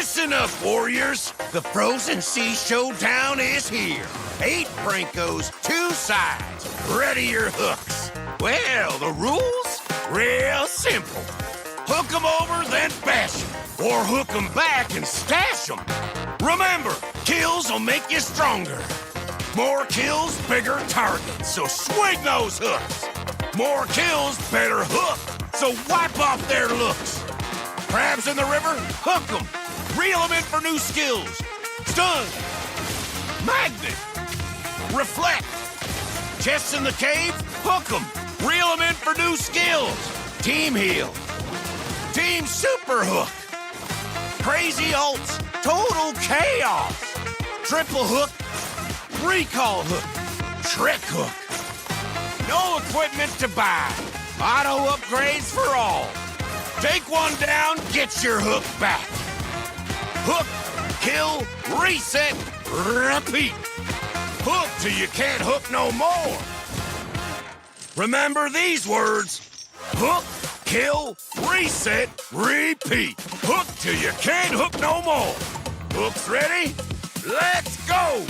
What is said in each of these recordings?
Listen up, warriors. The frozen Sea Showdown is here. 8 Brancos, 2 sides. Ready your hooks. Well, the rules? Real simple. Hook 'em over, then bash 'em. Or hook 'em back and stash 'em. Remember, kills will make you stronger. More kills, bigger targets, so swing those hooks. More kills, better hook, so wipe off their looks. Crabs in the river, hook 'em. Reel 'em in for new skills. Stun. Magnet. Reflect. Chests in the cave, hook 'em. Reel 'em in for new skills. Team heal. Team super hook. Crazy ults, total chaos. Triple hook. Recall hook. Trick hook. No equipment to buy. Auto upgrades for all. Take one down, get your hook back. Hook, kill, reset, repeat. Hook till you can't hook no more. Remember these words. Hook, kill, reset, repeat. Hook till you can't hook no more. Hooks ready? Let's go!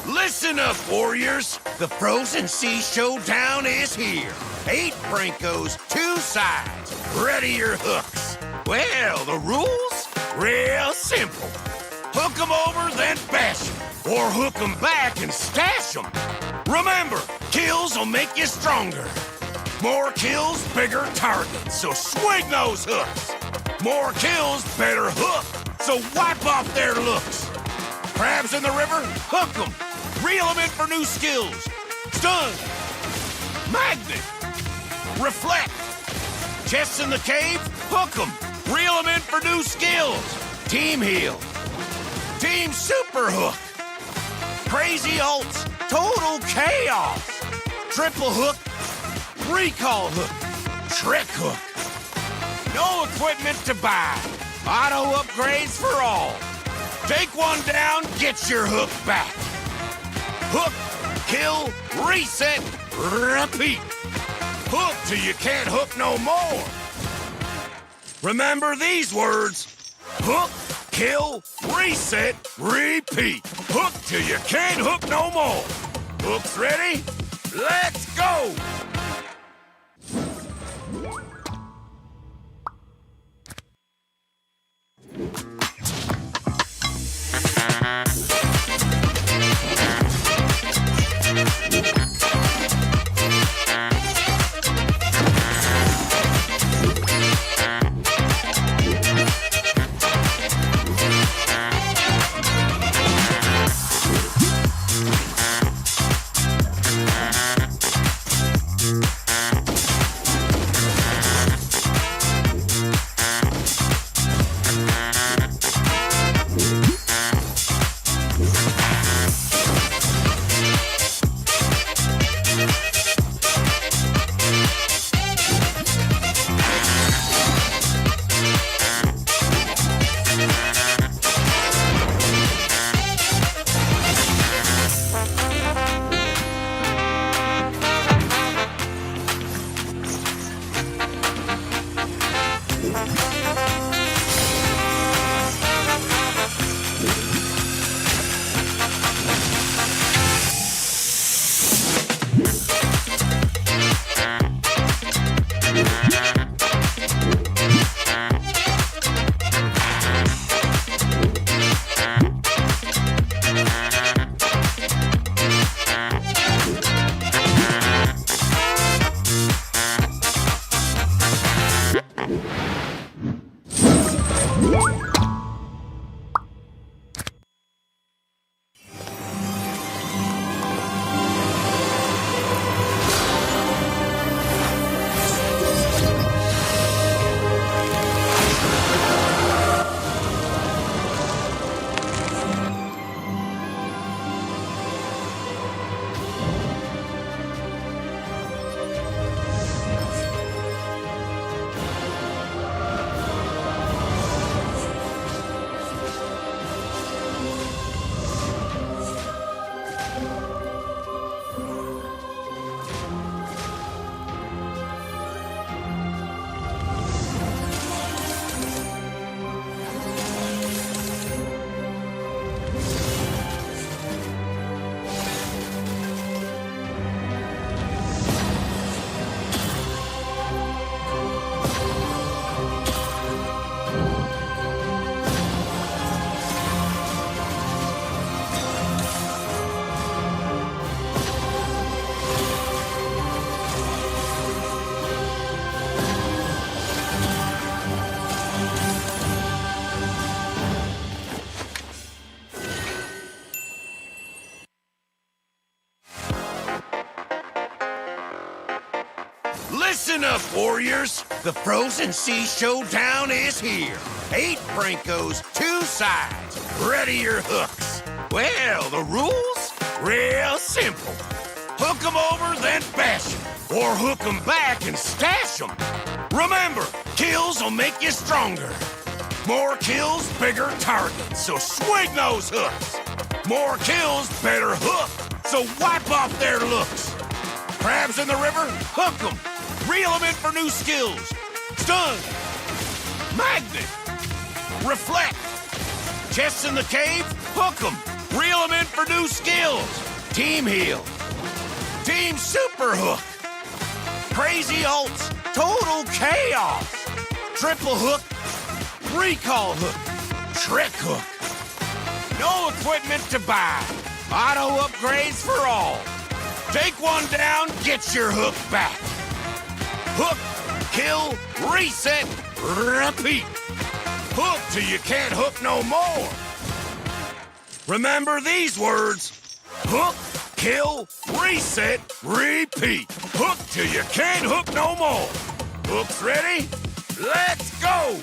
Listen up, warriors. The frozen Sea Showdown is here. 8 Brancos, 2 sides. Ready your hooks. Well, the rules? Real simple. Hook 'em over, then bash 'em. Or hook 'em back and stash 'em. Remember, kills will make you stronger. More kills, bigger targets, so swing those hooks. More kills, better hook, so wipe off their looks. Crabs in the river, hook 'em. Reel 'em in for new skills. Stun. Magnet. Reflect. Chests in the cave, hook 'em. Reel 'em in for new skills. Team heal. Team super hook. Crazy ults. Total chaos. Triple hook. Recall hook. Trick hook. No equipment to buy. Auto upgrades for all. Take one down, get your hook back. Hook, kill, reset, repeat. Hook till you can't hook no more. Remember these words. Hook, kill, reset, repeat. Hook till you can't hook no more. Hooks ready? Let's go! Listen up, warriors! The Frozen Sea Showdown is here. 8 Brancos, 2 sides. Ready your hooks. Well, the rules? Real simple. Hook 'em over, then bash 'em. Or hook 'em back and stash 'em. Remember, kills will make you stronger. More kills, bigger targets, so swing those hooks. More kills, better hook, so wipe off their looks. Crabs in the river, hook 'em. Reel 'em in for new skills. Stun. Magnet. Reflect. Chests in the cave, hook 'em. Reel 'em in for new skills. Team heal. Team super hook. Crazy ults. Total chaos. Triple hook. Recall hook. Trick hook. No equipment to buy. Auto upgrades for all. Take one down, get your hook back. Hook, kill, reset, repeat. Hook till you can't hook no more. Remember these words. Hook, kill, reset, repeat. Hook till you can't hook no more. Hooks ready? Let's go!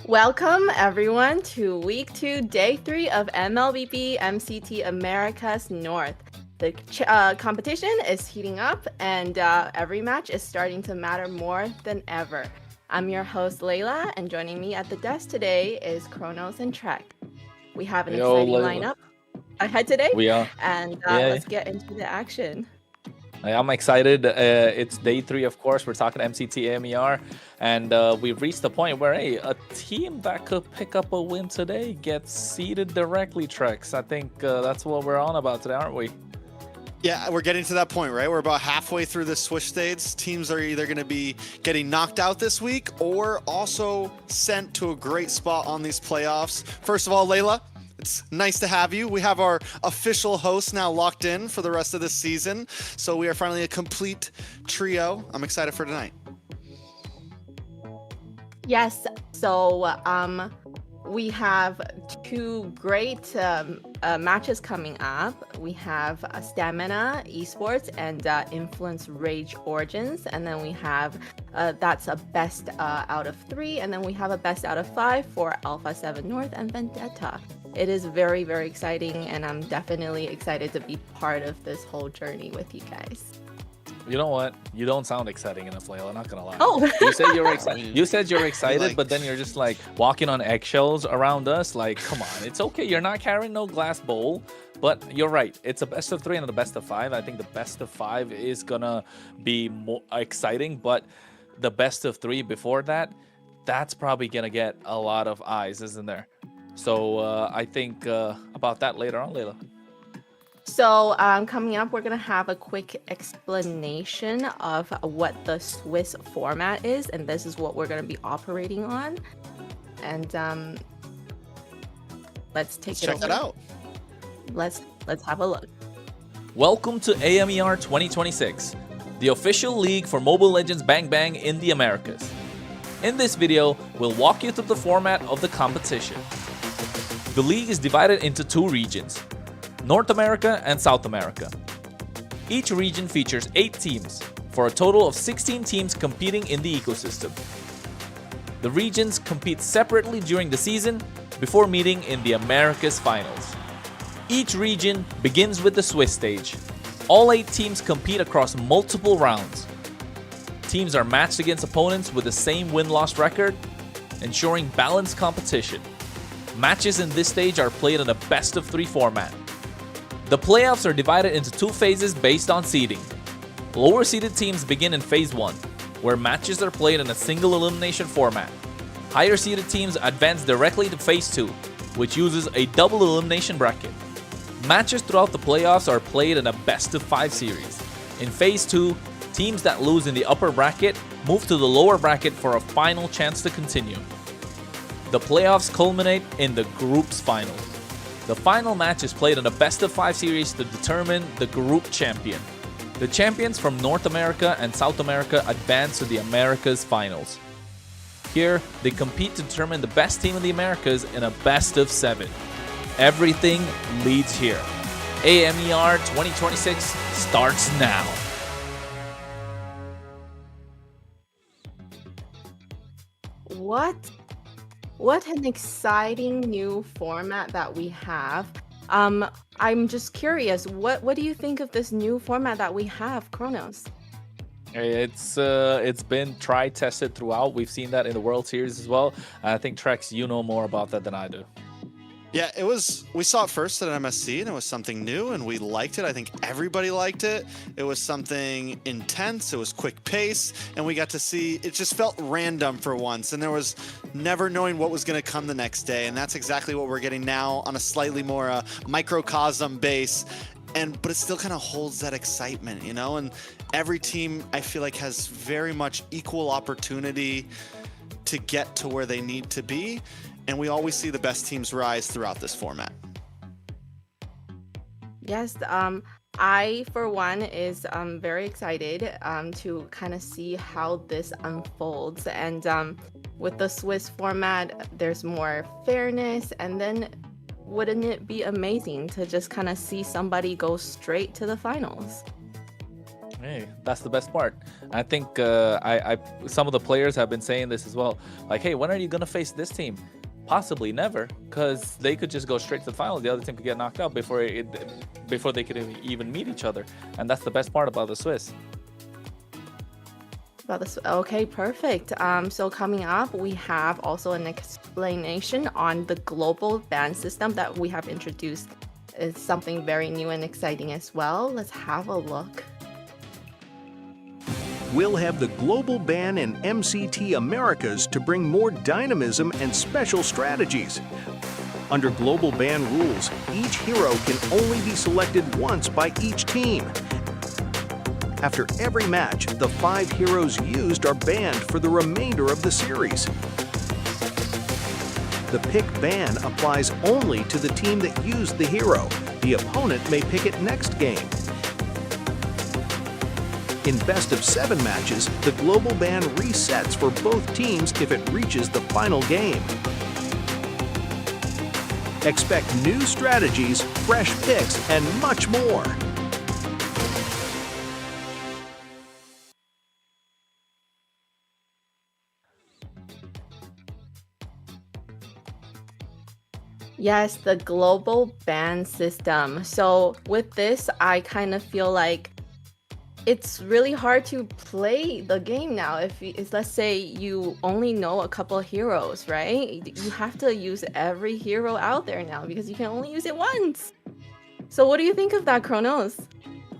Welcome everyone to week 2, day 3 of MLBB MCT Americas North. The competition is heating up and every match is starting to matter more than ever. I'm your host Layla, and joining me at the desk today is Kronos and Trek. We have an exciting lineup ahead today, We are. and let's get into the action. I'm excited. It's day 3, of course. We're talking MCT AMER, and we've reached the point where, hey, a team that could pick up a win today gets seeded directly, Trex. I think that's what we're on about today, aren't we? Yeah, we're getting to that point, right? We're about halfway through the Swish stage. Teams are either going to be getting knocked out this week or also sent to a great spot on these playoffs. First of all, Layla, it's nice to have you. We have our official host now locked in for the rest of this season. So we are finally a complete trio. I'm excited for tonight. Yes, so we have 2 great matches coming up. We have Stamina Esports and Influence Rage Origins, and then we have that's a best out of 3, and then we have a best out of 5 for Alpha 7 North and Vendetta. It is very, very exciting, and I'm definitely excited to be part of this whole journey with you guys. You know what? You don't sound exciting enough, Layla. I'm not gonna lie. Oh, you said you're excited. You said you're excited, but then you're just like walking on eggshells around us. Like, come on, it's okay. You're not carrying no glass bowl, but you're right. It's a best of 3 and a best of 5. I think the best of 5 is gonna be more exciting, but the best of 3 before that, that's probably gonna get a lot of eyes, isn't there? So I think about that later on, Layla. So coming up, we're going to have a quick explanation of what the Swiss format is, and this is what we're going to be operating on. And let's check that out. Let's have a look. Welcome to AMER 2026, the official league for Mobile Legends Bang Bang in the Americas. In this video, we'll walk you through the format of the competition. The league is divided into 2 regions, North America and South America. Each region features 8 teams, for a total of 16 teams competing in the ecosystem. The regions compete separately during the season before meeting in the Americas Finals. Each region begins with the Swiss stage. All 8 teams compete across multiple rounds. Teams are matched against opponents with the same win-loss record, ensuring balanced competition. Matches in this stage are played in a best of 3 format. The playoffs are divided into 2 phases based on seeding. Lower seeded teams begin in phase 1, where matches are played in a single elimination format. Higher seeded teams advance directly to phase 2, which uses a double elimination bracket. Matches throughout the playoffs are played in a best of 5 series. In phase 2, teams that lose in the upper bracket move to the lower bracket for a final chance to continue. The playoffs culminate in the group's final. The final match is played in a best of 5 series to determine the group champion. The champions from North America and South America advance to the Americas Finals. Here, they compete to determine the best team in the Americas in a best of 7. Everything leads here. AMER 2026 starts now. What an exciting new format that we have. I'm just curious, what do you think of this new format that we have, Kronos? It's been tried, tested throughout. We've seen that in the World Series as well. I think Trex, you know more about that than I do. Yeah, we saw it first at MSC, and it was something new, and we liked it. I think everybody liked it. It was something intense. It was quick pace, and we got to see, it just felt random for once, and there was never knowing what was going to come the next day, and that's exactly what we're getting now on a slightly more microcosm base. But it still kind of holds that excitement, you know, and every team, I feel like, has very much equal opportunity to get to where they need to be. And we always see the best teams rise throughout this format. Yes, I, for one, is very excited to kind of see how this unfolds. And with the Swiss format, there's more fairness. And then wouldn't it be amazing to just kind of see somebody go straight to the finals? Hey, that's the best part. I think some of the players have been saying this as well. Like, hey, when are you gonna face this team? Possibly never, because they could just go straight to the final. The other team could get knocked out before they could even meet each other, and that's the best part about the Swiss. Okay, perfect. So coming up, we have also an explanation on the global ban system that we have introduced. It's something very new and exciting as well. Let's have a look. We'll have the global ban in MCT Americas to bring more dynamism and special strategies. Under global ban rules, each hero can only be selected once by each team. After every match, the 5 heroes used are banned for the remainder of the series. The pick ban applies only to the team that used the hero. The opponent may pick it next game. In best of 7 matches, the global ban resets for both teams if it reaches the final game. Expect new strategies, fresh picks, and much more. Yes, the global ban system. So with this, I kind of feel like it's really hard to play the game now. Let's say you only know a couple of heroes, right? You have to use every hero out there now because you can only use it once. So what do you think of that, Kronos?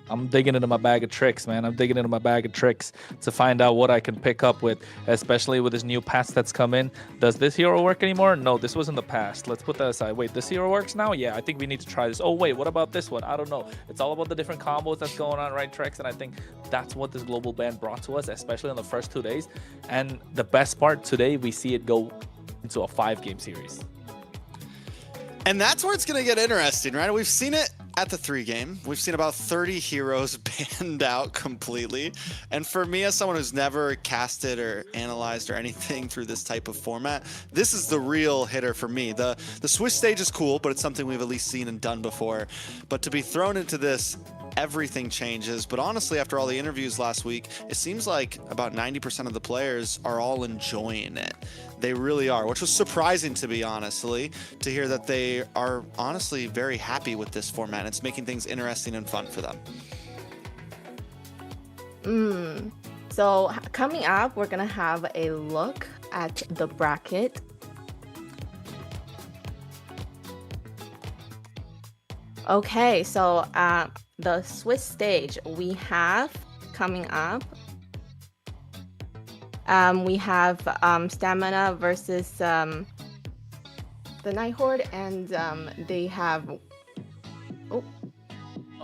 I'm digging into my bag of tricks, man. I'm digging into my bag of tricks to find out what I can pick up with, especially with this new patch that's come in. Does this hero work anymore? No, this was in the past. Let's put that aside. Wait, this hero works now? Yeah, I think we need to try this. Oh, wait, what about this one? I don't know. It's all about the different combos that's going on, right, Trex? And I think that's what this global ban brought to us, especially on the first 2 days. And the best part, today, we see it go into a 5-game series. And that's where it's going to get interesting, right? We've seen it at the 3-game. We've seen about 30 heroes banned out completely. And for me, as someone who's never casted or analyzed or anything through this type of format, this is the real hitter for me. The Swiss stage is cool, but it's something we've at least seen and done before. But to be thrown into this, everything changes. But honestly, after all the interviews last week, it seems like about 90% of the players are all enjoying it. They really are, which was surprising to me, honestly, to hear that they are honestly very happy with this format. It's making things interesting and fun for them. So coming up, we're gonna have a look at the bracket. Okay, so the Swiss stage we have coming up. We have Stamina versus the Night Horde, and they have.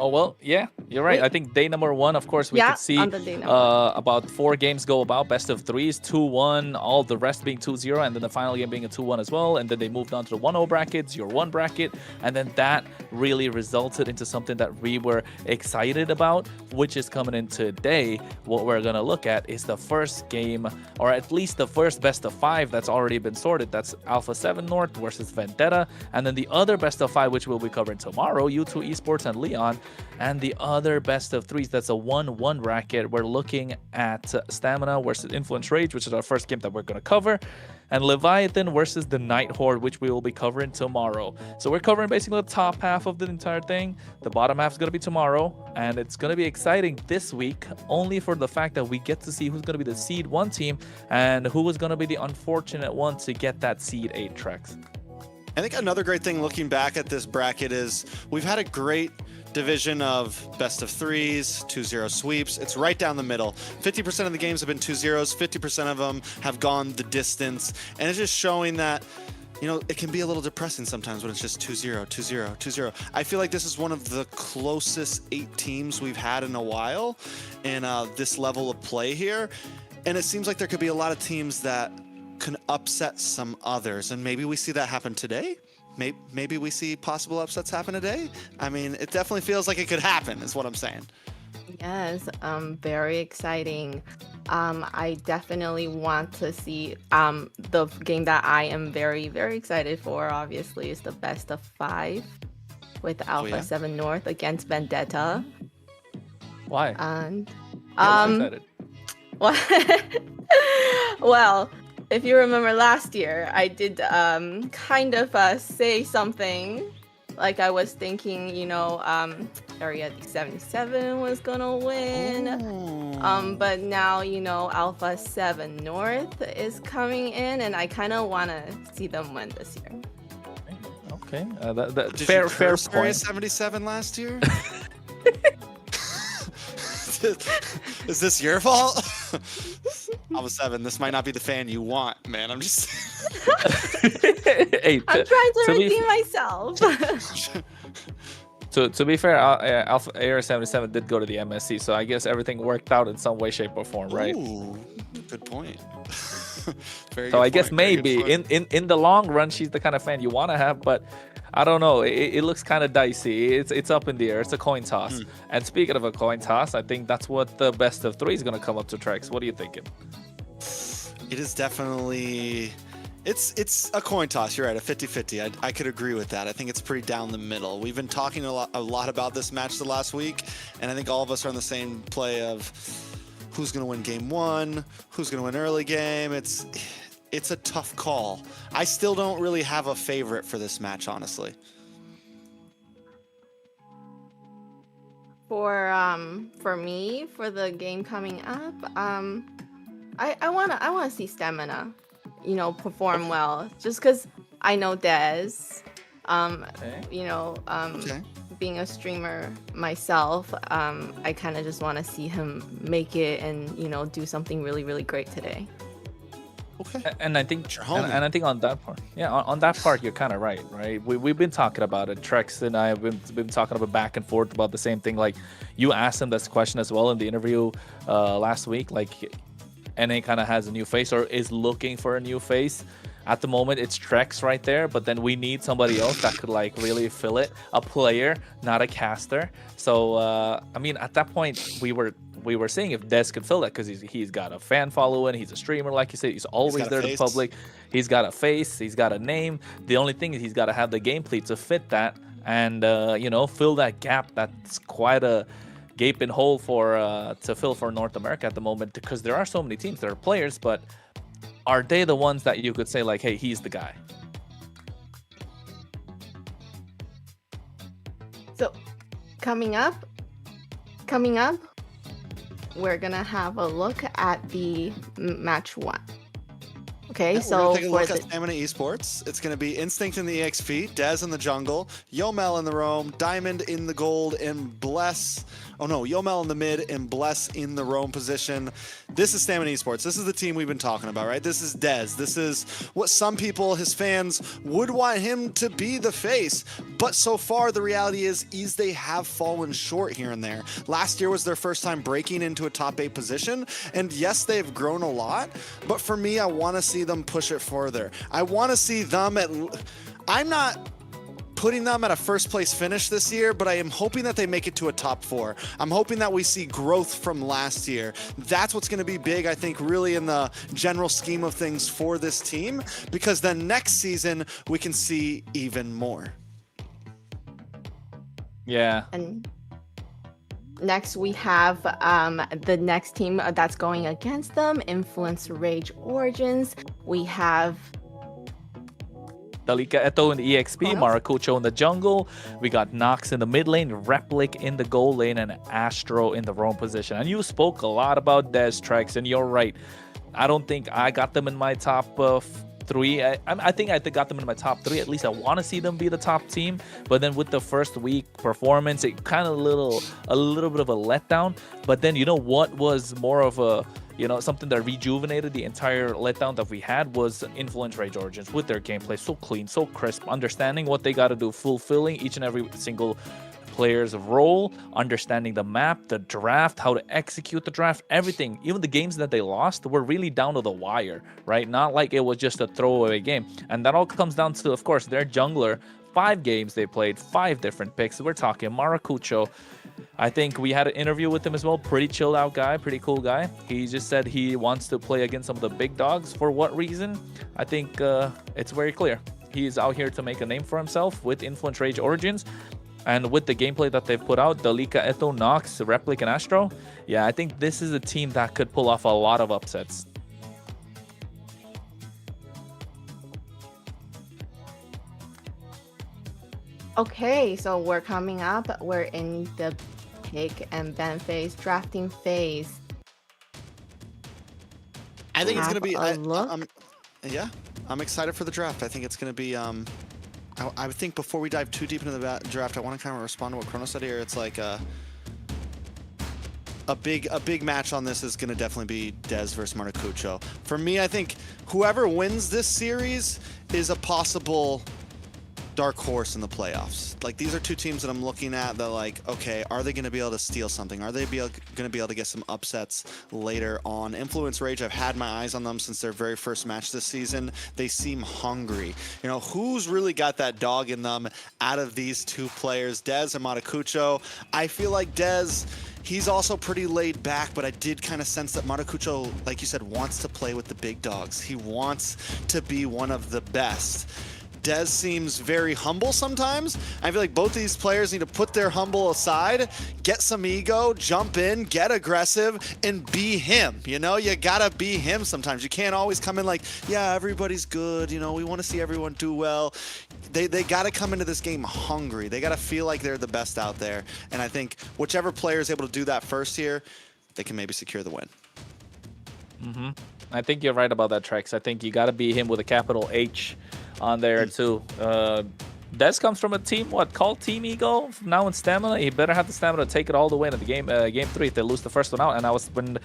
Oh, well, yeah, you're right. Wait. I think day number 1, of course, we could see on the day number 1. about 4 games go about, best of 3s, 2-1, all the rest being 2-0, and then the final game being a 2-1 as well. And then they moved on to the 1-0 bracket, 0-1 bracket, and then that really resulted into something that we were excited about, which is coming in today. What we're going to look at is the first game, or at least the first best of 5 that's already been sorted. That's Alpha 7 North versus Vendetta, and then the other best of 5, which we'll be covering tomorrow, U2 Esports and Leon. And the other best of 3s, that's a 1-1 bracket. We're looking at Stamina versus Influence Rage, which is our first game that we're going to cover. And Leviathan versus the Night Horde, which we will be covering tomorrow. So we're covering basically the top half of the entire thing. The bottom half is going to be tomorrow. And it's going to be exciting this week, only for the fact that we get to see who's going to be the Seed 1 team and who is going to be the unfortunate one to get that Seed 8 tracks. I think another great thing looking back at this bracket is we've had a great division of best of 3s, 2-0 sweeps. It's right down the middle. 50% of the games have been 2-0s, 50% of them have gone the distance. And it's just showing that, you know, it can be a little depressing sometimes when it's just 2-0, 2-0, 2-0. I feel like this is one of the closest 8 teams we've had in a while in this level of play here. And it seems like there could be a lot of teams that can upset some others. And maybe we see that happen today. Maybe we see possible upsets happen today. I mean, it definitely feels like it could happen, is what I'm saying. Yes, very exciting. I definitely want to see the game that I am very, very excited for, obviously, is the best of 5 with Alpha 7 North against Vendetta. Why? And I'm Um, excited. Well, well, if you remember last year, I did kind of say something like I was thinking, Area 77 was gonna win. But now, Alpha 7 North is coming in, and I kind of want to see them win this year. Okay, Did fair you fair curse Area point. 77 last year? Is this your fault? Alpha 7, this might not be the fan you want, man. I'm just. Hey, I'm trying to be redeem myself. to be fair, Alpha Area 77 did go to the MSC, so I guess everything worked out in some way, shape, or form, right? Ooh, good point. Very So good I guess point, very good maybe point. in the long run, she's the kind of fan you want to have, but I don't know. It looks kind of dicey. It's up in the air. It's a coin toss. And speaking of a coin toss, I think that's what the best of three is going to come up to Trex. What are you thinking? It is definitely. It's a coin toss. You're right, a 50-50. I could agree with that. I think it's pretty down the middle. We've been talking a lot about this match the last week, and I think all of us are on the same play of who's going to win game one, who's going to win early game. It's a tough call. I still don't really have a favorite for this match, honestly. For me, for the game coming up, I wanna see Stamina, perform well. Just because I know Dez, Okay. Okay. being a streamer myself, I kind of just want to see him make it and do something really, really great today. Okay. And I think Your homie. and I think on that part, yeah, on that part, you're kind of right. We've been talking about it. Trex and I have been talking about back and forth about the same thing. Like, you asked him this question as well in the interview last week. Like, NA kind of has a new face or is looking for a new face. At the moment, it's Trex right there, but then we need somebody else that could like really fill it. A player, not a caster. So I mean, at that point, we were saying if Des could fill that because he's got a fan following, he's a streamer, like you said, he's always there to the public. He's got a face, he's got a name. The only thing is he's got to have the gameplay to fit that and fill that gap. That's quite a gaping hole for to fill for North America at the moment, because there are so many teams, there are players, but are they the ones that you could say like, hey, he's the guy? So, coming up, we're gonna have a look at the match one. Okay, Yeah, so we're gonna take a look for at Stamina Esports. It's gonna be Instinct in the EXP, Dez in the jungle, Yomel in the roam, Diamond in the gold, and Bless. Oh no, Yomel in the mid and Bless in the roam position. This is Stamina Esports. This is the team we've been talking about, right? This is Dez. This is what some people, his fans, would want him to be the face. But so far, the reality is they have fallen short here and there. Last year was their first time breaking into a top 8 position. And yes, they've grown a lot. But for me, I want to see them push it further. I want to see them at... I'm not putting them at a first place finish this year, but I am hoping that they make it to a top 4. I'm hoping that we see growth from last year. That's what's going to be big, I think, really in the general scheme of things for this team, because then next season we can see even more. Yeah. And next we have the next team that's going against them, Influence Rage Origins. We have Dalika Eto in the EXP, Maracucho in the jungle. We got Nox in the mid lane, Replic in the goal lane, and Astro in the roam position. And you spoke a lot about Des, Trex, and you're right. I don't think I got them in my top 3. I think I got them in my top 3. At least I want to see them be the top team. But then with the first week performance, it kind of a little bit of a letdown. But then what was more of a something that rejuvenated the entire letdown that we had was Influence Rage Origins with their gameplay so clean, so crisp, understanding what they got to do, fulfilling each and every single player's role, understanding the map, the draft, how to execute the draft, everything. Even the games that they lost were really down to the wire, right? Not like it was just a throwaway game. And that all comes down to, of course, their jungler. 5 games they played, 5 different picks. We're talking Maracucho. I think we had an interview with him as well. Pretty chilled out guy, pretty cool guy. He just said he wants to play against some of the big dogs. For what reason? I think it's very clear. He's out here to make a name for himself with Influence Rage Origins. And with the gameplay that they've put out, Dalika, Eto, Nox, Replic, and Astro, yeah, I think this is a team that could pull off a lot of upsets. Okay, so we're coming up. We're in the pick and ban phase, drafting phase. I think it's going to be... Look. Yeah, I'm excited for the draft. I think it's going to be... I think before we dive too deep into the draft, I want to kind of respond to what Chrono said here. It's like a big match on this is going to definitely be Dez versus Maracucho. For me, I think whoever wins this series is a possible dark horse in the playoffs. Like, these are two teams that I'm looking at that, like, okay, are they going to be able to steal something? Are they going to be able to get some upsets later on? Influence Rage, I've had my eyes on them since their very first match this season. They seem hungry. You know, who's really got that dog in them out of these two players, Dez and Maracucho? I feel like Dez, he's also pretty laid back, but I did kind of sense that Maracucho, like you said, wants to play with the big dogs. He wants to be one of the best. Dez seems very humble sometimes. I feel like both these players need to put their humble aside, get some ego, jump in, get aggressive, and be him. You know, you gotta be him sometimes. You can't always come in like, yeah, everybody's good. You know, we want to see everyone do well. They gotta come into this game hungry. They gotta feel like they're the best out there. And I think whichever player is able to do that first here, they can maybe secure the win. I think you're right about that, Trex. I think you gotta be him with a capital H on there too. Dez comes from a team called Team Ego now in stamina. He better have the stamina to take it all the way into the game. Game 3 if they lose the first one out. And I was when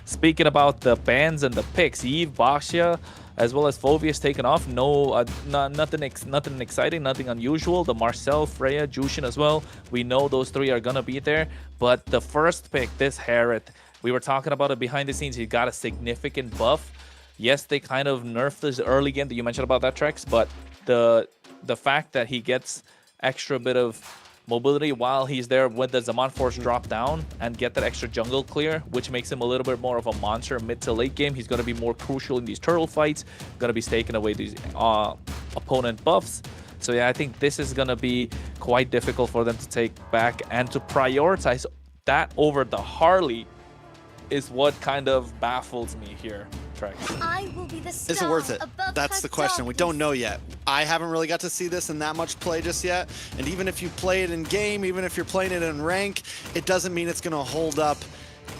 speaking about the bans and the picks, Eve, Baxia, as well as Phovius taken off. No, nothing exciting, nothing unusual. The Marcel, Freya, Jushin as well. We know those three are gonna be there. But the first pick, this Harith, we were talking about it behind the scenes. He got a significant buff. Yes, they kind of nerfed this early game that you mentioned about that, Trex, but the fact that he gets extra bit of mobility while he's there when the Zaman Force drop down and get that extra jungle clear, which makes him a little bit more of a monster mid to late game. He's going to be more crucial in these turtle fights, going to be taking away these opponent buffs. So yeah, I think this is going to be quite difficult for them to take back, and to prioritize that over the Harley is what kind of baffles me here. I will be the star. Is it worth it? That's the question. We don't know yet. I haven't really got to see this in that much play just yet. And even if you play it in game, even if you're playing it in rank, it doesn't mean it's going to hold up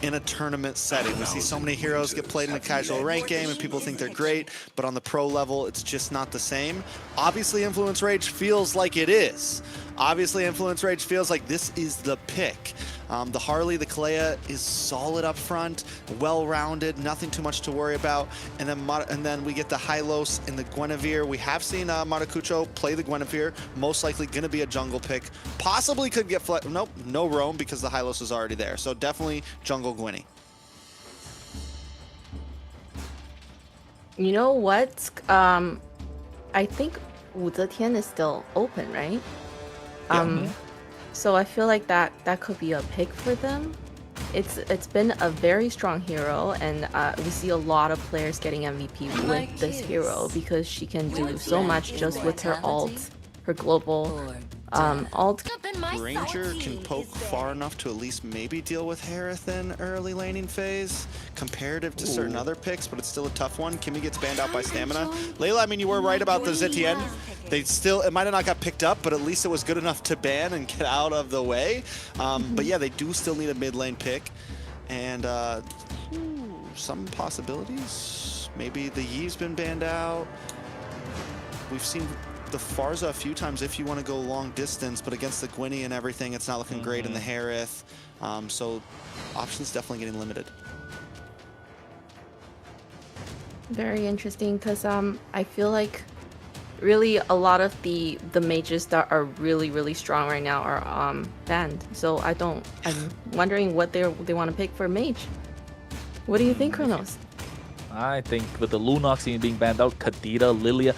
in a tournament setting. We see so many heroes get played in a casual rank game and people think they're great, but on the pro level, it's just not the same. Obviously, Influence Rage feels like it is. Obviously, Influence Rage feels like this is the pick. The Harley, the Kalea is solid up front, well-rounded, nothing too much to worry about. And then we get the Hylos and the Guinevere. We have seen Maracucho play the Guinevere, most likely going to be a jungle pick. Possibly could get nope, no roam because the Hylos is already there. So definitely jungle Gwynny. You know what? I think Wu Zetian is still open, right? So I feel like that could be a pick for them. It's been a very strong hero, and we see a lot of players getting MVP with this hero because she can do so much just with her ult, her global ult. Ranger can poke far enough to at least maybe deal with Harith in early laning phase, comparative to certain other picks, but it's still a tough one. Kimmy gets banned out by stamina. Layla, I mean, you were right about the Zetienne. It might have not got picked up, but at least it was good enough to ban and get out of the way. But yeah, they do still need a mid lane pick, and some possibilities. Maybe the Yee's been banned out. We've seen the Farza a few times if you want to go long distance, but against the Gwynny and everything, it's not looking great in the Harith. So options definitely getting limited. Very interesting, because I feel like really a lot of the mages that are really strong right now are banned. So I'm wondering what they want to pick for mage. What do you think, Kronos? I think with the Lunox being banned out, Kadita, Lilia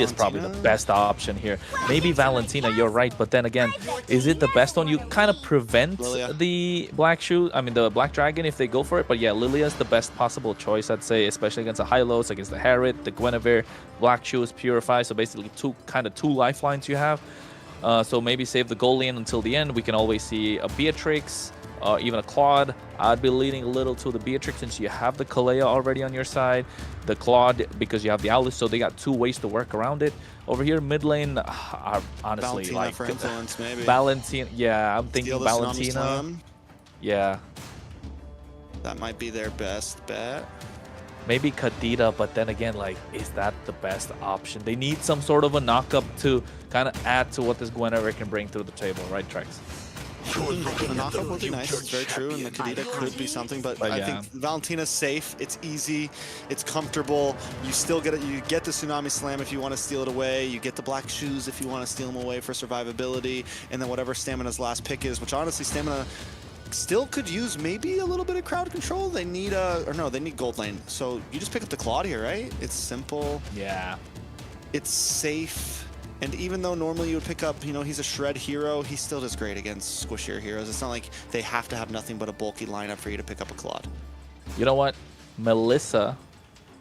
is probably the best option here. Maybe Valentina, you're right, but then again, is it the best one? You kind of prevent the Black Dragon if they go for it, but yeah, Lilia's the best possible choice, I'd say, especially against the Hylos, against the Harith, the Guinevere, Black Shoes, Purify, so basically two lifelines you have. So maybe save the goal lane until the end. We can always see a Beatrix, even a Claude. I'd be leaning a little to the Beatrix since you have the Kalea already on your side. The Claude because you have the Alice, so they got 2 ways to work around it. Over here, mid lane, honestly, Valentina like for influence, maybe. Valentina. Yeah, I'm thinking Steal the Tsunami Valentina. Slam. Yeah, That might be their best bet. maybe Kadita, but then again, like, is that the best option? They need some sort of a knockup to kind of add to what this Guinevere can bring to the table, right, Trex? The knockup would be nice, it's very true, and the Kadita could be something, but I think Valentina's safe, it's easy, it's comfortable, you still get it, you get the Tsunami Slam if you want to steal it away, you get the Black Shoes if you want to steal them away for survivability, and then whatever Stamina's last pick is, which honestly, Stamina still could use maybe a little bit of crowd control. They need they need gold lane. So you just pick up the Claude here, right? It's simple. Yeah. It's safe. And even though normally you would pick up, he's a shred hero, he still does great against squishier heroes. It's not like they have to have nothing but a bulky lineup for you to pick up a Claude. You know what? Melissa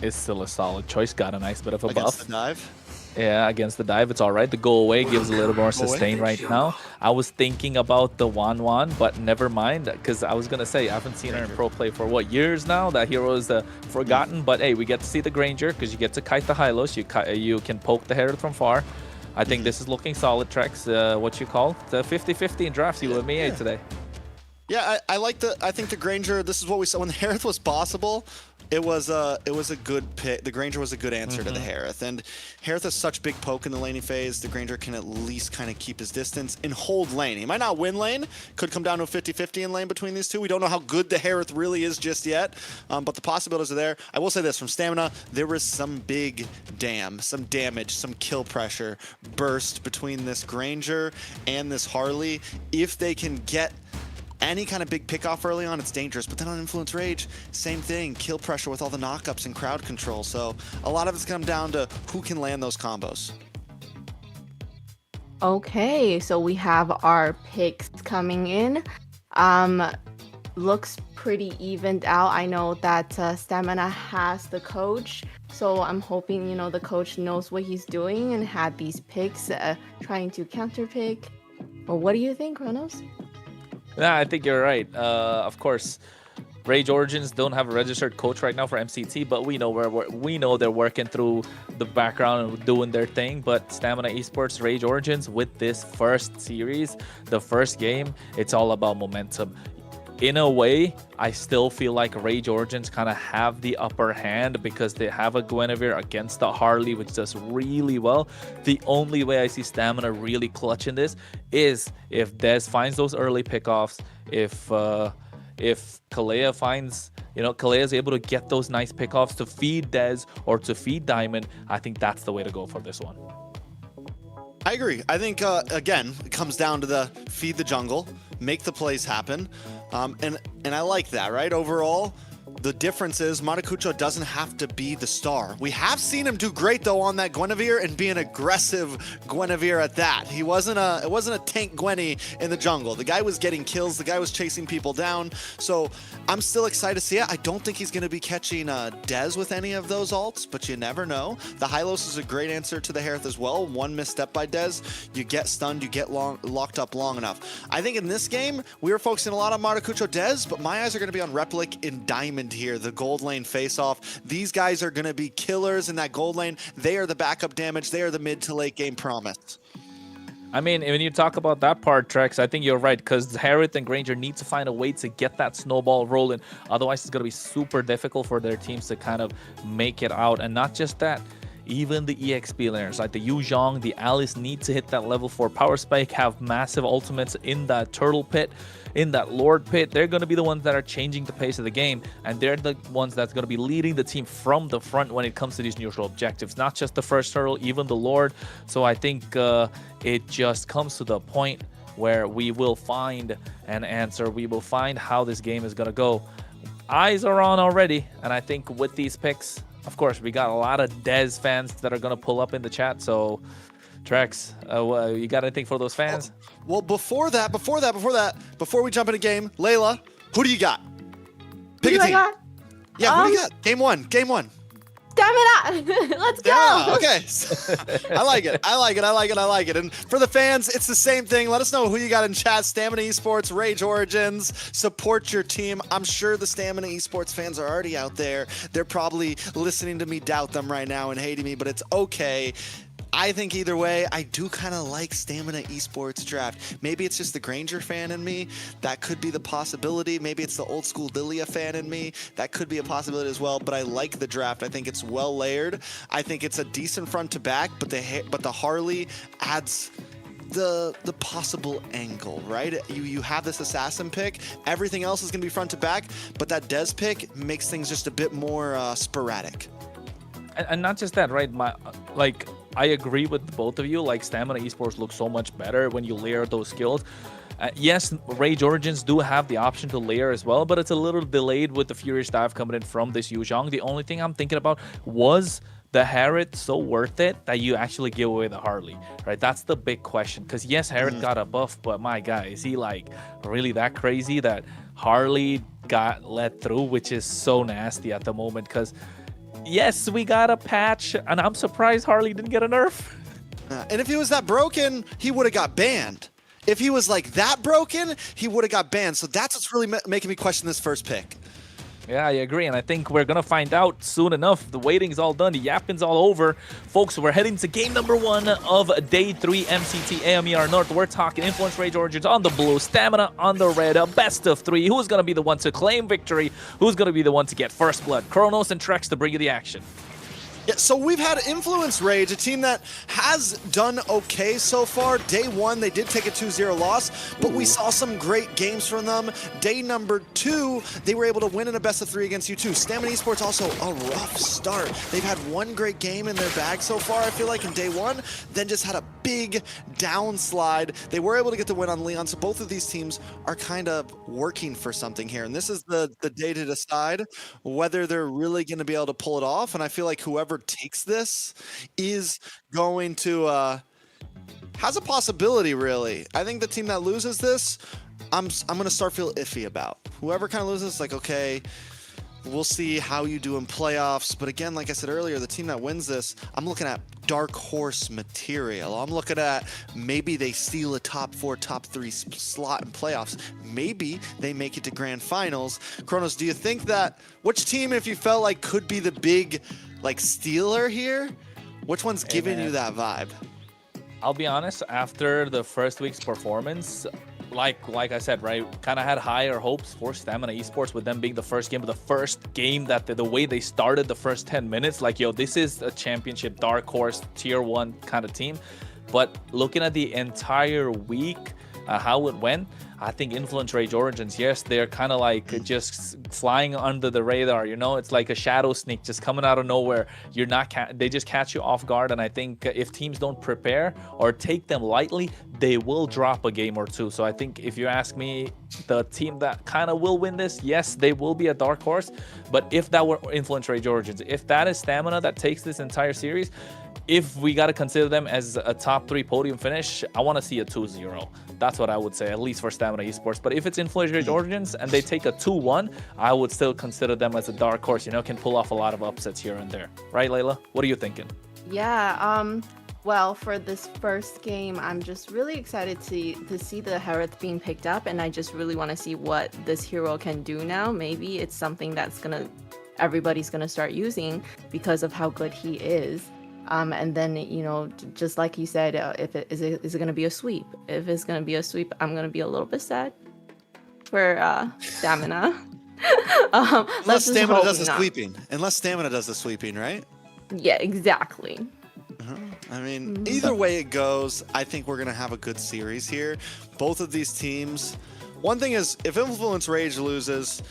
is still a solid choice. Got a nice bit of a Against buff. the dive? Yeah, against the dive, it's all right. The go away gives a little more sustain right now. I was thinking about the Wan, but never mind, because I was going to say, I haven't seen her in pro play for, what, years now? That hero is forgotten, but hey, we get to see the Granger, because you get to kite the Hylos. You can poke the Herald from far. I think this is looking solid, Trex. What you call the 50-50 in drafts, you and me today. Yeah, I think the Granger, this is what we saw when the Herald was possible. It was a good pick. The Granger was a good answer to the Harith, and Harith has such big poke in the laning phase. The Granger can at least kind of keep his distance and hold lane. He might not win lane. Could come down to a 50-50 in lane between these two. We don't know how good the Harith really is just yet, but the possibilities are there. I will say this, from Stamina, there was some big some damage, some kill pressure burst between this Granger and this Harley. If they can get any kind of big pickoff early on, it's dangerous. But then on Influence Rage, same thing. Kill pressure with all the knockups and crowd control. So a lot of it's come down to who can land those combos. Okay, so we have our picks coming in. Looks pretty evened out. I know that Stamina has the coach, so I'm hoping, the coach knows what he's doing and had these picks trying to counter pick. Well, what do you think, Kronos? Yeah, I think you're right. Of course, Rage Origins don't have a registered coach right now for MCT, but we know they're working through the background and doing their thing. But Stamina Esports, Rage Origins, with this first series, the first game, it's all about momentum. In a way, I still feel like Rage Origins kind of have the upper hand because they have a Guinevere against the Harley, which does really well. The only way I see Stamina really clutching this is if Dez finds those early pickoffs, if Kalea finds, Kalea is able to get those nice pickoffs to feed Dez or to feed Diamond. I think that's the way to go for this one. I agree. I think, again, it comes down to the feed the jungle, make the plays happen. And I like that, right? Overall, the difference is Maracucho doesn't have to be the star. We have seen him do great, though, on that Guinevere and be an aggressive Guinevere at that. It wasn't a tank Gwenny in the jungle. The guy was getting kills. The guy was chasing people down. So I'm still excited to see it. I don't think he's going to be catching Dez with any of those ults, but you never know. The Hylos is a great answer to the Harith as well. One misstep by Dez, you get stunned, you get locked up long enough. I think in this game, we were focusing a lot on Maracucho Dez, but my eyes are going to be on Replic and Diamond here, the gold lane face-off. These guys are going to be killers in that gold lane. They are the backup damage. They are the mid to late game promise. I mean, when you talk about that part, Trex, I think you're right, because Harith and Granger need to find a way to get that snowball rolling. Otherwise, it's going to be super difficult for their teams to kind of make it out. And not just that, even the EXP laners, like the Yu Zhong, the Alice, need to hit that level 4 power spike, have massive ultimates in that turtle pit, in that Lord pit. They're going to be the ones that are changing the pace of the game, and they're the ones that's going to be leading the team from the front when it comes to these neutral objectives, not just the first turtle, even the Lord. So I think it just comes to the point where we will find an answer. We will find how this game is going to go. Eyes are on already, and I think with these picks, of course, we got a lot of Dez fans that are going to pull up in the chat. So, Trex, you got anything for those fans? Well, before we jump into game, Layla, who do you got? Pick a team. Yeah, who do you got? Game one. Dez. Stamina. Let's go. Yeah, okay. I like it. I like it. I like it. I like it. And for the fans, it's the same thing. Let us know who you got in chat. Stamina Esports, Rage Origins. Support your team. I'm sure the Stamina Esports fans are already out there. They're probably listening to me doubt them right now and hating me, but it's okay. I think either way, I do kind of like Stamina Esports draft. Maybe it's just the Granger fan in me. That could be the possibility. Maybe it's the old school Lilia fan in me. That could be a possibility as well, but I like the draft. I think it's well layered. I think it's a decent front to back, but the Harley adds the possible angle, right? You have this assassin pick. Everything else is going to be front to back, but that Dez pick makes things just a bit more sporadic. And not just that, right? I agree with both of you. Like, Stamina Esports looks so much better when you layer those skills. Yes, Rage Origins do have the option to layer as well, but it's a little delayed with the Furious Dive coming in from this Yuzhong. The only thing I'm thinking about was the Harriet so worth it that you actually give away the Harley, right? That's the big question. Because yes, Harriet got a buff, but my guy, is he like really that crazy that Harley got let through, which is so nasty at the moment? Because yes, we got a patch, and I'm surprised Harley didn't get a nerf. And if he was that broken, he would have got banned. If he was like that broken, he would have got banned. So that's what's really making me question this first pick. Yeah, I agree, and I think we're gonna find out soon enough. The waiting's all done, the yapping's all over. Folks, we're heading to game number 1 of Day 3 MCT AMER North. We're talking Influence Rage Origins on the blue, Stamina on the red, a best of 3. Who's gonna be the one to claim victory? Who's gonna be the one to get first blood? Kronos and Trex to bring you the action. Yeah, so we've had Influence Rage, a team that has done okay so far. Day 1, they did take a 2-0 loss, but we saw some great games from them. Day number 2, they were able to win in a best of 3 against U2. Stamina Esports also a rough start. They've had one great game in their bag so far, I feel like, in day 1, then just had a big downslide. They were able to get the win on Leon, so both of these teams are kind of working for something here, and this is the day to decide whether they're really going to be able to pull it off, and I feel like whoever takes this is going to has a possibility, really. I think the team that loses this, I'm gonna start feel iffy about. Whoever kind of loses, like, okay, we'll see how you do in playoffs. But again, like I said earlier, the team that wins this, I'm looking at dark horse material. I'm looking at maybe they steal a top 4, top 3 slot in playoffs. Maybe they make it to grand finals. Kronos, do you think that, which team, if you felt like could be the big like stealer here, which one's giving you that vibe? I'll be honest, after the first week's performance, like I said, right, kind of had higher hopes for Stamina Esports with them being the first game, but the first game that the way they started the first 10 minutes, like, yo, this is a championship dark horse tier 1 kind of team. But looking at the entire week, how it went, I think Influence Rage Origins, yes, they're kind of like just flying under the radar, you know? It's like a shadow sneak just coming out of nowhere. You're not, they just catch you off guard, and I think if teams don't prepare or take them lightly, they will drop a game or two. So I think if you ask me, the team that kind of will win this, yes, they will be a dark horse. But if that were Influence Rage Origins, if that is Stamina that takes this entire series, if we got to consider them as a top 3 podium finish, I want to see a 2-0. That's what I would say, at least for Stamina Esports. But if it's Influence Rage Origins and they take a 2-1, I would still consider them as a dark horse, you know, can pull off a lot of upsets here and there. Right, Layla? What are you thinking? Yeah, well, for this first game, I'm just really excited to see the Harith being picked up, and I just really want to see what this hero can do now. Maybe it's something that's everybody's gonna start using because of how good he is. And then, you know, just like you said, is it going to be a sweep? If it's going to be a sweep, I'm going to be a little bit sad for Stamina. Unless Stamina does the sweeping. Unless Stamina does the sweeping, right? Yeah, exactly. I mean, either way it goes, I think we're going to have a good series here. Both of these teams. One thing is, if Influence Rage loses,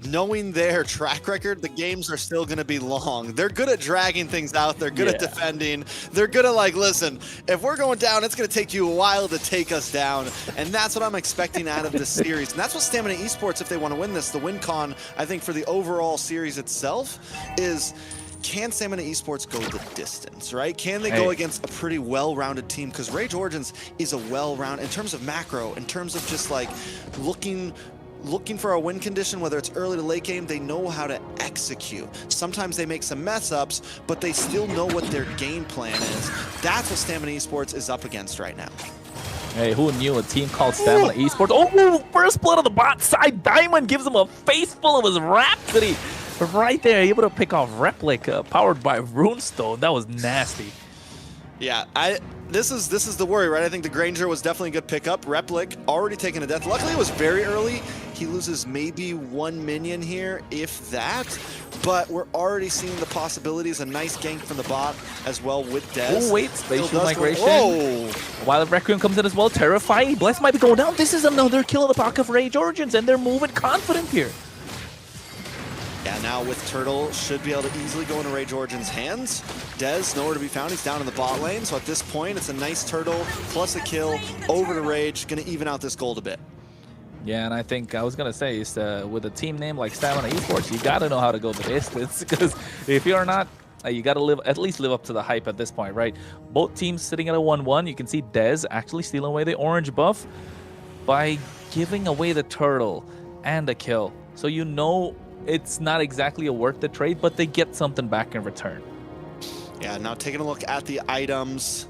knowing their track record, the games are still going to be long. They're good at dragging things out. They're good at defending. They're good at, like, listen, if we're going down, it's going to take you a while to take us down. And that's what I'm expecting out of this series. And that's what Stamina Esports, if they want to win this, the win con, I think, for the overall series itself is, can Stamina Esports go the distance, right? Can they go against a pretty well-rounded team? Because Rage Origins is a well-rounded, in terms of macro, in terms of just, like, looking looking for a win condition, whether it's early to late game, they know how to execute. Sometimes they make some mess ups, but they still know what their game plan is. That's what Stamina Esports is up against right now. Hey, who knew a team called Stamina Esports? Oh, first blood on the bot side. Diamond gives him a face full of his Rhapsody. Right there, able to pick off Replica, powered by Runestone. That was nasty. Yeah, this is the worry, right? I think the Granger was definitely a good pickup. Replic already taking a death. Luckily, it was very early. He loses maybe 1 minion here, if that. But we're already seeing the possibilities. A nice gank from the bot as well with Dez. Oh, wait, spatial migration. Whoa! While Requiem comes in as well, terrifying. Bless might be going down. This is another kill in the pocket of Rage Origins, and they're moving confident here. Yeah, now with Turtle, should be able to easily go into Rage Origin's hands. Dez, nowhere to be found. He's down in the bot lane. So at this point, it's a nice Turtle plus a kill over to Rage. Going to even out this gold a bit. Yeah, and I think I was going to say, is with a team name like Stamina Esports, you got to know how to go the distance. Because if you're not, you got to at least live up to the hype at this point, right? Both teams sitting at a 1-1. You can see Dez actually stealing away the orange buff by giving away the Turtle and the kill. So you know it's not exactly a worth the trade, but they get something back in return. Yeah, now taking a look at the items,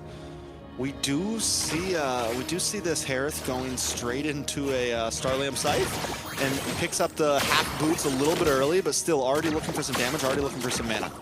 we do see this Harith going straight into a Starlium Scythe and picks up the half boots a little bit early, but still already looking for some damage, already looking for some mana.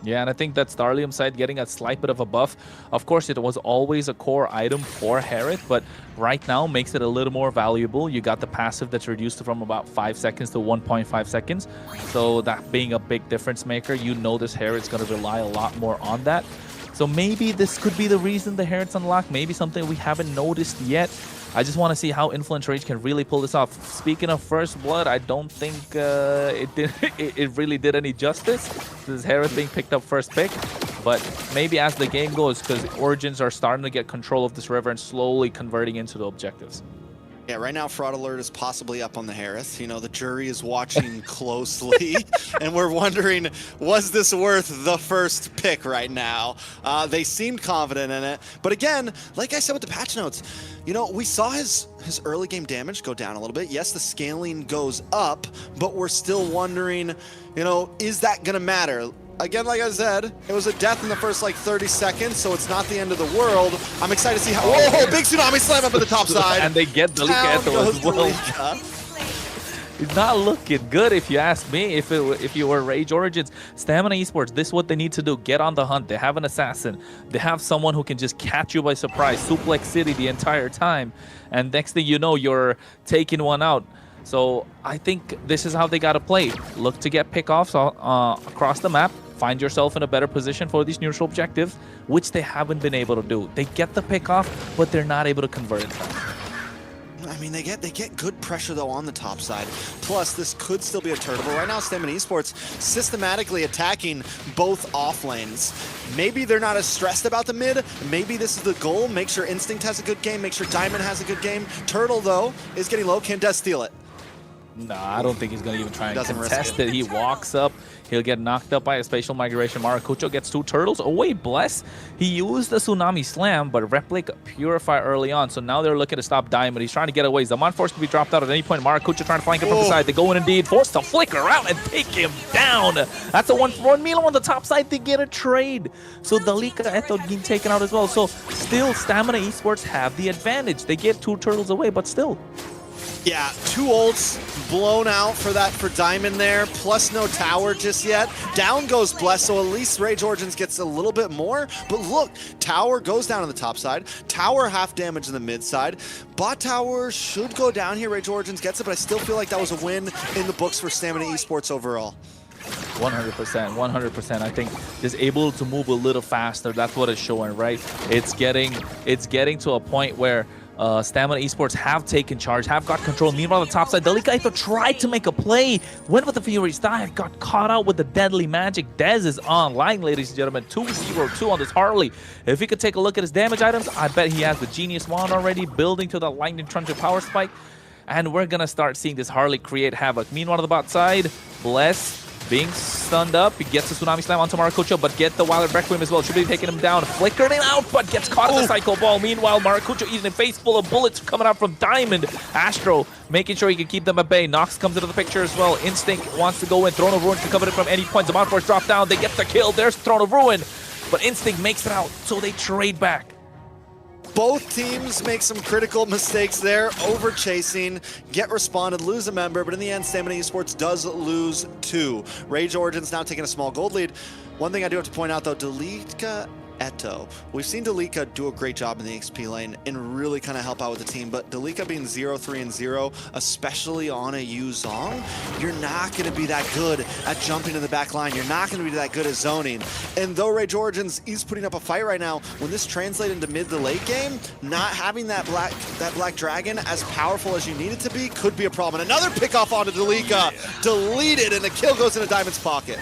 Yeah, and I think that Starlium side getting a slight bit of a buff. Of course, it was always a core item for Harith, but right now makes it a little more valuable. You got the passive that's reduced from about 5 seconds to 1.5 seconds. So that being a big difference maker, you know this Harith's going to rely a lot more on that. So maybe this could be the reason the Harith's unlocked. Maybe something we haven't noticed yet. I just want to see how Influence Rage can really pull this off. Speaking of First Blood, I don't think it really did any justice. This is Harith being picked up first pick. But maybe as the game goes, because Origins are starting to get control of this river and slowly converting into the objectives. Yeah, right now Fraud Alert is possibly up on the Harith. You know, the jury is watching closely, and we're wondering, was this worth the first pick right now? They seemed confident in it. But again, like I said with the patch notes, you know, we saw his early game damage go down a little bit. Yes, the scaling goes up, but we're still wondering, you know, is that going to matter? Again, like I said, it was a death in the first, like, 30 seconds, so it's not the end of the world. I'm excited to see how... Oh, big Tsunami Slam up at the top side. And they get the Delika as well. It's not looking good, if you ask me. If you were Rage Origins, Stamina Esports, this is what they need to do. Get on the hunt. They have an assassin. They have someone who can just catch you by surprise, suplex city the entire time, and next thing you know, you're taking one out. So I think this is how they got to play. Look to get pickoffs across the map. Find yourself in a better position for these neutral objectives, which they haven't been able to do. They get the pickoff, but they're not able to convert it. I mean, they get good pressure, though, on the top side. Plus, this could still be a turtle. But right now, Stamina Esports systematically attacking both off lanes. Maybe they're not as stressed about the mid. Maybe this is the goal. Make sure Instinct has a good game. Make sure Diamond has a good game. Turtle, though, is getting low. Can Des steal it? No, I don't think he's going to even try and Doesn't contest it. He walks up. He'll get knocked up by a spatial migration. Maracucho gets 2 turtles. Oh, wait, Bless. He used the Tsunami Slam, but Replic Purify early on. So now they're looking to stop Diamond. He's trying to get away. Zaman forced to be dropped out at any point. Maracucho trying to flank him from the side. They go in indeed. Forced to flicker out and take him down. That's a 1-for-1 Milo on the top side. They get a trade. So Delika Eto being taken out as well. So still, Stamina Esports have the advantage. They get 2 turtles away, but still. Yeah, 2 ults blown out for Diamond there, plus no tower just yet. Down goes Bless, so at least Rage Origins gets a little bit more. But look, tower goes down on the top side. Tower half damage in the mid side. Bot tower should go down here. Rage Origins gets it, but I still feel like that was a win in the books for Stamina Esports overall. 100%, 100%. I think just able to move a little faster. That's what it's showing, right? It's getting to a point where Stamina Esports have taken charge, have got control. Meanwhile, on the top side, Delika Eto tried to make a play, went with the Fury's dive, got caught out with the deadly magic. Dez is online, ladies and gentlemen. 2-0-2 on this Harley. If you could take a look at his damage items, I bet he has the Genius Wand already, building to the Lightning Truncheon Power Spike. And we're going to start seeing this Harley create havoc. Meanwhile, on the bot side, Bless being stunned up. He gets the Tsunami Slam onto Maracucho, but get the Wild Requiem as well. Should be taking him down. Flickering out, but gets caught in the Psycho Ball. Meanwhile, Maracucho eating a face full of bullets coming out from Diamond. Astro making sure he can keep them at bay. Nox comes into the picture as well. Instinct wants to go in. Throne of Ruin can cover it from any point. Zaman Force drop down. They get the kill. There's Throne of Ruin. But Instinct makes it out, so they trade back. Both teams make some critical mistakes there, over chasing, get responded, lose a member, but in the end, Stamina Esports does lose 2. Rage Origins now taking a small gold lead. One thing I do have to point out though, Delika Eto. We've seen Delika do a great job in the XP lane and really kind of help out with the team, but Delika being 0-3-0, especially on a Yuzong, you're not going to be that good at jumping in the back line. You're not going to be that good at zoning. And though Rage Origins is putting up a fight right now, when this translates into mid to late game, not having that black dragon as powerful as you need it to be could be a problem. And another pick off onto Delika, deleted, and the kill goes into Diamond's pocket.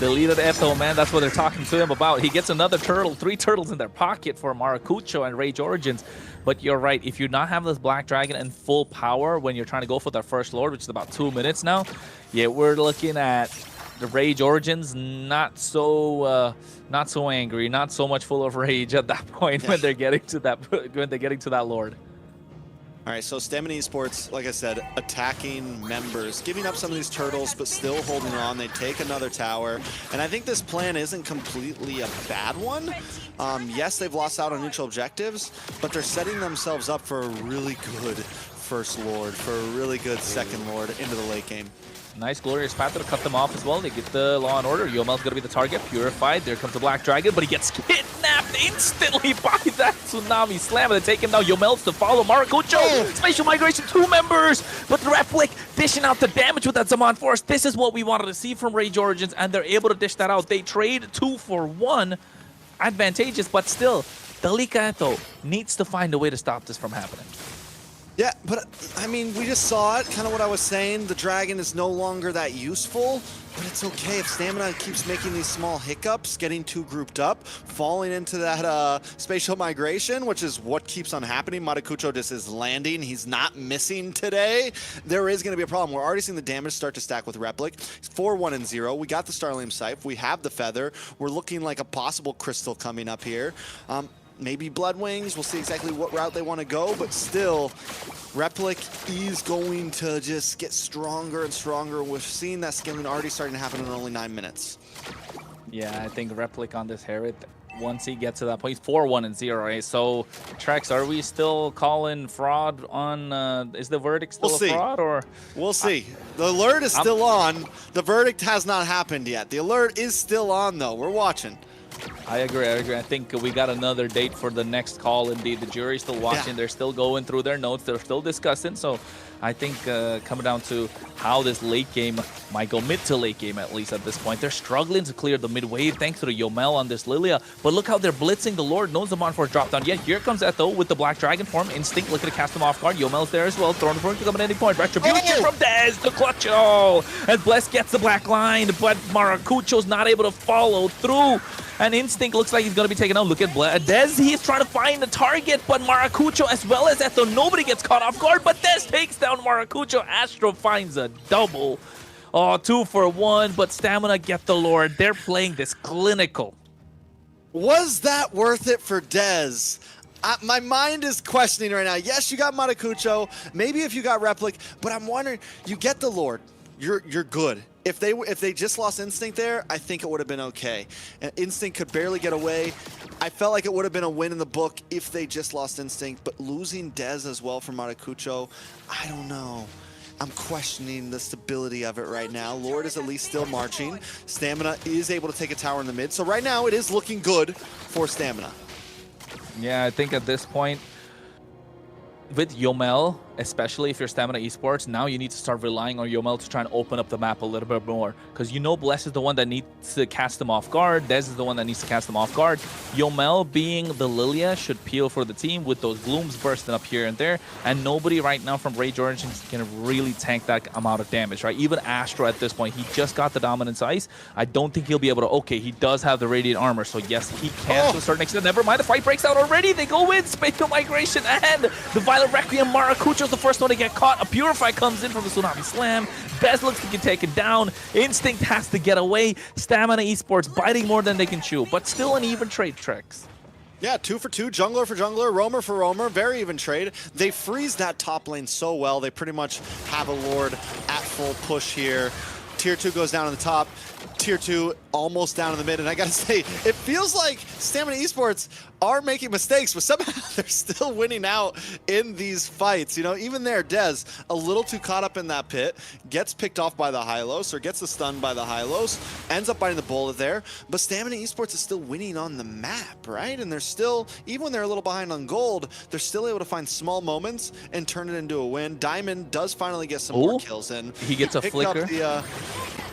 Deleted Eto, man, that's what they're talking to him about. He gets another turtle, 3 turtles in their pocket for Maracucho and Rage Origins. But you're right, if you not have this Black Dragon in full power when you're trying to go for their first Lord, which is about 2 minutes now, yeah, we're looking at the Rage Origins not so angry, not so much full of rage at that point when they're getting to that Lord. All right, so Stamina Esports, like I said, attacking members, giving up some of these turtles, but still holding on. They take another tower, and I think this plan isn't completely a bad one. Yes, they've lost out on neutral objectives, but they're setting themselves up for a really good first Lord, for a really good second Lord into the late game. Nice glorious path to cut them off as well. They get the Law and Order. Yomel's going to be the target. Purified. There comes the Black Dragon, but he gets kidnapped instantly by that Tsunami Slam. And they take him now. Yomel's to follow Maracucho. Spatial Migration, 2 members. But the Replic dishing out the damage with that Zaman Force. This is what we wanted to see from Rage Origins, and they're able to dish that out. They trade 2 for 1. Advantageous, but still, Delika Eto needs to find a way to stop this from happening. Yeah, but I mean, we just saw it, kind of what I was saying. The dragon is no longer that useful, but it's okay if Stamina keeps making these small hiccups, getting too grouped up, falling into that spatial migration, which is what keeps on happening. Maracucho just is landing. He's not missing today. There is going to be a problem. We're already seeing the damage start to stack with Replic. 4-1-0. We got the Starlium Scythe. We have the Feather. We're looking like a possible Crystal coming up here. Maybe Blood Wings. We'll see exactly what route they want to go, but still, Replic is going to just get stronger and stronger. We're seeing that scaling already starting to happen in only 9 minutes. Yeah, I think Replic on this Herod, once he gets to that point, 4-1-0, eh? So, Trex, are we still calling fraud on, is the verdict still a fraud, or? We'll see. The alert is still on. The verdict has not happened yet. The alert is still on, though. We're watching. I agree. I think we got another date for the next call. Indeed, the jury's still watching. Yeah. They're still going through their notes. They're still discussing. So I think coming down to how this late game might go, mid to late game at least at this point. They're struggling to clear the mid wave thanks to the Yomel on this Lilia. But look how they're blitzing. The Lord knows the Zaman Force drop down. Yeah, here comes Eto with the Black Dragon form. Instinct looking to cast him off guard. Yomel's there as well. Throne of Ruin to come at any point. Retribution from Dez to clutch it all. And Bless gets the black line, but Maracucho's not able to follow through. And Instinct looks like he's going to be taken out. Look at Dez. He's trying to find the target, but Maracucho as well as Eto. Nobody gets caught off guard, but Dez takes down Maracucho. Astro finds a double. Oh, 2 for 1, but Stamina get the Lord. They're playing this clinical. Was that worth it for Dez? My mind is questioning right now. Yes, you got Maracucho. Maybe if you got Replic, but I'm wondering, you get the Lord. You're good. If they just lost Instinct there, I think it would have been okay. And Instinct could barely get away. I felt like it would have been a win in the book if they just lost Instinct, but losing Dez as well from Maracucho, I don't know. I'm questioning the stability of it right now. Lord is at least still marching. Stamina is able to take a tower in the mid. So right now it is looking good for Stamina. Yeah, I think at this point, with Yomel, especially if you're Stamina Esports, now you need to start relying on Yomel to try and open up the map a little bit more. Because you know Bless is the one that needs to cast them off guard. Dez is the one that needs to cast them off guard. Yomel, being the Lilia, should peel for the team with those glooms bursting up here and there. And nobody right now from Rage Origins can really tank that amount of damage, right? Even Astro at this point, he just got the Dominance Ice. I don't think he'll be able to... Okay, he does have the Radiant Armor, so yes, he can to a certain extent. Never mind, the fight breaks out already. They go in, Spatial Migration, and the Violet Requiem. Maracucho was the first one to get caught. A Purify comes in from the Tsunami Slam. Bez looks to get taken down. Instinct has to get away. Stamina Esports biting more than they can chew, but still an even trade, Trex. Yeah, 2 for 2, jungler for jungler, roamer for roamer, very even trade. They freeze that top lane so well. They pretty much have a Lord at full push here. Tier 2 goes down on the top. Tier 2 almost down in the mid, and I gotta say, it feels like Stamina Esports are making mistakes, but somehow they're still winning out in these fights. You know, even there, Dez, a little too caught up in that pit, gets picked off by the Hylos, or gets the stun by the Hylos, ends up biting the bullet there, but Stamina Esports is still winning on the map, right? And they're still, even when they're a little behind on gold, they're still able to find small moments and turn it into a win. Diamond does finally get some more kills in. He gets a flicker.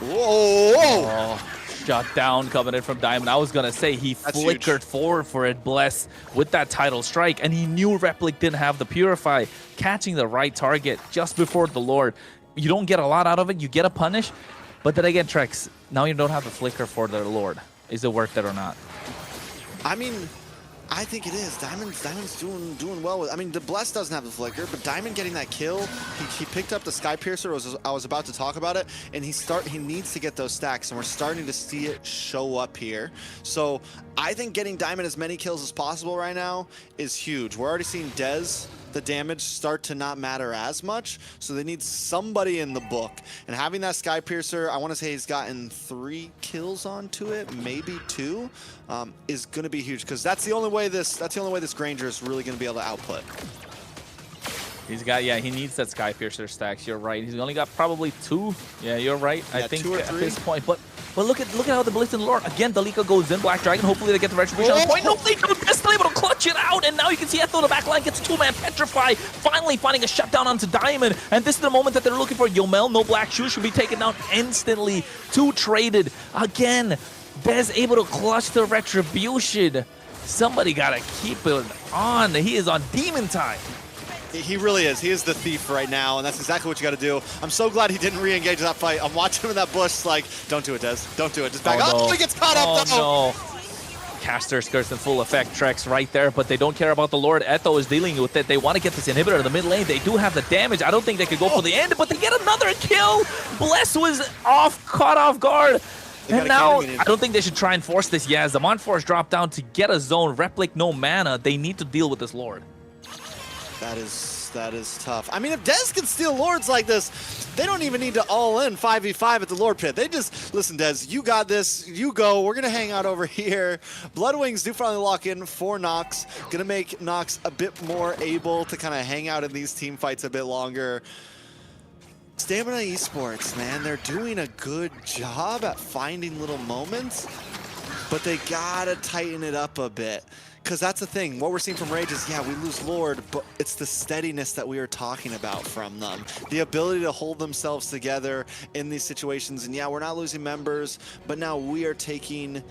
Whoa! Oh, shut down coming in from Diamond. I was going to say he flickered forward for it, Bless, with that title strike, and he knew Replic didn't have the Purify, catching the right target just before the Lord. You don't get a lot out of it. You get a punish, but then again, Trex, now you don't have the flicker for the Lord. Is it worth it or not? I mean, I think it is. Diamond's doing well with. I mean, the Bless doesn't have the flicker, but Diamond getting that kill, he picked up the Sky Piercer. I was about to talk about it, and he needs to get those stacks, and we're starting to see it show up here. So I think getting Diamond as many kills as possible right now is huge. We're already seeing Dez, the damage start to not matter as much, so they need somebody in the book. And having that Sky Piercer, I want to say he's gotten 3 kills onto it, maybe 2, is going to be huge, because that's the only way this Granger is really going to be able to output. He's got, yeah, he needs that Sky Piercer stacks. You're right. He's only got probably 2. Yeah, you're right. Yeah, I think 2 or at 3. this point, but look at how the Blitz and Lord again. Dalika goes in. Black Dragon. Hopefully they get the retribution on the point. No, they don't. They're still able to clutch it out, and now you can see Etho in the back line gets 2-man Petrify, finally finding a shutdown onto Diamond, and this is the moment that they're looking for. Yomel, no Black Shoes, should be taken down instantly. 2 traded again. Dez able to clutch the retribution. Somebody gotta keep it on. He is on demon time. He really is. He is the thief right now, and that's exactly what you got to do. I'm so glad he didn't re-engage that fight. I'm watching him in that bush like, don't do it, Dez. Don't do it. Just back up. No. Oh, he gets caught up, though. No. Caster skirts in full effect. Trex right there, but they don't care about the Lord. Etho is dealing with it. They want to get this inhibitor in the mid lane. They do have the damage. I don't think they could go for the end, but they get another kill. Bless was caught off guard. And now, I don't think they should try and force this. Yeah, as the Monforce drop down to get a zone. Replic, no mana. They need to deal with this Lord. That is tough. I mean, if Dez can steal Lords like this, they don't even need to all in 5v5 at the Lord pit. They just, listen, Dez, you got this. You go. We're going to hang out over here. Bloodwings do finally lock in for Nox. Going to make Nox a bit more able to kind of hang out in these team fights a bit longer. Stamina Esports, man, they're doing a good job at finding little moments, but they got to tighten it up a bit. Because that's the thing. What we're seeing from Rage is, yeah, we lose Lord, but it's the steadiness that we were talking about from them. The ability to hold themselves together in these situations. And yeah, we're not losing members, but now we're taking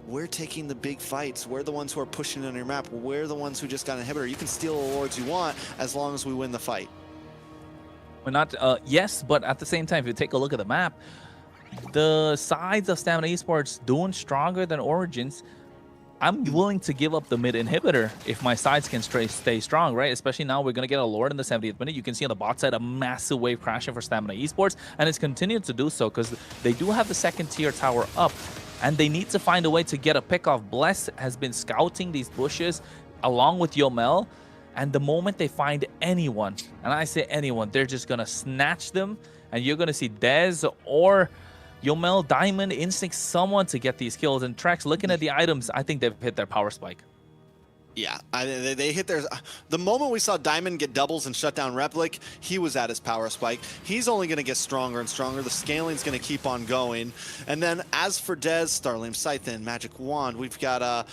the big fights. We're the ones who are pushing on your map. We're the ones who just got an inhibitor. You can steal the Lords you want as long as we win the fight. We're not, yes, but at the same time, if you take a look at the map, the sides of Stamina Esports doing stronger than Origins. I'm willing to give up the mid inhibitor if my sides can stay strong, right? Especially now we're going to get a Lord in the 70th minute. You can see on the bot side a massive wave crashing for Stamina Esports, and it's continued to do so because they do have the 2nd tier tower up, and they need to find a way to get a pick off. Bless has been scouting these bushes along with Yomel, and the moment they find anyone, and I say anyone, they're just going to snatch them, and you're going to see Dez or Yomel, Diamond, Instinct, someone to get these kills. And Trex, looking at the items, I think they've hit their power spike. Yeah, they hit theirs. The moment we saw Diamond get doubles and shut down Replic, he was at his power spike. He's only going to get stronger and stronger. The scaling's going to keep on going. And then as for Dez, Starlame Scythe, Magic Wand, we've got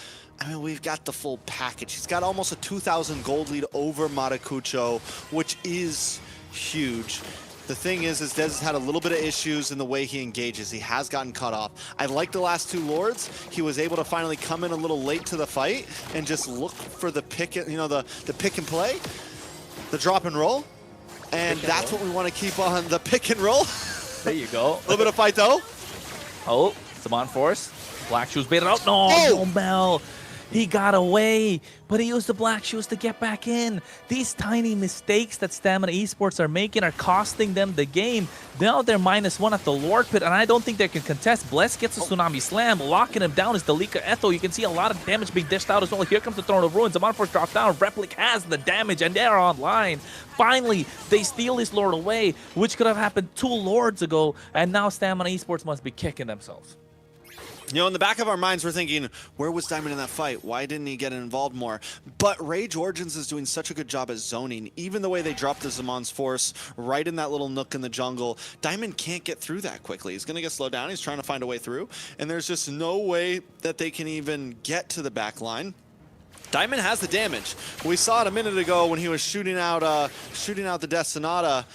we've got the full package. He's got almost a 2,000 gold lead over Maracucho, which is huge. The thing is Dez has had a little bit of issues in the way he engages. He has gotten cut off. I like the last 2 Lords. He was able to finally come in a little late to the fight and just look for the pick, the pick and play, the drop and roll. And that's what we want to keep on, the pick and roll. There you go. A little bit of fight though. Oh, it's a Monforce. Black Shoes baited out. No, Yomel. He got away, but he used the black shoes to get back in. These tiny mistakes that Stamina Esports are making are costing them the game. Now they're -1 at the Lord Pit, and I don't think they can contest. Bless gets a Tsunami Slam. Locking him down is Delika Ethel. You can see a lot of damage being dished out as well. Here comes the Throne of Ruins. The Force drops down. Replic has the damage, and they're online. Finally, they steal his Lord away, which could have happened 2 Lords ago, and now Stamina Esports must be kicking themselves. You know, in the back of our minds, we're thinking, where was Diamond in that fight? Why didn't he get involved more? But Rage Origins is doing such a good job at zoning. Even the way they dropped the Zamon's Force right in that little nook in the jungle, Diamond can't get through that quickly. He's going to get slowed down. He's trying to find a way through. And there's just no way that they can even get to the back line. Diamond has the damage. We saw it a minute ago when he was shooting out the Death Sonata.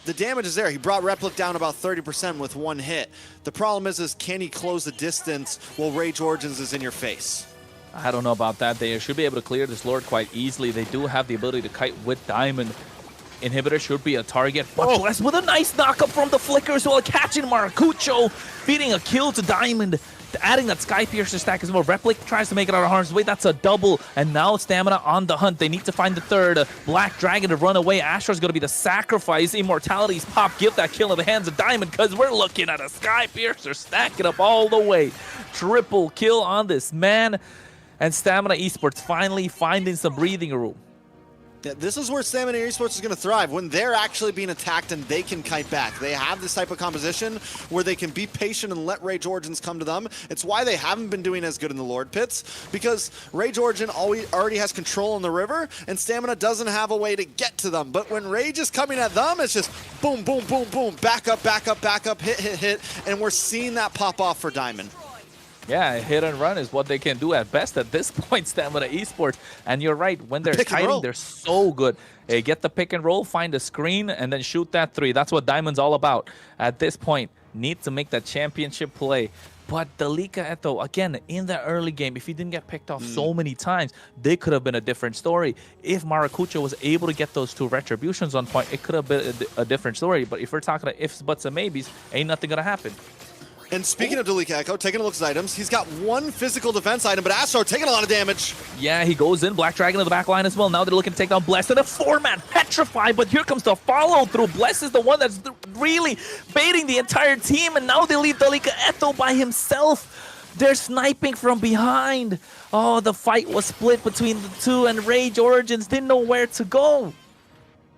The damage is there. He brought Replic down about 30% with 1 hit. The problem is can he close the distance while Rage Origins is in your face? I don't know about that. They should be able to clear this Lord quite easily. They do have the ability to kite with Diamond. Inhibitor should be a target, but Bless with a nice knockup from the Flicker as well, catching Maracucho, feeding a kill to Diamond. Adding that Sky Piercer stack as well. Replic tries to make it out of harm's way. That's a double. And now Stamina on the hunt. They need to find the third. Black Dragon to run away. Astro's going to be the sacrifice. Immortality's pop. Give that kill in the hands of Diamond because we're looking at a Sky Piercer stacking up all the way. Triple kill on this man. And Stamina Esports finally finding some breathing room. Yeah, this is where Stamina Esports is going to thrive, when they're actually being attacked and they can kite back. They have this type of composition where they can be patient and let Rage Origins come to them. It's why they haven't been doing as good in the Lord Pits, because Rage Origin already has control on the river, and Stamina doesn't have a way to get to them. But when Rage is coming at them, it's just boom, boom, boom, boom, back up, back up, back up, hit, hit, hit, and we're seeing that pop off for Diamond. Yeah, hit and run is what they can do at best at this point, Stamina Esports. And you're right, when they're kiting, they're so good. Hey, get the pick and roll, find a screen, and then shoot that 3. That's what Diamond's all about. At this point, need to make that championship play. But Delika Eto, again, in the early game, if he didn't get picked off so many times, they could have been a different story. If Maracucho was able to get those 2 retributions on point, it could have been a different story. But if we're talking about ifs, buts, and maybes, ain't nothing going to happen. And speaking of Delika Echo, taking a look at his items, he's got 1 physical defense item, but Astro taking a lot of damage. Yeah, he goes in. Black Dragon to the back line as well. Now they're looking to take down Bless. And a 4-man Petrify, but here comes the follow-through. Bless is the one that's really baiting the entire team, and now they leave Delika Echo by himself. They're sniping from behind. Oh, the fight was split between the 2, and Rage Origins didn't know where to go.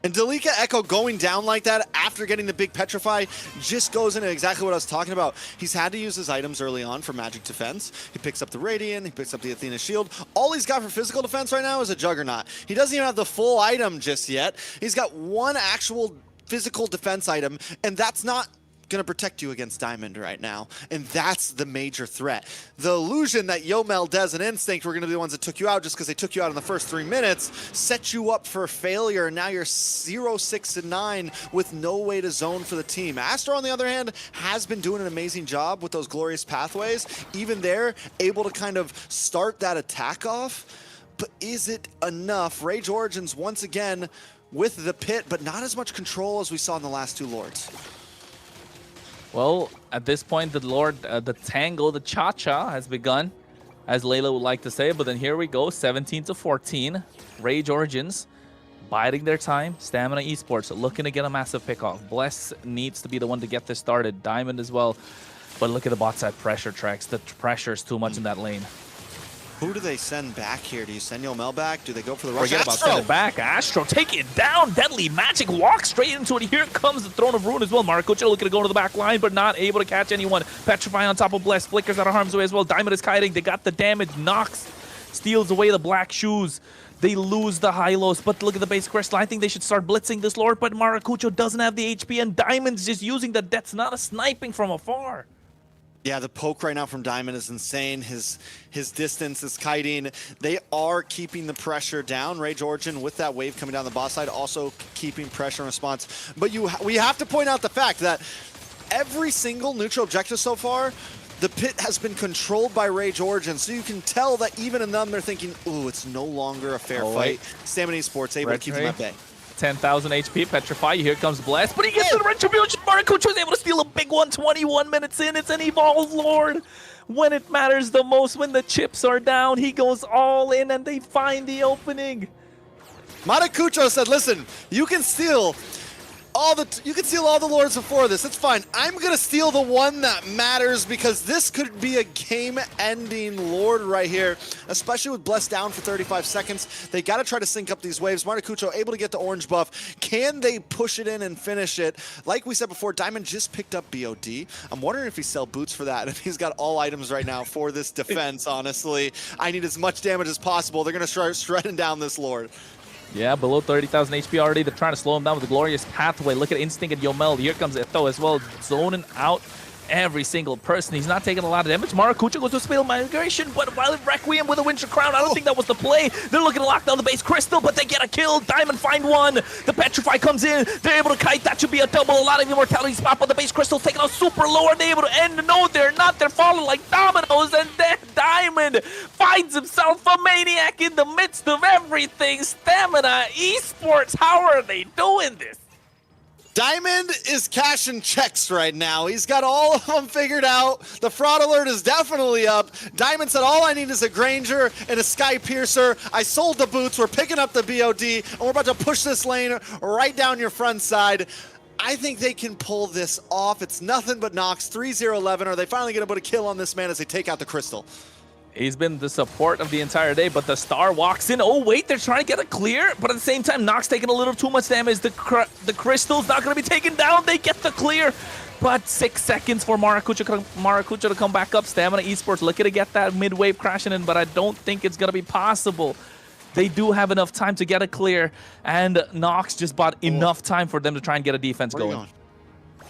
And Delika Echo going down like that after getting the big Petrify just goes into exactly what I was talking about. He's had to use his items early on for magic defense. He picks up the Radiant, he picks up the Athena Shield. All he's got for physical defense right now is a Juggernaut. He doesn't even have the full item just yet. He's got 1 actual physical defense item, and that's not going to protect you against Diamond right now, and that's the major threat. The illusion that Yomel, Dez, and Instinct were going to be the ones that took you out just because they took you out in the first 3 minutes set you up for failure, and now you're 0-6-9 with no way to zone for the team. Astro, on the other hand, has been doing an amazing job with those glorious pathways. Even there, able to kind of start that attack off, but is it enough? Rage Origins, once again, with the pit, but not as much control as we saw in the last 2 Lords. Well, at this point, the tango, the cha-cha has begun, as Layla would like to say. But then here we go, 17-14. Rage Origins biding their time. Stamina Esports looking to get a massive pick-off. Bless needs to be the one to get this started. Diamond as well. But look at the bot side pressure tracks. The pressure is too much in that lane. Who do they send back here? Do you send Yomel back? Do they go for the rush? Forget about sending it back. Astro, take it down. Deadly Magic walks straight into it. Here comes the Throne of Ruin as well. Maracucho looking to go to the back line, but not able to catch anyone. Petrify on top of Bless. Flickers out of harm's way as well. Diamond is kiting. They got the damage. Nox steals away the black shoes. They lose the Hylos, but look at the base crystal. I think they should start blitzing this Lord, but Maracucho doesn't have the HP, and Diamond's just using the Death Sonata, sniping from afar. Yeah, the poke right now from Diamond is insane. His distance is kiting. They are keeping the pressure down. Rage Origin with that wave coming down the boss side, also keeping pressure and response. But we have to point out the fact that every single neutral objective so far, the pit has been controlled by Rage Origin, so you can tell that even in them, they're thinking, ooh, it's no longer a fair fight. Stamina Esports able to keep them at bay. 10,000 HP, Petrify, here comes Bless, but he gets the Retribution, Maracucho was able to steal a big one 21 minutes in. It's an Evolve Lord. When it matters the most, when the chips are down, he goes all in and they find the opening. Maracucho said, listen, you can steal all the lords before this. It's fine. I'm going to steal the one that matters because this could be a game-ending lord right here, especially with Bless down for 35 seconds. They got to try to sync up these waves. Maracucho able to get the orange buff. Can they push it in and finish it? Like we said before, Diamond just picked up BOD. I'm wondering if he sell boots for that. If he's got all items right now for this defense, honestly. I need as much damage as possible. They're going to start shredding down this lord. Yeah, below 30,000 HP already. They're trying to slow him down with the Glorious Pathway. Look at Instinct and Yomel. Here comes Eto as well, zoning out every single person. He's not taking a lot of damage. Maracucho goes to Spatial Migration, but Violet Requiem with a Winter Crown. I don't think that was the play. They're looking to lock down the base Crystal, but they get a kill. Diamond find one. The Petrify comes in. They're able to kite. That should be a double. A lot of immortality spot, but the base Crystal taking out super low. Are they able to end? No, they're not. They're falling like dominoes, and then Diamond finds himself a maniac in the midst of everything. Stamina Esports, how are they doing this? Diamond is cashing checks right now. He's got all of them figured out. The fraud alert is definitely up. Diamond said, all I need is a Granger and a Sky Piercer. I sold the boots. We're picking up the BOD, and we're about to push this lane right down your front side. I think they can pull this off. It's nothing but Nox. 3-0-11. Are they finally going to put a kill on this man as they take out the Crystal? He's been the support of the entire day, but the Star walks in. Oh, wait, they're trying to get a clear, but at the same time, Nox taking a little too much damage. The Crystal's not going to be taken down. They get the clear, but 6 seconds for Maracucho to come back up. Stamina Esports looking to get that mid-wave crashing in, but I don't think it's going to be possible. They do have enough time to get a clear, and Nox just bought enough time for them to try and get a defense going.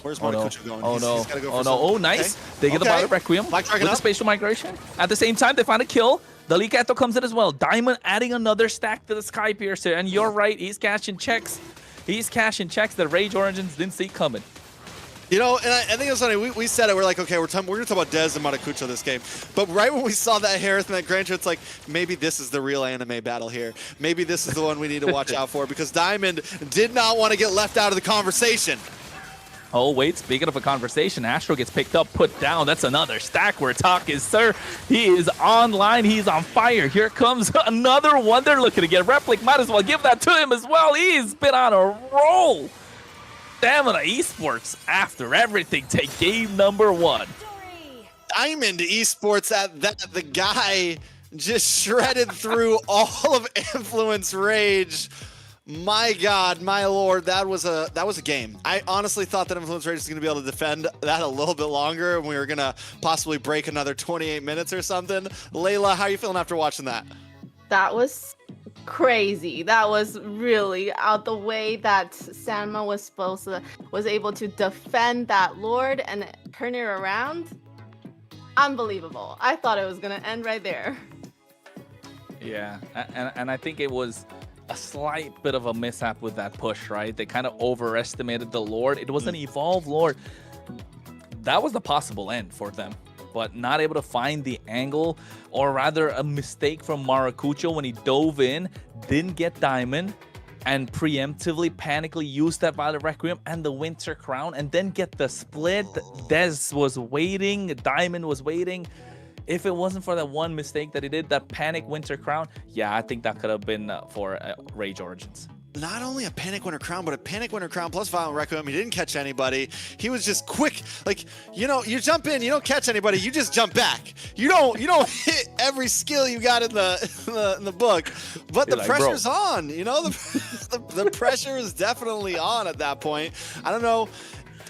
Where's Maracucho going? Oh, no. He's gotta go for Oh, nice. Okay. They get the Violet Requiem with the Spatial Migration. At the same time, they find a kill. The Likato comes in as well. Diamond adding another stack to the Sky Piercer. And you're right, he's cashing checks. He's cashing checks that Rage Origins didn't see coming. You know, and I think it was funny. We said it. We're like, okay, we're going to talk about Dez and Maracucho this game. But right when we saw that Harith and that Granger, it's like, maybe this is the real anime battle here. Maybe this is the one we need to watch out for because Diamond did not want to get left out of the conversation. Oh, wait, speaking of a conversation, Astro gets picked up, put down. That's another stack we're talking, sir. He is online. He's on fire. Here comes another one. They're looking to get Replic. Might as well give that to him as well. He's been on a roll. Stamina Esports, after everything, take game number 1. Diamond Esports at that. The guy just shredded through all of Influence Rage. My God, my Lord, that was a game. I honestly thought that Influence Rage was going to be able to defend that a little bit longer, and we were going to possibly break another 28 minutes or something. Layla, how are you feeling after watching that? That was crazy. That was really out the way that Sanma was able to defend that Lord and turn it around. Unbelievable. I thought it was going to end right there. Yeah, and I think it was a slight bit of a mishap with that push, right? They kind of overestimated the Lord. It was an Evolve Lord. That was the possible end for them, but not able to find the angle, or rather a mistake from Maracucho when he dove in, didn't get Diamond, and preemptively, panically used that Violet Requiem and the Winter Crown, and then get the split. Dez was waiting, Diamond was waiting. If it wasn't for that one mistake that he did, that Panic Winter Crown, yeah, I think that could have been for Rage Origins. Not only a Panic Winter Crown, but a Panic Winter Crown plus Violent Requiem. He didn't catch anybody. He was just quick. Like, you know, you jump in, you don't catch anybody, you just jump back. You don't hit every skill you got in the book. But the pressure's on. You know, the pressure is definitely on at that point. I don't know.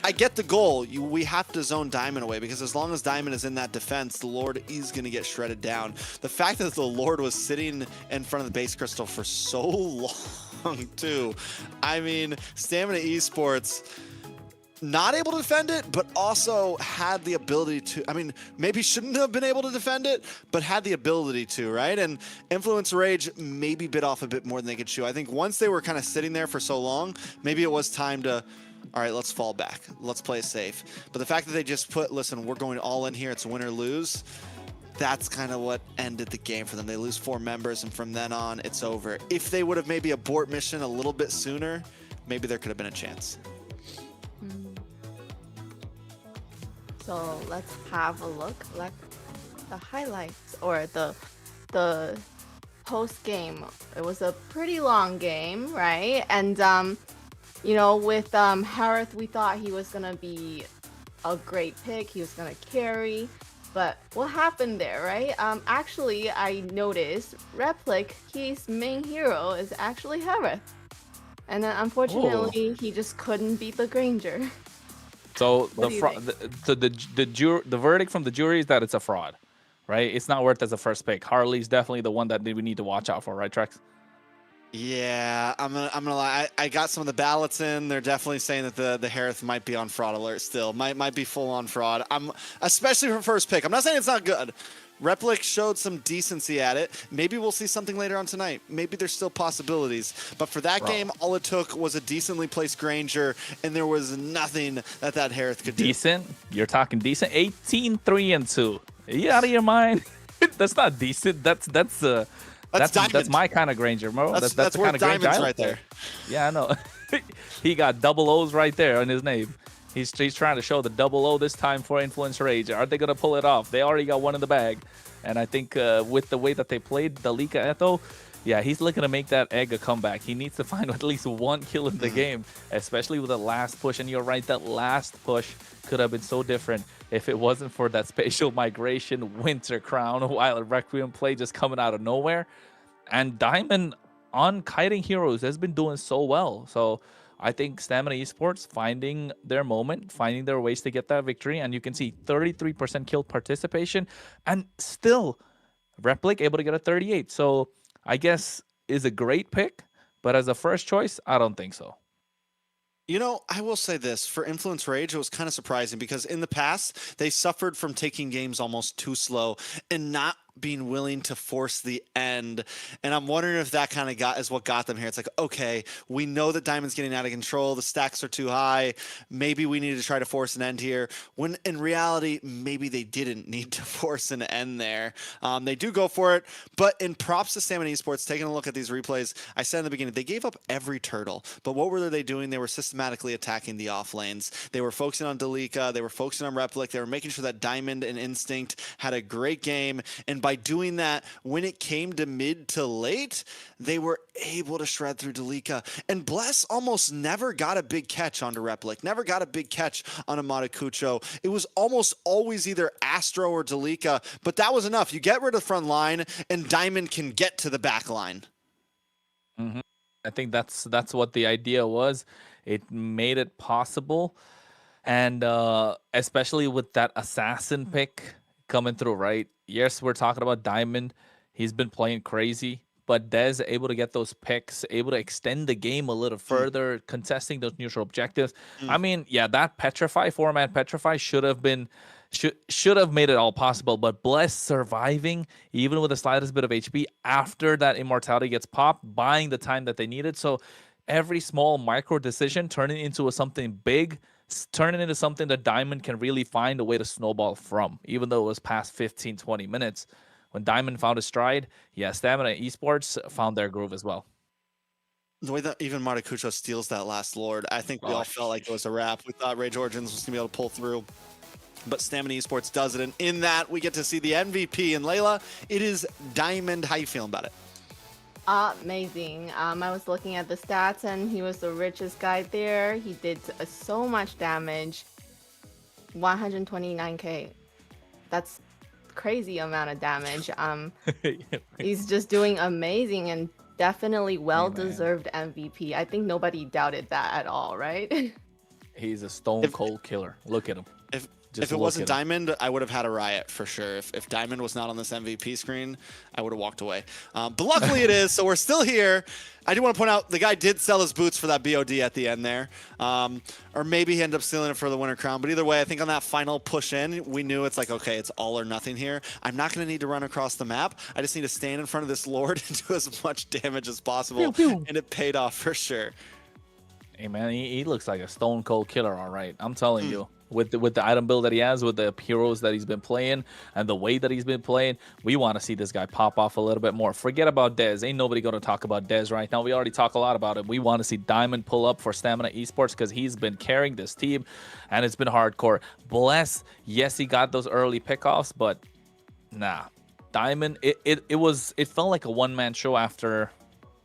I get the goal. We have to zone Diamond away because as long as Diamond is in that defense, the Lord is going to get shredded down. The fact that the Lord was sitting in front of the base crystal for so long, too. I mean, Stamina Esports, not able to defend it, but also had the ability to. I mean, maybe shouldn't have been able to defend it, but had the ability to, right? And Influence Rage maybe bit off a bit more than they could chew. I think once they were kind of sitting there for so long, maybe it was time to, all right, let's fall back. Let's play it safe. But the fact that they just put, listen, we're going all in here. It's win or lose. That's kind of what ended the game for them. They lose 4 members, and from then on, it's over. If they would have maybe abort mission a little bit sooner, maybe there could have been a chance. So let's have a look, like the highlights or the post game. It was a pretty long game, right? And you know, with Harith, we thought he was gonna be a great pick. He was gonna carry, but what happened there, right? Actually, I noticed Replic, his main hero is actually Harith, and then unfortunately, he just couldn't beat the Granger. So What do you think? the verdict from the jury is that it's a fraud, right? It's not worth as a first pick. Harley's definitely the one that we need to watch out for, right, Trex? Yeah, I'm gonna lie. I got some of the ballots in. They're definitely saying that the Harith might be on fraud alert still. Might be full on fraud. Especially for first pick. I'm not saying it's not good. Replic showed some decency at it. Maybe we'll see something later on tonight. Maybe there's still possibilities. But for that game, all it took was a decently placed Granger, and there was nothing that Harith could do. Decent? You're talking decent? 18-3-2. Are you out of your mind? That's not decent. That's my kind of Granger, bro. That's the kind of Granger diamonds right there. Yeah, I know. He got double O's right there on his name. He's trying to show the double O this time for Influence Rage. Are they going to pull it off? They already got one in the bag. And I think with the way that they played Dalika Eto, yeah, he's looking to make that egg a comeback. He needs to find at least one kill in the game, especially with the last push. And you're right, that last push could have been so different if it wasn't for that spatial migration Winter Crown while Requiem play just coming out of nowhere. And Diamond on kiting heroes has been doing so well. So I think Stamina Esports finding their moment, finding their ways to get that victory. And you can see 33% kill participation and still Replic able to get a 38. So I guess is a great pick, but as a first choice, I don't think so. You know, I will say this, for Influence Rage, it was kind of surprising because in the past, they suffered from taking games almost too slow and not being willing to force the end. And I'm wondering if that kind of is what got them here. It's like, okay, we know that Diamond's getting out of control. The stacks are too high. Maybe we need to try to force an end here. When in reality, maybe they didn't need to force an end there. They do go for it. But in props to Stamina Esports, taking a look at these replays, I said in the beginning, they gave up every turtle. But what were they doing? They were systematically attacking the off lanes. They were focusing on Dalika. They were focusing on Replic. They were making sure that Diamond and Instinct had a great game. And by doing that, when it came to mid to late, they were able to shred through Dalika. And Bless almost never got a big catch onto Replic, never got a big catch on Matakucho. It was almost always either Astro or Dalika, but that was enough. You get rid of the front line, and Diamond can get to the back line. Mm-hmm. I think that's what the idea was. It made it possible. And especially with that assassin pick coming through, right? Yes, we're talking about Diamond. He's been playing crazy, but Dez able to get those picks, able to extend the game a little further, contesting those neutral objectives. I mean, yeah, that Petrify, 4-man Petrify should have made it all possible, but Bless surviving, even with the slightest bit of HP, after that immortality gets popped, buying the time that they needed. So every small micro decision turning into something big, turning into something that Diamond can really find a way to snowball from, even though it was past 15, 20 minutes. When Diamond found his stride, yeah, Stamina Esports found their groove as well. The way that even Matakucho steals that last Lord, I think we all felt like it was a wrap. We thought Rage Origins was going to be able to pull through, but Stamina Esports does it. And in that, we get to see the MVP. And Layla, it is Diamond. How you feeling about it? Amazing. I was looking at the stats and he was the richest guy there. He did so much damage. 129k. That's crazy amount of damage. He's just doing amazing and definitely well-deserved MVP. I think nobody doubted that at all, right? He's a stone cold killer. Look at him. If it wasn't Diamond, I would have had a riot for sure. If Diamond was not on this MVP screen, I would have walked away. But luckily it is, so we're still here. I do want to point out the guy did sell his boots for that BOD at the end there. Or maybe he ended up stealing it for the Winter Crown. But either way, I think on that final push in, we knew it's like, okay, it's all or nothing here. I'm not going to need to run across the map. I just need to stand in front of this Lord and do as much damage as possible. Pew, pew. And it paid off for sure. Hey, man, he looks like a stone cold killer, all right. I'm telling you. with the item build that he has, with the heroes that he's been playing, and the way that he's been playing. We want to see this guy pop off a little bit more. Forget about Dez. Ain't nobody going to talk about Dez right now. We already talk a lot about him. We want to see Diamond pull up for Stamina Esports because he's been carrying this team, and it's been hardcore. Bless, yes, he got those early pickoffs, but nah. Diamond, it felt like a one-man show after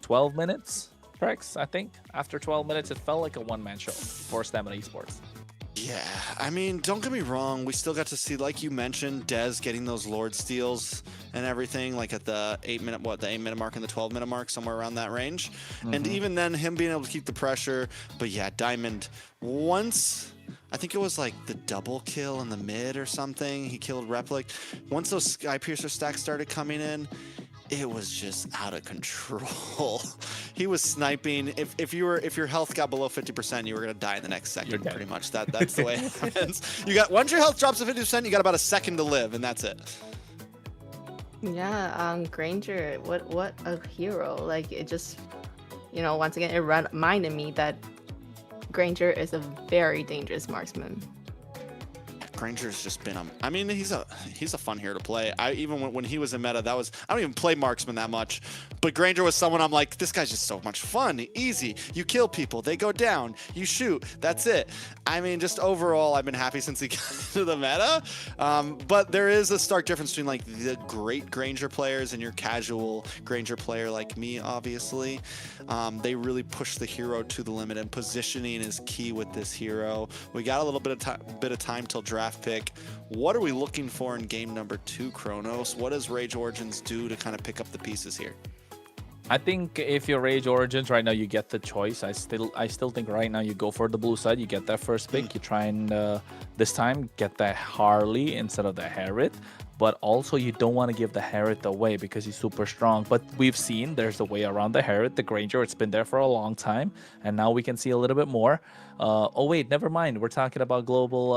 12 minutes. Trex, I think after 12 minutes, it felt like a one-man show for Stamina Esports. Yeah, I mean, don't get me wrong. We still got to see, like you mentioned, Dez getting those Lord steals and everything, like at the 8-minute, the 8-minute mark and the 12-minute mark, somewhere around that range. And even then, him being able to keep the pressure. But yeah, Diamond, once, I think it was like the double kill in the mid or something, he killed Replic. Once those Sky Piercer stacks started coming in, it was just out of control. He was sniping. If your health got below 50%, you were gonna die in the next second. Pretty much. That's the way it happens. Once your health drops to 50%, you got about a second to live, and that's it. Yeah, Granger, what a hero. Like, it just, once again, it reminded me that Granger is a very dangerous marksman. Granger's just been I mean, he's a fun hero to play. Even when he was in meta, I don't even play marksman that much, but Granger was someone I'm like, this guy's just so much fun, easy. You kill people, they go down, you shoot, that's it. I mean, just overall, I've been happy since he got into the meta. But there is a stark difference between like the great Granger players and your casual Granger player like me, obviously. They really push the hero to the limit, and positioning is key with this hero. We got a little bit of time till draft pick. What are we looking for in game number 2, Kronos? What does Rage Origins do to kind of pick up the pieces here? I think if you're Rage Origins right now, you get the choice. I still think right now you go for the blue side. You get that first pick. You try and this time get the Harley instead of the Harriet. But also you don't want to give the Harriet away because he's super strong. But we've seen there's a way around the Harriet, the Granger. It's been there for a long time, and now we can see a little bit more. Oh wait, never mind. We're talking about global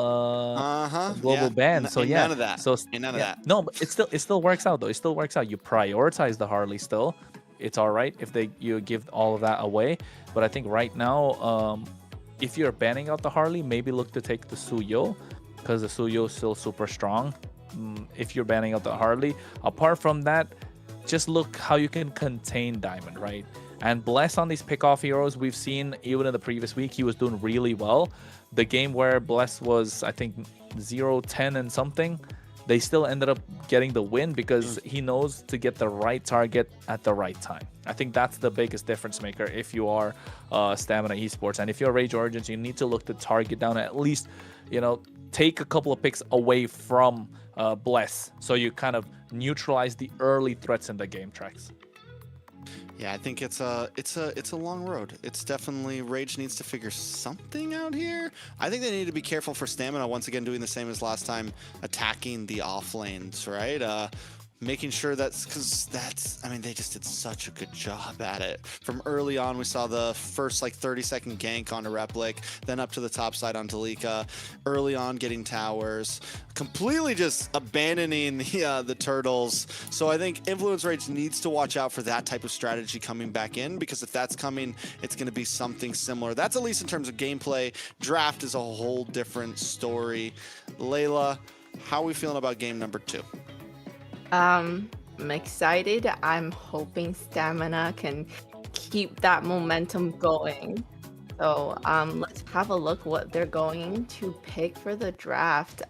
ban. So yeah, none of that. So none of that. No, but it still works out though. It still works out. You prioritize the Harley still. It's all right if you give all of that away. But I think right now, if you're banning out the Harley, maybe look to take the Suyo, because the Suyo is still super strong. If you're banning out the Harley, apart from that, just look how you can contain Diamond, right? And Bless on these pickoff heroes, we've seen even in the previous week, he was doing really well. The game where Bless was, I think, 0-10 and something, they still ended up getting the win because he knows to get the right target at the right time. I think that's the biggest difference maker if you are Stamina Esports. And if you're Rage Origins, you need to look to target down at least, take a couple of picks away from Bless, so you kind of neutralize the early threats in the game tracks. Yeah, I think it's a long road. It's definitely Rage needs to figure something out here. I think they need to be careful for Stamina once again, doing the same as last time, attacking the off lanes, right? Making sure I mean, they just did such a good job at it. From early on, we saw the first like 30-second gank onto Replic, then up to the top side on Talika. Early on, getting towers, completely just abandoning the turtles. So I think Influence Rage needs to watch out for that type of strategy coming back in, because if that's coming, it's going to be something similar. That's at least in terms of gameplay. Draft is a whole different story. Layla, how are we feeling about game number 2? I'm excited. I'm hoping Stamina can keep that momentum going. So let's have a look what they're going to pick for the draft.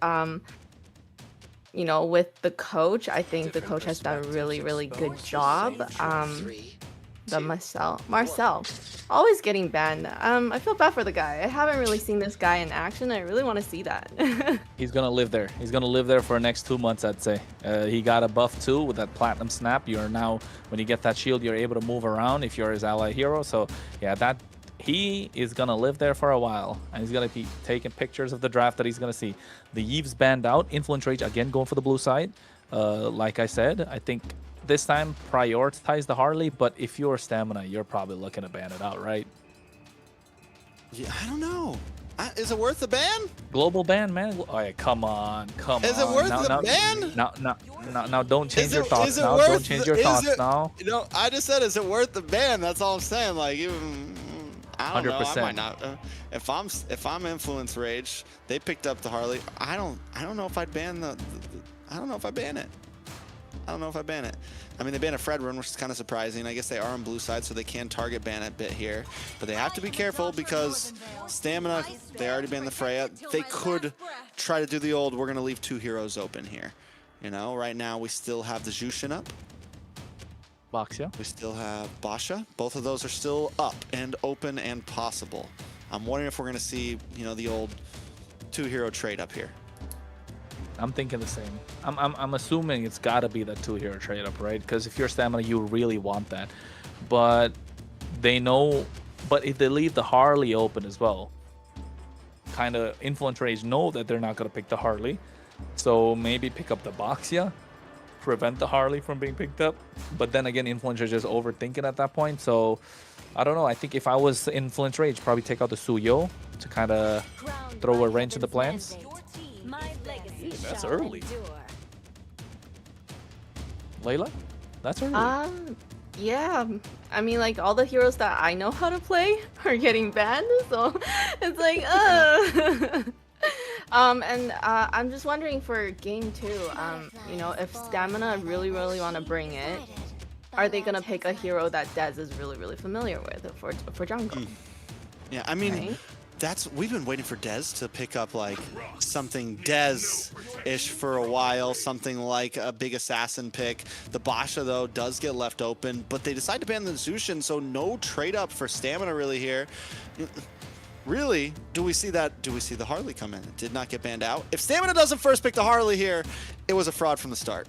With the coach, I think the coach has done a really, really good job. The Marcel, always getting banned. I feel bad for the guy. I haven't really seen this guy in action. I really want to see that. He's gonna live there. He's gonna live there for the next 2 months, I'd say. He got a buff too with that platinum snap. You're now, when you get that shield, you're able to move around if you're his ally hero. So yeah, he is gonna live there for a while, and he's gonna be taking pictures of the draft that he's gonna see. The Yves banned out. Influence Rage again going for the blue side. Like I said, I think this time prioritize the Harley, but if you're Stamina, you're probably looking to ban it out, right? Yeah, I don't know. Is it worth the ban? Global ban, man. Oh, yeah, come on. Is it worth the ban? Now, don't change your thoughts now. Don't change your thoughts now. I just said, is it worth the ban? That's all I'm saying. Like, I don't know. I 100%. might not. If I'm Influence Rage, they picked up the Harley. I don't know if I'd ban I don't know if I ban it. I don't know if I ban it. I mean, they ban a Fred run, which is kind of surprising. I guess they are on blue side, so they can target ban a bit here. But they have to be careful because Stamina, they already banned the Freya. They could try to do the old, we're going to leave 2 heroes open here. You know, right now we still have the Jushin up. Boxia. We still have Basha. Both of those are still up and open and possible. I'm wondering if we're going to see, you know, the old 2-hero trade up here. I'm thinking the same. I'm assuming it's got to be the 2-hero trade up, right? Because if you're Stamina, you really want that. But they know. But if they leave the Harley open as well, kind of Influence Rage know that they're not going to pick the Harley. So maybe pick up the Boxia, prevent the Harley from being picked up. But then again, Influence Rage is overthinking at that point. So I don't know. I think if I was Influence Rage, probably take out the Suyo to kind of throw a wrench in the plans. That's early. Layla? That's early. Yeah. I mean, like, all the heroes that I know how to play are getting banned, so it's like, and I'm just wondering for game 2, you know, if Stamina really want to bring it, are they gonna pick a hero that Dez is really familiar with for jungle? Yeah, I mean, right? we've been waiting for Dez to pick up like something Dez-ish for a while, something like a big assassin pick. The Basha though does get left open, but they decide to ban the Zushin, so no trade up for Stamina really here. Really, do we see that? Do we see the Harley come in? It did not get banned out. If Stamina doesn't first pick the Harley here, it was a fraud from the start.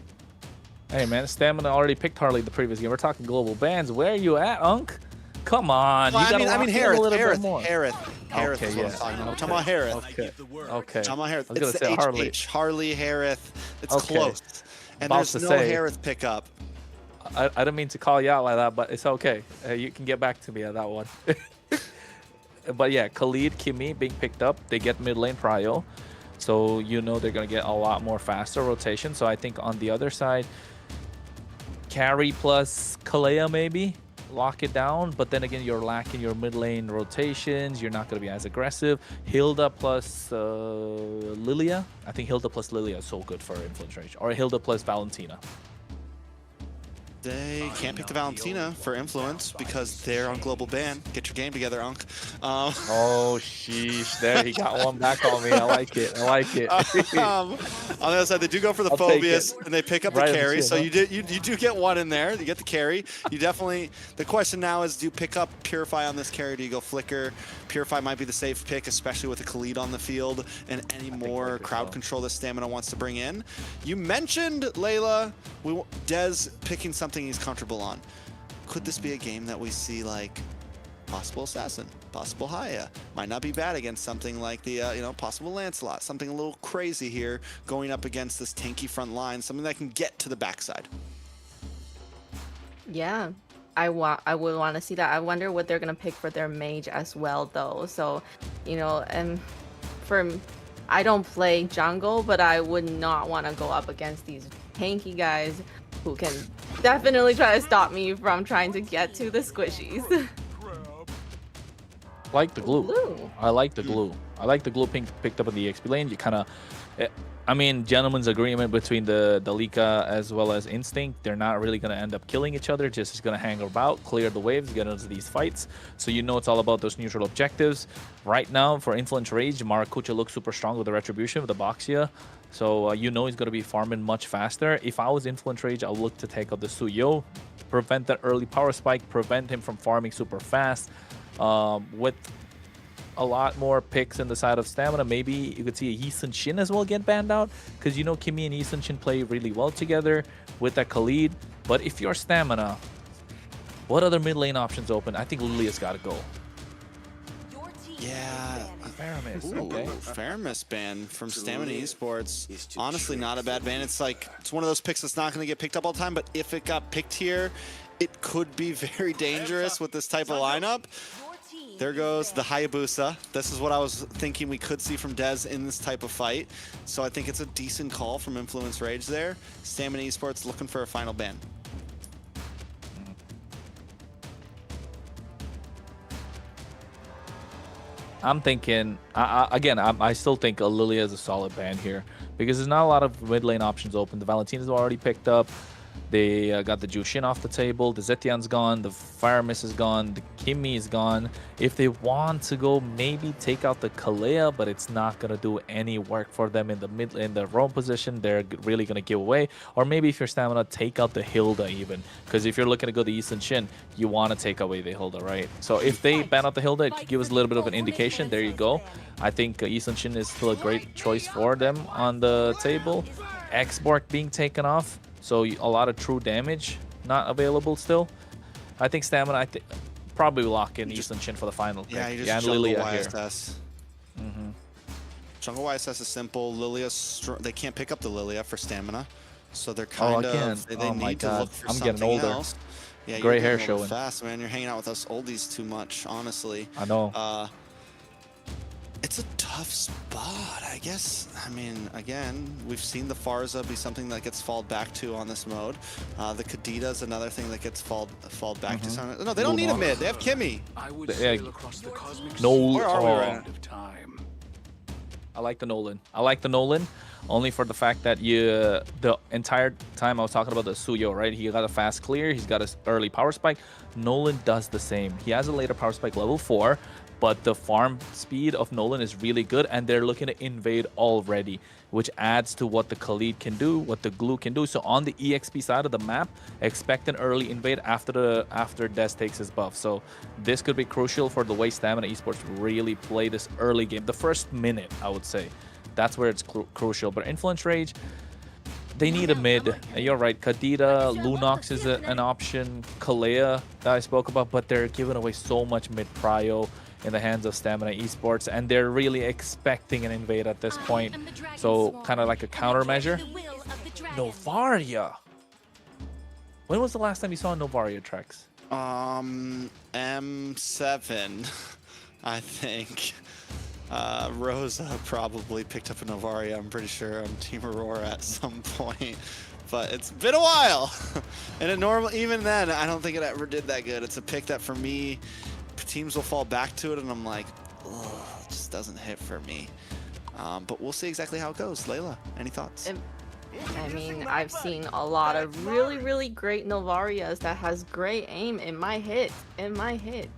Hey man, Stamina already picked Harley the previous game. We're talking global bans. Where are you at, Unk? Come on, Well, you gotta I mean, Harith, a little bit more. Harith Okay, is what I'm yeah. talking about. I'm talking about Harith. Okay. I'm talking about Harith. I was gonna It's say the Harley. Harley, Harith. It's Okay. close. And About there's to no say- Harith pickup. I didn't mean to call you out like that, but it's okay. You can get back to me on that one. But yeah, Khalid, Kimi being picked up. They get mid lane prio. So you know they're going to get a lot more faster rotation. So I think on the other side, carry plus Kalea maybe. Lock it down. But then again, you're lacking your mid lane rotations. You're not going to be as aggressive. Hilda plus Lilia. I think Hilda plus Lilia is so good for Influence Rage. Or Hilda plus Valentina. They can't pick the Valentina for Influence because they're on global ban. Get your game together, Unk. Oh, sheesh. There, he got one back on me. I like it. I like it. On the other side, they do go for the I'll take Phobius, it. and they pick up Right the on the carry. chin, So huh? you do get one in there. You get the carry. You definitely. The question now is, do you pick up Purify on this carry? Do you go Flicker? Purify might be the safe pick, especially with a Khalid on the field and any more Flicker's crowd well. control that Stamina wants to bring in. You mentioned, Layla, Dez picking something he's comfortable on. Could this be a game that we see like possible Assassin, possible Haya? Might not be bad against something like the, you know, possible Lancelot. Something a little crazy here going up against this tanky front line, something that can get to the backside. Yeah, I would want to see that. I wonder what they're gonna pick for their mage as well, though. So, you know, and I don't play jungle, but I would not want to go up against these tanky guys who can definitely try to stop me from trying to get to the squishies. Like the glue. Glue. I like the glue. I like the glue picked up in the XP lane. You kind of, I mean, gentleman's agreement between the Dalika as well as Instinct. They're not really going to end up killing each other. Just going to hang about, clear the waves, get into these fights. So you know it's all about those neutral objectives. Right now, for Influence Rage, Maracuja looks super strong with the Retribution, with the Boxia. So you know he's going to be farming much faster. If I was Influence Rage, I'll look to take out the Suyo, prevent that early power spike, prevent him from farming super fast. With a lot more picks in the side of Stamina, maybe you could see a Yisun Shin as well get banned out, because you know Kimi and Yisun Shin play really well together with that Khalid. But if you're Stamina, what other mid lane options open? I think Lilia's got to go. Yeah. Faramis, Ooh, okay. Faramis ban from Stamina Esports. Honestly, not a bad ban. It's like, it's one of those picks that's not going to get picked up all the time, but if it got picked here, it could be very dangerous with this type of lineup. There goes the Hayabusa. This is what I was thinking we could see from Dez in this type of fight. So I think it's a decent call from Influence Rage there. Stamina Esports looking for a final ban. I'm thinking, I still think Lilia is a solid ban here because there's not a lot of mid lane options open. The Valentina's already picked up. They got the Jushin off the table. The Zetian's gone. The Fire Mist is gone. The Kimmy is gone. If they want to go, maybe take out the Kalea, but it's not gonna do any work for them in the roam position. They're really gonna give away. Or maybe if you're Stamina, take out the Hilda even. Because if you're looking to go the Eastern Shin, you want to take away the Hilda, right? So if they ban out the Hilda, it could give us a little bit of an indication. There you go. I think Eastern Shin is still a great choice for them on the table. X-Borg being taken off. So a lot of true damage not available still. I think Stamina, probably lock in Eastern Shin for the final pick. Yeah, you just and jungle Lilia YSS. here. Jungle YSS is simple. Lilia, they can't pick up the Lilia for Stamina. So they're kind of, they need to look for something getting older. else. Yeah, Gray hair you're getting older showing. fast, man. You're hanging out with us oldies too much, honestly. I know. It's a tough spot, I guess. I mean, again, we've seen the Farza be something that gets falled back to on this mode. The Kadita is another thing that gets falled back to. No, they don't need a mid. They have Kimmy. No. Where are we right now? I like the Nolan. I like the Nolan only for the fact that the entire time I was talking about the Suyo, right? He got a fast clear. He's got an early power spike. Nolan does the same. He has a later power spike level 4, but the farm speed of Nolan is really good, and they're looking to invade already, which adds to what the Khalid can do, what the Glue can do. So on the EXP side of the map, expect an early invade after Des takes his buff. So this could be crucial for the way Stamina Esports really play this early game. The first minute, I would say. That's where it's crucial. But Influence Rage, they need a mid. You're right, Kadita, Lunox is an option, Kalea that I spoke about, but they're giving away so much mid prio in the hands of Stamina Esports, and they're really expecting an invade at this point. So kind of like a countermeasure. Novaria. When was the last time you saw Novaria tracks? M7, I think. Rosa probably picked up a Novaria, I'm pretty sure, on Team Aurora at some point. But it's been a while. And even then, I don't think it ever did that good. It's a pick that for me, teams will fall back to it, and I'm like, ugh, it just doesn't hit for me. But we'll see exactly how it goes. Layla, any thoughts? I mean, I've seen a lot of really great Novarias that has great aim. It might hit. It might hit.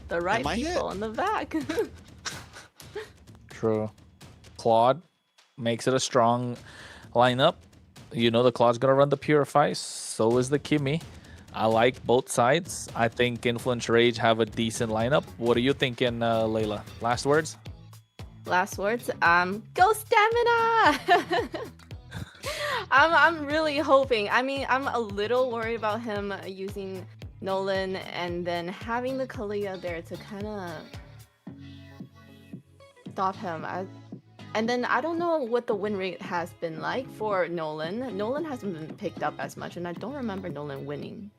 The right people in the back. True. Claude makes it a strong lineup. You know the Claude's gonna run the Purify, so is the Kimmy. I like both sides. I think Influence Rage have a decent lineup. What are you thinking, Layla? Last words? Last words? Go Stamina! I'm really hoping. I mean, I'm a little worried about him using Nolan and then having the Kalea there to kind of stop him. And then I don't know what the win rate has been like for Nolan. Nolan hasn't been picked up as much, and I don't remember Nolan winning.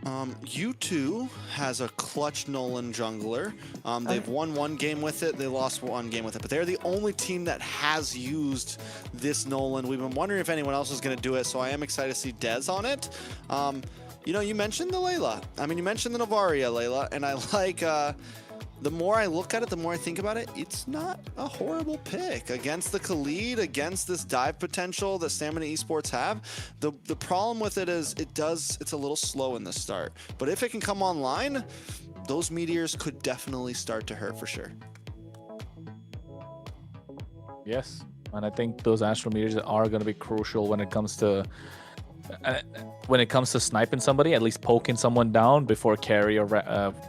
U2 has a clutch Nolan jungler. They've won one game with it. They lost one game with it. But they're the only team that has used this Nolan. We've been wondering if anyone else was going to do it, so I am excited to see Dez on it. You know, you mentioned the Layla. I mean, you mentioned the Novaria, Layla, and I like... the more I look at it, the more I think about it, it's not a horrible pick. Against the Khalid, against this dive potential that Stamina Esports have, the problem with it is it's a little slow in the start. But if it can come online, those meteors could definitely start to hurt for sure. Yes, and I think those Astral Meteors are going to be crucial when it comes to sniping somebody, at least poking someone down before carry or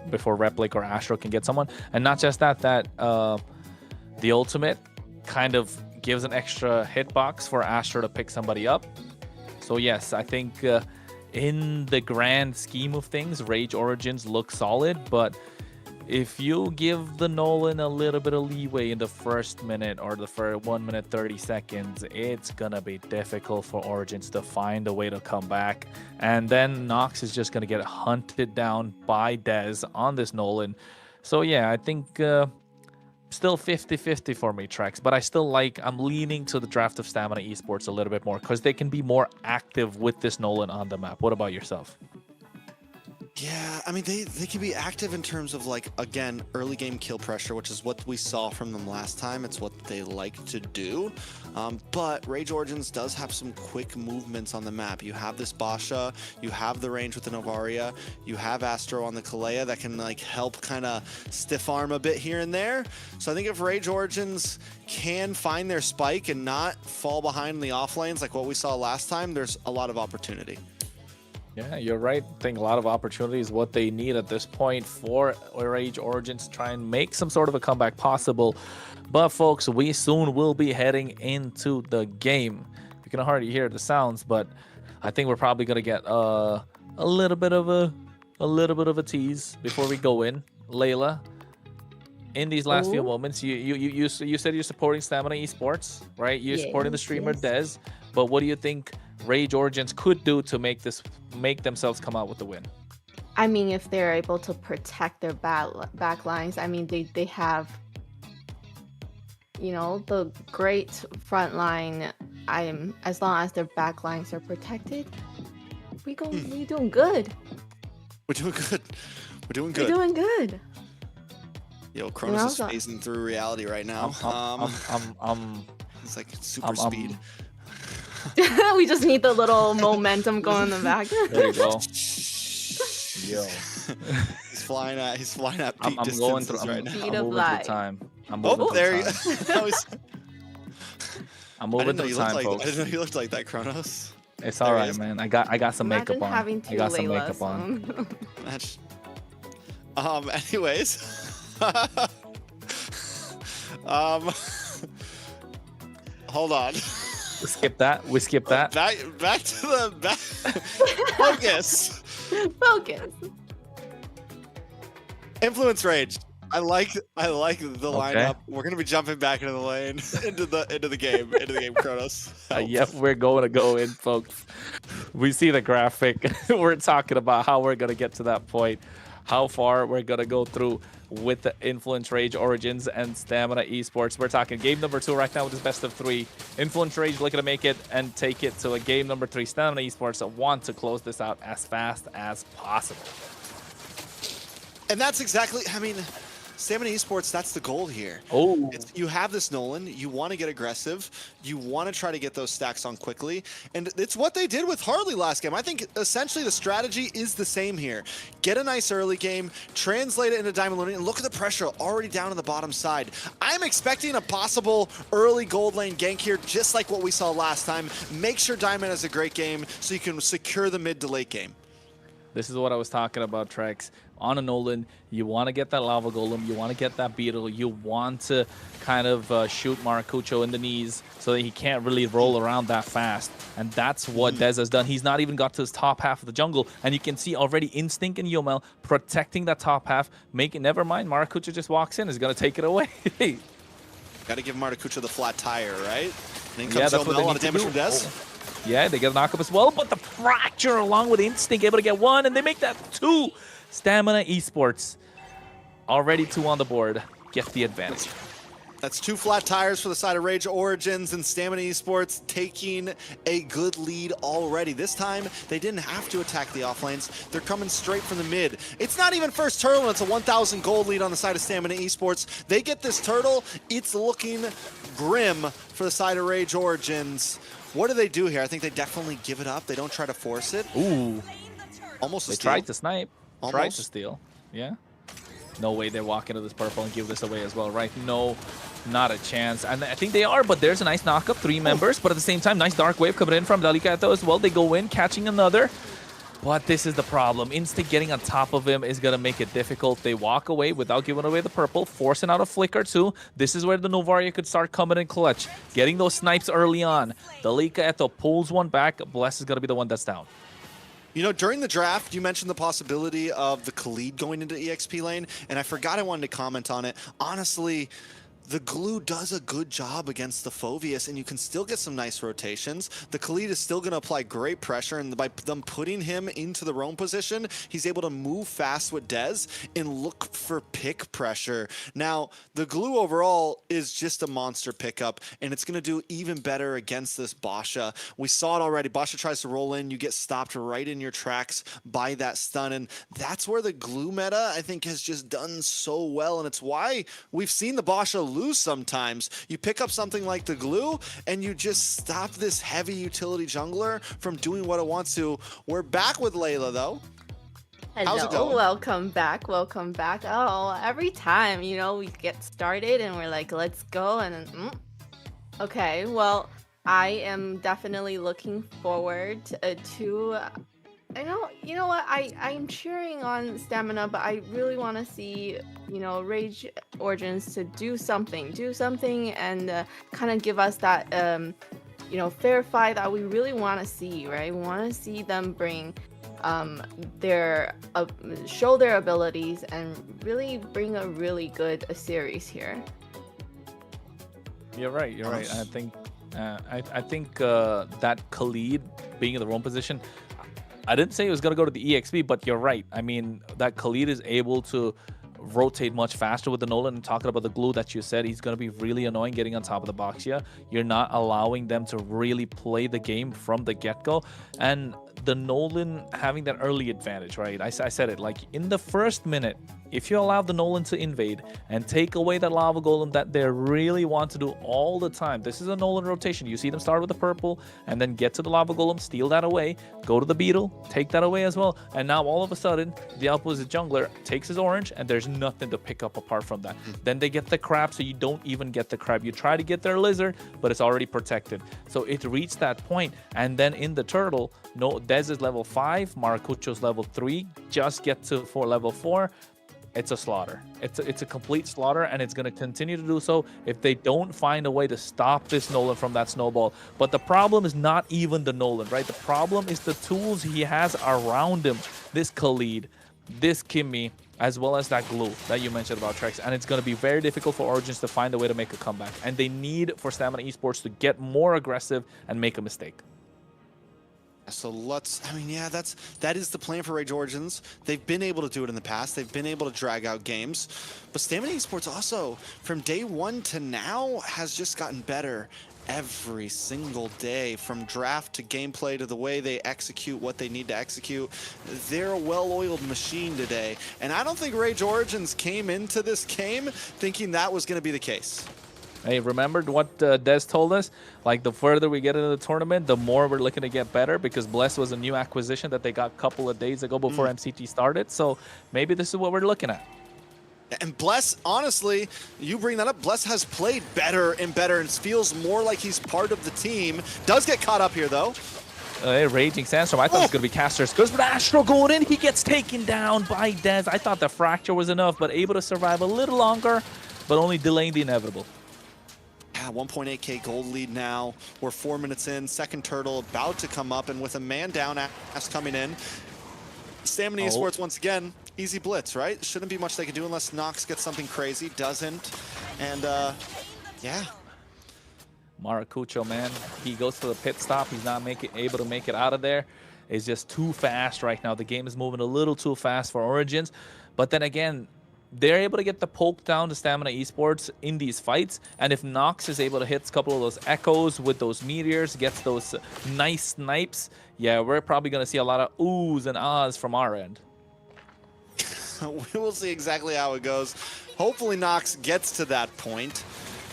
before Replic or Astro can get someone. And not just that, the ultimate kind of gives an extra hitbox for Astro to pick somebody up. So yes, I think in the grand scheme of things, Rage Origins look solid, but if you give the Nolan a little bit of leeway in the first minute or the first 1 minute 30 seconds, it's gonna be difficult for Origins to find a way to come back. And then Nox is just gonna get hunted down by Dez on this Nolan. So yeah, I think still 50-50 for me, Trex, but I'm leaning to the draft of Stamina Esports a little bit more because they can be more active with this Nolan on the map. What about yourself? Yeah, I mean, they can be active in terms of, like, again, early game kill pressure, which is what we saw from them last time. It's what they like to do. But Rage Origins does have some quick movements on the map. You have this Basha, you have the range with the Novaria, you have Astro on the Kalea that can, like, help kind of stiff arm a bit here and there. So I think if Rage Origins can find their spike and not fall behind in the off lanes like what we saw last time, there's a lot of opportunity. Yeah, you're right. I think a lot of opportunity is what they need at this point for Rage Origins to try and make some sort of a comeback possible. But folks, we soon will be heading into the game. You can hardly hear the sounds, but I think we're probably gonna get a little bit of a tease before we go in. Layla, in these last few moments, you said you're supporting Stamina Esports, right? You're supporting the streamer Dez. But what do you think Rage Origins could do to make themselves come out with the win? I mean, if they're able to protect their back lines, I mean, they have, you know, the great front line. As long as their back lines are protected, we doing good. We're doing good. We're doing good. We're doing good. Yo, Kronos is phasing through reality right now. It's like super speed. We just need the little momentum going in the back. There you go. Yo. He's flying at peak I'm going through right now. Speed of moving light. through time. I'm moving through there time. you I'm moving through time, I folks. didn't know you looked like that, Kronos. It's all right, man. I got some Imagine makeup on. having two I got some Laylas, makeup on. Anyways. Hold on. We skip that. Back to the back. Focus. Focus. Influence Rage. I like the lineup. We're gonna be jumping back into the lane, into the game, Kronos. Yep, we're going to go in, folks. We see the graphic. We're talking about how we're gonna get to that point, how far we're gonna go through with the Influence Rage Origins and Stamina Esports. We're talking game number 2 right now with this best of 3. Influence Rage looking to make it and take it to a game number 3. Stamina Esports want to close this out as fast as possible. And that's exactly, I mean, Stamina Esports, that's the goal here. You have this Nolan, you want to get aggressive, you want to try to get those stacks on quickly, and it's what they did with Harley last game. I think essentially the strategy is the same here. Get a nice early game, translate it into Diamond Looney, and look at the pressure already down on the bottom side. I'm expecting a possible early gold lane gank here, just like what we saw last time. Make sure Diamond has a great game so you can secure the mid to late game. This is what I was talking about, Trex. On a Nolan, you want to get that Lava Golem, you want to get that Beetle, you want to kind of shoot Maracucho in the knees so that he can't really roll around that fast. And that's what Dez has done. He's not even got to his top half of the jungle. And you can see already Instinct and Yomel protecting that top half, never mind, Maracucho just walks in, is going to take it away. Got to give Maracucho the flat tire, right? And then comes that's what they Yomel, a lot need of to damage do. from Dez. Yeah, they get a knock up as well, but the Fracture along with Instinct able to get 1, and they make that 2. Stamina Esports already 2 on the board. Get the advantage. That's 2 flat tires for the side of Rage Origins, and Stamina Esports taking a good lead already. This time, they didn't have to attack the off lanes. They're coming straight from the mid. It's not even first turtle, it's a 1,000 gold lead on the side of Stamina Esports. They get this turtle. It's looking grim for the side of Rage Origins. What do they do here? I think they definitely give it up. They don't try to force it. Ooh. Almost a They steal. tried to snipe. Almost. Tried to steal. Yeah. No way they walk into this purple and give this away as well, right? No, not a chance. And I think they are, but there's a nice knock-up. 3 members, but at the same time, nice Dark Wave coming in from Delicato as well. They go in, catching another. But this is the problem. Instinct getting on top of him is going to make it difficult. They walk away without giving away the purple, forcing out a flicker too. This is where the Novaria could start coming in clutch, getting those snipes early on. Delicato pulls one back. Bless is going to be the one that's down. You know, during the draft, you mentioned the possibility of the Khalid going into EXP lane, and I forgot I wanted to comment on it. Honestly, the glue does a good job against the Phoveus, and you can still get some nice rotations. The Khalid is still going to apply great pressure, and by them putting him into the roam position, he's able to move fast with Dez and look for pick pressure. Now, the glue overall is just a monster pickup, and it's going to do even better against this Basha. We saw it already. Basha tries to roll in, you get stopped right in your tracks by that stun, and that's where the glue meta, I think, has just done so well, and it's why we've seen the Basha lose sometimes. You pick up something like the glue, and you just stop this heavy utility jungler from doing what it wants to. We're back with Layla, though. How's it Hello, going? welcome back, welcome back. Oh, every time, you know, we get started and we're like, let's go, and then, okay, well, I am definitely looking forward to you know what, I'm cheering on Stamina, but I really want to see, you know, Rage Origins to do something and kind of give us that you know, fair fight that we really want to see, right? We want to see them bring their show their abilities and really bring a really good series here. You're right. I think that Khalid being in the roam position, I didn't say he was going to go to the EXP, but you're right. I mean, that Khalid is able to rotate much faster with the Nolan. And talking about the glue that you said, he's going to be really annoying getting on top of the box here. You're not allowing them to really play the game from the get-go. And the Nolan having that early advantage, right? I said it, like in the first minute, if you allow the Nolan to invade and take away that lava golem that they really want to do all the time. This is a Nolan rotation. You see them start with the purple and then get to the lava golem, steal that away, go to the beetle, take that away as well. And now all of a sudden, the opposite jungler takes his orange and there's nothing to pick up apart from that. Then they get the crab, so you don't even get the crab. You try to get their lizard, but it's already protected. So it reached that point, and then in the turtle, no, Dez is level 5, Maracucho's level 3, just get to level 4. It's a slaughter. It's a complete slaughter, and it's going to continue to do so if they don't find a way to stop this Nolan from that snowball. But the problem is not even the Nolan, right? The problem is the tools he has around him. This Khalid, this Kimmy, as well as that glue that you mentioned about Trex. And it's going to be very difficult for Origins to find a way to make a comeback. And they need for Stamina Esports to get more aggressive and make a mistake. So I mean, yeah, that is the plan for Rage Origins. They've been able to do it in the past. They've been able to drag out games. But Stamina Esports also, from day one to now, has just gotten better every single day. From draft to gameplay to the way they execute what they need to execute. They're a well-oiled machine today. And I don't think Rage Origins came into this game thinking that was going to be the case. Hey, remembered what Des told us? Like, the further we get into the tournament, the more we're looking to get better, because Bless was a new acquisition that they got a couple of days ago before MCT started. So maybe this is what we're looking at. And Bless, honestly, you bring that up, Bless has played better and better and feels more like he's part of the team. Does get caught up here, though. Raging Sandstorm. I thought it was going to be Casters. Goes with Astro going in. He gets taken down by Dez. I thought the fracture was enough, but able to survive a little longer, but only delaying the inevitable. Yeah, 1.8k gold lead now. We're 4 minutes in. Second turtle about to come up, and with a man down, Ass coming in. Stamina Esports once again, easy blitz, right? Shouldn't be much they can do unless Nox gets something crazy. Doesn't. And yeah. Maracucho, man, he goes for the pit stop. He's not able to make it out of there. It's just too fast right now. The game is moving a little too fast for Origins. But then again, they're able to get the poke down to Stamina Esports in these fights. And if Nox is able to hit a couple of those echoes with those meteors, gets those nice snipes, yeah, we're probably going to see a lot of oohs and ahs from our end. We will see exactly how it goes. Hopefully Nox gets to that point.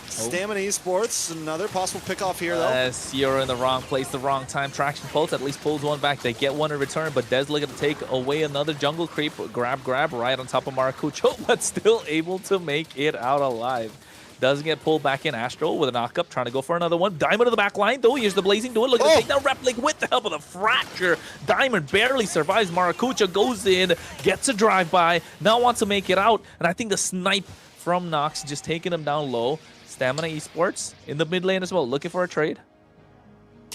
Stamina Esports, another possible pick-off here, though. Yes, you're in the wrong place, the wrong time. Traction Pulse at least pulls one back. They get one in return, but Dez looking to take away another jungle creep. Grab right on top of Maracucho, but still able to make it out alive. Doesn't get pulled back in. Astro with a knock-up, trying to go for another one. Diamond to the back line, though. Here's the Blazing Duel. Look at the take down Replic with the help of the Fracture. Diamond barely survives. Maracucho goes in, gets a drive-by, now wants to make it out. And I think the snipe from Nox just taking him down low. Stamina Esports in the mid lane as well, looking for a trade.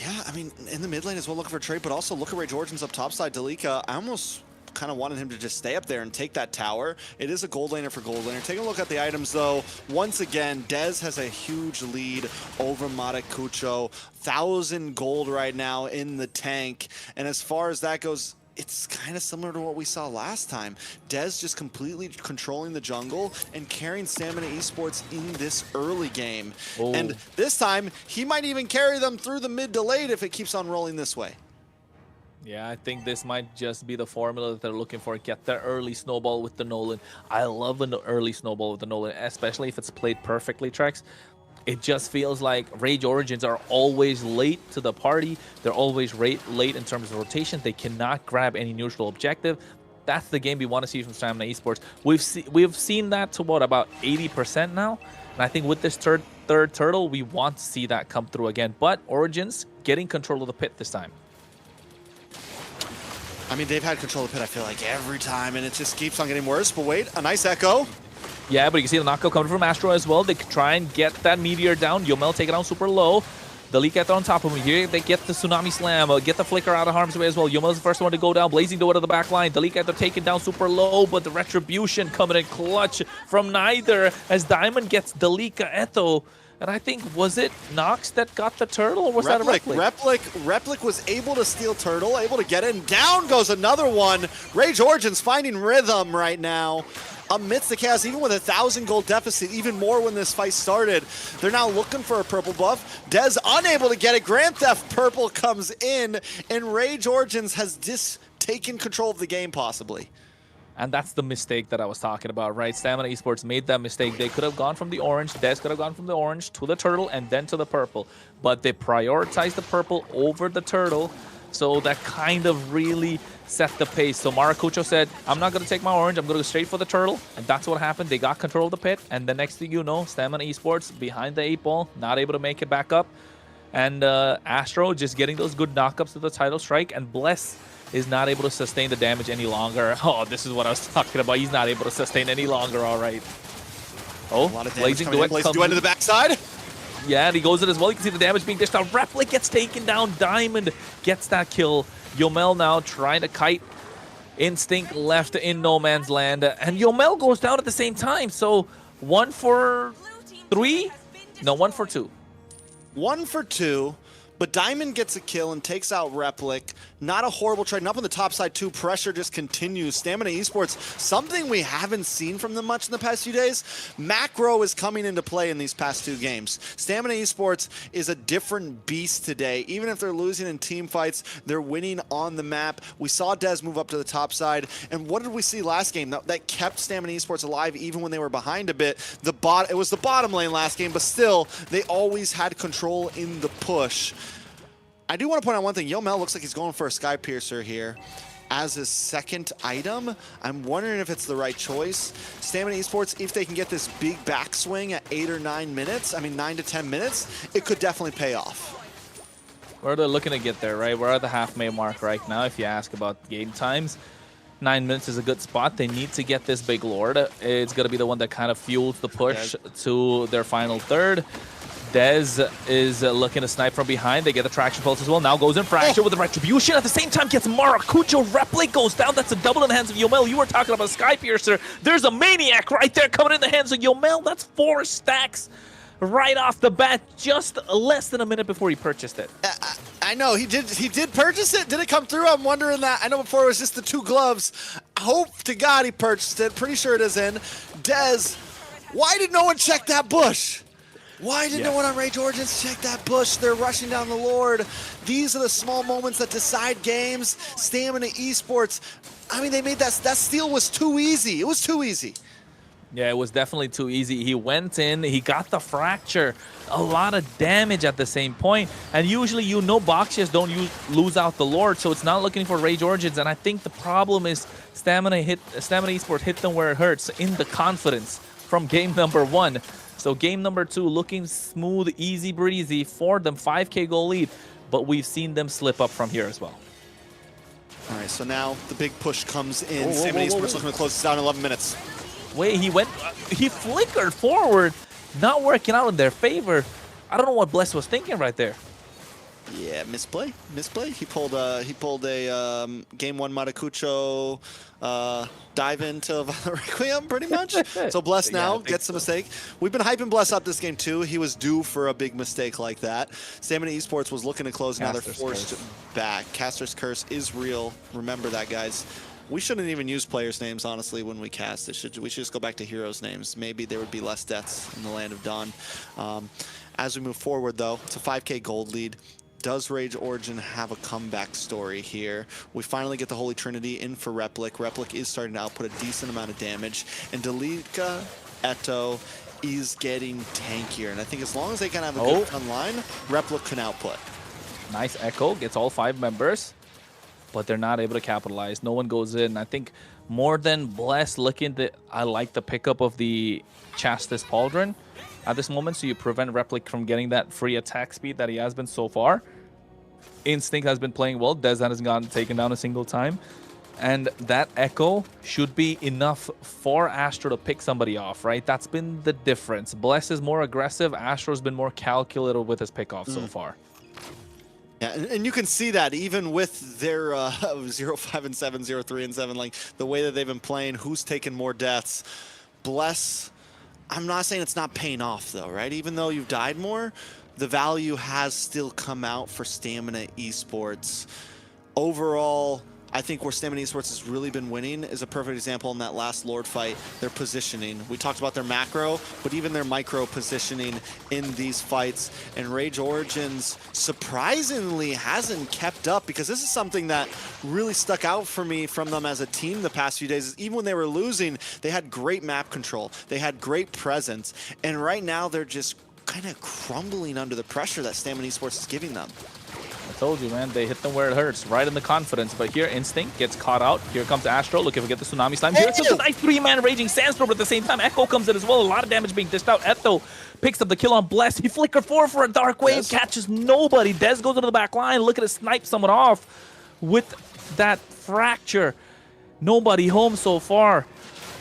Yeah, I mean, in the mid lane as well, looking for a trade, but also look at Rage Origins up top side. Delika, I almost kind of wanted him to just stay up there and take that tower. It is a gold laner for gold laner. Take a look at the items, though. Once again, Dez has a huge lead over Maracucho. 1,000 gold right now in the tank. And as far as that goes, it's kind of similar to what we saw last time. Dez just completely controlling the jungle and carrying Stamina Esports in this early game. Oh. And this time, he might even carry them through the mid to late if it keeps on rolling this way. Yeah, I think this might just be the formula that they're looking for. Get that early snowball with the Nolan. I love an early snowball with the Nolan, especially if it's played perfectly, Trex. It just feels like Rage Origins are always late to the party. They're always late in terms of rotation. They cannot grab any neutral objective. That's the game we want to see from Stamina Esports. We've seen that to what, about 80% now? And I think with this third turtle, we want to see that come through again. But Origins getting control of the pit this time. I mean, they've had control of the pit, I feel like, every time, and it just keeps on getting worse. But wait, a nice echo. Yeah, but you can see the knockout coming from Astro as well. They try and get that meteor down. Yomel take it down super low. The Leak on top of him here. They get the Tsunami Slam, get the Flicker out of harm's way as well. Yomel's the first one to go down. Blazing Door to the back line. The Leak they're taken down super low, but the Retribution coming in clutch from neither as Diamond gets the Leak Eto. And I think, was it Nox that got the turtle, or was that a Replic? Replic was able to steal turtle, able to get it, and down goes another one. Rage Origins finding rhythm right now. Amidst the chaos, even with 1,000 gold deficit, even more when this fight started. They're now looking for a purple buff. Dez unable to get it. Grand Theft Purple comes in, and Rage Origins has just taken control of the game, possibly. And that's the mistake that I was talking about, right? Stamina Esports made that mistake. They could have gone from the orange, Dez could have gone from the orange to the turtle and then to the purple. But they prioritized the purple over the turtle. So that kind of really set the pace. So Maracucho said, I'm not going to take my orange, I'm going to go straight for the turtle. And that's what happened. They got control of the pit. And the next thing you know, Stamina Esports behind the 8-ball, not able to make it back up. And Astro just getting those good knockups to the title strike. And Bless is not able to sustain the damage any longer. Oh, this is what I was talking about. He's not able to sustain any longer, all right. Oh, a lot of Blazing Duet to the backside. Yeah, and he goes in as well. You can see the damage being dished out. Replic gets taken down. Diamond gets that kill. Yomel now trying to kite. Instinct left in no man's land. And Yomel goes down at the same time. So 1 for 3? No, 1 for 2. 1 for 2. But Diamond gets a kill and takes out Replic. Not a horrible trade. And up on the top side, too, pressure just continues. Stamina Esports, something we haven't seen from them much in the past few days. Macro is coming into play in these past 2 games. Stamina Esports is a different beast today. Even if they're losing in team fights, they're winning on the map. We saw Dez move up to the top side. And what did we see last game? That kept Stamina Esports alive even when they were behind a bit. It was the bottom lane last game, but still, they always had control in the push. I do want to point out one thing. Yomel looks like he's going for a Sky Piercer here as his second item. I'm wondering if it's the right choice. Stamina Esports, if they can get this big backswing at 8 or 9 minutes, I mean 9 to 10 minutes, it could definitely pay off. Where they're looking to get there, right? We're at the half-May mark right now if you ask about game times. 9 minutes is a good spot. They need to get this big Lord. It's going to be the one that kind of fuels the push to their final third. Dez is looking to snipe from behind. They get the traction pulse as well. Now goes in Fracture with the Retribution. At the same time, gets Maracucho. Replic goes down. That's a double in the hands of Yomel. You were talking about Sky Piercer. There's a Maniac right there coming in the hands of Yomel. That's 4 stacks right off the bat, just less than a minute before he purchased it. I know, he did purchase it. Did it come through? I'm wondering that. I know before it was just the 2 gloves. Hope to God he purchased it. Pretty sure it is in. Dez, why did no one check that bush? Why did no one on Rage Origins check that bush? They're rushing down the Lord. These are the small moments that decide games. Stamina Esports, I mean, they made that steal was too easy. It was too easy. Yeah, it was definitely too easy. He went in, he got the Fracture, a lot of damage at the same point. And usually, you know, Boxias don't lose out the Lord, so it's not looking for Rage Origins. And I think the problem is Stamina Esports hit them where it hurts, in the confidence from game number 1. So game number 2 looking smooth, easy breezy for them, 5K goal lead, but we've seen them slip up from here as well. All right, so now the big push comes in. Stamina Esports looking to close this down in 11 minutes. Wait, he flickered forward, not working out in their favor. I don't know what Bless was thinking right there. Yeah, misplay. He pulled a game one Maracucho dive into Requiem, pretty much. So Bless now gets the mistake. We've been hyping Bless up this game too. He was due for a big mistake like that. Stamina Esports was looking to close, now they're forced back. Caster's Curse is real. Remember that, guys. We shouldn't even use players' names, honestly, when we cast. We should just go back to heroes' names. Maybe there would be less deaths in the Land of Dawn. As we move forward, though, it's a 5K gold lead. Does Rage Origin have a comeback story here? We finally get the Holy Trinity in for Replic. Replic is starting to output a decent amount of damage. And Delika Eto is getting tankier. And I think as long as they can have a good front line, Replic can output. Nice Echo, gets all 5 members, but they're not able to capitalize. No one goes in. I think more than Bless looking at I like the pickup of the Chastis Pauldron at this moment, so you prevent Replic from getting that free attack speed that he has been so far. Instinct has been playing well. Dez hasn't gotten taken down a single time. And that Echo should be enough for Astro to pick somebody off, right? That's been the difference. Bless is more aggressive. Astro's been more calculated with his pickoff so far. Yeah, and you can see that even with their 0-5 and 7, 0-3 and 7, like the way that they've been playing, who's taken more deaths. Bless, I'm not saying it's not paying off though, right? Even though you've died more, the value has still come out for Stamina Esports. Overall, I think where Stamina Esports has really been winning is a perfect example in that last Lord fight, their positioning. We talked about their macro, but even their micro positioning in these fights. And Rage Origins surprisingly hasn't kept up, because this is something that really stuck out for me from them as a team the past few days. Is even when they were losing, they had great map control. They had great presence. And right now they're just kind of crumbling under the pressure that Stamina Esports is giving them. I told you, man, they hit them where it hurts, right in the confidence. But here, Instinct gets caught out. Here comes Astro, looking to get the Tsunami Slime. Here's a nice 3-man Raging Sandstorm, but at the same time, Echo comes in as well. A lot of damage being dished out. Etho picks up the kill on Bless. He flickered forward for a Dark Wave, catches nobody. Dez goes into the back line, looking to snipe someone off with that Fracture. Nobody home so far.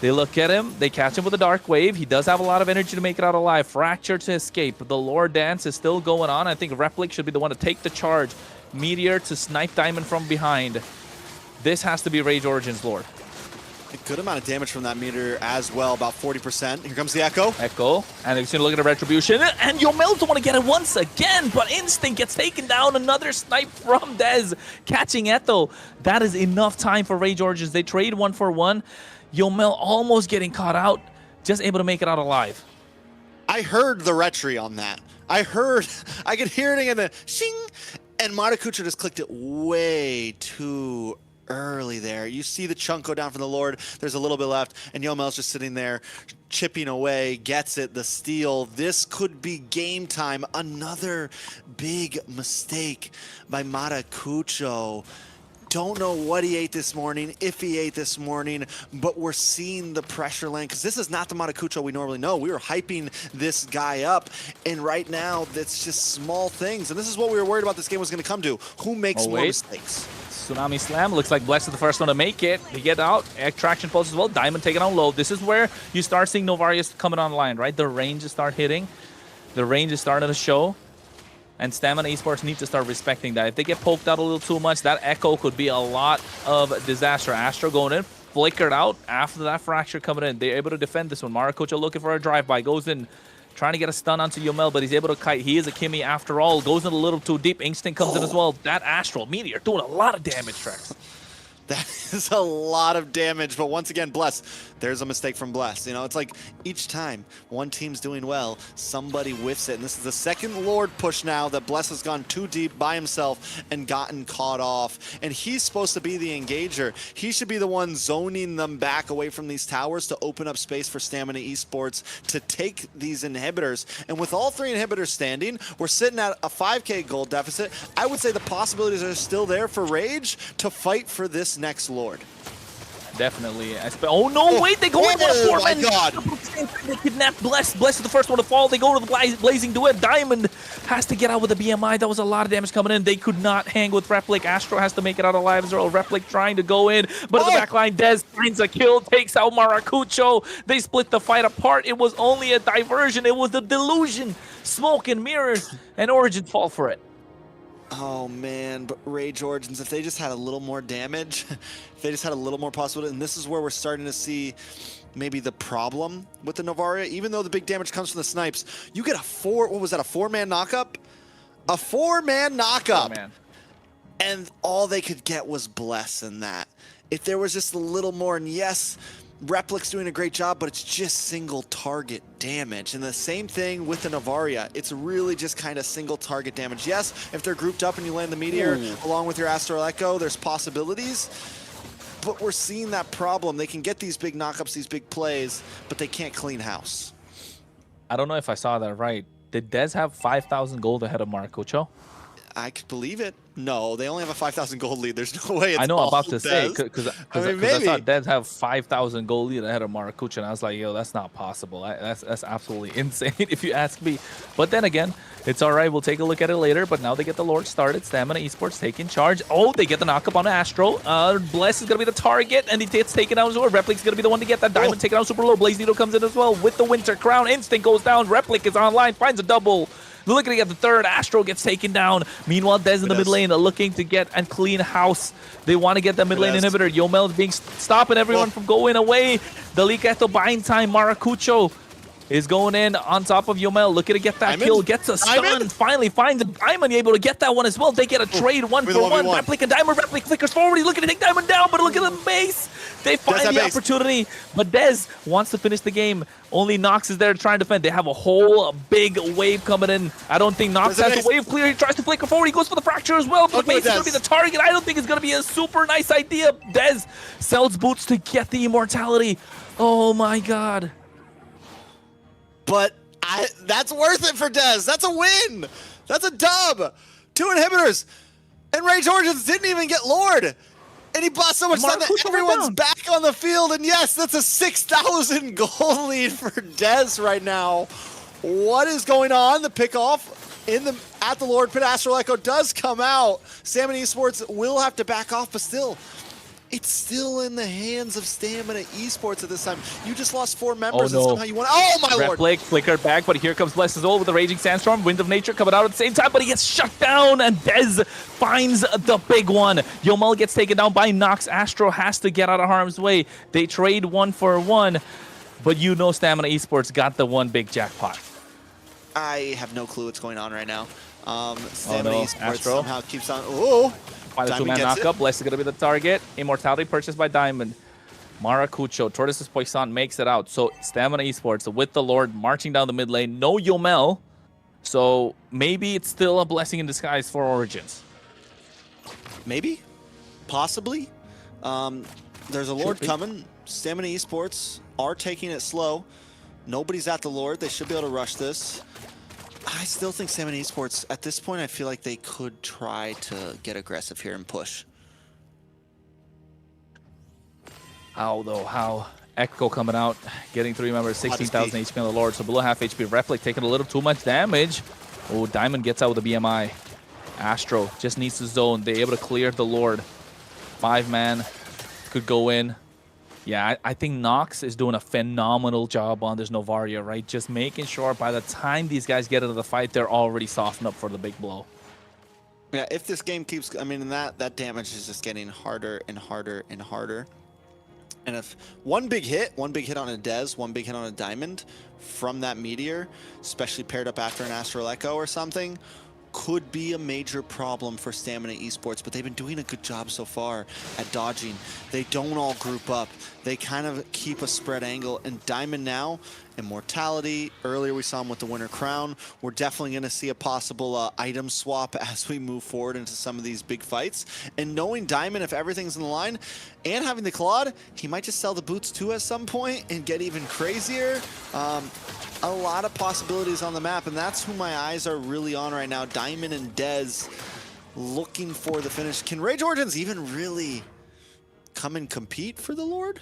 They look at him, they catch him with a Dark Wave. He does have a lot of energy to make it out alive. Fracture to escape. The Lore Dance is still going on. I think Replic should be the one to take the charge. Meteor to snipe Diamond from behind. This has to be Rage Origins Lord. A good amount of damage from that Meteor as well, about 40%. Here comes the Echo. Echo, and he's gonna look at a Retribution, and Yomel don't want to get it once again, but Instinct gets taken down. Another snipe from Dez, catching Etho. That is enough time for Rage Origins. They trade 1 for 1. Yomel almost getting caught out, just able to make it out alive. I heard the retry on that. I could hear it again, the shing, and Maracucho just clicked it way too early there. You see the chunk go down from the Lord. There's a little bit left, and Yomel's just sitting there, chipping away, gets it, the steal. This could be game time. Another big mistake by Maracucho. Don't know what he ate this morning, if he ate this morning, but we're seeing the pressure land, because this is not the Maracucho we normally know. We were hyping this guy up, and right now, that's just small things. And this is what we were worried about this game was going to come to. Who makes more mistakes? Tsunami Slam, looks like Bless is the first one to make it. They get out, Extraction Pulse as well, Diamond taking on low. This is where you start seeing Novarius coming online, right? The ranges start hitting. The range is starting to show. And Stamina Esports need to start respecting that. If they get poked out a little too much, that Echo could be a lot of disaster. Astro going in, flickered out after that Fracture coming in. They're able to defend this one. Maracucho looking for a drive-by, goes in, trying to get a stun onto Yomel, but he's able to kite. He is a Kimmy after all. Goes in a little too deep. Instinct comes in as well. That Astral Meteor doing a lot of damage, Trex. That is a lot of damage, but once again, Bless, there's a mistake from Bless. You know, it's like each time one team's doing well, somebody whiffs it. And this is the second Lord push now that Bless has gone too deep by himself and gotten caught off. And he's supposed to be the engager. He should be the one zoning them back away from these towers to open up space for Stamina Esports to take these inhibitors. And with all 3 inhibitors standing, we're sitting at a 5K gold deficit. I would say the possibilities are still there for Rage to fight for this next Lord. Definitely. Oh no, wait, they go in for a 4-man. Oh my God. They kidnap Bless. Bless is the first one to fall. They go to the Blazing Duet. Diamond has to get out with a BMI. That was a lot of damage coming in. They could not hang with Replic. Astro has to make it out alive as well. Replic trying to go in, but in the back line, Dez finds a kill, takes out Maracucho. They split the fight apart. It was only a diversion. It was the delusion. Smoke and mirrors, and Origin fall for it. Oh man, but Rage Origins, if they just had a little more damage, if they just had a little more possibility, and this is where we're starting to see maybe the problem with the Novaria. Even though the big damage comes from the snipes, you get a what was that, a 4-man knockup? A 4-man knockup! Oh, man. And all they could get was Bless in that. If there was just a little more, and yes, Replic's doing a great job, but it's just single target damage. And the same thing with the Novaria. It's really just kind of single target damage. Yes, if they're grouped up and you land the Meteor along with your Astral Echo, there's possibilities. But we're seeing that problem. They can get these big knockups, these big plays, but they can't clean house. I don't know if I saw that right. Did Dez have 5,000 gold ahead of Maracucho? I could believe it. No, they only have a 5,000 gold lead. There's no way it's I know, I'm about to say, Dez. because I mean, I saw Dez have 5,000 gold lead ahead of Maracucho, and I was like, yo, that's not possible. That's absolutely insane if you ask me. But then again, it's all right. We'll take a look at it later. But now they get the Lord started. Stamina Esports taking charge. Oh, they get the knockup on Astro. Bless is going to be the target, and he gets taken out as well. Replic's going to be the one to get that diamond taken out super low. Blaze Needle comes in as well with the Winter Crown. Instinct goes down. Replic is online, finds a double. Looking at the third, Astro gets taken down. Meanwhile, Dez in the mid lane looking to get and clean house. They want to get the mid lane inhibitor. Yomel is being stopping everyone from going away. Delicato buying time. Maracucho is going in on top of Yomel, looking to get that kill. Gets a stun. Finally finds a Diamond, able to get that one as well. They get a trade 1-for-1. Replic and Diamond. Replic flickers forward. He's looking to take Diamond down, but look at the base. They find the opportunity, but Dez wants to finish the game. Only Nox is there trying to defend. They have a whole big wave coming in. I don't think Nox has the wave clear. He tries to flicker forward. He goes for the fracture as well. But Mace is going to be the target. I don't think it's going to be a super nice idea. Dez sells boots to get the immortality. Oh my god. But that's worth it for Dez. That's a win. That's a dub. 2 inhibitors. And Rage Origins didn't even get Lord. And he bought so much time that everyone's back on the field. And yes, that's a 6,000 goal lead for Dez right now. What is going on? The pickoff at the Lord Pit. Astral Echo does come out. Stamina Esports will have to back off, but still, it's still in the hands of Stamina Esports at this time. You just lost 4 members and somehow you won. Oh my lord! Replic flickered back, but here comes Bless as well with the Raging Sandstorm. Wind of Nature coming out at the same time, but he gets shut down, and Dez finds the big one. Yomel gets taken down by Nox. Astro has to get out of harm's way. They trade 1-for-1, but you know Stamina Esports got the one big jackpot. I have no clue what's going on right now. Stamina Esports Astro somehow keeps on. Ooh! By the 2-man knockup, Bless is going to be the target. Immortality purchased by Diamond. Maracucho, Tortoise's Poison makes it out. So Stamina Esports with the Lord marching down the mid lane. No Yomel. So maybe it's still a blessing in disguise for Origins. Maybe. Possibly. There's a Lord coming. Stamina Esports are taking it slow. Nobody's at the Lord. They should be able to rush this. I still think Stamina Esports, at this point, I feel like they could try to get aggressive here and push. How, though? How? Echo coming out, getting 3 members, 16,000 HP on the Lord. So below half HP. Replic taking a little too much damage. Oh, Diamond gets out with the BMI. Astro just needs to zone. They're able to clear the Lord. 5-man could go in. Yeah, I think Nox is doing a phenomenal job on this Novaria, right? Just making sure by the time these guys get into the fight, they're already softened up for the big blow. Yeah, if this game keeps... I mean, that damage is just getting harder and harder and harder. And if one big hit on a Dez, one big hit on a Diamond from that Meteor, especially paired up after an Astral Echo or something, could be a major problem for Stamina Esports, but they've been doing a good job so far at dodging. They don't all group up. They kind of keep a spread angle, and Diamond now, Immortality. Earlier we saw him with the Winter Crown. We're definitely going to see a possible item swap as we move forward into some of these big fights. And knowing Diamond, if everything's in the line, and having the Claude, he might just sell the boots too at some point and get even crazier. A lot of possibilities on the map, and that's who my eyes are really on right now. Diamond and Dez looking for the finish. Can Rage Origins even really come and compete for the Lord?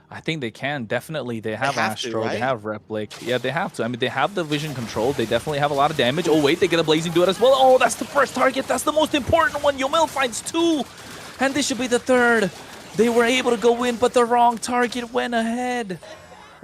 I think they can, definitely. They have Astro, right? They have Replic. Yeah, they have to. I mean, they have the vision control. They definitely have a lot of damage. Oh, wait, they get a Blazing Duet as well. Oh, that's the first target. That's the most important one. Yomel finds 2, and this should be the 3rd. They were able to go in, but the wrong target went ahead.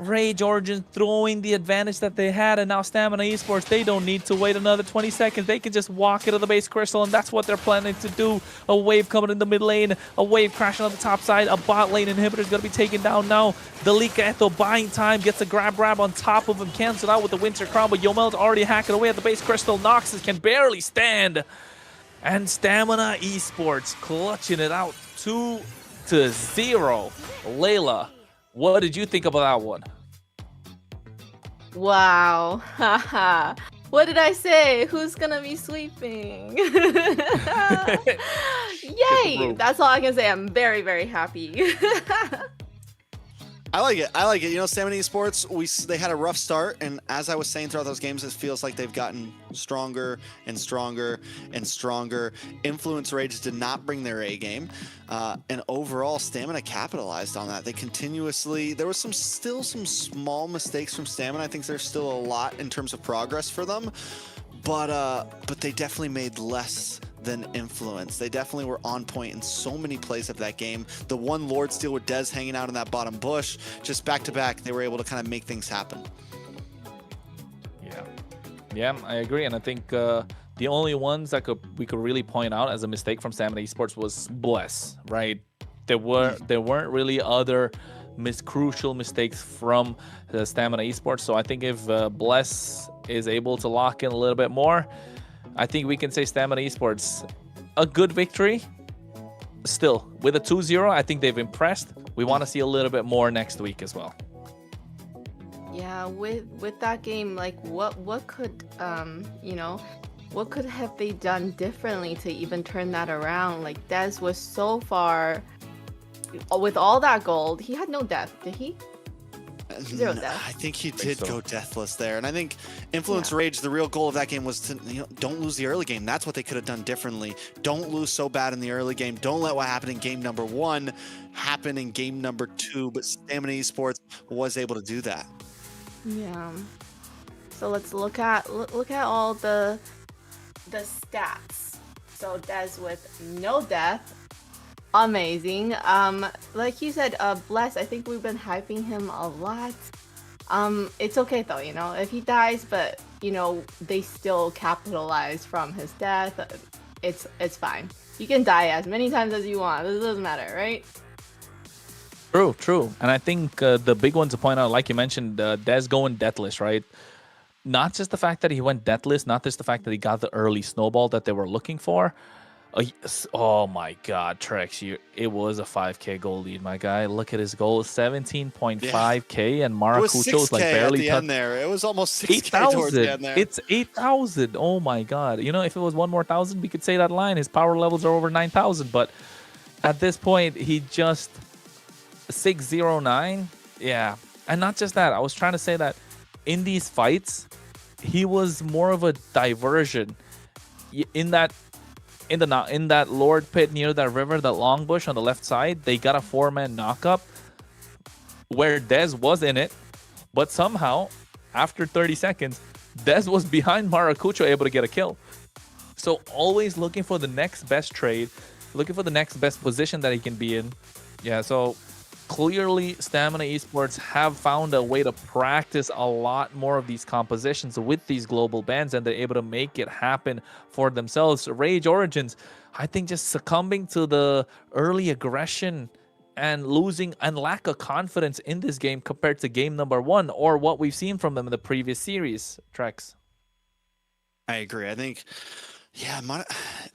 Rage Origins throwing the advantage that they had, and now Stamina Esports, they don't need to wait another 20 seconds. They can just walk into the base crystal, and that's what they're planning to do. A wave coming in the mid lane, a wave crashing on the top side, a bot lane inhibitor is going to be taken down now. Delika Echo buying time, gets a grab on top of him, canceled out with the Winter Crown, but Yomel's already hacking away at the base crystal. Noxus can barely stand. And Stamina Esports clutching it out 2-0. Layla, what did you think about that one? Wow. Haha. What did I say? Who's gonna be sweeping? Yay! That's all I can say. I'm very, very happy. I like it. I like it. You know, Stamina Esports, they had a rough start, and as I was saying throughout those games, it feels like they've gotten stronger and stronger and stronger. Influence Rage did not bring their A game, and overall, Stamina capitalized on that. They continuously, there was still some small mistakes from Stamina. I think there's still a lot in terms of progress for them, but they definitely made less than Influence. They definitely were on point in so many plays of that game. The one Lord Steal with Dez hanging out in that bottom bush, just back to back, they were able to kind of make things happen. Yeah, I agree, and I think the only ones that we could really point out as a mistake from Stamina Esports was Bless, right? There weren't really other crucial mistakes from the Stamina Esports. So I think if Bless is able to lock in a little bit more, I think we can say Stamina Esports, a good victory. Still, with a 2-0, I think they've impressed. We want to see a little bit more next week as well. Yeah, with that game, like what could what could have they done differently to even turn that around? Like Dez was so far with all that gold, he had no death, did he? Zero death. I think he did go deathless there, and I think Influence Rage, the real goal of that game was to don't lose the early game. That's what they could have done differently. Don't lose so bad in the early game. Don't let what happened in game number 1 happen in game number 2. But Stamina Esports was able to do that. Yeah. So let's look at all the stats. So Dez with no death. Amazing. Like you said, Bless, I think we've been hyping him a lot. It's okay though, if he dies, but they still capitalize from his death. It's fine. You can die as many times as you want. It doesn't matter, right? True. And I think the big one to point out, like you mentioned, Dez going deathless, right? Not just the fact that he went deathless, not just the fact that he got the early snowball that they were looking for. Oh my God, Trex, it was a 5K goal lead, my guy. Look at his goal, 17.5K, and Maracucho's like barely at the end there. It was almost 6K towards the end there. It's 8,000. Oh my God. If it was one more 1,000, we could say that line. His power levels are over 9,000, but at this point, he just 609. Yeah, and not just that. I was trying to say that in these fights, he was more of a diversion. In that Lord pit near that river, that long bush on the left side, they got a 4-man knockup where Dez was in it, but somehow after 30 seconds, Dez was behind Maracucho, able to get a kill. So always looking for the next best trade, looking for the next best position that he can be in. Yeah, so clearly Stamina Esports have found a way to practice a lot more of these compositions with these global bans, and they're able to make it happen for themselves. Rage Origins, I think, just succumbing to the early aggression and losing and lack of confidence in this game compared to game number 1 or what we've seen from them in the previous series. Trex. I agree. I think, yeah,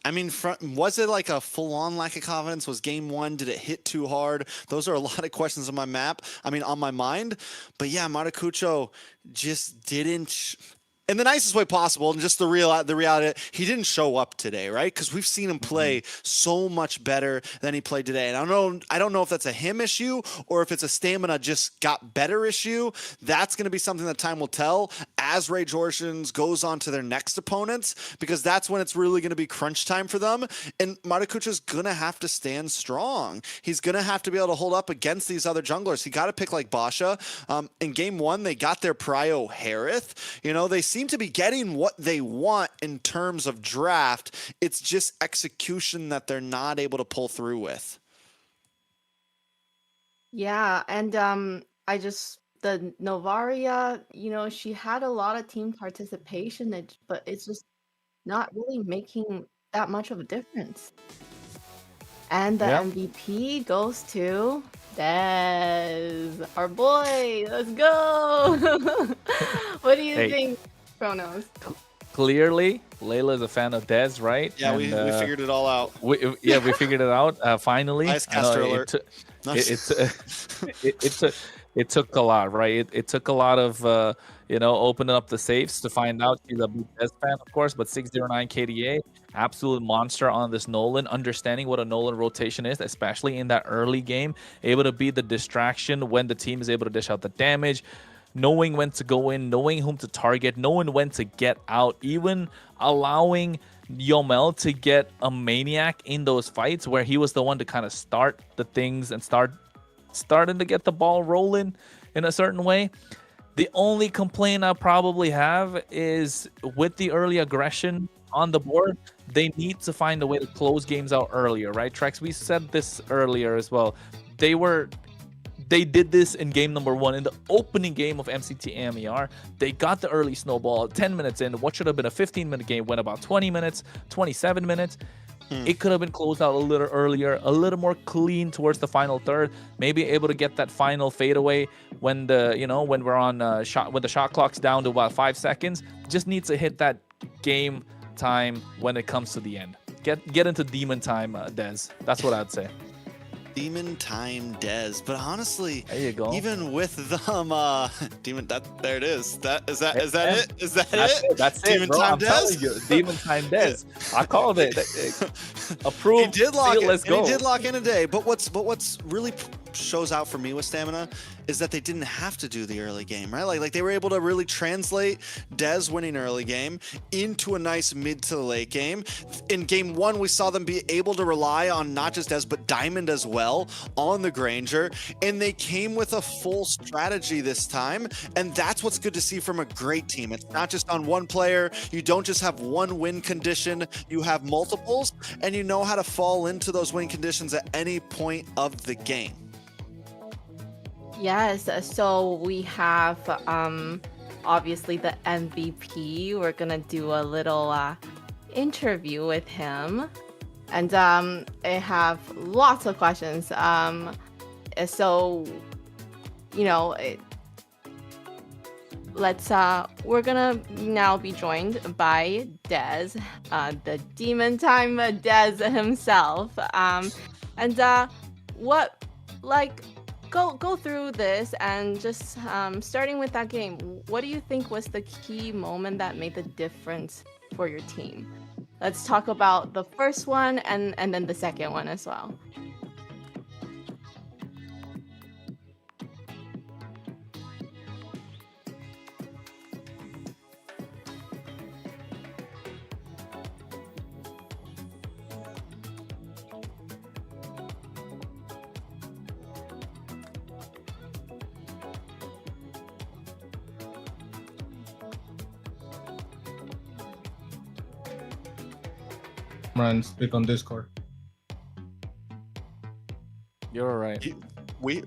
I mean, was it like a full-on lack of confidence? Was game 1, did it hit too hard? Those are a lot of questions on my on my mind. But yeah, Maracucho just didn't, in the nicest way possible, and just the reality, he didn't show up today, right? Because we've seen him play so much better than he played today. And I don't know if that's a him issue or if it's a Stamina just got better issue. That's going to be something that time will tell as Rage Origins goes on to their next opponents, because that's when it's really going to be crunch time for them. And Maracucho's going to have to stand strong. He's going to have to be able to hold up against these other junglers. He got to pick like Basha. In game 1, they got their Prio Harith. They seem to be getting what they want in terms of draft. It's just execution that they're not able to pull through with. Yeah, and the the Novaria, she had a lot of team participation, but it's just not really making that much of a difference. And the Yeah. MVP goes to Des, our boy. Let's go. What do you Hey. think, Chronos? Clearly, Layla is a fan of Dez, right? Yeah, we figured it all out. we figured it out finally. Ice I know caster alert. It took a lot, right? It took a lot of opening up the safes to find out she's a big Dez fan, of course. But 609 KDA, absolute monster on this Nolan. Understanding what a Nolan rotation is, especially in that early game, able to be the distraction when the team is able to dish out the damage. Knowing when to go in, knowing whom to target, knowing when to get out, even allowing Yomel to get a maniac in those fights where he was the one to kind of start the things and starting to get the ball rolling in a certain way. The only complaint I probably have is with the early aggression on the board, they need to find a way to close games out earlier, right, Trex? We said this earlier as well. They did this in game number 1 in the opening game of MCT AMER. They got the early snowball 10 minutes in. What should have been a 15-minute game went about 20 minutes, 27 minutes. It could have been closed out a little earlier, a little more clean towards the final third. Maybe able to get that final fadeaway when when we're on when the shot clock's down to about 5 seconds. Just needs to hit that game time when it comes to the end. Get into demon time, Dez. That's what I'd say. Demon time Dez, but honestly, There you go. even with them, demon. There it is. Is that it? Is that That's it? That's Demon it, bro. time I'm telling Dez? you, demon time Dez. I called it. Approved. He did lock Seal, it. Let's And go. he did lock in a day. But what's really shows out for me with Stamina is that they didn't have to do the early game, right? Like they were able to really translate Dez winning early game into a nice mid to late game. In game 1, we saw them be able to rely on not just Dez but Diamond as well on the Granger, and they came with a full strategy this time, and that's what's good to see from a great team. It's not just on one player. You don't just have one win condition, you have multiples, and you know how to fall into those win conditions at any point of the game. Yes, so we have obviously the MVP. We're gonna do a little interview with him, and I have lots of questions. So we're gonna now be joined by Dez, the Demon Time Dez himself. Go through this and just starting with that game. What do you think was the key moment that made the difference for your team? Let's talk about the first one and then the second one as well. And speak on Discord. You're all right. We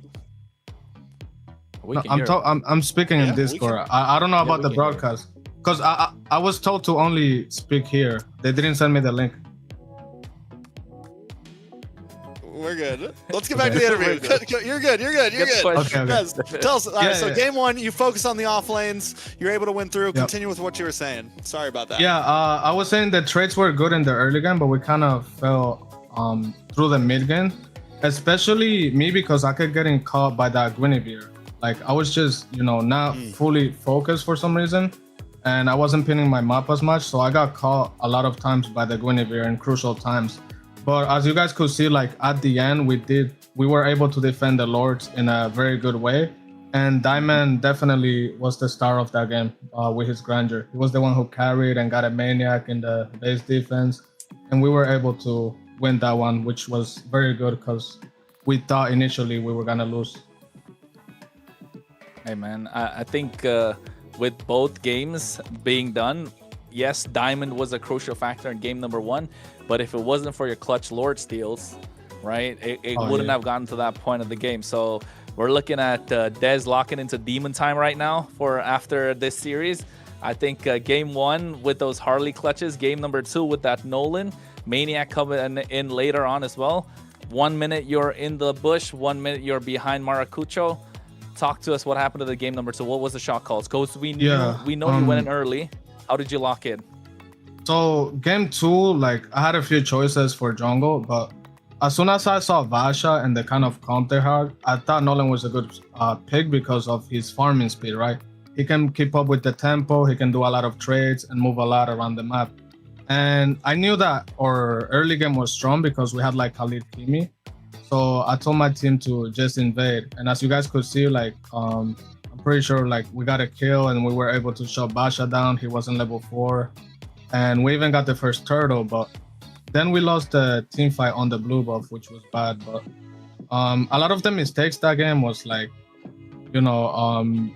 No, can I'm hear I'm speaking Yeah, in we Discord. I don't know about we the can hear it. broadcast because I was told to only speak here. They didn't send me the link. We're good. Let's get back to Okay. the interview. You're good. You're good. You're Get the good. question. Okay. Guys, tell us. All right, Yeah, so yeah. game 1, you focus on the off lanes. You're able to win through. Yep. Continue with what you were saying. Sorry about that. Yeah, I was saying the trades were good in the early game, but we kind of fell through the mid game, especially me because I kept getting caught by that Guinevere. Like I was just not fully focused for some reason, and I wasn't pinning my map as much, so I got caught a lot of times by the Guinevere in crucial times. But as you guys could see, like at the end, we were able to defend the Lords in a very good way. And Diamond definitely was the star of that game with his Granger. He was the one who carried and got a Maniac in the base defense. And we were able to win that one, which was very good because we thought initially we were going to lose. Hey man, I think with both games being done, yes, Diamond was a crucial factor in game number 1, but if it wasn't for your clutch Lord steals, right, it Oh, wouldn't yeah. have gotten to that point of the game. So We're looking at Dez locking into demon time right now for after this series. I think game 1 with those Harley clutches, game number 2 with that Nolan, Maniac coming in later on as well. 1 minute you're in the bush, 1 minute you're behind Maracucho. Talk to us what happened to the game number 2. What was the shot calls? Because we know you went in early. How did you lock in? So game 2, like I had a few choices for jungle, but as soon as I saw Vasha and the kind of comp they had, I thought Nolan was a good pick because of his farming speed, right? He can keep up with the tempo, he can do a lot of trades and move a lot around the map. And I knew that our early game was strong because we had like Khalid Kimi. So I told my team to just invade. And as you guys could see, like I'm pretty sure like we got a kill and we were able to shut Basha down. He wasn't level 4. And we even got the first turtle, but then we lost the team fight on the blue buff, which was bad. But a lot of the mistakes that game was like, you know,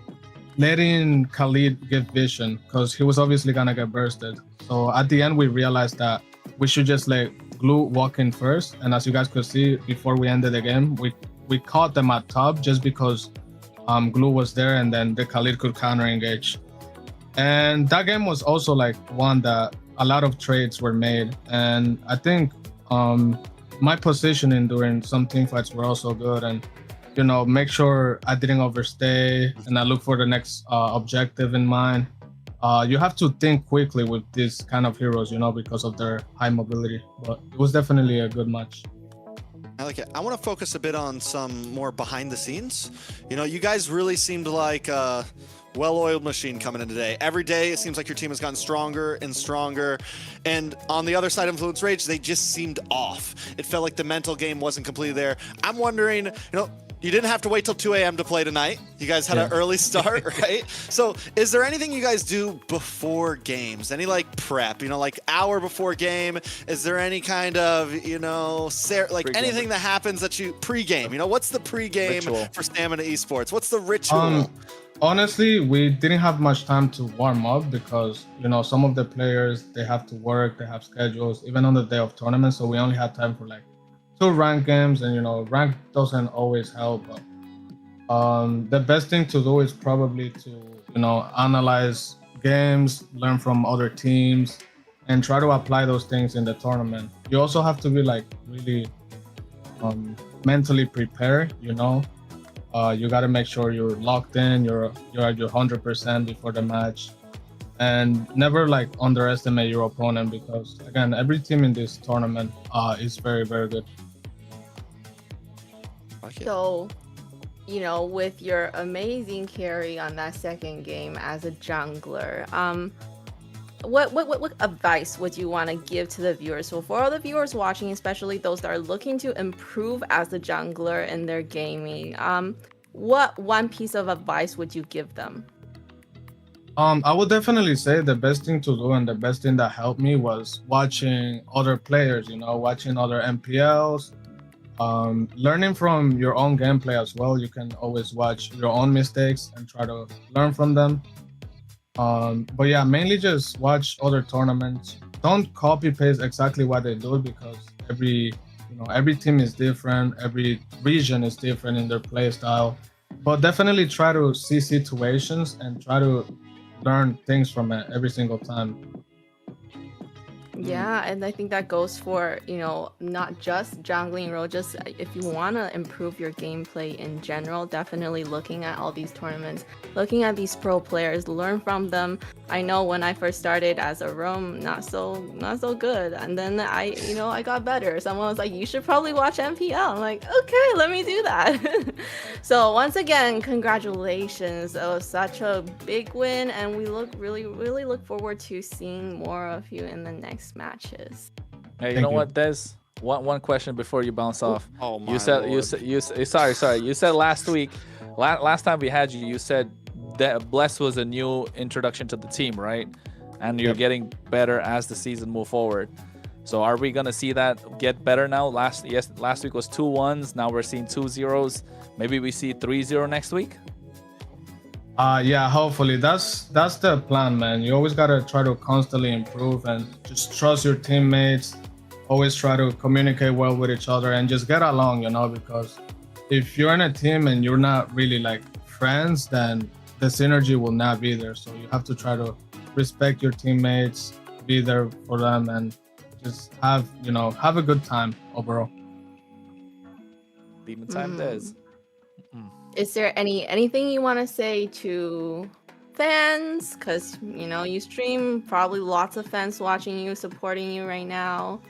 letting Khalid get vision because he was obviously gonna get bursted. So at the end, we realized that we should just let Glue walk in first. And as you guys could see, before we ended the game, we caught them at top just because Glue was there and then the Khalid could counter engage. And that game was also like one that a lot of trades were made. And I think my positioning during some team fights were also good. And, you know, make sure I didn't overstay and I look for the next objective in mind. You have to think quickly with these kind of heroes, you know, because of their high mobility. But it was definitely a good match. I like it. I want to focus a bit on some more behind the scenes. You know, you guys really seemed like a well-oiled machine coming in today. Every day, it seems like your team has gotten stronger and stronger. And on the other side of Influence Rage, they just seemed off. It felt like the mental game wasn't completely there. I'm wondering, you know, you didn't have to wait till 2 a.m. to play tonight. You guys had an early start, right? So is there anything you guys do before games? Any like prep, you know, like hour before game? Is there any kind of, you know, like pre-game, anything that happens that you pre-game? You know, what's the pre-game for Stamina Esports? What's the ritual? Honestly, we didn't have much time to warm up because, you know, some of the players, they have to work, they have schedules, even on the day of tournament. So we only had time for like 2 ranked games, and, you know, rank doesn't always help. But the best thing to do is probably to, you know, analyze games, learn from other teams, and try to apply those things in the tournament. You also have to be like really mentally prepared, you know. You got to make sure you're locked in, you're at your 100% before the match, and never like underestimate your opponent because, again, every team in this tournament is very, very good. So, you know, with your amazing carry on that second game as a jungler, what advice would you want to give to the viewers? So for all the viewers watching, especially those that are looking to improve as a jungler in their gaming, what one piece of advice would you give them? I would definitely say the best thing to do and the best thing that helped me was watching other players, you know, watching other MPLs, learning from your own gameplay as well. You can always watch your own mistakes and try to learn from them. But yeah, mainly just watch other tournaments. Don't copy paste exactly what they do because every team is different, every region is different in their play style. But definitely try to see situations and try to learn things from it every single time. Yeah, and I think that goes for, you know, not just jungling role, just if you want to improve your gameplay in general, definitely looking at all these tournaments, looking at these pro players, learn from them. I know when I first started as a roam, not so good, and then I got better. Someone was like, you should probably watch MPL. I'm like, okay, let me do that. So once again, congratulations. It was such a big win, and we really look forward to seeing more of you in the next matches. Hey, you know what, Des? One question before you bounce off. Oh my Sorry. You said last week, last time we had you, you said that Bless was a new introduction to the team, right? And you're getting better as the season move forward. So are we gonna see that get better now? Last week was 2-1s. Now we're seeing 2-0s. Maybe we see 3-0 next week. Yeah, hopefully that's the plan, man. You always gotta try to constantly improve and just trust your teammates. Always try to communicate well with each other and just get along, you know, because if you're in a team and you're not really like friends, then the synergy will not be there. So you have to try to respect your teammates, be there for them, and just have a good time overall. Demon time Des. Is there anything you want to say to fans? Because you stream, probably lots of fans watching you, supporting you right now.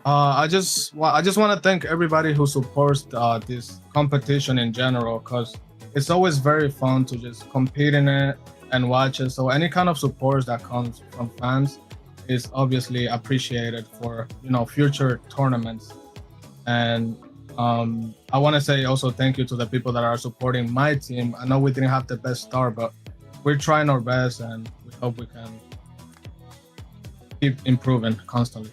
I just want to thank everybody who supports this competition in general, because it's always very fun to just compete in it and watch it. So any kind of support that comes from fans is obviously appreciated for future tournaments. And I want to say also thank you to the people that are supporting my team. I know we didn't have the best start, but we're trying our best, and we hope we can keep improving constantly.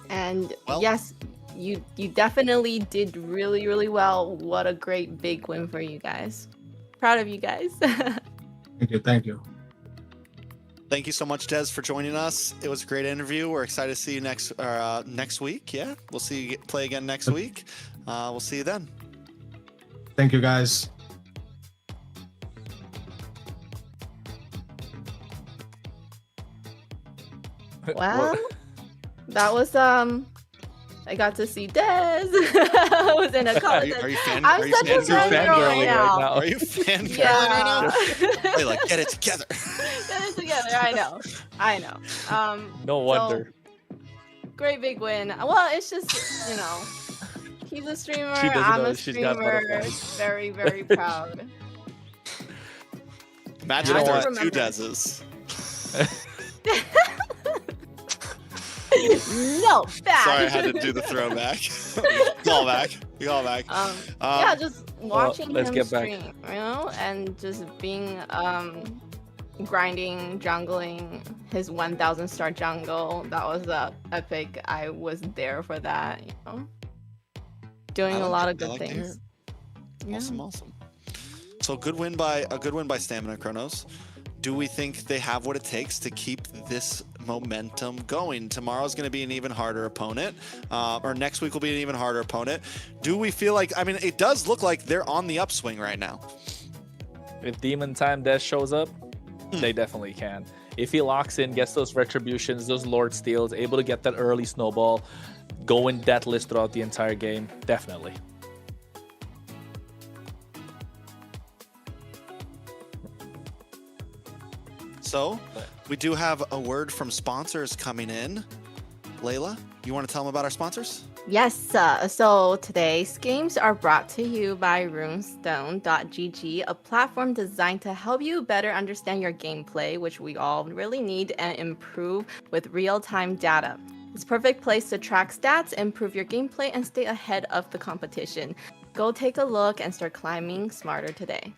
And Well- yes, you definitely did really, really well. What a great big win for you guys. Proud of you guys. Thank you. Thank you so much, Des, for joining us. It was a great interview. We're excited to see you next week. Yeah, we'll see you play again next week. We'll see you then. Thank you, guys. Well, that was I got to see Des. I was in a Are car. you I'm are you such a fangirling fangirl right right now. now. Are you fangirling Yeah. right now? Hey, like, get it together. Get it together. I know. No wonder. Great big win. Well, it's just he's a streamer. She doesn't I'm know a she's got streamer. butterflies. Very, very proud. Imagine I if don't there was two remember. Deses. No, bad. Sorry, I had to do the throwback. Call back. Yeah, just watching let's him get back. stream, and just being grinding, jungling his 1,000 star jungle. That was epic. I was there for that. Doing I a like lot it. of good I like to hear things. it. Awesome. So a good win by Stamina Chronos. Do we think they have what it takes to keep this momentum going? Tomorrow's going to be an even harder opponent, or next week will be an even harder opponent. Do we feel like, I mean, it does look like they're on the upswing right now. If Demon Time Des shows up, they definitely can. If he locks in, gets those retributions, those Lord Steals, able to get that early snowball, going deathless throughout the entire game, definitely. So we do have a word from sponsors coming in. Layla, you want to tell them about our sponsors? Yes, so today's games are brought to you by runestone.gg, a platform designed to help you better understand your gameplay, which we all really need, and improve with real-time data. It's a perfect place to track stats, improve your gameplay, and stay ahead of the competition. Go take a look and start climbing smarter today.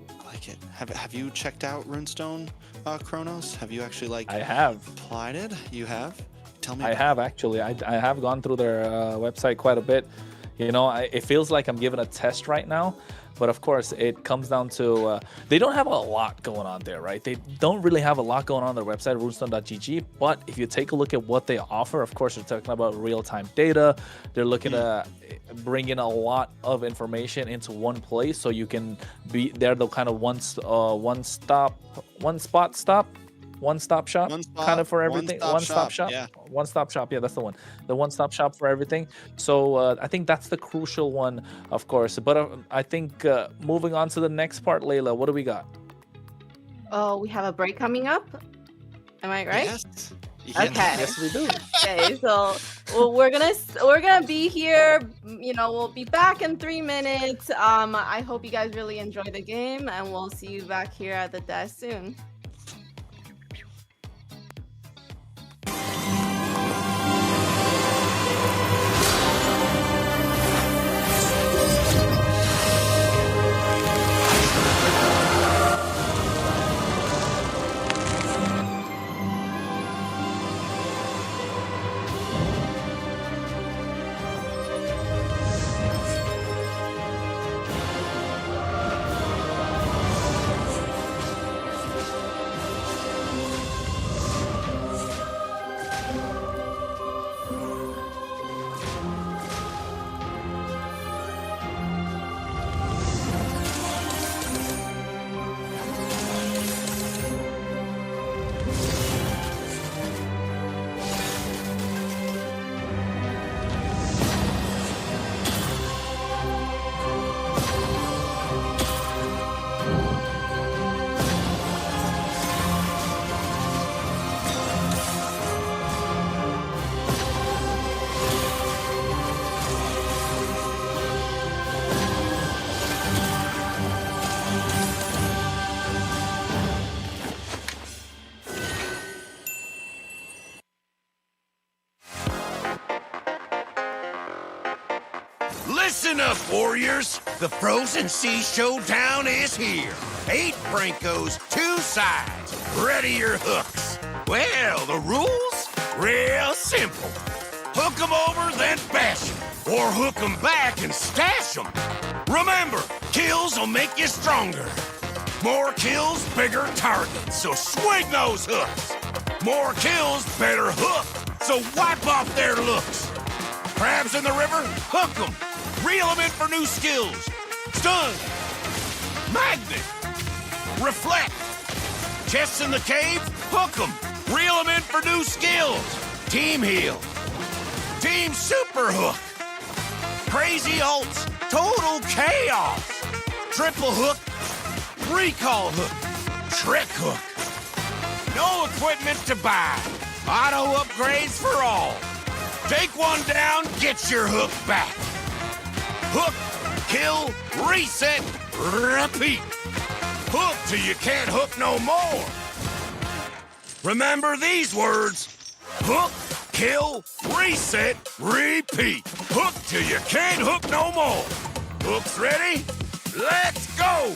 I like it. Have you checked out Runestone, Chronos? Have you actually I have. applied it? You have? Tell me. I have actually. I have gone through their website quite a bit. It feels like I'm giving a test right now, but of course it comes down to they don't have a lot going on there, right? They don't really have a lot going on their website, runestone.gg. But if you take a look at what they offer, of course, they're talking about real-time data. They're looking to bring in a lot of information into one place, so you can be there. The kind of one-stop shop kind of for everything. One-stop shop. Yeah. One-stop shop. Yeah, that's the one. The one-stop shop for everything. So I think that's the crucial one, of course. But I think moving on to the next part, Layla, what do we got? Oh, we have a break coming up. Am I right? Yes. Okay. Yes, we do. Okay, so we're gonna be here. We'll be back in 3 minutes. I hope you guys really enjoy the game, and we'll see you back here at the desk soon. Listen up, warriors. The Frozen Sea Showdown is here. 8 Brancos, 2 sides. Ready your hooks. Well, the rules? Real simple. Hook 'em over, then bash 'em. Or hook 'em back and stash 'em. Remember, kills will make you stronger. More kills, bigger targets, so swing those hooks. More kills, better hook, so wipe off their looks. Crabs in the river, hook 'em. Reel 'em in for new skills. Stun. Magnet. Reflect. Chests in the cave, hook 'em. Reel 'em in for new skills. Team heal. Team super hook. Crazy ults. Total chaos. Triple hook. Recall hook. Trick hook. No equipment to buy. Auto upgrades for all. Take one down, get your hook back. Hook, kill, reset, repeat. Hook till you can't hook no more. Remember these words. Hook, kill, reset, repeat. Hook till you can't hook no more. Hooks ready? Let's go!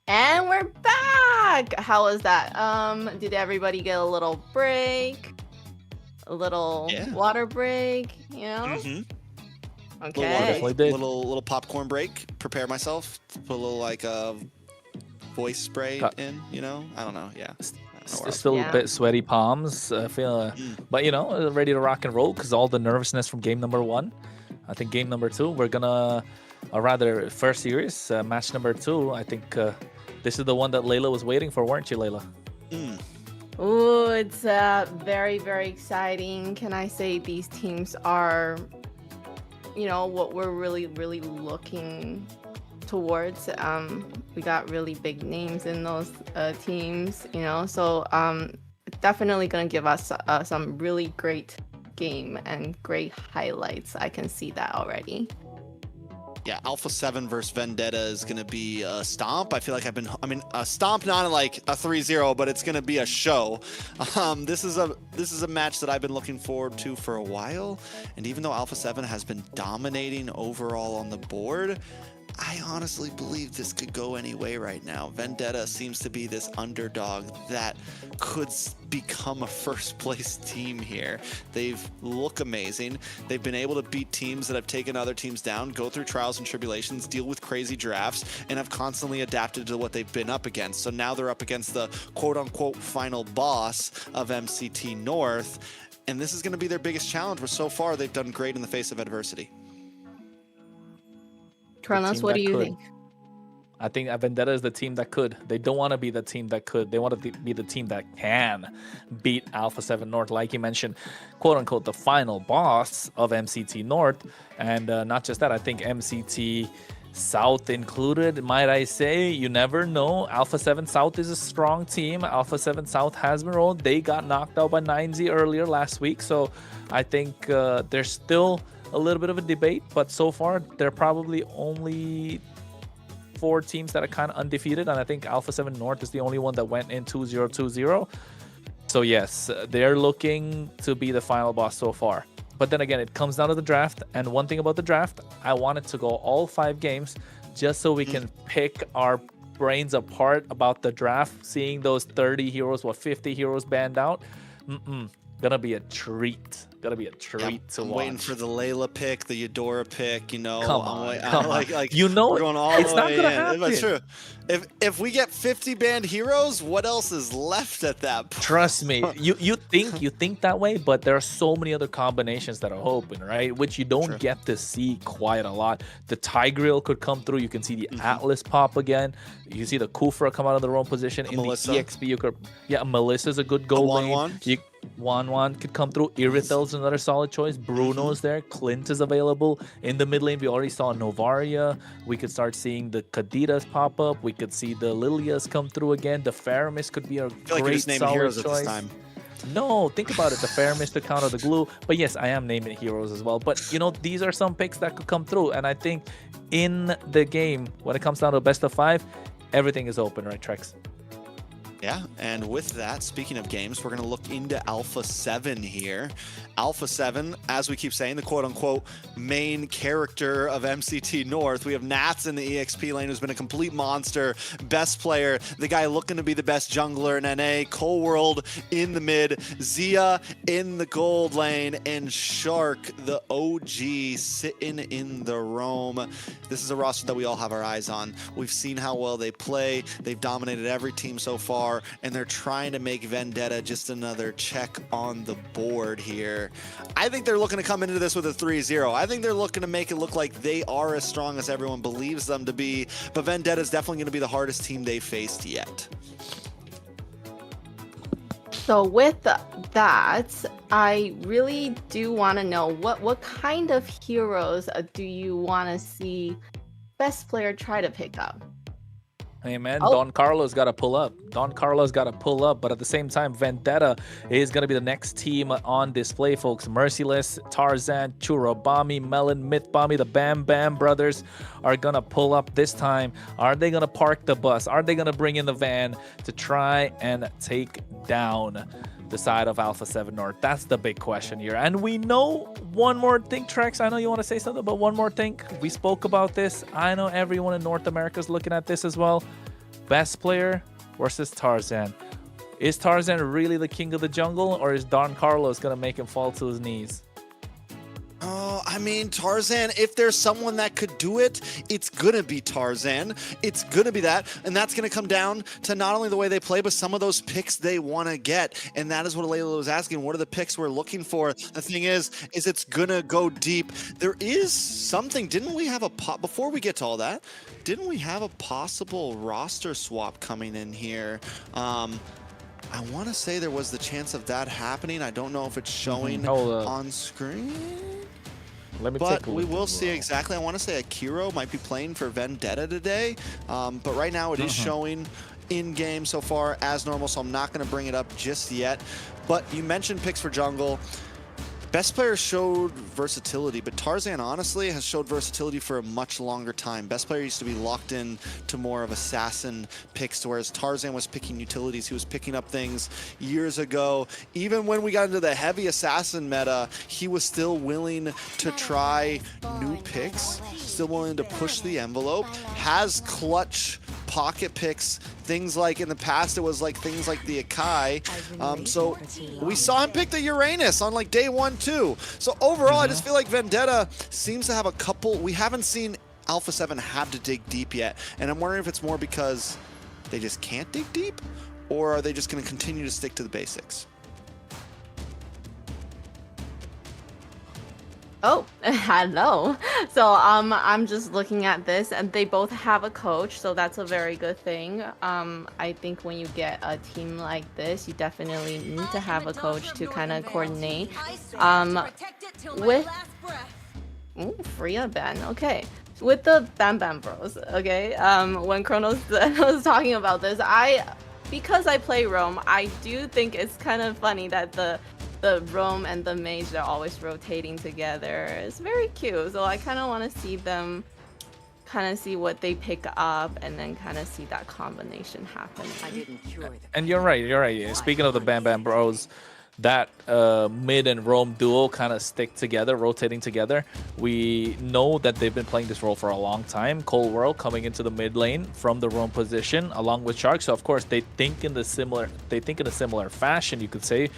And we're back. How was that? Did everybody get a little break? A little water break, you know? Mm-hmm. Okay. Little popcorn break. Prepare myself. Put a little like voice spray in. You know, I don't know. Yeah. Still a bit sweaty palms. I feel, but you know, ready to rock and roll because all the nervousness from game number 1. I think game number 2, we're gonna, or rather, first series, match number 2. I think this is the one that Layla was waiting for, weren't you, Layla? Ooh, it's very, very exciting. Can I say these teams are, you know, what we're really, really looking towards. We got really big names in those teams, you know, so definitely gonna give us some really great game and great highlights. I can see that already. Yeah, Alpha 7 versus Vendetta is going to be a stomp. I feel like a stomp, not like a 3-0, but it's going to be a show. This is a match that I've been looking forward to for a while. And even though Alpha 7 has been dominating overall on the board, I honestly believe this could go any way right now. Vendetta seems to be this underdog that could become a first place team here. They look amazing. They've been able to beat teams that have taken other teams down, go through trials and tribulations, deal with crazy drafts, and have constantly adapted to what they've been up against. So now they're up against the quote-unquote final boss of MCT North, and this is going to be their biggest challenge, where so far they've done great in the face of adversity. Tronos, what do you think? I think Vendetta is the team that could. They don't want to be the team that could. They want to be the team that can beat Alpha 7 North, like you mentioned, quote unquote, the final boss of MCT North. And not just that, I think MCT South included, might I say. You never know. Alpha 7 South is a strong team. Alpha 7 South has been rolled. They got knocked out by 9Z earlier last week. So I think there's still a little bit of a debate, but so far they're probably only 4 teams that are kind of undefeated, and I think Alpha 7 North is the only one that went in 2-0-2-0. So yes, they're looking to be the final boss so far. But then again, it comes down to the draft, and one thing about the draft, I want it to go all 5 games just so we can pick our brains apart about the draft, seeing those 30 heroes, 50 heroes banned out. Gonna be a treat. Gonna be a treat to watch. I'm waiting for the Layla pick, the Eudora pick. You know, come on. Like you know, going all it's the not way gonna in. happen. That's true. If we get 50 banned heroes, what else is left at that point? Trust me, you think that way, but there are so many other combinations that are open, right? Which you don't get to see quite a lot. The Tigreal could come through. You can see the Atlas pop again. You can see the Kufra come out of the wrong position. In Melissa. the EXP, you could Melissa's a good goal lane. Juan could come through. Iritel's another solid choice. Bruno's there. Clint is available. In the mid lane, we already saw Novaria. We could start seeing the Kaditas pop up. We could see the Lilias come through again. The Faramis could be a I feel like you're great just naming solid heroes choice. at this time. No, think about it. The Faramis to counter the glue. But yes, I am naming heroes as well. But, you know, these are some picks that could come through. And I think in the game, when it comes down to a best of 5, everything is open, right, Trex? Yeah, and with that, speaking of games, we're going to look into Alpha 7 here. Alpha 7, as we keep saying, the quote-unquote main character of MCT North. We have Nats in the EXP lane, who's been a complete monster, best player, the guy looking to be the best jungler in NA, Cole World in the mid, Zia in the gold lane, and Shark, the OG, sitting in the roam. This is a roster that we all have our eyes on. We've seen how well they play. They've dominated every team so far, and they're trying to make Vendetta just another check on the board here. I think they're looking to come into this with a 3-0. I think they're looking to make it look like they are as strong as everyone believes them to be, but Vendetta is definitely going to be the hardest team they've faced yet. So with that, I really do want to know what kind of heroes do you want to see best player try to pick up? Hey man, Don Carlos got to pull up. Don Carlos got to pull up, but at the same time, Vendetta is going to be the next team on display, folks. Merciless, Tarzan, Churobami, Melon, Mythbami, the Bam Bam brothers are going to pull up this time. Are they going to park the bus? Are they going to bring in the van to try and take down the side of Alpha 7 North? That's the big question here. And we know one more thing, Trex. I know you want to say something, but one more thing. We spoke about this. I know everyone in North America is looking at this as well. Best player versus Tarzan. Is Tarzan really the king of the jungle, or is Don Carlos going to make him fall to his knees? Oh, I mean, Tarzan, if there's someone that could do it, it's going to be Tarzan. It's going to be that. And that's going to come down to not only the way they play, but some of those picks they want to get. And that is what Layla was asking. What are the picks we're looking for? The thing is it's going to go deep. There is something. Didn't we have a before we get to all that, didn't we have a possible roster swap coming in here? I want to say there was the chance of that happening. I don't know if it's showing on screen. Let me but we will see exactly. I want to say Akiro might be playing for Vendetta today, but right now it is showing in game so far as normal, so I'm not going to bring it up just yet. But you mentioned picks for jungle. Best player showed versatility, but Tarzan honestly has showed versatility for a much longer time. Best player used to be locked in to more of assassin picks, whereas Tarzan was picking utilities. He was picking up things years ago. Even when we got into the heavy assassin meta, he was still willing to try new picks, still willing to push the envelope, has clutch pocket picks, things like in the past it was like things like the Akai. So we saw him pick the Uranus on like day 1 too. So overall I just feel like Vendetta seems to have a couple. We haven't seen Alpha 7 have to dig deep yet, and I'm wondering if it's more because they just can't dig deep, or are they just going to continue to stick to the basics? Oh, hello. So I'm just looking at this, and they both have a coach, so that's a very good thing. I think when you get a team like this, you definitely need to have a coach to kind of coordinate. With Freya Ben, okay. With the Bam Bam Bros, okay. When Kronos was talking about this, because I play Roam, I do think it's kind of funny that the Roam and the Mage are always rotating together. It's very cute. So I kind of want to see them, kind of see what they pick up, and then kind of see that combination happen. And you're right. Speaking of the Bam Bam Bros, that mid and roam duo kind of stick together, rotating together. We know that they've been playing this role for a long time. Cole World coming into the mid lane from the roam position along with Shark. So of course they think in a similar fashion, you could say.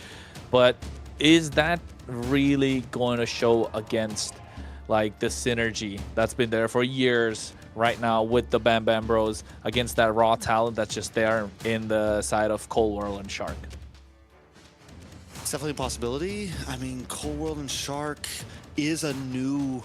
But is that really going to show against like the synergy that's been there for years right now with the Bam Bam Bros against that raw talent that's just there in the side of Cole World and Shark? It's definitely a possibility. I mean, Cole World and Shark is a new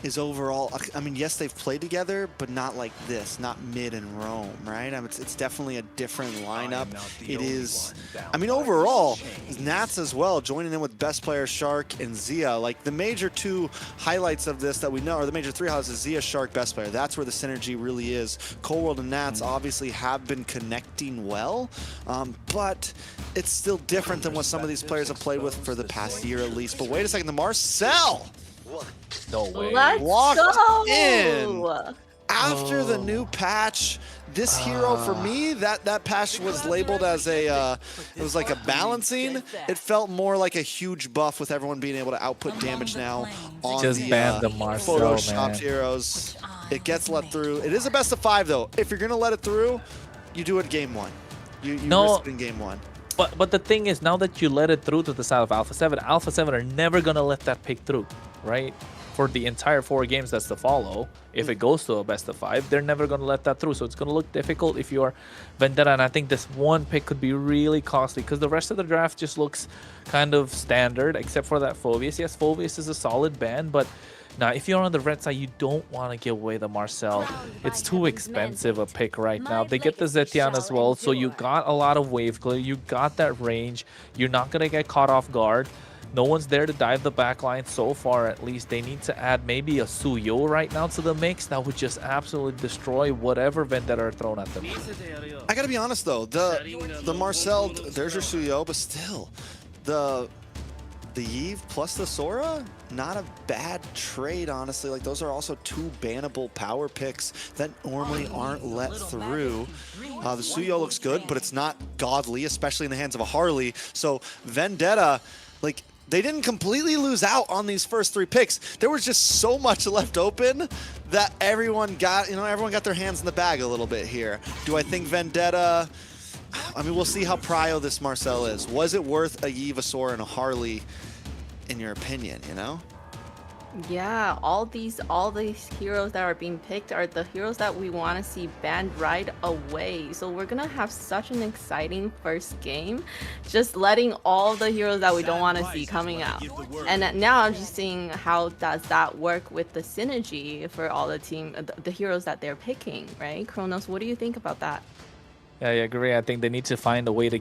is overall, I mean, yes, they've played together, but not like this, not mid and Rome, right? I mean, it's definitely a different lineup. It is, I mean, overall, Nats as well, joining in with best player Shark and Zia. Like the major two highlights of this that we know, or the major three highlights is Zia, Shark, best player. That's where the synergy really is. Cold World and Nats obviously have been connecting well, but it's still different than what some of these players have played with for the past year at least. But wait a second, the Marcel! No way. Let's Walked go! in. After the new patch, this hero for me, that patch was labeled as a, it was like a balancing. It felt more like a huge buff with everyone being able to output damage now on Just the ban the Marcel, man. photoshopped heroes. It gets let through. It is a best of 5 though. If you're gonna let it through, you do it game 1. You No. risk it in game 1. But the thing is, now that you let it through to the side of Alpha 7 are never gonna let that pick through, right? For the entire 4 games that's to follow, if it goes to a best of 5, they're never gonna let that through. So it's gonna look difficult if you're Vendetta, and I think this one pick could be really costly because the rest of the draft just looks kind of standard, except for that Phoveus. Yes, Phoveus is a solid ban, but now if you're on the red side, you don't want to give away the Marcel. It's too expensive a pick right now. They get the Zetian as well, so you got a lot of wave clear, you got that range, you're not gonna get caught off guard. No one's there to dive the backline so far, at least. They need to add maybe a Suyo right now to the mix. That would just absolutely destroy whatever Vendetta are thrown at them. I gotta be honest though, the Marcel, there's your Suyo, but still, the Yve plus the Sora, not a bad trade, honestly. Like, those are also 2 bannable power picks that normally aren't let through. The Suyo looks good, but it's not godly, especially in the hands of a Harley. So Vendetta, like, they didn't completely lose out on these first 3 picks. There was just so much left open that everyone got, everyone got their hands in the bag a little bit here. Do I think Vendetta, I mean, we'll see how prio this Marcel is. Was it worth a Yve, a Sora, and a Harley, in your opinion, Yeah, all these heroes that are being picked are the heroes that we want to see banned right away. So we're gonna have such an exciting first game, just letting all the heroes that we don't want to see coming out. And now I'm just seeing how does that work with the synergy for all the heroes that they're picking, right? Kronos, what do you think about that? Yeah, I agree. I think they need to find a way to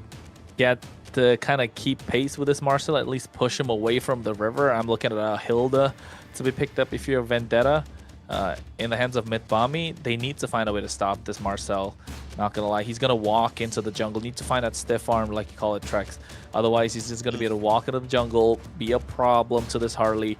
get to kind of keep pace with this Marcel, at least push him away from the river. I'm looking at Hilda to be picked up if you're Vendetta. In the hands of Mitbami, they need to find a way to stop this Marcel. Not gonna lie, he's gonna walk into the jungle. Need to find that stiff arm, like you call it, Trex. Otherwise, he's just gonna be able to walk into the jungle, be a problem to this Harley,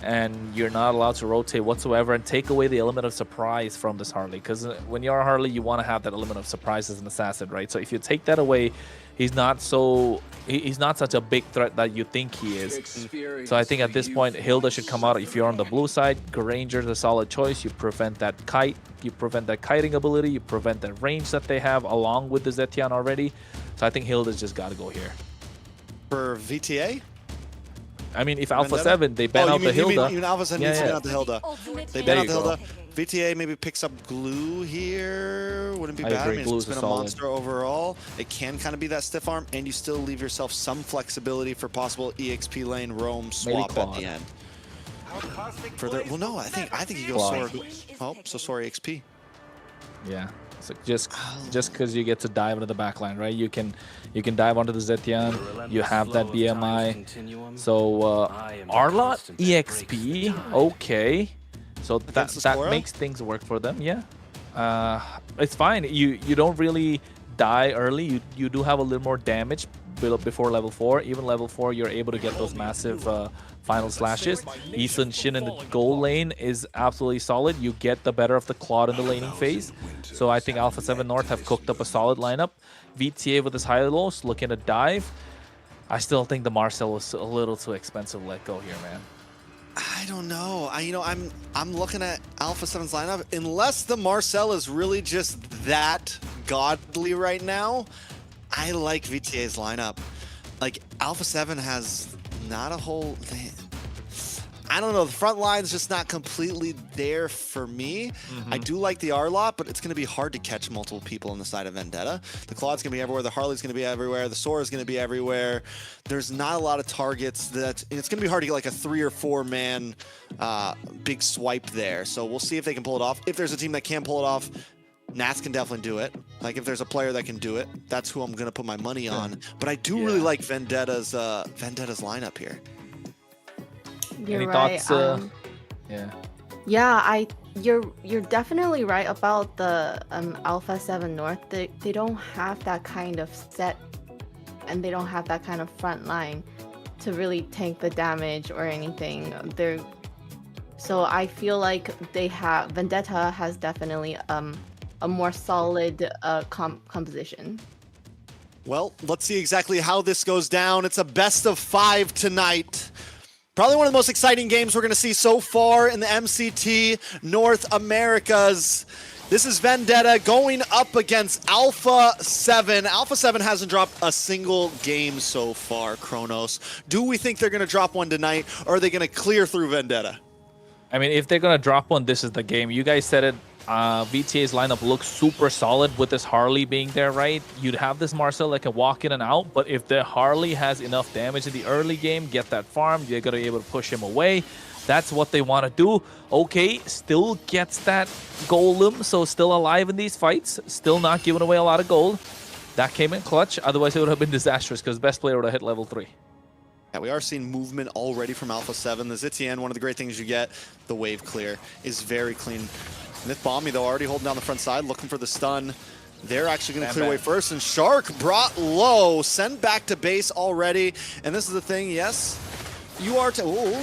and you're not allowed to rotate whatsoever and take away the element of surprise from this Harley. Because when you're a Harley, you want to have that element of surprise as an assassin, right? So if you take that away, he's not such a big threat that you think he is. So I think at this point, Hilda should come out. If you're on the blue side, Granger's a solid choice. You prevent that kite, you prevent that kiting ability, you prevent that range that they have along with the Zetian already. So I think Hilda's just got to go here. For VTA? I mean, if Alpha 7, they ban out the Hilda. You mean Alpha 7 needs to ban out the Hilda. They ban out the Hilda. VTA maybe picks up Glue here. Wouldn't be bad. I mean, it's been a monster overall. It can kind of be that stiff arm, and you still leave yourself some flexibility for possible EXP lane roam swap at the end. Well, no, I think he goes Sora. Oh, so Sora EXP. Yeah. So just because you get to dive into the backline, right? You can dive onto the Zetian. You have that BMI. So Arlot EXP, okay. So that makes things work for them. Yeah, it's fine. You don't really die early. You do have a little more damage before level 4. Even level 4, you're able to get those massive final slashes. Eason Shin in the goal lane is absolutely solid. You get the better of the Claude in the laning phase. So I think Alpha 7 North have cooked up a solid lineup. VTA with his high-lows looking to dive. I still think the Marcel was a little too expensive to let go here, man. I don't know. I'm looking at Alpha 7's lineup. Unless the Marcel is really just that godly right now, I like VTA's lineup. Like, Alpha 7 has not a whole... I don't know, the front line's just not completely there for me. I do like the R-Lot, but it's going to be hard to catch multiple people on the side of Vendetta. The Claw's going to be everywhere, the Harley's going to be everywhere, the Sora's going to be everywhere. There's not a lot of targets that, it's going to be hard to get like a 3 or 4 man big swipe there. So we'll see if they can pull it off. If there's a team that can pull it off, Nats can definitely do it. Like if there's a player that can do it, that's who I'm going to put my money on. But I do really like Vendetta's lineup here. You're Any right. thoughts? Yeah, you're definitely right about the Alpha 7 North. They don't have that kind of set, and they don't have that kind of front line to really tank the damage or anything. So I feel like Vendetta has definitely a more solid composition. Well, let's see exactly how this goes down. It's a best of 5 tonight. Probably one of the most exciting games we're going to see so far in the MCT North Americas. This is Vendetta going up against Alpha 7. Alpha 7 hasn't dropped a single game so far, Kronos. Do we think they're going to drop one tonight, or are they going to clear through Vendetta? I mean, if they're going to drop one, this is the game. You guys said it. VTA's lineup looks super solid with this Harley being there, right? You'd have this Marcel that can walk in and out, but if the Harley has enough damage in the early game, get that farm, you're going to be able to push him away. That's what they want to do. Okay, still gets that golem, so still alive in these fights, still not giving away a lot of gold. That came in clutch, otherwise it would have been disastrous because best player would have hit level 3. Yeah, we are seeing movement already from Alpha 7. The Zitian, one of the great things you get, the wave clear, is very clean. Myth Bomby, though, already holding down the front side, looking for the stun. They're actually going to clear away first, and Shark brought low, sent back to base already. And this is the thing, yes, you are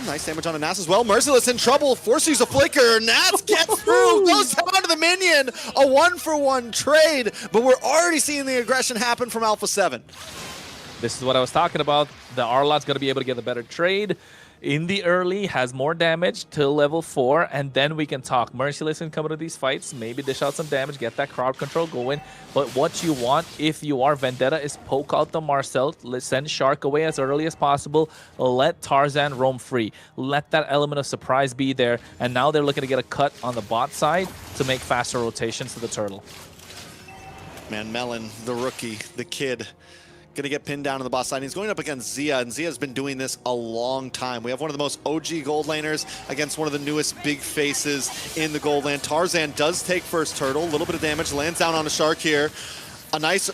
nice damage on a Nats as well. Merciless in trouble, forces a flicker. Nats gets through, goes down to the minion. A 1-for-1 trade, but we're already seeing the aggression happen from Alpha 7. This is what I was talking about. The R-Lot's going to be able to get a better trade. In the early, has more damage till level 4, and then we can talk. Merciless can come into these fights, maybe dish out some damage, get that crowd control going. But what you want, if you are Vendetta, is poke out the Marcel, send Shark away as early as possible, let Tarzan roam free. Let that element of surprise be there, and now they're looking to get a cut on the bot side to make faster rotations to the turtle. Man, Melon, the rookie, the kid, gonna get pinned down on the bot side. He's going up against Zia, and Zia's been doing this a long time. We have one of the most OG gold laners against one of the newest big faces in the gold lane. Tarzan does take first turtle, a little bit of damage, lands down on a Shark here. A nice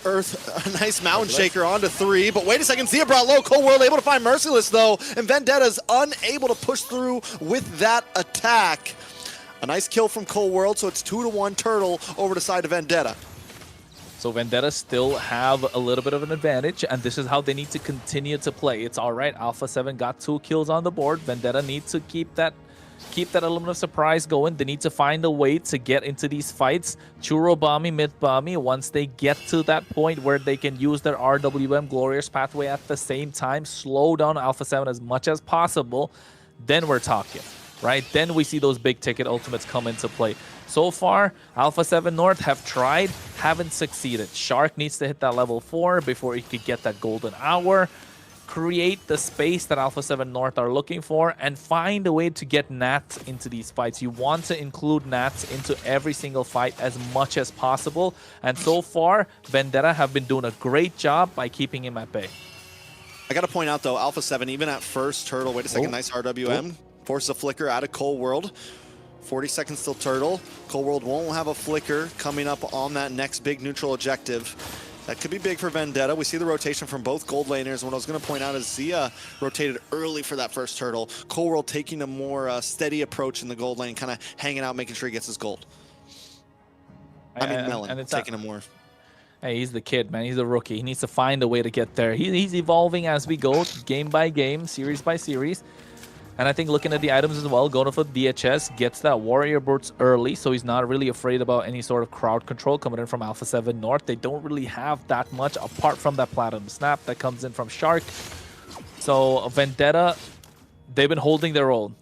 mountain shaker onto 3, but wait a second, Zia brought low. Cold World able to find Merciless though, and Vendetta's unable to push through with that attack. A nice kill from Cold World, so it's 2-1 turtle over the side of Vendetta. So Vendetta still have a little bit of an advantage, and this is how they need to continue to play. It's all right. Alpha 7 got 2 kills on the board. Vendetta needs to keep that element of surprise going. They need to find a way to get into these fights. Churro Bomby, Myth Bomby, once they get to that point where they can use their RWM Glorious Pathway at the same time, slow down Alpha 7 as much as possible, then we're talking, right? Then we see those big ticket ultimates come into play. So far, Alpha 7 North have tried, haven't succeeded. Shark needs to hit that level 4 before he could get that golden hour, create the space that Alpha 7 North are looking for, and find a way to get Nats into these fights. You want to include Nats into every single fight as much as possible, and so far, Vendetta have been doing a great job by keeping him at bay. I gotta point out though, Alpha 7, even at first turtle, wait a second, nice RWM, forces a flicker out of Cold World. 40 seconds till turtle. Cold World won't have a flicker coming up on that next big neutral objective. That could be big for Vendetta. We see the rotation from both gold laners. What I was going to point out is Zia rotated early for that first turtle. Cold World taking a more steady approach in the gold lane, kind of hanging out, making sure he gets his gold. Melon and taking a more... Hey, he's the kid, man. He's a rookie. He needs to find a way to get there. He's evolving as we go, game by game, series by series. And I think looking at the items as well, going for DHS, gets that Warrior Boots early, so he's not really afraid about any sort of crowd control coming in from Alpha 7 North. They don't really have that much, apart from that Platinum Snap that comes in from Shark. So Vendetta, they've been holding their own.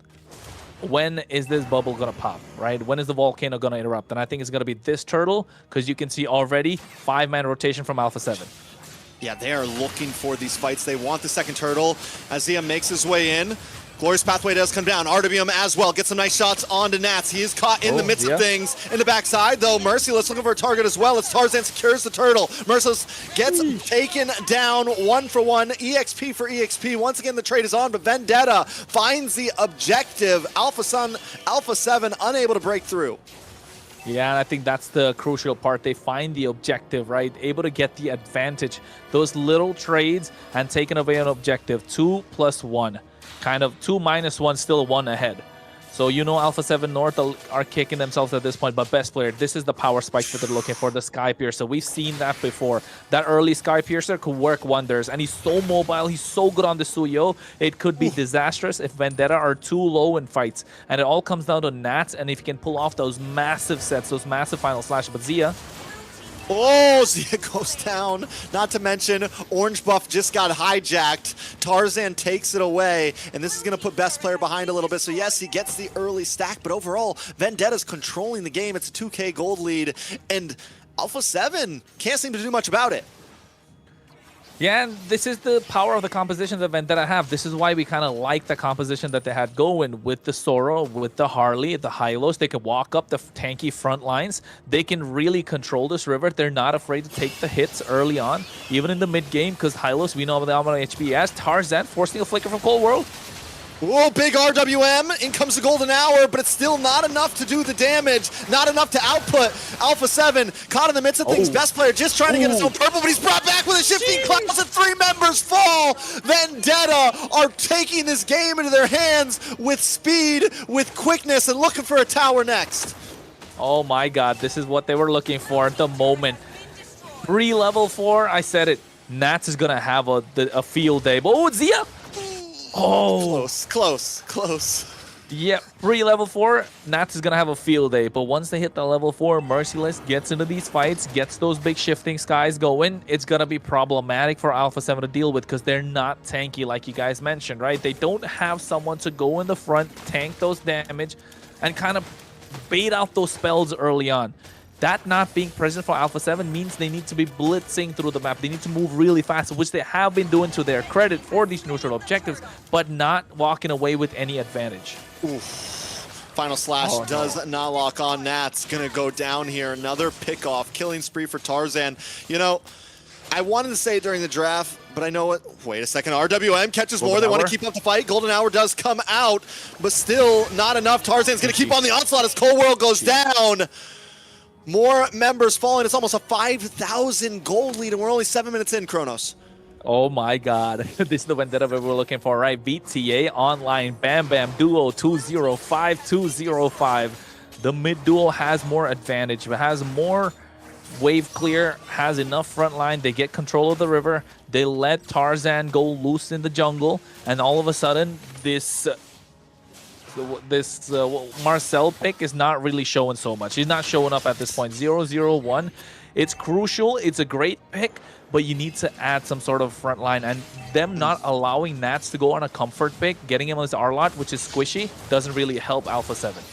When is this bubble going to pop, right? When is the volcano going to erupt? And I think it's going to be this turtle, because you can see already 5-man rotation from Alpha 7. Yeah, they are looking for these fights. They want the second turtle. As Zia makes his way in, Glorious Pathway does come down. RWM as well. Gets some nice shots onto Nats. He is caught in the midst of things. In the backside, though, Merciless looking for a target as well. It's Tarzan secures the turtle. Merciless gets taken down 1 for 1. EXP for EXP. Once again, the trade is on, but Vendetta finds the objective. Alpha 7 unable to break through. Yeah, and I think that's the crucial part. They find the objective, right? Able to get the advantage. Those little trades and taking away an objective. 2 + 1. Kind of 2 - 1, still 1 ahead. So you know Alpha 7 North are kicking themselves at this point, but best player, this is the power spike that they're looking for, the Sky Piercer. We've seen that before. That early Sky Piercer could work wonders, and he's so mobile, he's so good on the Suyo. It could be disastrous if Vendetta are too low in fights. And it all comes down to Nats, and if you can pull off those massive sets, those massive final slash. But Zia, oh, Zia goes down. Not to mention, Orange Buff just got hijacked. Tarzan takes it away, and this is going to put best player behind a little bit. So yes, he gets the early stack, but overall, Vendetta's controlling the game. It's a 2K gold lead, and Alpha 7 can't seem to do much about it. yeah, and this is the power of the composition that Vendetta have. This is why we kind of like the composition that they had going with the Sora, with the Harley, the Hylos. They can walk up the tanky front lines. They can really control this river. They're not afraid to take the hits early on, even in the mid game, because Hylos, we know the amount of HP he has. Tarzan forcing a flicker from Cold World. Whoa, big RWM. In comes the golden hour, but it's still not enough to do the damage. Not enough to output. Alpha 7 caught in the midst of things. Best player just trying to get his own purple, but he's brought back with a shifting clouds and 3 members fall. Vendetta are taking this game into their hands with speed, with quickness, and looking for a tower next. Oh my god, this is what they were looking for at the moment. Pre-level 4, I said it. Nats is going to have a field day. But oh, Zia! Oh, Close. Yep, pre-level 4, Nats is going to have a field day. But once they hit the level 4, Merciless gets into these fights, gets those big shifting skies going. It's going to be problematic for Alpha 7 to deal with because they're not tanky like you guys mentioned, right? They don't have someone to go in the front, tank those damage, and kind of bait out those spells early on. That not being present for Alpha 7 means they need to be blitzing through the map. They need to move really fast, which they have been doing to their credit for these neutral objectives, but not walking away with any advantage. Oof. Final slash does not lock on. Nats gonna go down here. Another pick-off. Killing spree for Tarzan. You know, I wanted to say it during the draft, but I know what. Wait a second. RWM catches more. They want to keep up the fight. Golden Hour does come out, but still not enough. Tarzan's gonna keep on the onslaught as Cold World goes down. More members falling. It's almost a 5,000 gold lead, and we're only 7 minutes in, Kronos. Oh my god. This is the Vendetta we were looking for, right? VTA online. Bam Bam Duo 205. The mid duo has more advantage. It has more wave clear, has enough front line. They get control of the river. They let Tarzan go loose in the jungle, and all of a sudden, this Marcel pick is not really showing so much. He's not showing up at this point. 0-0-1. It's crucial. It's a great pick, but you need to add some sort of front line. And them not allowing Nats to go on a comfort pick, getting him on his R-Lot, which is squishy, doesn't really help Alpha 7.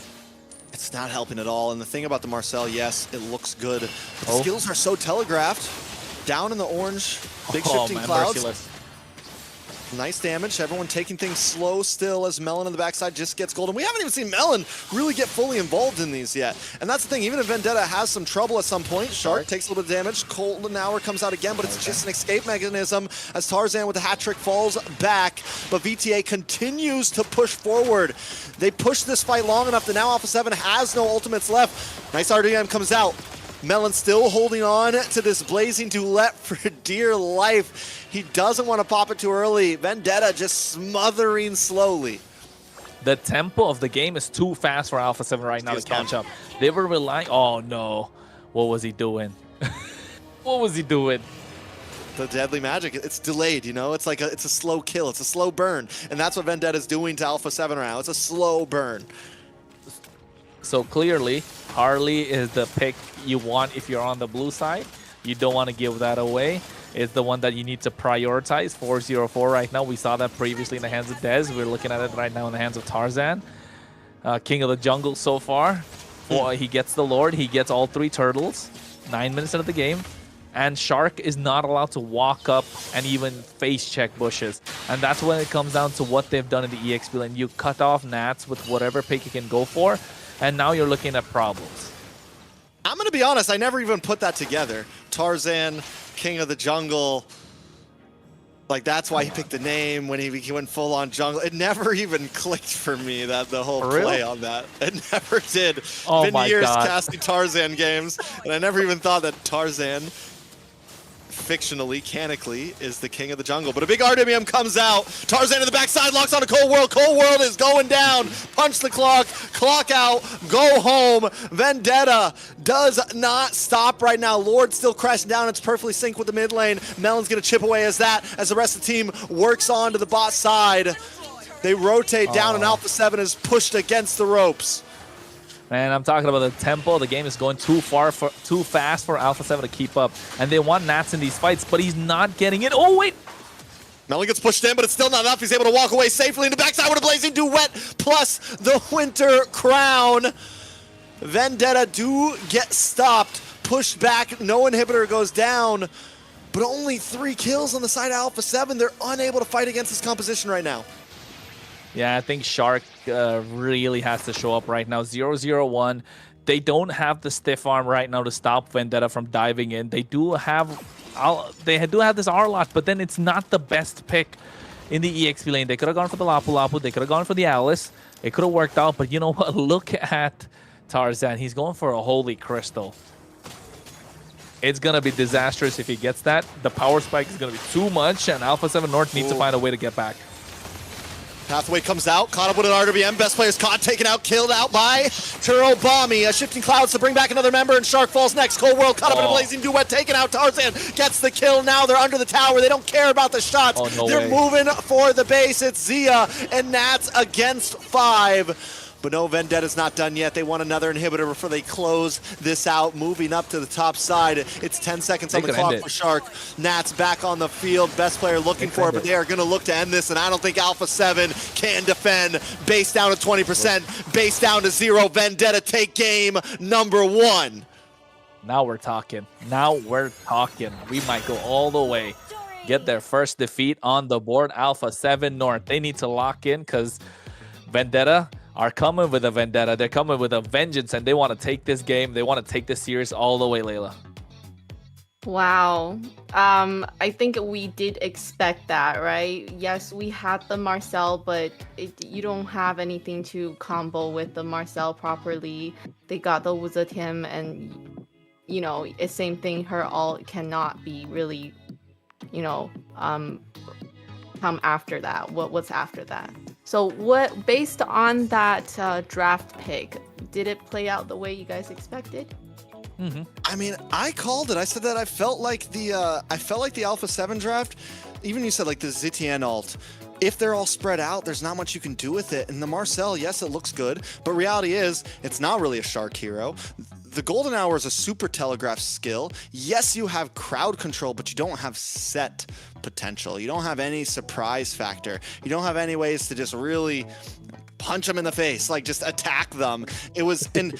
It's not helping at all. And the thing about the Marcel, yes, it looks good. But the skills are so telegraphed. Down in the orange, big shifting clouds. Merciless. Nice damage. Everyone taking things slow still as Melon on the backside just gets golden. We haven't even seen Melon really get fully involved in these yet. And that's the thing. Even if Vendetta has some trouble at some point, Shark takes a little bit of damage. Golden Hour comes out again, but it's just an escape mechanism as Tarzan with the hat trick falls back. But VTA continues to push forward. They push this fight long enough that now Alpha 7 has no ultimates left. Nice RDM comes out. Melon still holding on to this blazing duet for dear life. He doesn't want to pop it too early. Vendetta just smothering slowly. The tempo of the game is too fast for Alpha 7 right now to catch up. They were relying... Oh, no. What was he doing? What was he doing? The deadly magic, it's delayed, you know? It's like it's a slow kill. It's a slow burn. And that's what Vendetta's doing to Alpha 7 right now. It's a slow burn. So clearly, Harley is the pick you want if you're on the blue side. You don't want to give that away. It's the one that you need to prioritize. 404 right now. We saw that previously in the hands of Dez. We're looking at it right now in the hands of Tarzan. King of the jungle so far. He gets the Lord. He gets all 3 turtles. 9 minutes into the game. and Shark is not allowed to walk up and even face check bushes. And that's when it comes down to what they've done in the EXP lane. You cut off Nats with whatever pick you can go for, and now you're looking at problems. I'm going to be honest, I never even put that together. Tarzan, King of the Jungle. Like, that's why he picked the name when he went full on jungle. It never even clicked for me, that the whole play on that. It never did. Oh Been years God. casting Tarzan games, and I never even thought that Tarzan, fictionally, canically, is the king of the jungle. But a big RWM comes out. Tarzan to the backside, locks on a Cold World. Cold World is going down. Punch the clock out, go home. Vendetta does not stop right now. Lord still crashing down. It's perfectly synced with the mid lane. Melon's going to chip away as the rest of the team works on to the bot side. They rotate down, and Alpha 7 is pushed against the ropes. Man, I'm talking about the tempo. The game is going too fast for Alpha 7 to keep up. And they want Nats in these fights, but he's not getting it. Oh, wait. Melon gets pushed in, but it's still not enough. He's able to walk away safely in the backside with a blazing duet, plus the Winter Crown. Vendetta do get stopped, pushed back. No inhibitor goes down, but only 3 kills on the side of Alpha 7. They're unable to fight against this composition right now. Yeah, I think Shark really has to show up right now. 0-0-1. They don't have the stiff arm right now to stop Vendetta from diving in. They do have this R-Lot, but then it's not the best pick in the EXP lane. They could have gone for the Lapu Lapu. They could have gone for the Alice. It could have worked out, but you know what? Look at Tarzan. He's going for a Holy Crystal. It's going to be disastrous if he gets that. The power spike is going to be too much, and Alpha 7 North needs to find a way to get back. Pathway comes out, caught up with an RWM. Best player's caught, taken out, killed out by Turobami. Shifting Clouds to bring back another member, and Shark falls next. Cold World caught up in a blazing duet, taken out. Tarzan gets the kill now. They're under the tower. They don't care about the shots. They're moving for the base. It's Zia and Nats against 5. But no, Vendetta's not done yet. They want another inhibitor before they close this out. Moving up to the top side. It's 10 seconds on the clock for Shark. Nats back on the field. Best player looking for it, but they are going to look to end this, and I don't think Alpha 7 can defend. Base down to 20%. Base down to 0. Vendetta take game number 1. Now we're talking. Now we're talking. We might go all the way. Get their first defeat on the board. Alpha 7 North. They need to lock in because Vendetta are coming with a vendetta. They're coming with a vengeance, and they want to take this game. They want to take this series all the way, Layla. Wow. I think we did expect that, right? Yes, we had the Marcel, but you don't have anything to combo with the Marcel properly. They got the Wuzatim, and, you know, it's same thing. Her ult cannot be really, you know, come after that. What's after that? So what, based on that draft pick, did it play out the way you guys expected? I mean, I called it. I said that I felt like the Alpha 7 draft, even you said like the Zitian ult, if they're all spread out, there's not much you can do with it. And the Marcel, yes, it looks good, but reality is it's not really a Shark hero. The Golden Hour is a super telegraph skill. Yes, you have crowd control, but you don't have set potential. You don't have any surprise factor. You don't have any ways to just really punch them in the face, like just attack them. It was, and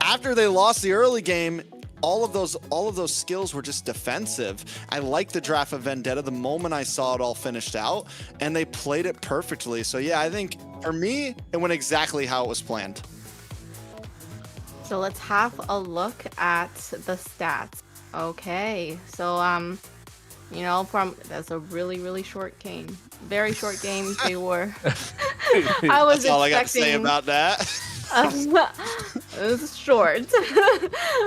after they lost the early game, all of those skills were just defensive. I liked the draft of Vendetta the moment I saw it all finished out, and they played it perfectly. So yeah, I think for me, it went exactly how it was planned. So let's have a look at the stats. Okay, so you know, that's a really short game. Very short game. They were. I was That's all I got to say about that. It's short.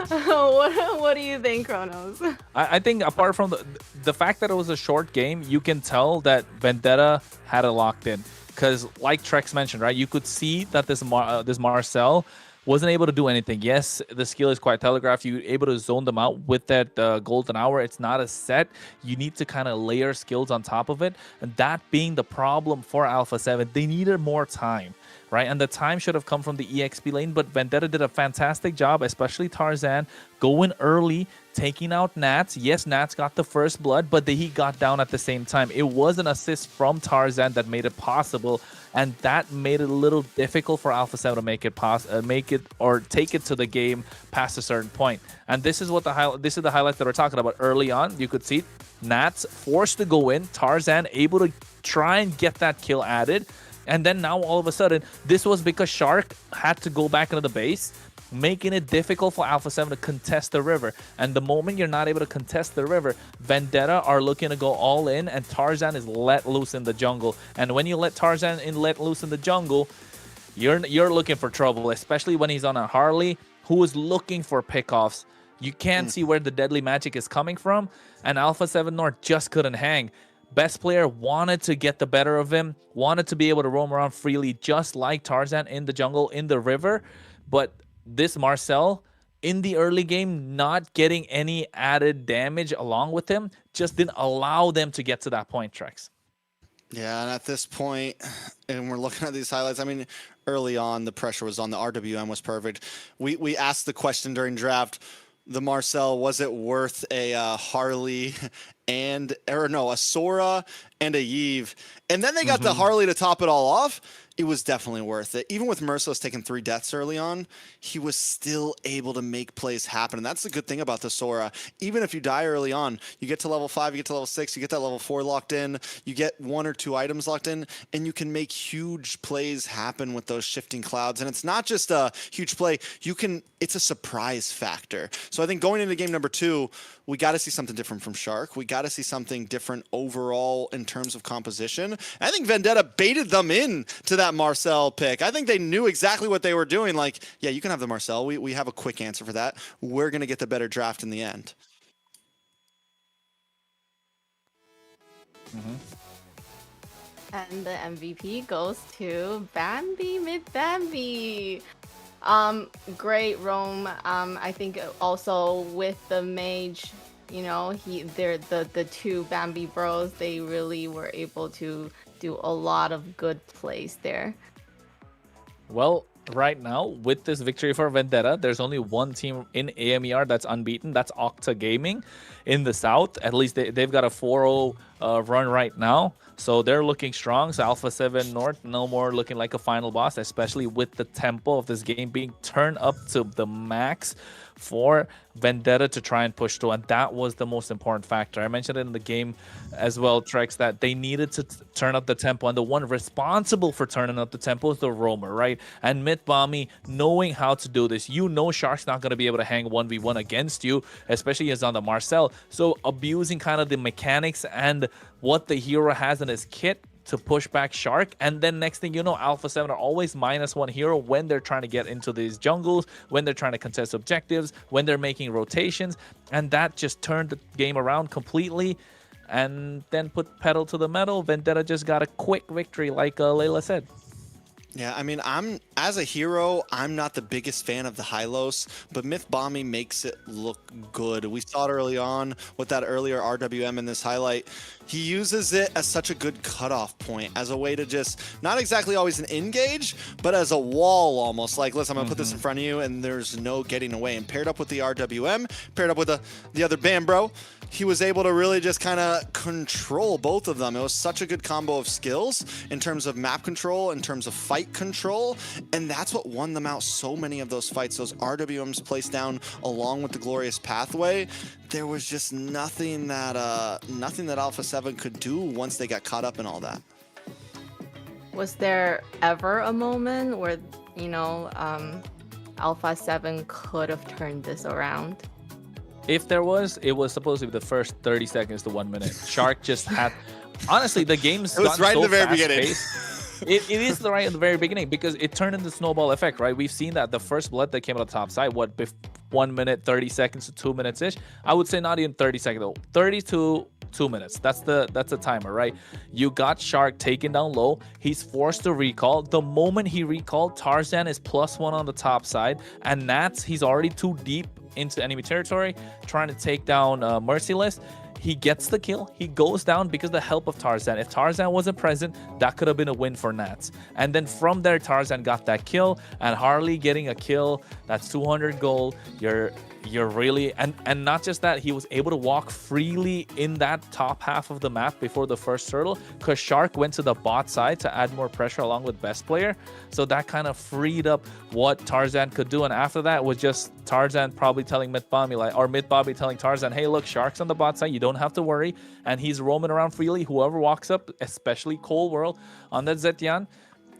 What do you think, Kronos? I think apart from the fact that it was a short game, you can tell that Vendetta had it locked in. Because like Trex mentioned, right, you could see that this Marcel wasn't able to do anything. Yes, the skill is quite telegraphed. You're able to zone them out with that Golden Hour. It's not a set. You need to kind of layer skills on top of it. And that being the problem for Alpha 7, they needed more time, right? And the time should have come from the EXP lane, but Vendetta did a fantastic job, especially Tarzan, going early, taking out Nats. Yes, Nats got the first blood, but he got down at the same time. It was an assist from Tarzan that made it possible and that made it a little difficult for Alpha 7 to make it or take it to the game past a certain point. And this is what the highlights that we're talking about early on. You could see Nats forced to go in, Tarzan able to try and get that kill added, and then now all of a sudden this was because Shark had to go back into the base, making it difficult for Alpha 7 to contest the river. And the moment you're not able to contest the river, Vendetta are looking to go all in, and Tarzan is let loose in the jungle. And when you let Tarzan let loose in the jungle, you're looking for trouble, especially when he's on a Harley who is looking for pickoffs. You can't see where the deadly magic is coming from, and Alpha 7 North just couldn't hang. Best player wanted to get the better of him, wanted to be able to roam around freely just like Tarzan in the jungle, in the river, but this Marcel in the early game not getting any added damage along with him just didn't allow them to get to that point, Trex. Yeah, and at this point, and we're looking at these highlights, I mean, early on the pressure was on, the RWM was perfect. We asked the question during draft, the Marcel, was it worth a Harley a Sora and a Yves? And then they got the Harley to top it all off. It was definitely worth it. Even with Merciless taking 3 deaths early on, he was still able to make plays happen. And that's the good thing about the Sora. Even if you die early on, you get to level 5, you get to level 6, you get that level 4 locked in, you get 1 or 2 items locked in, and you can make huge plays happen with those shifting clouds. And it's not just a huge play, it's a surprise factor. So I think going into game number 2, we got to see something different from Shark. We got to see something different overall in terms of composition. I think Vendetta baited them in to that Marcel pick. I think they knew exactly what they were doing. Like, yeah, you can have the Marcel. We have a quick answer for that. We're going to get the better draft in the end. And the MVP goes to Bambi mid Bambi. Great roam. I think also with the mage, you know, they're the 2 Bambi bros, they really were able to do a lot of good plays there. Well, right now, with this victory for Vendetta, there's only one team in AMER that's unbeaten. That's Octa Gaming in the South. At least they've got a 4-0 run right now. So they're looking strong. So Alpha 7 North, no more looking like a final boss, especially with the tempo of this game being turned up to the max for Vendetta to try and push through. And that was the most important factor. I mentioned it in the game as well, Trex, that they needed to turn up the tempo. And the one responsible for turning up the tempo is the roamer, right? And Mythbommy knowing how to do this. You know Shark's not going to be able to hang 1v1 against you, especially as on the Marcel. So abusing kind of the mechanics and what the hero has in his kit to push back Shark. And then next thing you know, Alpha 7 are always -1 hero when they're trying to get into these jungles, when they're trying to contest objectives, when they're making rotations. And that just turned the game around completely and then put pedal to the metal. Vendetta just got a quick victory, like Layla said. Yeah, I mean, as a hero, I'm not the biggest fan of the Hylos, but Mythbommy makes it look good. We saw it early on with that earlier RWM in this highlight. He uses it as such a good cutoff point, as a way to just, not exactly always an engage, but as a wall almost. Like, listen, I'm going to put this in front of you, and there's no getting away. And paired up with the RWM, paired up with the other Bambro, he was able to really just kind of control both of them. It was such a good combo of skills in terms of map control, in terms of fight control, and that's what won them out so many of those fights. Those RWMs placed down along with the glorious pathway. There was just nothing that Alpha 7 could do once they got caught up in all that. Was there ever a moment where, you know, Alpha 7 could have turned this around? If there was, it was supposed to be the first 30 seconds to 1 minute. Shark just had, honestly, the game's it was right in the very beginning. It is right in the very beginning because it turned into snowball effect, right? We've seen that the first blood that came out of the top side, 1 minute, 30 seconds to 2 minutes-ish. I would say not even 30 seconds though, 30 to 2 minutes. That's the timer, right? You got Shark taken down low. He's forced to recall. The moment he recalled, Tarzan is +1 on the top side, and Nats, he's already too deep into enemy territory, trying to take down Merciless. He gets the kill. He goes down because of the help of Tarzan. If Tarzan wasn't present, that could have been a win for Nats. And then from there, Tarzan got that kill, and Harley getting a kill. That's 200 gold. you're really, and not just that, he was able to walk freely in that top half of the map before the first turtle, because Shark went to the bot side to add more pressure along with best player. So that kind of freed up what Tarzan could do. And after that was just Tarzan probably telling Mitbami, like, or Mitbami telling Tarzan, hey, look, Shark's on the bot side, you don't have to worry. And he's roaming around freely. Whoever walks up, especially Cold World on that Zetian,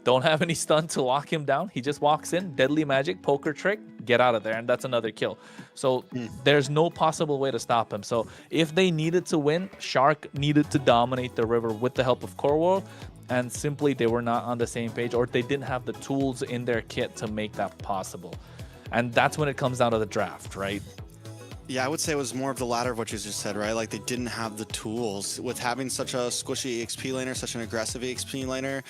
don't have any stun to lock him down. He just walks in, deadly magic, poker trick, get out of there, and that's another kill. So there's no possible way to stop him. So if they needed to win, Shark needed to dominate the river with the help of Corwall, and simply they were not on the same page, or they didn't have the tools in their kit to make that possible. And that's when it comes down to the draft, right? Yeah, I would say it was more of the latter of what you just said, right? Like, they didn't have the tools. With having such a squishy EXP laner, such an aggressive EXP laner,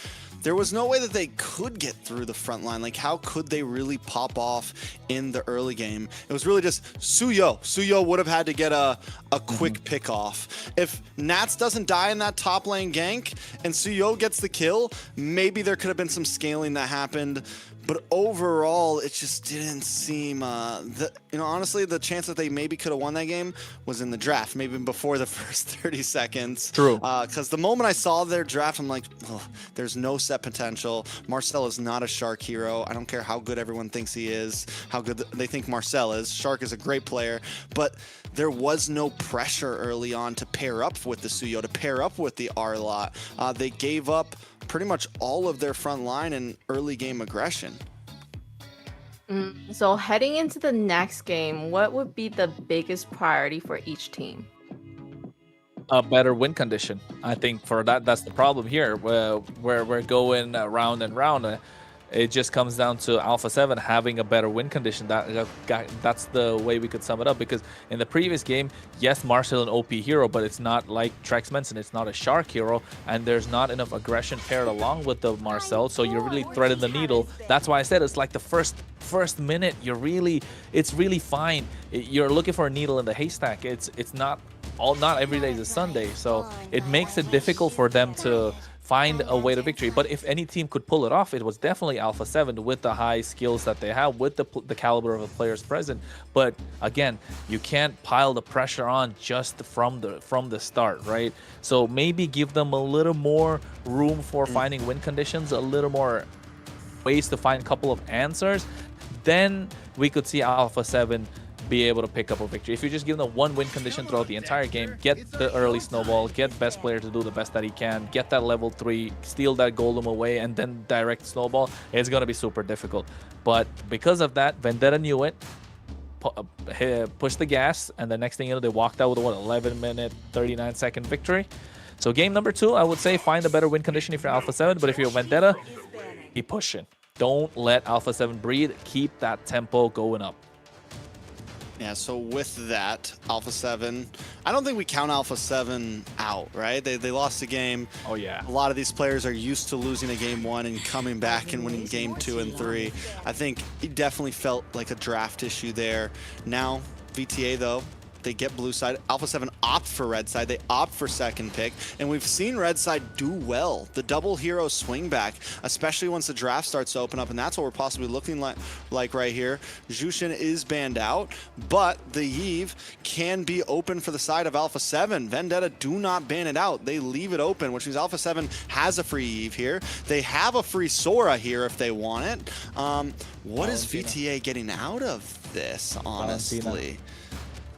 there was no way that they could get through the front line. Like, how could they really pop off in the early game? It was really just Suyo. Suyo would have had to get a quick pick off. If Nats doesn't die in that top lane gank and Suyo gets the kill, maybe there could have been some scaling that happened. But overall, it just didn't seem, honestly, the chance that they maybe could have won that game was in the draft, maybe before the first 30 seconds. True. Because the moment I saw their draft, I'm like, oh, there's no set potential. Marcel is not a Shark hero. I don't care how good everyone thinks he is, how good they think Marcel is. Shark is a great player, but there was no pressure early on to pair up with the Suyo, to pair up with the Arlot. They gave up pretty much all of their front line and early game aggression. So heading into the next game, what would be the biggest priority for each team? A better win condition. I think for that's the problem here, where we're going round and round. It just comes down to Alpha 7 having a better win condition. That's the way we could sum it up, because in the previous game, yes, Marcel an OP hero, but it's not like Trex mentioned, it's not a Shark hero, and there's not enough aggression paired along with the Marcel, so you're really threading the needle. That's why I said it's like the first minute, it's really fine. You're looking for a needle in the haystack. It's not every day is a Sunday, so it makes it difficult for them to find a way to victory. But if any team could pull it off, it was definitely Alpha 7 with the high skills that they have, with the caliber of the players present. But again, you can't pile the pressure on just from the start, right? So maybe give them a little more room for finding win conditions, a little more ways to find a couple of answers. Then we could see Alpha 7 be able to pick up a victory. If you just give them one win condition throughout the entire game, get the early snowball, get best player to do the best that he can, get that level 3, steal that golem away, and then direct snowball, it's going to be super difficult. But because of that, Vendetta knew it, pushed the gas, and the next thing you know, they walked out with a 11-minute, 39-second victory. So game number 2, I would say find a better win condition if you're Alpha 7, but if you're Vendetta, keep pushing. Don't let Alpha 7 breathe. Keep that tempo going up. Yeah, so with that, Alpha 7, I don't think we count Alpha 7 out, right? They lost the game. Oh, yeah. A lot of these players are used to losing a game 1 and coming back and winning game 2 and 3. I think it definitely felt like a draft issue there. Now, VTA, though, they get blue side. Alpha 7 opt for red side. They opt for second pick. And we've seen red side do well. The double hero swing back, especially once the draft starts to open up. And that's what we're possibly looking like right here. Jushin is banned out, but the Yve can be open for the side of Alpha 7. Vendetta do not ban it out. They leave it open, which means Alpha 7 has a free Yve here. They have a free Sora here if they want it. What is VTA getting out of this, honestly? Valentina.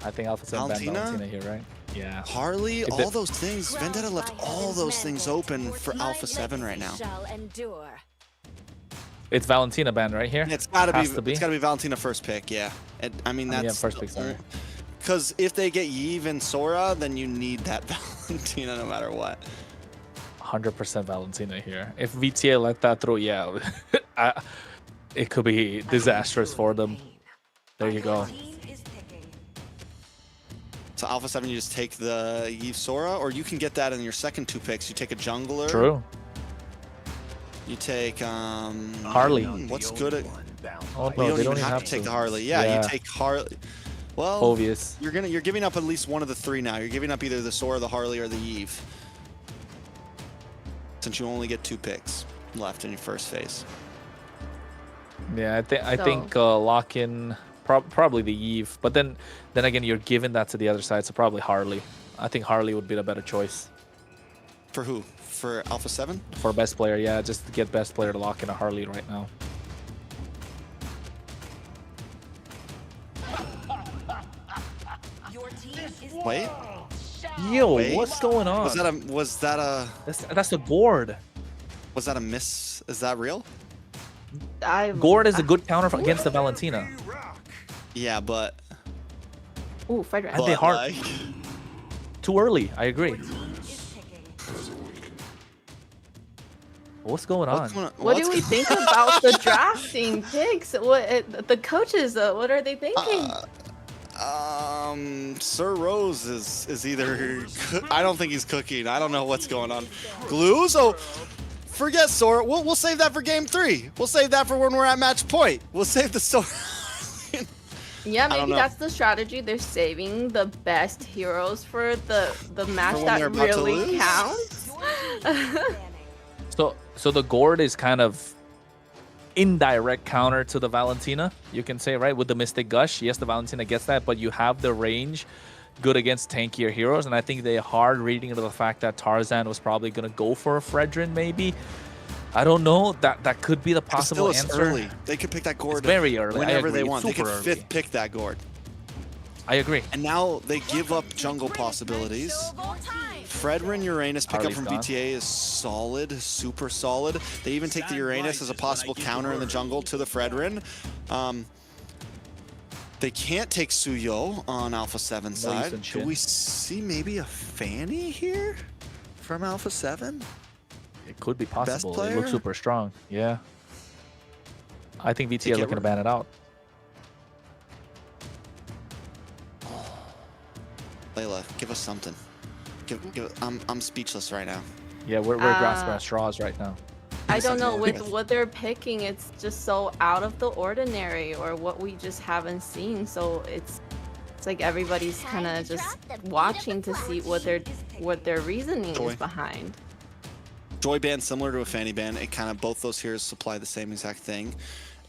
I think Alpha 7 banned Valentina here, right? Yeah. Harley, all those things. Vendetta left all those things open for Alpha 7 right now. It's Valentina banned right here. It's gotta be. It's gotta be Valentina first pick. Yeah. I mean that's. Yeah, first pick. Sorry. Because if they get Yve and Sora, then you need that Valentina no matter what. 100% Valentina here. If VTA let that through, yeah, it could be disastrous for them. There you go. So Alpha 7, you just take the Yve Sora, or you can get that in your second 2 picks. You take a jungler. True. You take Harley. What's good at? Oh, no, You they don't even have to take the Harley. Yeah, you take Harley. Well, obvious. You're giving up at least one of the 3 now. You're giving up either the Sora, the Harley, or the Yve. Since you only get 2 picks left in your first phase. Yeah, I think lock in probably the Eve. But then again, you're giving that to the other side, so probably Harley. I think Harley would be the better choice. For who? For Alpha 7? For best player, yeah, just to get best player to lock in a Harley right now. Wait. Yo, Wait. what's going on? That's the gourd. Was that a miss? Is that real? Gourd is a good counter against the Valentina. Yeah, but Ooh, Frederick. And they hard. like, Too early, I agree. What's going on? What do we think about the drafting picks? The coaches, what are they thinking? Sir Rose is either I don't think he's cooking. I don't know what's going on. Glue, so forget Sora. We'll save that for game 3. We'll save that for when we're at match point. We'll save the Sora. Yeah, maybe that's the strategy. They're saving the best heroes for the match when that they're about to really lose? counts. So the gourd is kind of indirect counter to the Valentina, you can say, right? With the Mystic Gush, yes, the Valentina gets that, but you have the range good against tankier heroes, and I think they hard reading into the fact that Tarzan was probably going to go for a Fredrin, maybe. I don't know. That could be the possible answer. Early. They could pick that gourd It's very early. whenever they It's want. They could super fifth early. pick that gourd. I agree. And now they give up jungle possibilities. Fredrin Uranus pickup Harley's from gone. VTA is solid, super solid. They even take the Uranus as a possible counter in the jungle to the Fredrin. They can't take Suyo on Alpha 7 side. and Do Shin. we see maybe a Fanny here from Alpha 7? It could be possible. It player? looks super strong. Yeah. I think VTA Take it looking to ban it out. Layla, give us something. I'm speechless right now. Yeah, we're grasping at straws right now. I don't know, with what they're picking, it's just so out of the ordinary, or what we just haven't seen. So it's like everybody's kind of just watching to see what their reasoning is behind. Joy band similar to a Fanny band. It kind of both those heroes supply the same exact thing.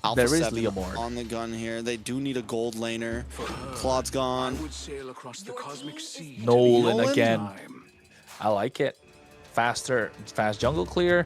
Alpha There is 7 Leomord. on the gun here. They do need a gold laner. Claude's gone. Nolan again. I like it. Fast jungle clear.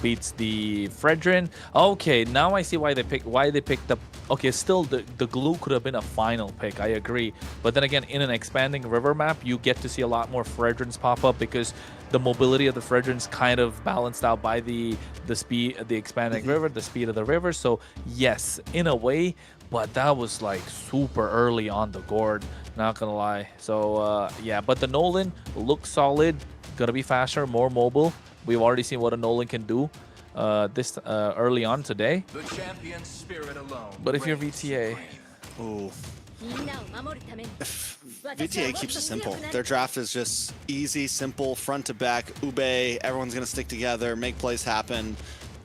Beats the Fredrin. Okay, now I see why they picked up. Okay, still the glue could have been a final pick. I agree, but then again, in an expanding river map, you get to see a lot more Fredrins pop up because the mobility of the Fredrins kind of balanced out by the speed of the expanding river, the speed of the river. So yes, in a way, but that was like super early on the gourd. Not gonna lie. So yeah, but the Nolan looks solid. Gonna be faster, more mobile. We've already seen what a Nolan can do this early on today. The champion's spirit alone. But if you're VTA, Ooh. VTA keeps it simple. Their draft is just easy, simple, front to back. Ube, everyone's going to stick together, make plays happen.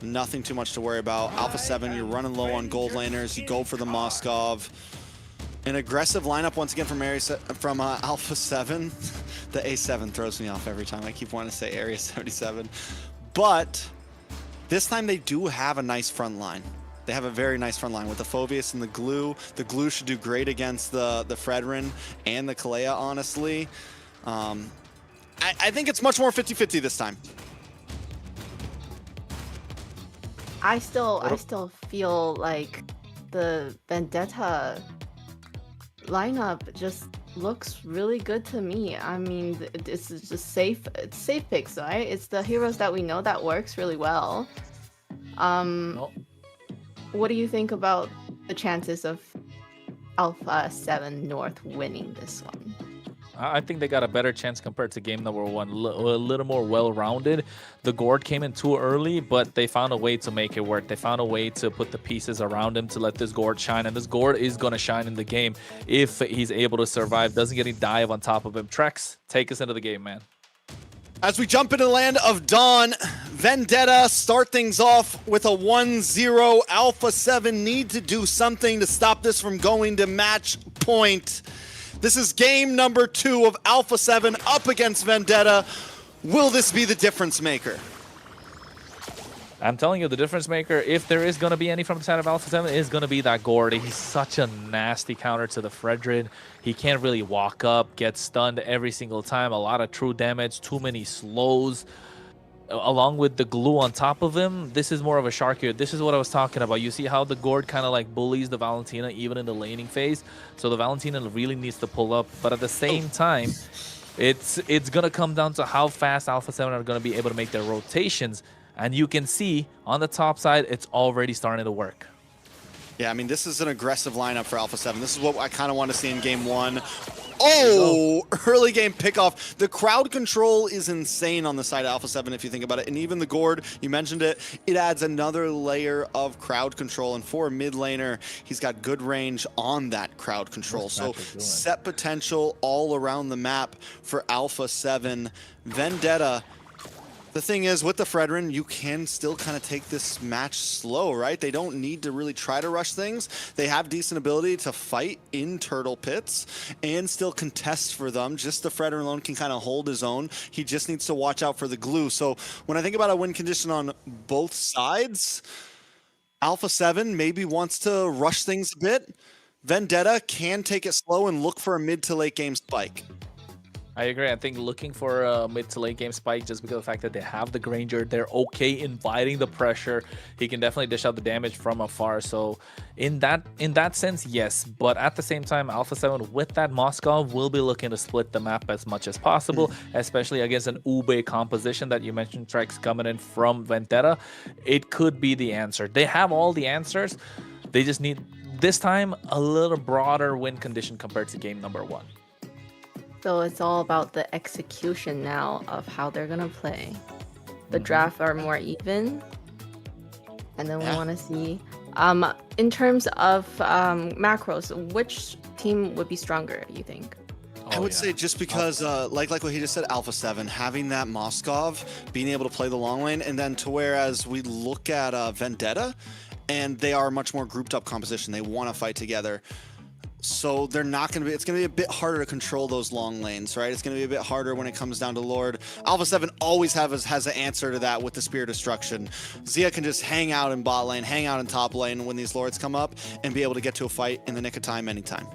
Nothing too much to worry about. Alpha 7, you're running low on gold laners. You go for the Moskov. An aggressive lineup once again from Alpha 7. The A7 throws me off every time. I keep wanting to say Area 77. But this time they do have a nice front line. They have a very nice front line with the Phobius and the Glue. The Glue should do great against the Fredrin and the Kalea, honestly. I think it's much more 50-50 this time. I still feel like the Vendetta lineup just looks really good to me. I mean, this is just safe picks, right? It's the heroes that we know that works really well. What do you think about the chances of Alpha 7 North winning this one? I think they got a better chance compared to game number 1. A little more well-rounded. The gourd came in too early, but they found a way to make it work. They found a way to put the pieces around him to let this gourd shine, and this gourd is going to shine in the game if he's able to survive, doesn't get any dive on top of him. Trex, take us into the game, man. As we jump into the land of Dawn, Vendetta start things off with a 1-0. Alpha 7 need to do something to stop this from going to match point. This is game number 2 of Alpha 7 up against Vendetta. Will this be the difference maker? I'm telling you, the difference maker, if there is going to be any from the side of Alpha 7, is going to be that Gord. He's such a nasty counter to the Fredrin. He can't really walk up, get stunned every single time. A lot of true damage, too many slows. Along with the glue on top of him, this is more of a shark here. This is what I was talking about. You see how the Gord kind of like bullies the Valentina even in the laning phase. So the Valentina really needs to pull up. But at the same time, it's going to come down to how fast Alpha 7 are going to be able to make their rotations. And you can see on the top side, it's already starting to work. Yeah, I mean, this is an aggressive lineup for Alpha 7. This is what I kind of want to see in game 1. Oh, early game pickoff. The crowd control is insane on the side of Alpha 7 if you think about it. And even the Gord, you mentioned it, it adds another layer of crowd control. And for a mid laner, he's got good range on that crowd control. So set potential all around the map for Alpha 7. Vendetta. The thing is, with the Fredrin, you can still kind of take this match slow, right? They don't need to really try to rush things. They have decent ability to fight in turtle pits and still contest for them. Just the Fredrin alone can kind of hold his own. He just needs to watch out for the glue. So when I think about a win condition on both sides, Alpha 7 maybe wants to rush things a bit. Vendetta can take it slow and look for a mid to late game spike. I agree. I think looking for a mid to late game spike just because of the fact that they have the Granger, they're okay inviting the pressure. He can definitely dish out the damage from afar. So in that sense, yes. But at the same time, Alpha 7 with that Moskov will be looking to split the map as much as possible, especially against an Ube composition that you mentioned, Trex, coming in from Vendetta. It could be the answer. They have all the answers. They just need, this time, a little broader win condition compared to game number 1. So it's all about the execution now of how they're gonna play. The draft are more even, and then we want to see, in terms of macros, which team would be stronger, you think? I would say just because, like what he just said, Alpha 7, having that Moskov, being able to play the long lane, and then to whereas we look at Vendetta, and they are much more grouped up composition. They want to fight together. So they're not going to be, it's going to be a bit harder to control those long lanes, right? It's going to be a bit harder when it comes down to Lord. Alpha 7 always has an answer to that with the Spear Destruction. Zia can just hang out in bot lane, hang out in top lane when these Lords come up, and be able to get to a fight in the nick of time anytime.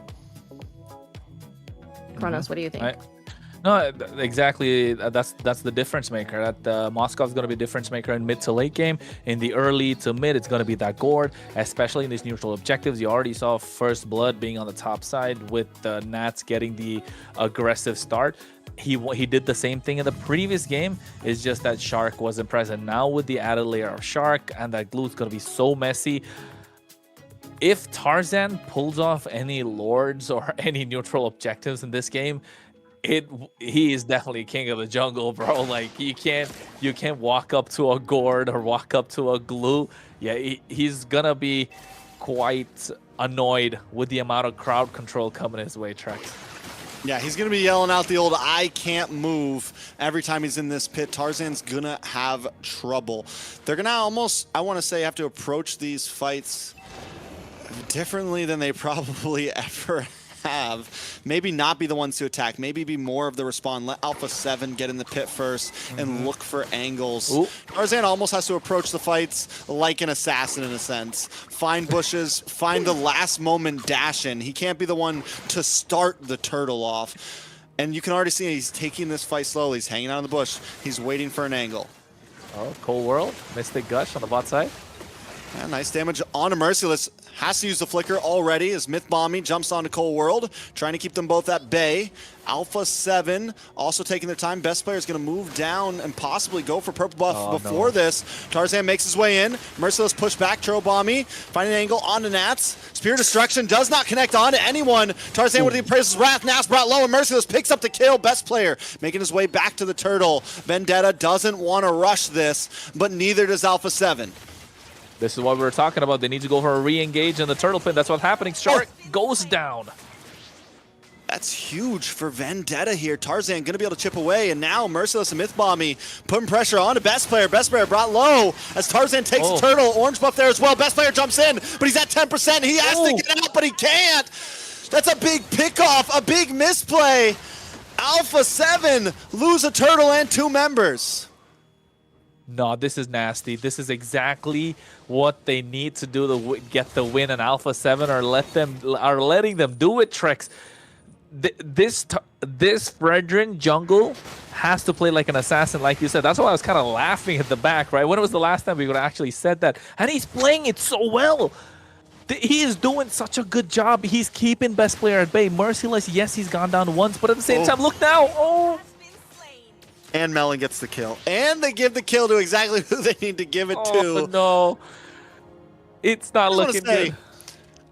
Kronos, what do you think? No, exactly. That's the difference maker. That Moscow's going to be a difference maker in mid to late game. In the early to mid, it's going to be that Gord, especially in these neutral objectives. You already saw First Blood being on the top side with the Nats getting the aggressive start. He did the same thing in the previous game. It's just that Shark wasn't present. Now with the added layer of Shark and that glue, it's going to be so messy. If Tarzan pulls off any Lords or any neutral objectives in this game, he is definitely king of the jungle, bro. Like you can't walk up to a Gord or walk up to a glue. Yeah, he's gonna be quite annoyed with the amount of crowd control coming his way, Trex. Yeah, he's gonna be yelling out the old "I can't move" every time he's in this pit. Tarzan's gonna have trouble. They're gonna almost, I want to say, have to approach these fights differently than they probably ever have. Maybe not be the ones to attack, maybe be more of the respawn. Let Alpha 7 get in the pit first and look for angles. Tarzan almost has to approach the fights like an assassin in a sense. Find bushes, find the last moment dash in. He can't be the one to start the turtle off. And you can already see he's taking this fight slowly. He's hanging out in the bush. He's waiting for an angle. Oh, Cold World, Mystic Gush on the bot side. Yeah, nice damage on a Merciless. Has to use the flicker already as Myth Bombing jumps onto Cold World, trying to keep them both at bay. Alpha 7 also taking their time. Best player is going to move down and possibly go for purple buff before this. Tarzan makes his way in. Merciless push back. Turbo Bomby finding an angle onto Nats. Spear Destruction does not connect onto anyone. Tarzan with the Appraiser's Wrath. Nats brought low and Merciless picks up the kill. Best player making his way back to the turtle. Vendetta doesn't want to rush this, but neither does Alpha 7. This is what we were talking about. They need to go for a re-engage in the turtle pin. That's what's happening. Shark goes down. That's huge for Vendetta here. Tarzan going to be able to chip away, and now Merciless and Myth Bomby putting pressure on to Best Player. Best Player brought low as Tarzan takes the turtle. Orange buff there as well. Best Player jumps in, but he's at 10%. He has to get out, but he can't. That's a big pickoff, a big misplay. Alpha 7 lose a turtle and 2 members. No, this is nasty. This is exactly what they need to do to get the win. And Alpha 7 are letting them do it, Trex. This Fredrin jungle has to play like an assassin, like you said. That's why I was kind of laughing at the back, right? When was the last time we would actually said that? And he's playing it so well. He is doing such a good job. He's keeping best player at bay. Merciless, yes, he's gone down once, but at the same time, look now. Oh. And Melon gets the kill. And they give the kill to exactly who they need to give it to. No. It's not looking good.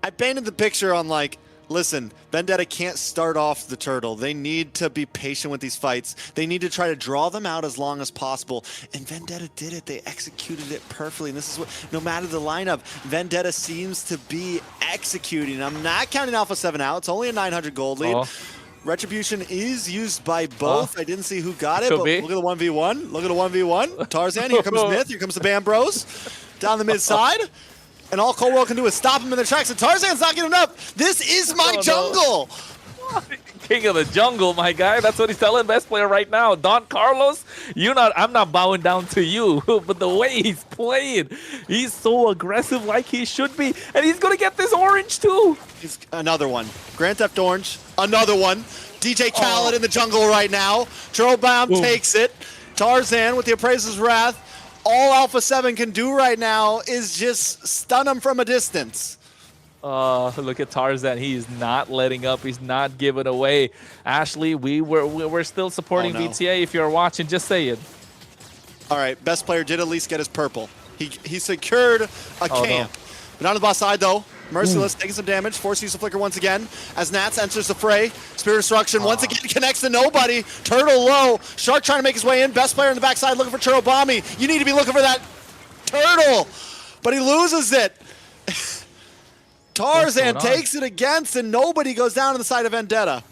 I painted the picture on like, listen, Vendetta can't start off the turtle. They need to be patient with these fights. They need to try to draw them out as long as possible. And Vendetta did it. They executed it perfectly. And this is what, no matter the lineup, Vendetta seems to be executing. I'm not counting Alpha 7 out. It's only a 900 gold lead. Retribution is used by both. I didn't see who got it, but look at the 1v1. Look at the 1v1. Tarzan, here comes Myth, here comes the Bam Bros. Down the mid side. And all Coldwell can do is stop him in the tracks, and Tarzan's not getting up. This is my jungle. King of the jungle, my guy. That's what he's telling best player right now. Don Carlos, I'm not bowing down to you, but the way he's playing, he's so aggressive like he should be, and he's gonna get this orange too. He's another one. Grand Theft Orange, another one. DJ Khaled in the jungle right now. Churlbaum takes it. Tarzan with the Appraiser's Wrath. All Alpha 7 can do right now is just stun him from a distance. Look at Tarzan. He is not letting up. He's not giving away. Ashley, we're still supporting VTA. If you're watching, just say it. All right, best player did at least get his purple. He secured a camp. But on the boss side, though, Merciless taking some damage, forced use of Flicker once again, as Nats enters the fray. Spirit Destruction once again connects to nobody. Turtle low. Shark trying to make his way in. Best player on the backside looking for Turtlebommy. You need to be looking for that turtle, but he loses it. Tarzan takes it against, and nobody goes down on the side of Vendetta.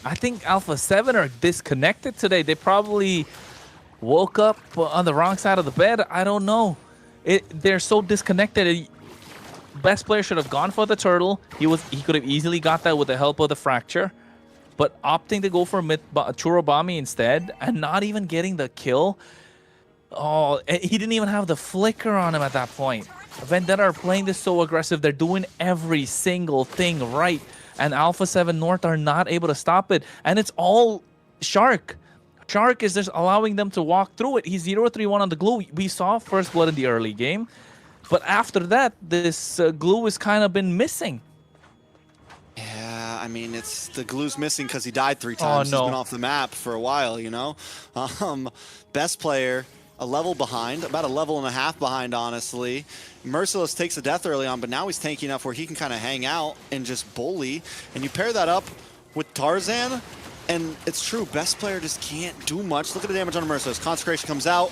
I think Alpha 7 are disconnected today. They probably woke up on the wrong side of the bed. I don't know. They're so disconnected. Best player should have gone for the turtle. He could have easily got that with the help of the fracture, but opting to go for Churobami instead and not even getting the kill. Oh, he didn't even have the flicker on him at that point. Vendetta are playing this so aggressive. They're doing every single thing right, and Alpha 7 North are not able to stop it. And it's all Shark. Shark is just allowing them to walk through it. He's 0-3-1 on the glue. We saw first blood in the early game. But after that, this glue has kind of been missing. Yeah, I mean, the glue's missing because he died 3 times. He's been off the map for a while, you know? Best player, a level behind, about a level and a half behind, honestly. Merciless takes a death early on, but now he's tanky enough where he can kind of hang out and just bully. And you pair that up with Tarzan, and it's true, best player just can't do much. Look at the damage on Merciless. Consecration comes out.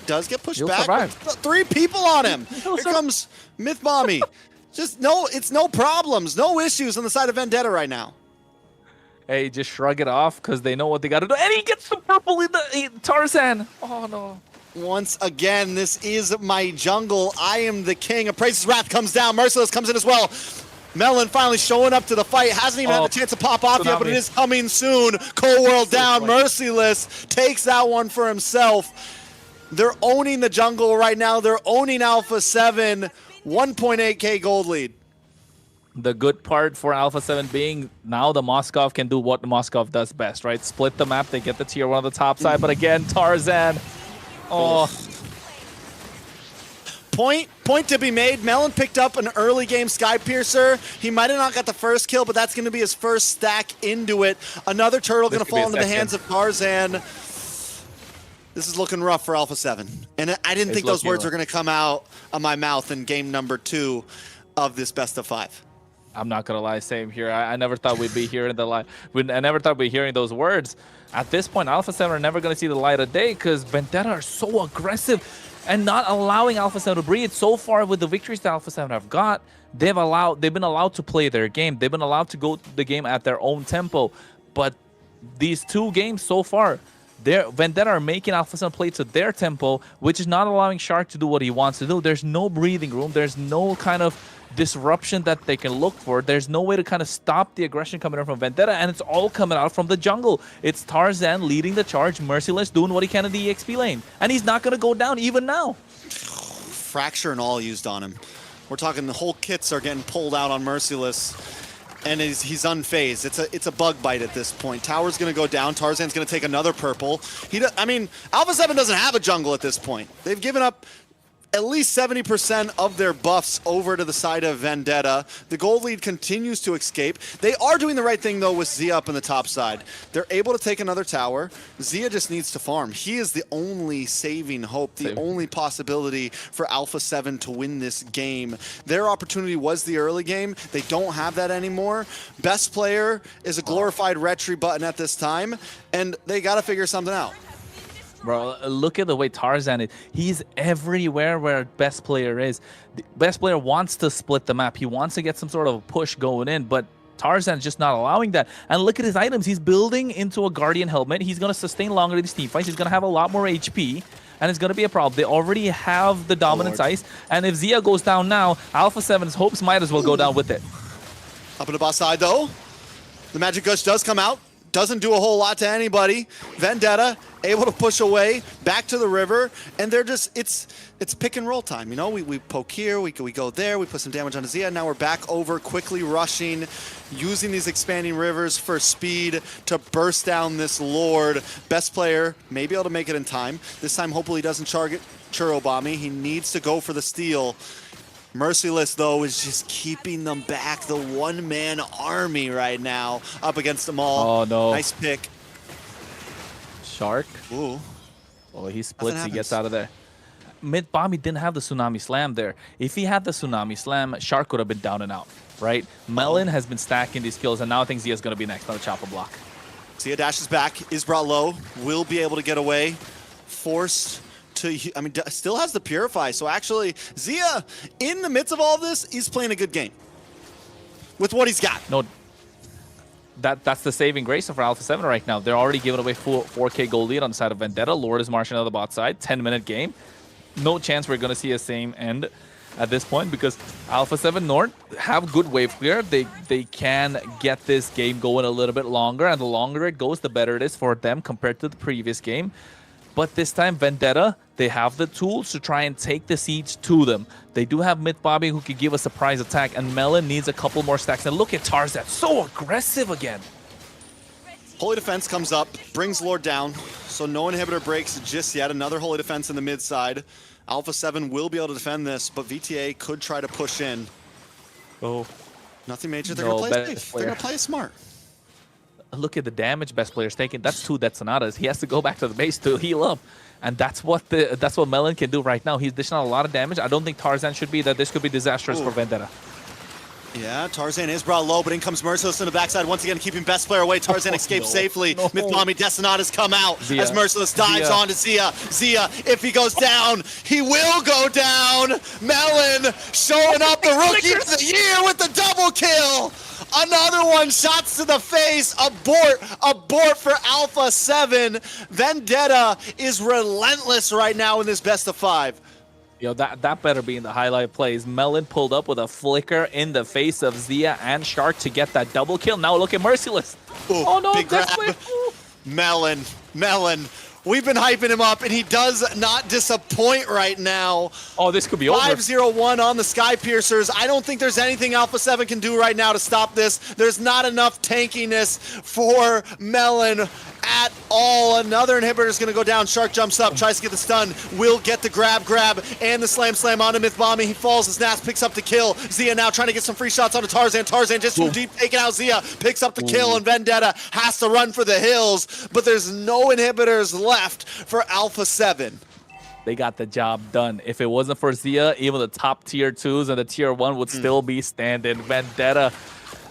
Does get pushed back. Survive. 3 people on him. Here comes Myth Mommy. It's no problems, no issues on the side of Vendetta right now. Hey, just shrug it off because they know what they got to do. And he gets the purple in the Tarzan. Oh, no. Once again, this is my jungle. I am the king. Appraiser's Wrath comes down. Merciless comes in as well. Melon finally showing up to the fight. Hasn't even had the chance to pop off yet, but it is coming soon. Cold World down. Merciless takes that one for himself. They're owning the jungle right now. They're owning Alpha 7. 1.8k gold lead. The good part for Alpha 7 being now the Moskov can do what the Moskov does best, right? Split the map. They get the tier 1 on the top side. But again, Tarzan. Oh. Point to be made. Melon picked up an early game Sky Piercer. He might have not got the first kill, but that's going to be his first stack into it. Another turtle going to fall into the hands of Tarzan. This is looking rough for Alpha 7. And I didn't think those words were going to come out of my mouth in game number 2 of this best of 5. I'm not going to lie, same here. I never thought we'd be hearing I never thought we'd be hearing those words. At this point, Alpha 7 are never going to see the light of day because Vendetta are so aggressive and not allowing Alpha 7 to breathe. So far with the victories that Alpha 7 have got, they've been allowed to play their game. They've been allowed to go the game at their own tempo. But these 2 games so far, Vendetta are making Alpha 7 play to their tempo, which is not allowing Shark to do what he wants to do. There's no breathing room. There's no kind of disruption that they can look for. There's no way to kind of stop the aggression coming in from Vendetta, and it's all coming out from the jungle. It's Tarzan leading the charge, Merciless doing what he can in the EXP lane, and he's not going to go down even now. Fracture and all used on him. We're talking the whole kits are getting pulled out on Merciless, and he's unfazed. It's a bug bite at this point. Tower's going to go down. Tarzan's going to take another purple. I mean, Alpha 7 doesn't have a jungle at this point. They've given up at least 70% of their buffs over to the side of Vendetta. The gold lead continues to escape. They are doing the right thing, though, with Zia up on the top side. They're able to take another tower. Zia just needs to farm. He is the only saving hope, the only possibility for Alpha 7 to win this game. Their opportunity was the early game. They don't have that anymore. Best player is a glorified retry button at this time, and they got to figure something out. Bro, look at the way Tarzan is. He's everywhere where best player is. The best player wants to split the map. He wants to get some sort of a push going in, but Tarzan's just not allowing that. And look at his items. He's building into a Guardian helmet. He's going to sustain longer in these team fights. He's going to have a lot more HP, and it's going to be a problem. They already have the dominance ice, and if Zia goes down now, Alpha 7's hopes might as well go down with it. Up in the boss side, though. The Magic Gush does come out. Doesn't do a whole lot to anybody. Vendetta able to push away back to the river, and they're just it's pick and roll time. You know, we poke here, we go there, we put some damage on Zia. Now we're back over, quickly rushing, using these expanding rivers for speed to burst down this Lord. Best player may be able to make it in time. This time, hopefully, he doesn't target Churro Bomby. He needs to go for the steal. Merciless, though, is just keeping them back. The one-man army right now up against them all. Oh, no. Nice pick. Shark. Ooh. Oh, he splits. He gets out of there. MLBB didn't have the Tsunami Slam there. If he had the Tsunami Slam, Shark would have been down and out, right? Melon has been stacking these kills, and now I think Zia's going to be next on the chopper block. Zia dashes back, is brought low, will be able to get away. Forced to, I mean, still has the Purify. So actually, Zia, in the midst of all of this, is playing a good game with what he's got. No, that's the saving grace for Alpha 7 right now. They're already giving away 4K gold lead on the side of Vendetta. Lord is marching on the bot side. 10-minute game. No chance we're going to see a same end at this point because Alpha 7 North have good wave clear. They can get this game going a little bit longer, and the longer it goes, the better it is for them compared to the previous game. But this time, Vendetta, they have the tools to try and take the siege to them. They do have MLBB who can give a surprise attack, and Melon needs a couple more stacks. And look at Tarzan, so aggressive again. Holy Defense comes up, brings Lord down, so no inhibitor breaks just yet. Another Holy Defense in the mid side. Alpha 7 will be able to defend this, but VTA could try to push in. Oh. Nothing major. They're going to play safe. They're going to play smart. Look at the damage best player's taking. That's 2 Death Sonatas. He has to go back to the base to heal up. And that's what Melon can do right now. He's dishing out a lot of damage. I don't think Tarzan should be that. This could be disastrous for Vendetta. Yeah, Tarzan is brought low, but in comes Merciless in the backside. Once again, keeping best player away. Tarzan escapes safely. MLBB Death Sonatas come out as Merciless dives onto Zia. Zia, if he goes down, he will go down. Melon showing up the Rookie of the Year with the double kill. Another one, shots to the face. Abort for Alpha 7. Vendetta is relentless right now in this best of 5. Yo, that better be in the highlight plays. Melon pulled up with a flicker in the face of Zia and Shark to get that double kill. Now look at Merciless. Ooh, oh no, big grab. Melon. We've been hyping him up, and he does not disappoint right now. Oh, this could be over. 5-0-1 on the Sky Piercers. I don't think there's anything Alpha 7 can do right now to stop this. There's not enough tankiness for Melon at all. Another inhibitor is going to go down. Shark jumps up, tries to get the stun, will get the grab, and the slam onto MLBB. He falls, his Nas picks up the kill. Zia now trying to get some free shots onto Tarzan. Tarzan just too deep, taking out Zia, picks up the kill, and Vendetta has to run for the hills, but there's no inhibitors left for Alpha 7. They got the job done. If it wasn't for Zia, even the top tier 2s and the tier 1 would still be standing. Vendetta,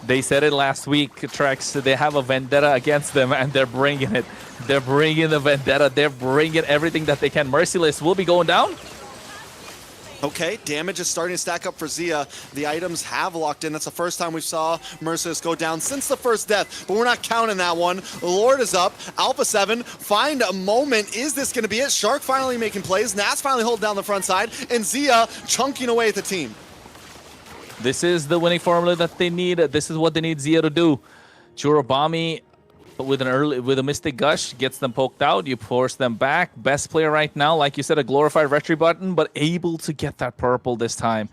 they said it last week, Trex, they have a Vendetta against them, and they're bringing it. They're bringing the Vendetta. They're bringing everything that they can. Merciless will be going down. Okay, damage is starting to stack up for Zia. The items have locked in. That's the first time we saw Merciless go down since the first death, but we're not counting that one. Lord is up. Alpha 7, find a moment. Is this going to be it? Shark finally making plays. Nats finally holding down the front side, and Zia chunking away at the team. This is the winning formula that they need. This is what they need Zia to do. Churubami with a Mystic Gush gets them poked out. You force them back. Best player right now, like you said, a glorified retry button, but able to get that purple this time.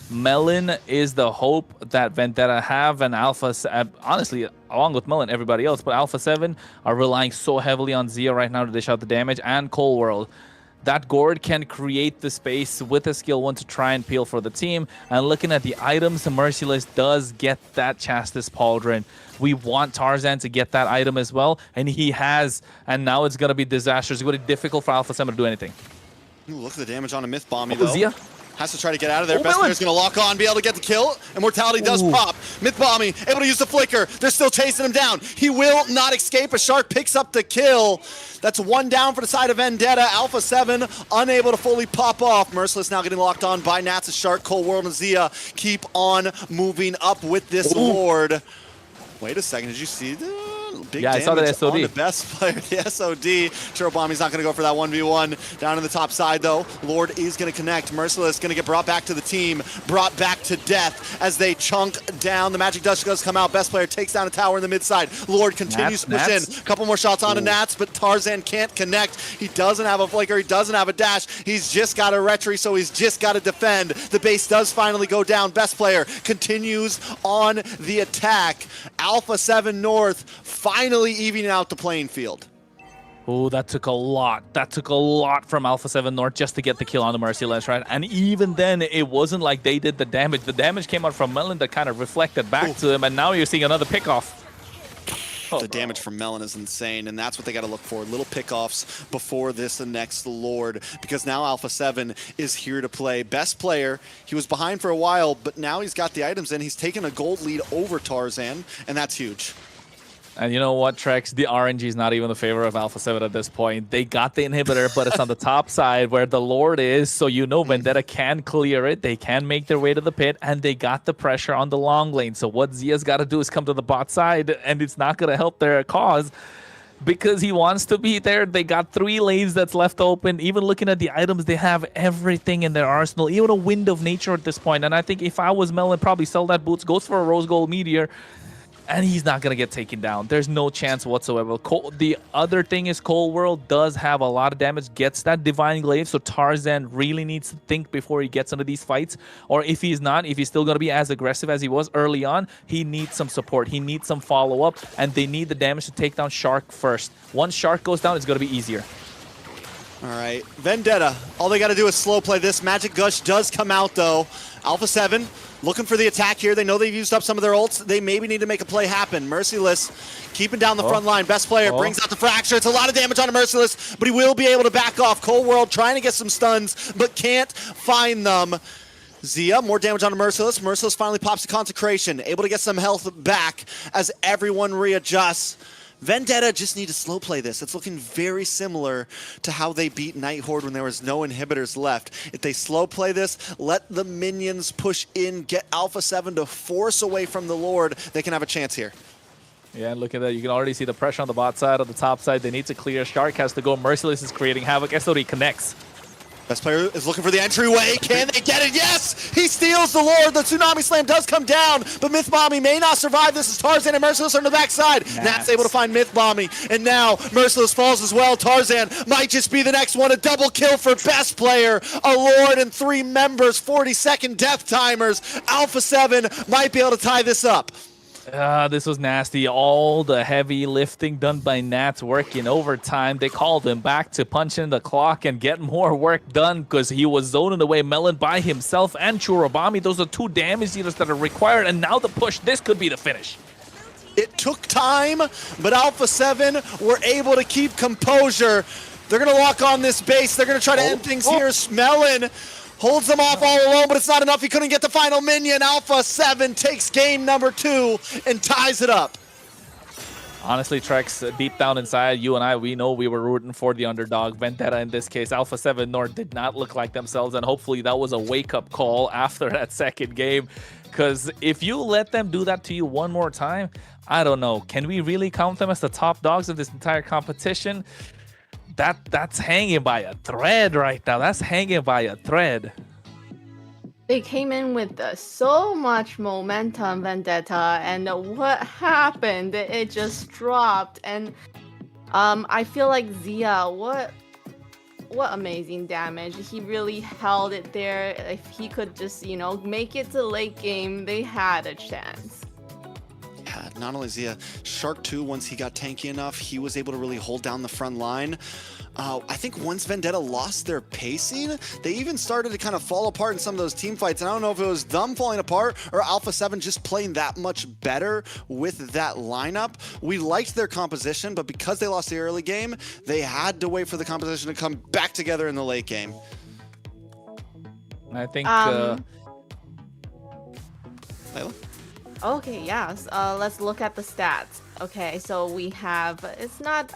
Melon is the hope that Vendetta have, and Alpha, honestly, along with Melon, everybody else, but Alpha 7 are relying so heavily on Zia right now to dish out the damage, and Cold World. That Gourd can create the space with a skill 1 to try and peel for the team. And looking at the items, the Merciless does get that Chastis Pauldron. We want Tarzan to get that item as well, and he has. And now it's going to be disastrous. It's going to be difficult for Alpha 7 to do anything. Ooh, look at the damage on a Myth Bomby, though. Zia has to try to get out of there. Best player's going to lock on, be able to get the kill. Immortality does pop. Myth Bomby able to use the flicker. They're still chasing him down. He will not escape. A Shark picks up the kill. That's 1 down for the side of Vendetta. Alpha 7 unable to fully pop off. Merciless now getting locked on by Nats. A Shark, Cold World, and Zia keep on moving up with this Lord. Wait a second. Did you see the big damage I saw that SOD. on the best player, the SOD? Churubami's not going to go for that 1v1. Down in the top side, though, Lord is going to connect. Merciless going to get brought back to the team, brought back to death as they chunk down. The Magic Dust does come out. Best player takes down a tower in the mid side. Lord continues to push in. A couple more shots onto Nats, but Tarzan can't connect. He doesn't have a flicker. He doesn't have a dash. He's just got a retry, so he's just got to defend. The base does finally go down. Best player continues on the attack. Alpha 7 North finally evening out the playing field. Oh, that took a lot. That took a lot from Alpha 7 North just to get the kill on the Merciless, right? And even then, it wasn't like they did the damage. The damage came out from Melon that kind of reflected back to him, and now you're seeing another pickoff. The damage from Melon is insane, and that's what they got to look for. Little pickoffs before this and next Lord, because now Alpha 7 is here to play. Best player, he was behind for a while, but now he's got the items in. He's taken a gold lead over Tarzan, and that's huge. And you know what, Trex? The RNG is not even the favor of Alpha 7 at this point. They got the inhibitor, but it's on the top side where the Lord is, so you know Vendetta can clear it. They can make their way to the pit, and they got the pressure on the long lane. So what Zia's got to do is come to the bot side, and it's not going to help their cause because he wants to be there. They got 3 lanes that's left open. Even looking at the items, they have everything in their arsenal, even a Wind of Nature at this point. And I think if I was Melon, probably sell that boots, goes for a Rose Gold Meteor, and he's not going to get taken down. There's no chance whatsoever. The other thing is Cold World does have a lot of damage, gets that Divine Glaive, so Tarzan really needs to think before he gets into these fights. Or if he's not, if he's still going to be as aggressive as he was early on, he needs some support. He needs some follow-up, and they need the damage to take down Shark first. Once Shark goes down, it's going to be easier. All right, Vendetta, all they got to do is slow play this. Magic Gush does come out, though. Alpha 7 looking for the attack here. They know they've used up some of their ults. They maybe need to make a play happen. Merciless keeping down the front line. Best player brings out the Fracture. It's a lot of damage on a Merciless, but he will be able to back off. Cold World trying to get some stuns, but can't find them. Zia, more damage on a Merciless. Merciless finally pops a Consecration, able to get some health back as everyone readjusts. Vendetta just need to slow play this. It's looking very similar to how they beat Night Horde when there was no inhibitors left. If they slow play this, let the minions push in, get Alpha 7 to force away from the Lord, they can have a chance here. Yeah, and look at that. You can already see the pressure on the bot side, on the top side. They need to clear. Shark has to go. Merciless is creating havoc. SOD connects. Best player is looking for the entryway. Can they get it? Yes! He steals the Lord. The Tsunami Slam does come down, but Myth Bomby may not survive. This is Tarzan and Merciless on the backside. Nat's able to find Myth Bomby, and now Merciless falls as well. Tarzan might just be the next one. A double kill for best player. A Lord and 3 members, 40-second death timers. Alpha 7 might be able to tie this up. This was nasty. All the heavy lifting done by Nats working overtime. They called him back to punch in the clock and get more work done because he was zoning away Melon by himself and Churubami. Those are 2 damage dealers that are required, and now the push. This could be the finish. It took time, but Alpha 7 were able to keep composure. They're going to lock on this base. They're going to try to end things here. Melon holds them off all alone, but it's not enough. He couldn't get the final minion. Alpha 7 takes game number 2 and ties it up. Honestly, Trex, deep down inside, you and I, we know we were rooting for the underdog. Vendetta, in this case, Alpha 7 North did not look like themselves, and hopefully that was a wake-up call after that second game, because if you let them do that to you one more time, I don't know. Can we really count them as the top dogs of this entire competition? That's hanging by a thread right now. That's hanging by a thread. They came in with so much momentum, Vendetta, and what happened? It just dropped. And I feel like Zia, what amazing damage. He really held it there. If he could just, you know, make it to late game, they had a chance. Yeah, not only Zia, Shark 2, once he got tanky enough, he was able to really hold down the front line. I think once Vendetta lost their pacing, they even started to kind of fall apart in some of those team fights. And I don't know if it was them falling apart or Alpha 7 just playing that much better with that lineup. We liked their composition, but because they lost the early game, they had to wait for the composition to come back together in the late game. I think... Layla? Okay, yes. Let's look at the stats. Okay, so we have... It's not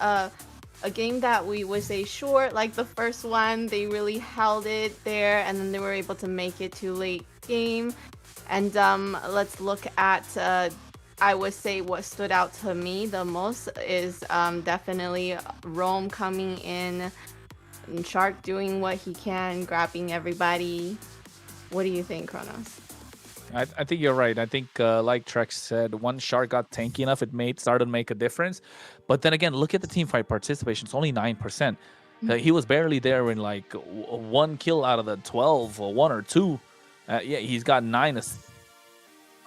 a game that we would say short like the first one. They really held it there, and then they were able to make it to late game. And let's look at I would say what stood out to me the most is definitely Rome coming in and Shark doing what he can, grabbing everybody. What do you think, Kronos? I think you're right. I think, like Trex said, once Shark got tanky enough, it started to make a difference. But then again, look at the team fight participation. It's only 9%. He was barely there in like 1 kill out of the 12, or 1 or 2. Yeah, he's got 9.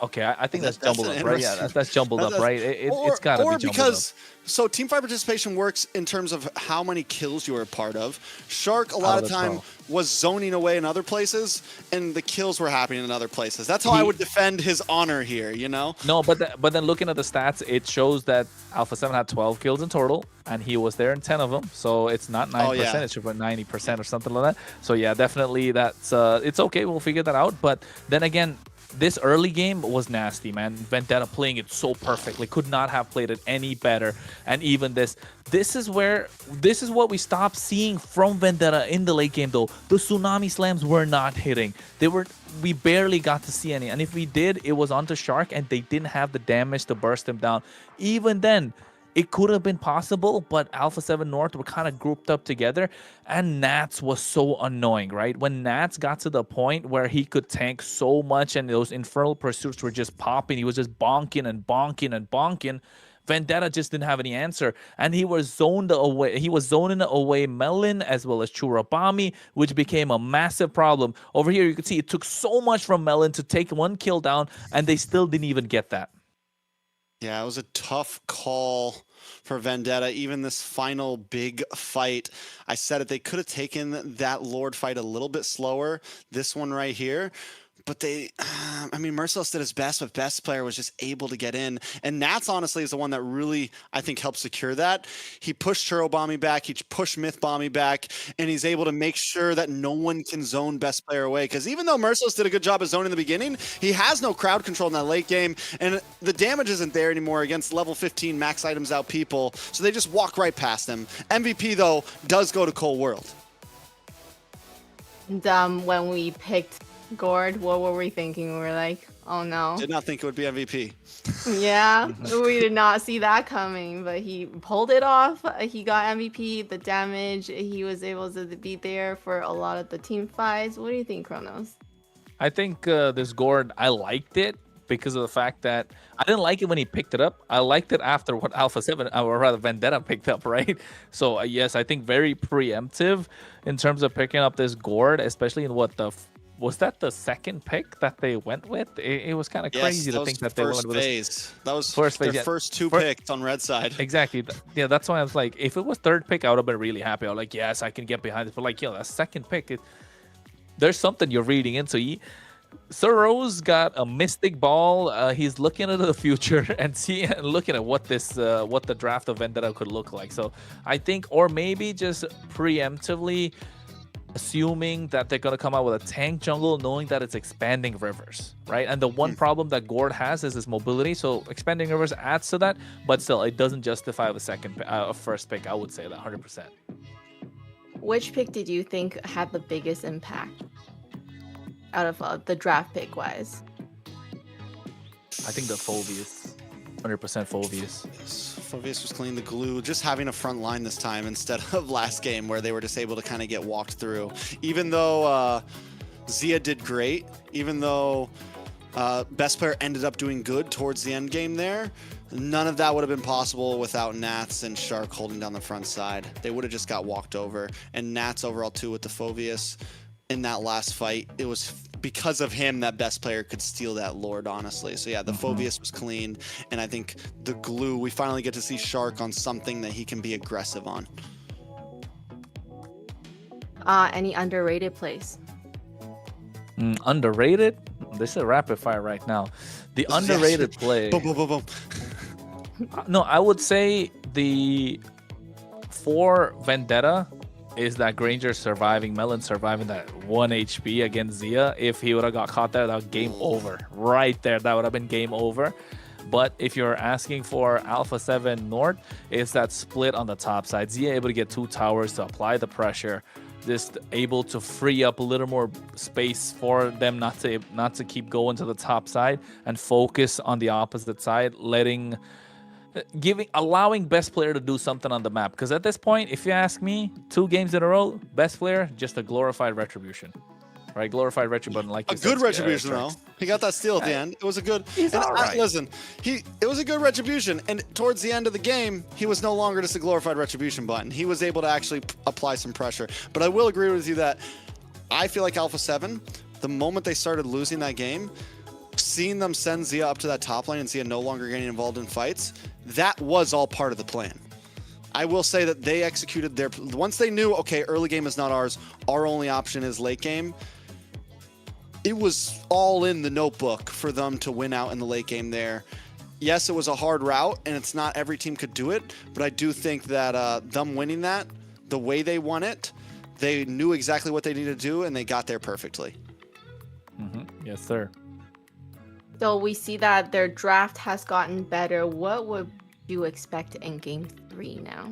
Okay, I think that's jumbled up, right? Yeah, that's jumbled up, right? It's got to be jumbled because, up. So team fight participation works in terms of how many kills you were a part of. Shark, a lot of time, was zoning away in other places, and the kills were happening in other places. That's how I would defend his honor here, you know? No, but then looking at the stats, it shows that Alpha 7 had 12 kills in total, and he was there in 10 of them. So it's not 9%, Oh, yeah. it's about 90% or something like that. So yeah, definitely that's it's okay. We'll figure that out. But then again, this early game was nasty, man. Vendetta playing it so perfectly. Could not have played it any better. And even this is what we stopped seeing from Vendetta in the late game, though. The tsunami slams were not hitting. We barely got to see any. And if we did, it was onto Shark, and they didn't have the damage to burst him down. Even then, it could have been possible, but Alpha 7 North were kind of grouped up together, and Nats was so annoying, right? When Nats got to the point where he could tank so much and those Infernal Pursuits were just popping, he was just bonking and bonking and bonking, Vendetta just didn't have any answer, and he was zoned away. He was zoning away Melon as well as Churabami, which became a massive problem. Over here, you can see it took so much from Melon to take 1 kill down, and they still didn't even get that. Yeah, it was a tough call for Vendetta. Even this final big fight, I said it, they could have taken that Lord fight a little bit slower, this one right here. But I mean, Merciless did his best, but Best Player was just able to get in. And Nats, honestly, is the one that really, I think, helped secure that. He pushed Churro Bomby back, he pushed Myth Bomby back, and he's able to make sure that no one can zone Best Player away. Because even though Merciless did a good job of zoning in the beginning, he has no crowd control in that late game, and the damage isn't there anymore against level 15 max items out people, so they just walk right past him. MVP, though, does go to Cold World. And when we picked Gord, what were we thinking? We were like, oh no. Did not think it would be MVP. Yeah, we did not see that coming, but he pulled it off. He got MVP, the damage. He was able to be there for a lot of the team fights. What do you think, Kronos? I think this Gord, I liked it because of the fact that I didn't like it when he picked it up. I liked it after what Alpha 7, or rather Vendetta picked up, right? So yes, I think very preemptive in terms of picking up this Gord, especially in what was that the second pick that they went with? It was kind of crazy to think that they went with this. That was first phase, their first 2 picks on red side. Exactly. Yeah, that's why I was like, if it was third pick, I would have been really happy. I was like, yes, I can get behind it. But like, that second pick, there's something you're reading into. Sir Rose got a mystic ball. He's looking into the future and looking at what the draft of Vendetta could look like. So I think, or maybe just preemptively, assuming that they're going to come out with a tank jungle, knowing that it's expanding rivers, right? And the one problem that Gord has is his mobility, so expanding rivers adds to that, but still, it doesn't justify a first pick. I would say that 100%. Which pick did you think had the biggest impact out of the draft pick wise? I think the Phoveus, 100% Phoveus. Phoveus was clean. The glue, just having a front line this time instead of last game where they were just able to kind of get walked through. Even though Zia did great, even though best player ended up doing good towards the end game there, none of that would have been possible without Nats and Shark holding down the front side. They would have just got walked over. And Nats overall too with the Phoveus in that last fight, it was because of him that best player could steal that Lord, honestly. So yeah, the Phoveus was clean, and I think the glue, we finally get to see Shark on something that he can be aggressive on. Any underrated plays? Underrated? This is a rapid fire right now. The underrated play. Boom, boom, boom, boom. No, I would say for Vendetta is that Granger surviving, Melon surviving that 1 HP against Zia. If he would have got caught there, that was game over. Right there, that would have been game over. But if you're asking for Alpha 7 North, it's that split on the top side. Zia able to get 2 towers to apply the pressure, just able to free up a little more space for them not to keep going to the top side and focus on the opposite side, allowing best player to do something on the map. Because at this point, if you ask me, 2 games in a row, best player, just a glorified retribution. Right? Glorified retribution, like you a good said, retribution though. He got that steal at the end. It was a good. Listen, it was a good retribution, and towards the end of the game, he was no longer just a glorified retribution button. He was able to actually apply some pressure. But I will agree with you that I feel like Alpha 7, the moment they started losing that game, seeing them send Zia up to that top lane and Zia no longer getting involved in fights, that was all part of the plan. I will say that they executed once they knew, okay, early game is not ours, our only option is late game, it was all in the notebook for them to win out in the late game there. Yes, it was a hard route, and it's not every team could do it, but I do think that them winning that, the way they won it, they knew exactly what they needed to do, and they got there perfectly. Yes, sir. So we see that their draft has gotten better. What would you expect in Game 3 now?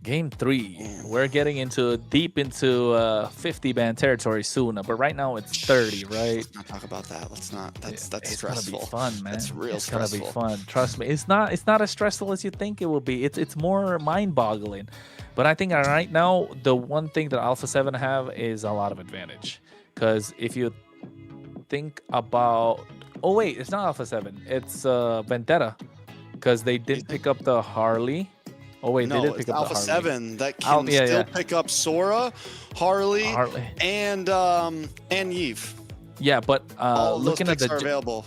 Game 3, we're getting deep into 50-ban territory soon, but right now it's 30, right? Let's not talk about that. Let's not. That's stressful. It's gonna be fun, man. That's real it's stressful. It's gonna be fun. Trust me. It's not as stressful as you think it will be. It's more mind-boggling. But I think right now the one thing that Alpha 7 have is a lot of advantage, because if you think about, oh wait, it's not Alpha 7, it's Vendetta, because they didn't pick up the Harley. Oh wait, no, they did pick up Alpha the Harley. 7 that can still pick up Sora, Harley. And Yves. Yeah, but looking at the are available.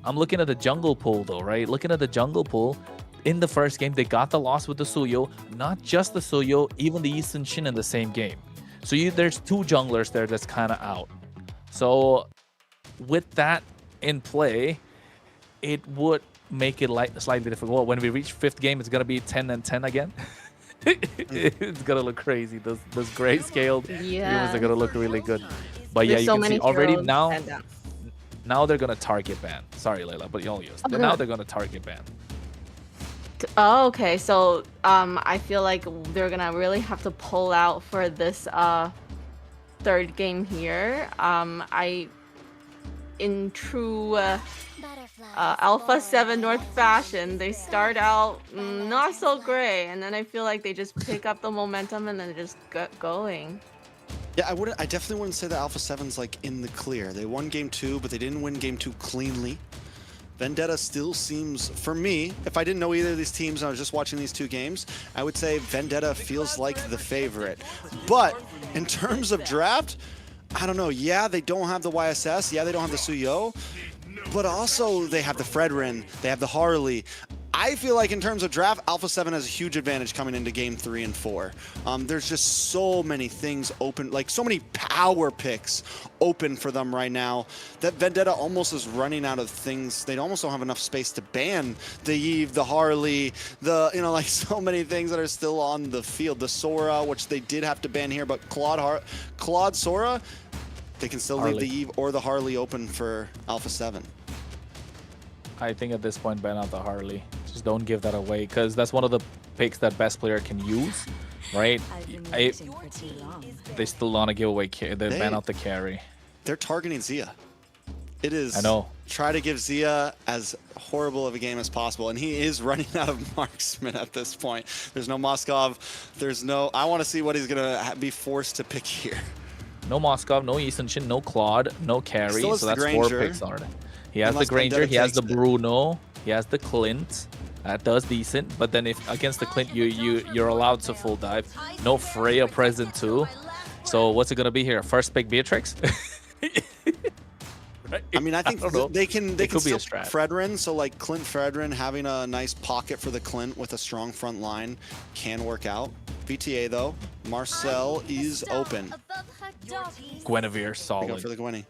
I'm looking at the jungle pool though, right? Looking at the jungle pool, in the first game they got the loss with the Suyo, not just the Suyo, even the Easton Shin in the same game. So there's 2 junglers there that's kind of out. So with that in play, it would make it slightly difficult. When we reach 5th game, it's gonna be 10 and 10 again. It's gonna look crazy. Those grayscaled humans are gonna look really good. But yeah, you can see already now they're gonna target ban. Sorry, Layla, but y'all used. But now they're gonna target ban. Oh, okay. So I feel like they're gonna really have to pull out for this 3rd game here. In true Alpha 7 North fashion, they start out not so great, and then I feel like they just pick up the momentum and then just get going. Yeah, I definitely wouldn't say that Alpha 7's like in the clear. They won game 2, but they didn't win game 2 cleanly. Vendetta still seems, for me, if I didn't know either of these teams and I was just watching these 2 games, I would say Vendetta feels like the favorite. But in terms of draft, I don't know. Yeah, they don't have the YSS. Yeah, they don't have the Suyo. But also, they have the Fredrin. They have the Harley. I feel like in terms of draft, Alpha 7 has a huge advantage coming into game 3 and 4. There's just so many things open, like so many power picks open for them right now that Vendetta almost is running out of things. They almost don't have enough space to ban the Eve, the Harley, the, you know, like so many things that are still on the field. The Sora, which they did have to ban here, but Claude Sora, they can still leave the Eve or the Harley open for Alpha 7. I think at this point, ban out the Harley. Just don't give that away, because that's one of the picks that best player can use, right? They still want to give away, they ban out the carry. They're targeting Zia. It is, I know. Try to give Zia as horrible of a game as possible, and he is running out of marksman at this point. There's no Moskov, there's no, I want to see what he's going to be forced to pick here. No Moskov, no Easonshin, no Claude, no carry, so that's Granger. 4 picks already. He has Unless the Granger, Vendetta he has the takes it. Bruno, he has the Clint. That does decent, but then if against the Clint, you're allowed to full dive. No Freya present too. So what's it gonna be here? First pick Beatrix? Right? I mean, I think they can It could be still a strat. Fredrin, so like Clint Fredrin having a nice pocket for the Clint with a strong front line can work out. VTA though, Marcel is open. Guinevere, They go solid. for the Gwenny.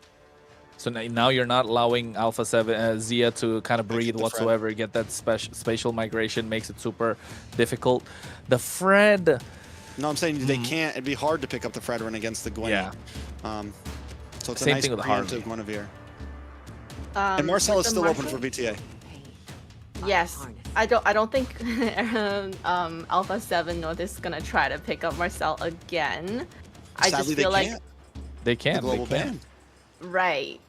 So now you're not allowing Alpha 7 Zia to kind of breathe the whatsoever. Get that spatial migration, makes it super difficult. The Fred, No, I'm saying they can't. It'd be hard to pick up the Fredrin against the Gwenny. yeah. So it's Same a nice thing with the Harley. preemptive Guinevere. And Marcel is still open for VTA. Yes, I don't think Alpha 7 North is gonna try to pick up Marcel again. I Sadly, just feel they like can't. They can. The global They can. ban. right.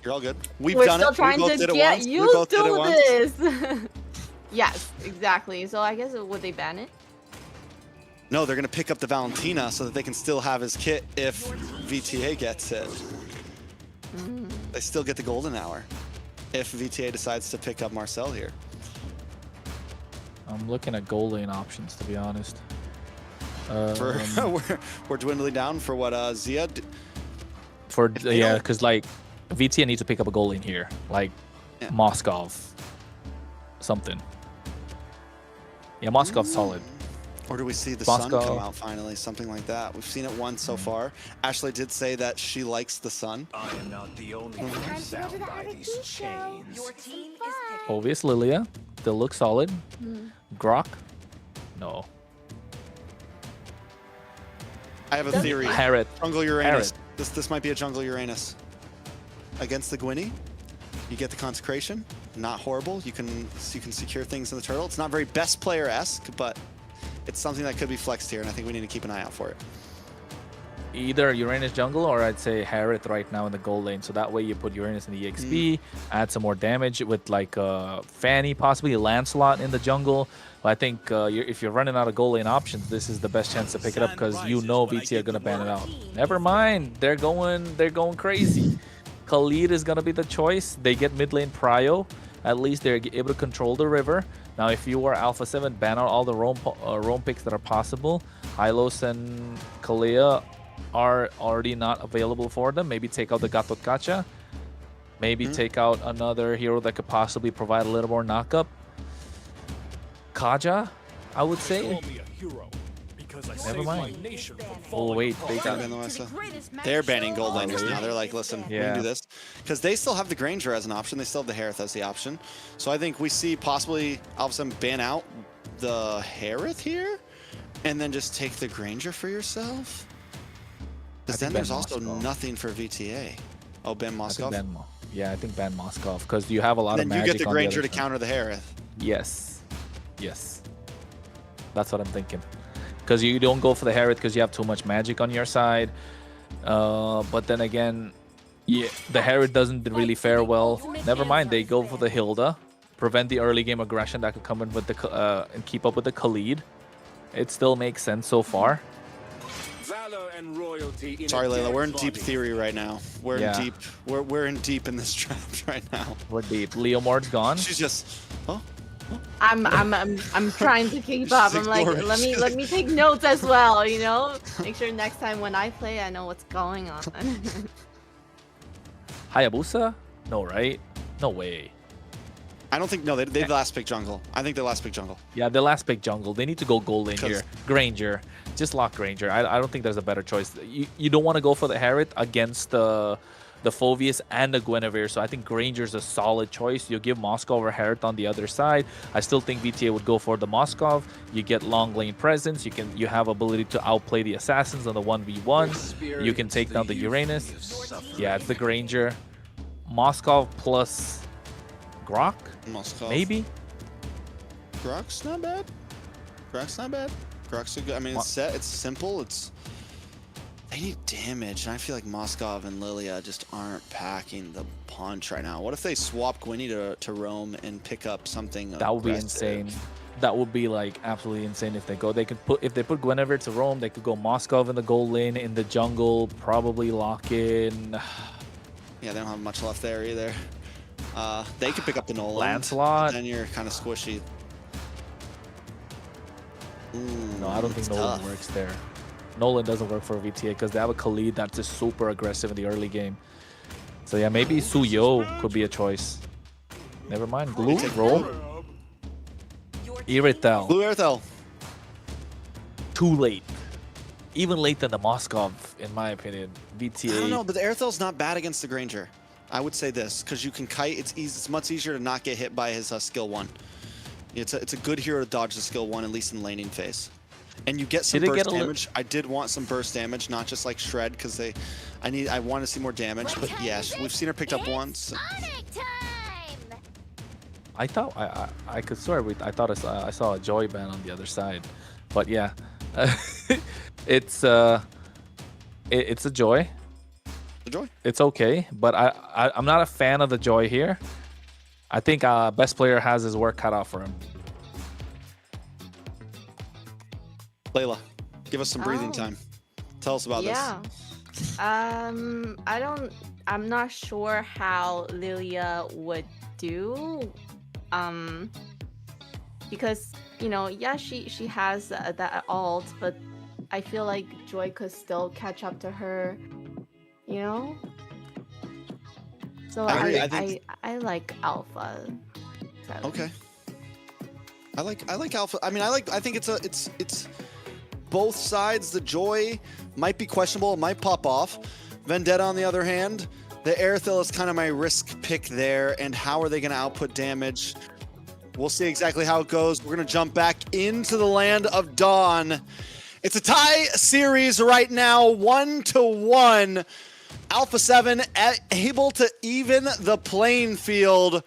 You're all good. We've We're done still it. trying We both to did it get once. We used both did it to once. this. Yes, exactly. So I guess would they ban it? No, they're going to pick up the Valentina so that they can still have his kit if VTA gets it. They still get the golden hour if VTA decides to pick up Marcel here. I'm looking at goal lane options, to be honest. We're dwindling down for what Zia. Yeah, because like VTA needs to pick up a goal lane here, like Moskov, something. Yeah, Moskov's solid. Or do we see the sun Moscow. come out finally? Something like that. We've seen it once so far. Ashley did say that she likes the sun. I am not the only one Time to go bound to the by these RDP show. chains. Your team is picking. Obvious Lilia, still looks solid. Grok, no. I have a theory. Harriet, Jungle Uranus. Harriet. This might be a Jungle Uranus. Against the Gwynny, you get the consecration. Not horrible. You can secure things in the turtle. It's not very best player-esque, but it's something that could be flexed here, and I think we need to keep an eye out for it. either Uranus jungle or I'd say Harriet right now in the gold lane. So that way you put Uranus in the EXP, add some more damage with like Fanny, possibly Lancelot in the jungle. But I think if you're running out of gold lane options, this is the best chance to pick it up because you know VT are gonna ban it out. Never mind, they're going crazy. Khalid is gonna be the choice. They get mid lane prio. At least they're able to control the river. Now, if you are Alpha 7, ban out all the roam picks that are possible. Hylos and Kalia are already not available for them. Maybe take out the Gatot Kacha. Maybe take out another hero that could possibly provide a little more knockup. Kaja, I would say. Never mind. Oh wait, they got They're banning gold laners now. They're like, listen, we can do this. Because they still have the Granger as an option. They still have the Harith as the option. So I think we see possibly Alpha 7 ban out the Harith here and then just take the Granger for yourself. Because then there's also nothing for VTA. Oh, ban Moskov? Yeah, I think ban Moskov because you have a lot of magic. Then you get the on Granger the to counter the Harith. Yes. Yes. That's what I'm thinking. Because you don't go for the Harith because you have too much magic on your side. But then again, yeah, the Harith doesn't really fare well. Never mind, they go for the Hilda. Prevent the early game aggression that could come in with the and keep up with the Khalid. It still makes sense so far. Sorry, Layla, we're in deep theory right now. We're in deep. We're in deep in this draft right now. We're deep. Leomord's gone. She's just. Oh. I'm trying to keep up. I'm like, let me take notes as well, you know? Make sure next time when I play, I know what's going on. Hayabusa? No, right? No way. I don't think, no, they last pick jungle. I think they last pick jungle. Yeah, the last pick jungle. They need to go gold lane here. Granger. Just lock Granger. I don't think there's a better choice. You don't want to go for the Herald against the Phoveus and the Guinevere, so I think Granger's a solid choice. You give Moskov or Herald on the other side. I still think VTA would go for the Moskov. You get long lane presence. You have ability to outplay the assassins on the 1v1. You can take down the Uranus. Yeah, it's the Granger. Moskov plus Grok? Moskov. Maybe? Grok's not bad. Grok's not bad. Grok's a good, I mean, it's set, it's simple, they need damage, and I feel like Moskov and Lilia just aren't packing the punch right now. What if they swap Gwynny to roam and pick up something That would be insane. That would be like absolutely insane if they go. They could put, if they put Guinevere to roam, they could go Moskov in the gold lane, in the jungle, probably lock in. Yeah, they don't have much left there either. They could pick up the Nolan. Lancelot. Then you're kind of squishy. Ooh, No, I don't think Nolan works there. Nolan doesn't work for VTA because they have a Khalid that's just super aggressive in the early game. So yeah, maybe Suyo could be a choice. Never mind. Glue, roll. Irithel. Blue Airthel. Too late. Even late than the Moskov, in my opinion. VTA. I don't know, but the Airthel's not bad against the Granger. I would say this, because you can kite. It's easy. It's much easier to not get hit by his skill 1. It's a good hero to dodge the skill 1, at least in laning phase. And you get some burst damage. I did want some burst damage, not just like shred, because I want to see more damage. But yes, we've seen her picked up once. I thought I could swear I thought I saw a Joy ban on the other side, but yeah, it's a Joy. The Joy. It's okay, but I'm not a fan of the Joy here. I think best player has his work cut out for him. Layla, give us some breathing time. Tell us about this. I'm not sure how Lilia would do. Because, you know, yeah, she has that ult, but I feel like Joy could still catch up to her, you know? So I like Alpha 7. Okay. I like Alpha. I mean, I think it's both sides. The Joy might be questionable. It might pop off. Vendetta, on the other hand, the Airthil is kind of my risk pick there. And how are they going to output damage? We'll see exactly how it goes. We're going to jump back into the land of Dawn. It's a tie series right now, 1-1. Alpha 7 able to even the playing field.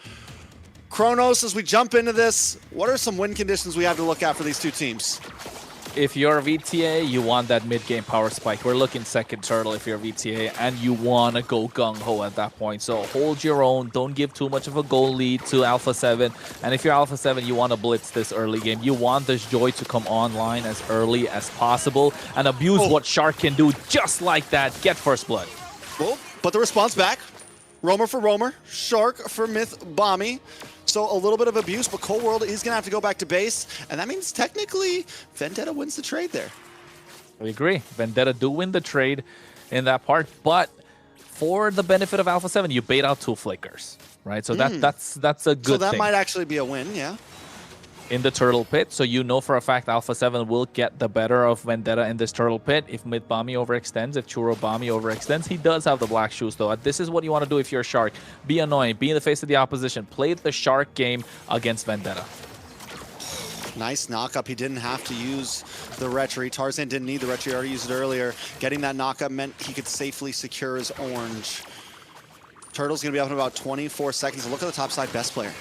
Kronos, as we jump into this, what are some win conditions we have to look at for these two teams? If you're VTA, you want that mid-game power spike. We're looking second turtle if you're VTA, and you want to go gung-ho at that point. So hold your own. Don't give too much of a goal lead to Alpha 7. And if you're Alpha 7, you want to blitz this early game. You want this Joy to come online as early as possible and abuse what Shark can do just like that. Get first blood. Well, but the response back. Roamer for Roamer. Shark for Myth Bommy. So a little bit of abuse, but Cold World is going to have to go back to base. And that means technically Vendetta wins the trade there. I agree. Vendetta do win the trade in that part. But for the benefit of Alpha 7, you bait out 2 flickers, right? So that's a good thing. So that might actually be a win, yeah. In the turtle pit, so you know for a fact Alpha 7 will get the better of Vendetta in this turtle pit. If Myth Bommy overextends, if Churro Bommy overextends, he does have the black shoes though. This is what you want to do if you're a Shark. Be annoying, be in the face of the opposition, play the Shark game against Vendetta. Nice knock-up. He didn't have to use the Retry. Tarzan didn't need the Retry, he already used it earlier. Getting that knock-up meant he could safely secure his orange. Turtle's gonna be up in about 24 seconds. Look at the top side best player.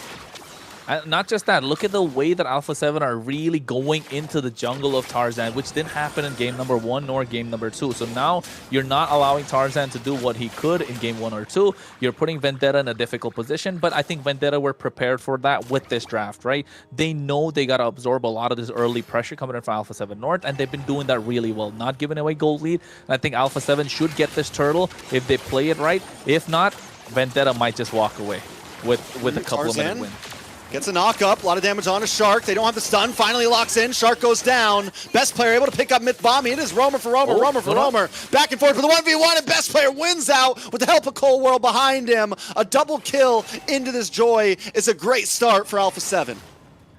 And not just that, look at the way that Alpha 7 are really going into the jungle of Tarzan, which didn't happen in game number 1 nor game number 2. So now you're not allowing Tarzan to do what he could in game 1 or 2. You're putting Vendetta in a difficult position, but I think Vendetta were prepared for that with this draft, right? They know they got to absorb a lot of this early pressure coming in from Alpha 7 North, and they've been doing that really well, not giving away gold lead. And I think Alpha 7 should get this turtle if they play it right. If not, Vendetta might just walk away with a couple of minute win. Gets a knock up, a lot of damage on a Shark. They don't have the stun, finally locks in. Shark goes down. Best player able to pick up MLBB. It is Roamer for Roamer, Roamer for Roamer. Back and forth for the 1v1, and Best player wins out with the help of Cold World behind him. A double kill into this Joy is a great start for Alpha 7.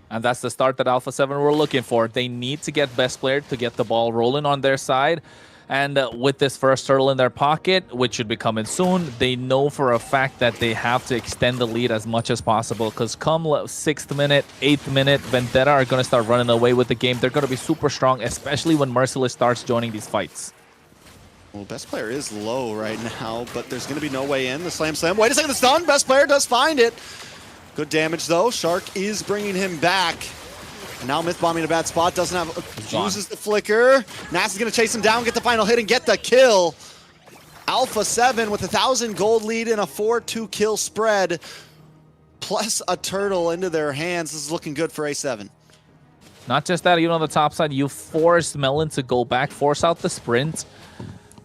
And that's the start that Alpha 7 were looking for. They need to get Best player to get the ball rolling on their side. And with this first turtle in their pocket, which should be coming soon, they know for a fact that they have to extend the lead as much as possible. Because come 6th minute, 8th minute, Vendetta are going to start running away with the game. They're going to be super strong, especially when Merciless starts joining these fights. Well, Best player is low right now, but there's going to be no way in. The slam. Wait a second, the stun. Best player does find it. Good damage, though. Shark is bringing him back. And now MLBB in a bad spot, doesn't have, uses the flicker. Nas is gonna chase him down, get the final hit, and get the kill. Alpha 7 with 1,000 gold lead in a 4-2 kill spread, plus a turtle into their hands. This is looking good for A7. Not just that, even on the top side, you forced Melon to go back, force out the sprint,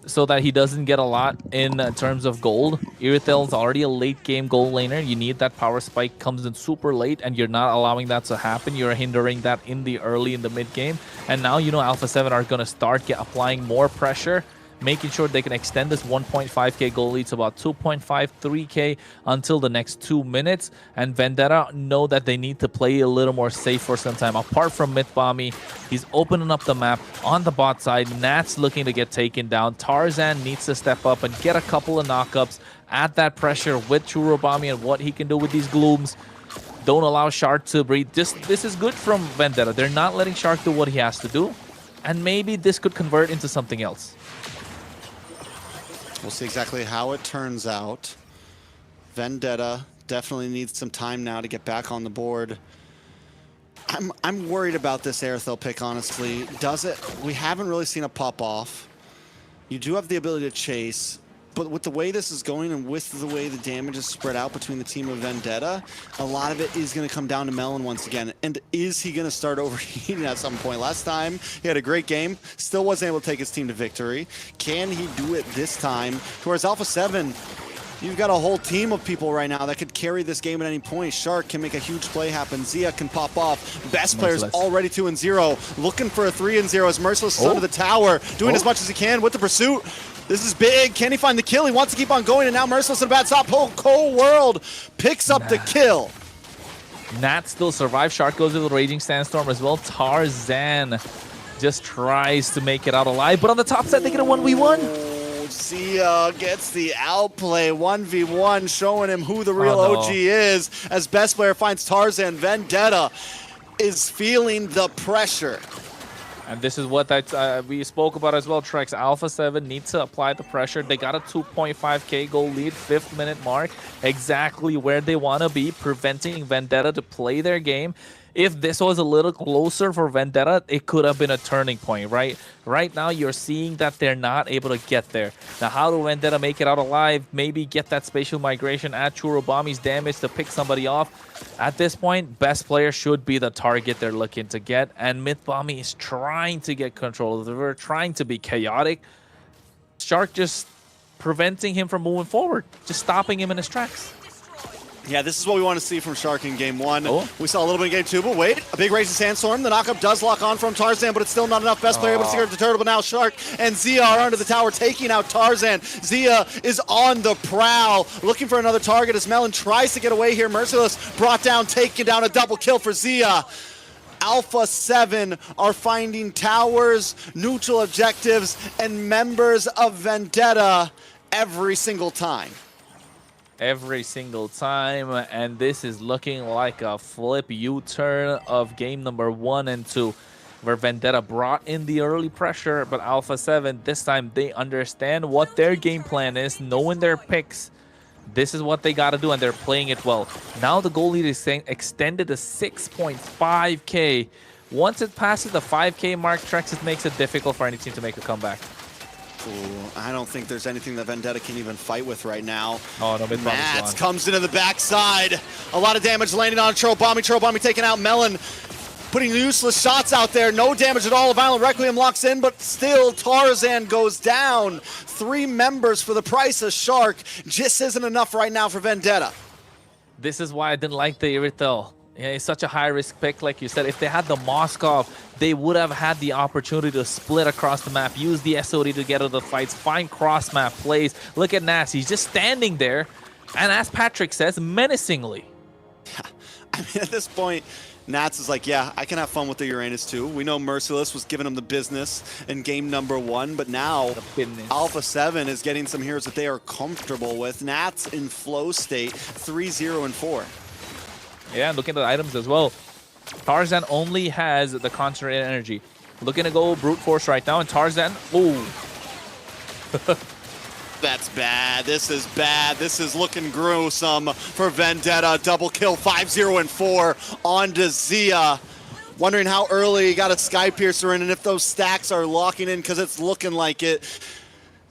so that he doesn't get a lot in terms of gold. Irithel's already a late game gold laner. You need that power spike, comes in super late, and you're not allowing that to happen. You're hindering that in the mid game. And now, you know, Alpha 7 are going to start applying more pressure, making sure they can extend this 1.5k goal lead to about 2.53k until the next 2 minutes. And Vendetta know that they need to play a little more safe for some time. Apart from MLBB, he's opening up the map on the bot side. Nat's looking to get taken down. Tarzan needs to step up and get a couple of knockups, add that pressure with Churubami and what he can do with these glooms. Don't allow Shark to breathe. This is good from Vendetta. They're not letting Shark do what he has to do. And maybe this could convert into something else. We'll see exactly how it turns out. Vendetta definitely needs some time now to get back on the board. I'm worried about this Airthel pick, honestly. Does it? We haven't really seen a pop off. You do have the ability to chase, but with the way this is going and with the way the damage is spread out between the team of Vendetta, a lot of it is going to come down to Melon once again. And is he going to start overheating at some point? Last time, he had a great game, still wasn't able to take his team to victory. Can he do it this time? Whereas Alpha 7, you've got a whole team of people right now that could carry this game at any point. Shark can make a huge play happen. Zia can pop off. Best player's already 2-0. Looking for a 3-0 as Merciless is under the tower, doing as much as he can with the pursuit. This is big. Can he find the kill? He wants to keep on going, and now Merciless in a bad stop. Cold World picks up the kill. Nat still survives. Shark goes with a Raging Sandstorm as well. Tarzan just tries to make it out alive, but on the top side, they get a 1v1. Zia gets the outplay. 1v1, showing him who the real OG is, as Best player finds Tarzan. Vendetta is feeling the pressure. And this is what we spoke about as well, Trex. Alpha 7 needs to apply the pressure. They got a 2.5k goal lead, 5th minute mark, exactly where they want to be, preventing Vendetta to play their game. If this was a little closer for Vendetta, it could have been a turning point, right? Right now, you're seeing that they're not able to get there. Now, how do Vendetta make it out alive? Maybe get that spatial migration, add Churubami's damage to pick somebody off. At this point, Best player should be the target they're looking to get, and MLBB is trying to get control of the river, trying to be chaotic. Shark just preventing him from moving forward, just stopping him in his tracks. Yeah, this is what we want to see from Shark in game one. We saw a little bit in game two, but wait, a big Raging Sandstorm. The knockup does lock on from Tarzan, but it's still not enough. Best player able to secure the turtle, but now Shark and Zia are under the tower, taking out Tarzan. Zia is on the prowl, looking for another target as Melon tries to get away here. Merciless brought down, taking down a double kill for Zia. Alpha 7 are finding towers, neutral objectives, and members of Vendetta every single time. Every single time, and this is looking like a flip U-turn of game number 1 and 2, where Vendetta brought in the early pressure, but Alpha 7, this time they understand what their game plan is, knowing their picks. This is what they got to do, and they're playing it well. Now the goal lead is extended to 6.5k. Once it passes the 5k mark, Trex, it makes it difficult for any team to make a comeback. Ooh, I don't think there's anything that Vendetta can even fight with right now. Oh, no, Mats comes into the backside. A lot of damage landing on Churubami. Churubami taking out Melon, putting useless shots out there. No damage at all. A Violent Requiem locks in, but still Tarzan goes down. 3 members for the price of Shark just isn't enough right now for Vendetta. This is why I didn't like the Irithel. Yeah, it's such a high-risk pick, like you said. If they had the Moskov, they would have had the opportunity to split across the map, use the SOD to get out of the fights, find cross-map plays. Look at Nats. He's just standing there, and as Patrick says, menacingly. I mean, at this point, Nats is like, yeah, I can have fun with the Uranus too. We know Merciless was giving him the business in game number 1, but now Alpha 7 is getting some heroes that they are comfortable with. Nats in flow state, 3-0 and 4. Yeah, and looking at the items as well. Tarzan only has the concentrated energy. Looking to go brute force right now, and Tarzan, ooh. That's bad. This is bad. This is looking gruesome for Vendetta. Double kill, 5-0 and 4 on to Zia. Wondering how early he got a Sky Piercer in and if those stacks are locking in, because it's looking like it.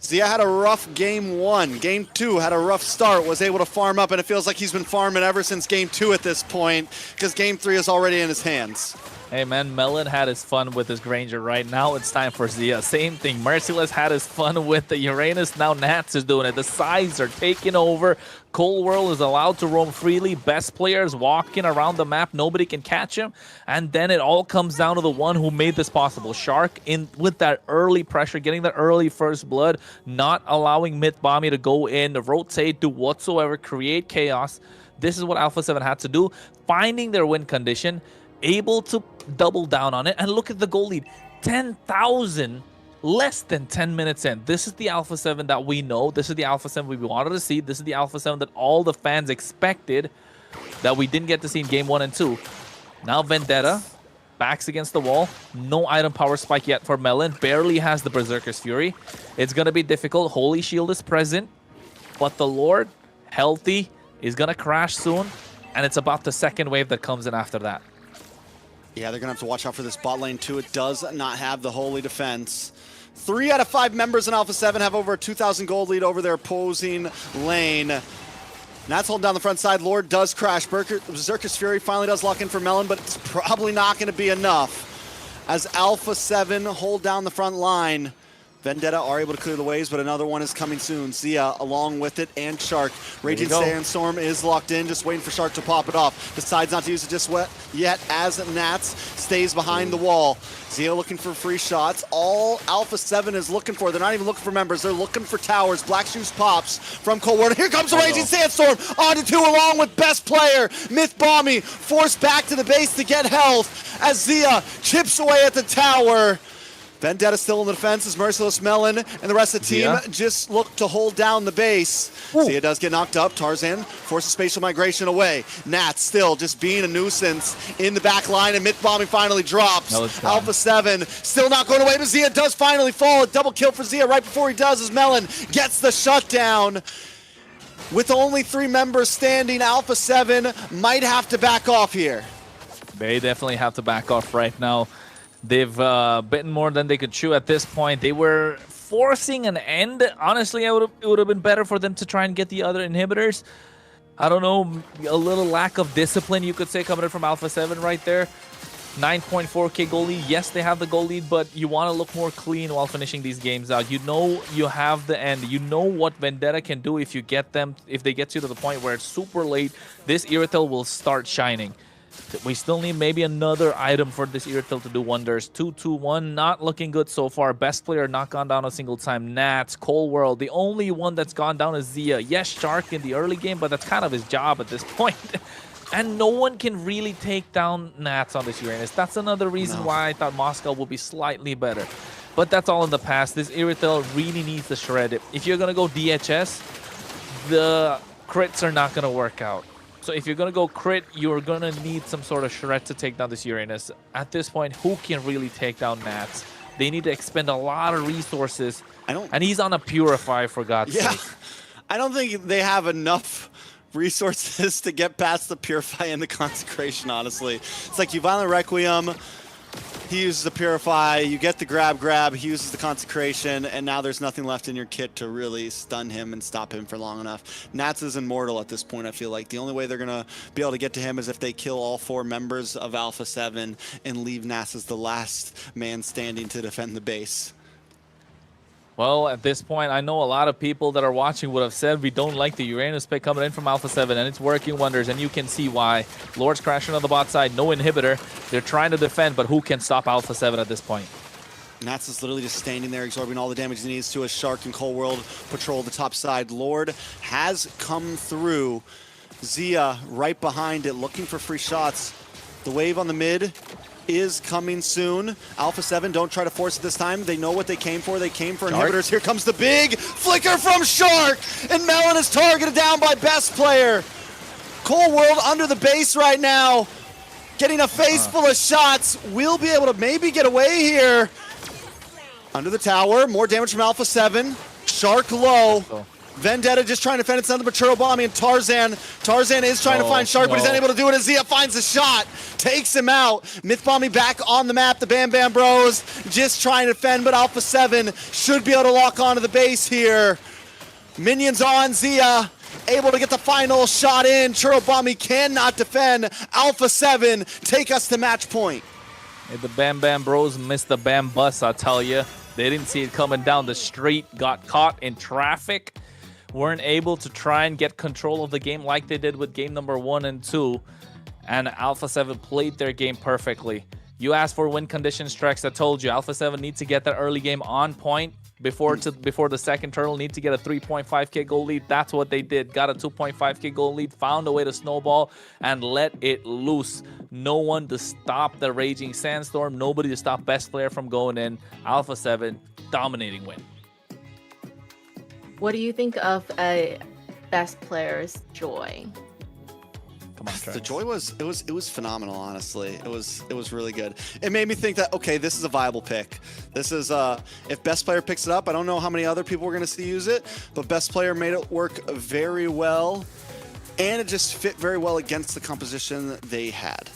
Zia had a rough game 1. Game 2 had a rough start, was able to farm up, and it feels like he's been farming ever since game 2 at this point, because game 3 is already in his hands. Hey man, Melon had his fun with his Granger. Right now it's time for Zia. Same thing. Merciless had his fun with the Uranus. Now Nats is doing it. The sides are taking over. Cold World is allowed to roam freely. Best players walking around the map. Nobody can catch him. And then it all comes down to the one who made this possible. Shark in with that early pressure, getting the early first blood, not allowing Myth Bomby to go in, rotate, do whatsoever, create chaos. This is what Alpha 7 had to do. Finding their win condition, able to double down on it, and look at the goal lead. 10,000 less than 10 minutes in. This is the Alpha 7 that we know. This is the Alpha 7 we wanted to see. This is the Alpha 7 that all the fans expected that we didn't get to see in game 1 and 2. Now Vendetta backs against the wall. No item power spike yet for Melon. Barely has the Berserker's Fury. It's going to be difficult. Holy Shield is present, but the Lord, healthy, is going to crash soon, and it's about the second wave that comes in after that. Yeah, they're going to have to watch out for this bot lane too. It does not have the holy defense. 3 out of 5 members in Alpha 7 have over a 2,000 gold lead over their opposing lane. Nats holding down the front side. Lord does crash. Berserker's Fury finally does lock in for Melon, but it's probably not going to be enough. As Alpha 7 hold down the front line, Vendetta are able to clear the waves, but another one is coming soon. Zia along with it, and Shark. Raging Sandstorm is locked in, just waiting for Shark to pop it off. Decides not to use it just yet as Nats stays behind the wall. Zia looking for free shots. All Alpha 7 is looking for, they're not even looking for members, they're looking for towers. Black Shoes pops from Cold War. Here comes the Raging Sandstorm onto 2 along with best player. Myth Bomby forced back to the base to get health as Zia chips away at the tower. Vendetta still in the defense as Merciless, Melon, and the rest of the team just look to hold down the base. Zia does get knocked up. Tarzan forces spatial migration away. Nats still just being a nuisance in the back line, and Myth Bombing finally drops. Alpha 7 still not going away, but Zia does finally fall. A double kill for Zia right before he does as Melon gets the shutdown. With only 3 members standing, Alpha 7 might have to back off here. They definitely have to back off right now. They've bitten more than they could chew at this point. They were forcing an end. Honestly, it would have been better for them to try and get the other inhibitors. I don't know, a little lack of discipline, you could say, coming in from Alpha 7 right there. 9.4k goal lead. Yes, they have the goal lead, but you want to look more clean while finishing these games out. You know you have the end. You know what Vendetta can do if you get them, if they get you to the point where it's super late. This Irithel will start shining. We still need maybe another item for this Irithel to do wonders. 2-2-1, not looking good so far. Best player not gone down a single time. Nats, Cold World. The only one that's gone down is Zia. Yes, Shark in the early game, but that's kind of his job at this point. And no one can really take down Nats on this Uranus. That's another reason why I thought Moscow would be slightly better. But that's all in the past. This Irithel really needs to shred it. If you're going to go DHS, the crits are not going to work out. So if you're going to go crit, you're going to need some sort of shred to take down this Uranus. At this point, who can really take down Nats? They need to expend a lot of resources. And he's on a Purify, for God's sake. I don't think they have enough resources to get past the Purify and the Consecration, honestly. It's like you Violent Requiem, he uses the Purify, you get the grab, he uses the Consecration, and now there's nothing left in your kit to really stun him and stop him for long enough. Nats is immortal at this point, I feel like. The only way they're going to be able to get to him is if they kill all 4 members of Alpha 7 and leave Nats as the last man standing to defend the base. Well, at this point, I know a lot of people that are watching would have said we don't like the Uranus pick coming in from Alpha 7, and it's working wonders, and you can see why. Lord's crashing on the bot side, no inhibitor. They're trying to defend, but who can stop Alpha 7 at this point? Nats is literally just standing there, absorbing all the damage he needs to as Shark and Cold World patrol the top side. Lord has come through. Zia right behind it, looking for free shots. The wave on the mid is coming soon. Alpha 7 don't try to force it this time. They know what they came for. They came for Shark. inhibitors. Here comes the big flicker from Shark, and Melon is targeted down by best player. Cold World under the base right now, getting a face full of shots. We'll be able to maybe get away here. Under the tower, more damage from Alpha 7. Shark low. Vendetta just trying to defend itself, but Churro bombing, and Tarzan is trying to find Shark, but he's unable to do it as Zia finds a shot, takes him out. Myth bombing back on the map, the Bam Bam Bros just trying to defend, but Alpha 7 should be able to lock onto the base here. Minions on Zia, able to get the final shot in. Churro bombing cannot defend. Alpha 7 take us to match point. Hey, the Bam Bam Bros missed the Bam Bus, I'll tell you. They didn't see it coming down the street, got caught in traffic, weren't able to try and get control of the game like they did with game number 1 and 2, and Alpha 7 played their game perfectly. You asked for win conditions, Trex. I told you Alpha 7 needs to get that early game on point before the second turtle, need to get a 3.5k goal lead. That's what they did. Got a 2.5k goal lead, found a way to snowball and let it loose. No one to stop the raging sandstorm, nobody to stop best player from going in. Alpha 7 dominating win. What do you think of a best player's joy? Come on, Trex. The joy was it was phenomenal, honestly. It was really good. It made me think that, okay, this is a viable pick. This is if best player picks it up, I don't know how many other people we're going to see use it, but best player made it work very well, and it just fit very well against the composition they had.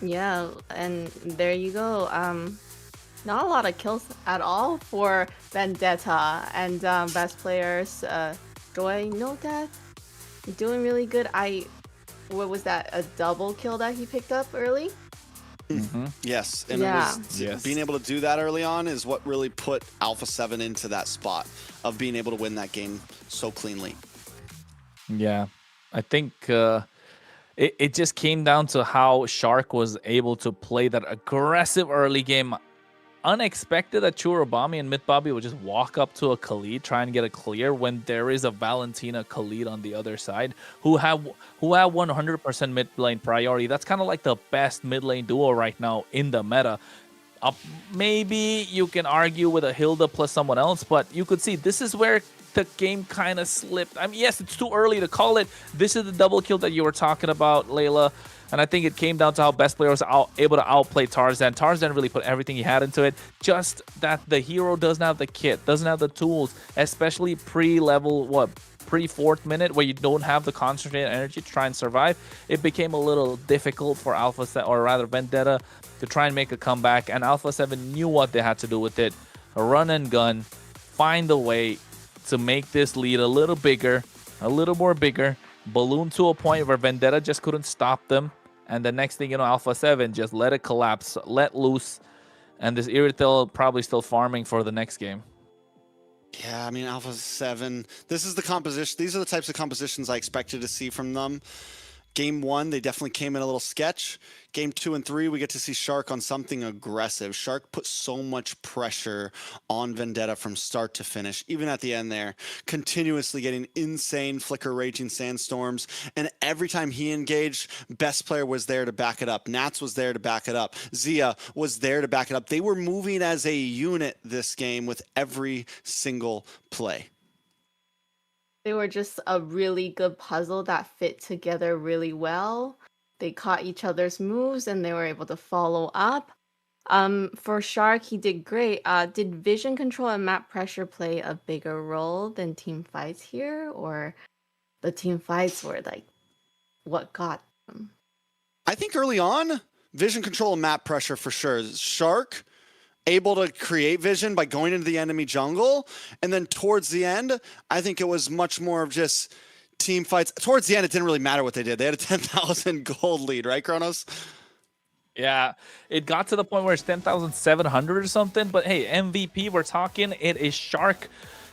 Yeah, and there you go. Not a lot of kills at all for Vendetta, and best players, Joy, no death, doing really good. What was that, a double kill that he picked up early? Yes, and Yeah. it was being able to do that early on is what really put Alpha 7 into that spot of being able to win that game so cleanly. Yeah, I think it just came down to how Shark was able to play that aggressive early game. Unexpected that Churubami and MLBB would just walk up to a Khalid, try and get a clear when there is a Valentina Khalid on the other side who have 100% mid lane priority. That's kind of like the best mid lane duo right now in the meta. Maybe you can argue with a Hilda plus someone else, but you could see this is where the game kind of slipped. I mean, yes, it's too early to call it. This is the double kill that you were talking about, Layla. And I think it came down to how best player was able to outplay Tarzan. Tarzan really put everything he had into it. Just that the hero doesn't have the kit, doesn't have the tools, especially pre-level, pre-4th minute, where you don't have the concentrated energy to try and survive. It became a little difficult for Alpha 7, or rather Vendetta, to try and make a comeback. And Alpha 7 knew what they had to do with it. A run and gun, find a way to make this lead a little bigger, a little more bigger. Balloon to a point where Vendetta just couldn't stop them, and the next thing you know, Alpha 7 just let it collapse, let loose, and this Irrital probably still farming for the next game. Yeah, I mean, Alpha 7, this is the composition. These are the types of compositions I expected to see from them. Game 1, they definitely came in a little sketch. Game 2 and 3, we get to see Shark on something aggressive. Shark put so much pressure on Vendetta from start to finish, even at the end there, continuously getting insane flicker raging sandstorms. And every time he engaged, best player was there to back it up. Nats was there to back it up. Zia was there to back it up. They were moving as a unit this game with every single play. They were just a really good puzzle that fit together really well. They caught each other's moves and they were able to follow up. For Shark, he did great. Did vision control and map pressure play a bigger role than team fights here? Or the team fights were like what got them? I think early on, vision control and map pressure for sure. Shark able to create vision by going into the enemy jungle, and then towards the end, I think it was much more of just team fights. Towards the end, it didn't really matter what they did. They had a 10,000 gold lead, right, Kronos? Yeah, it got to the point where it's 10,700 or something. But hey, MVP, we're talking. It is Shark.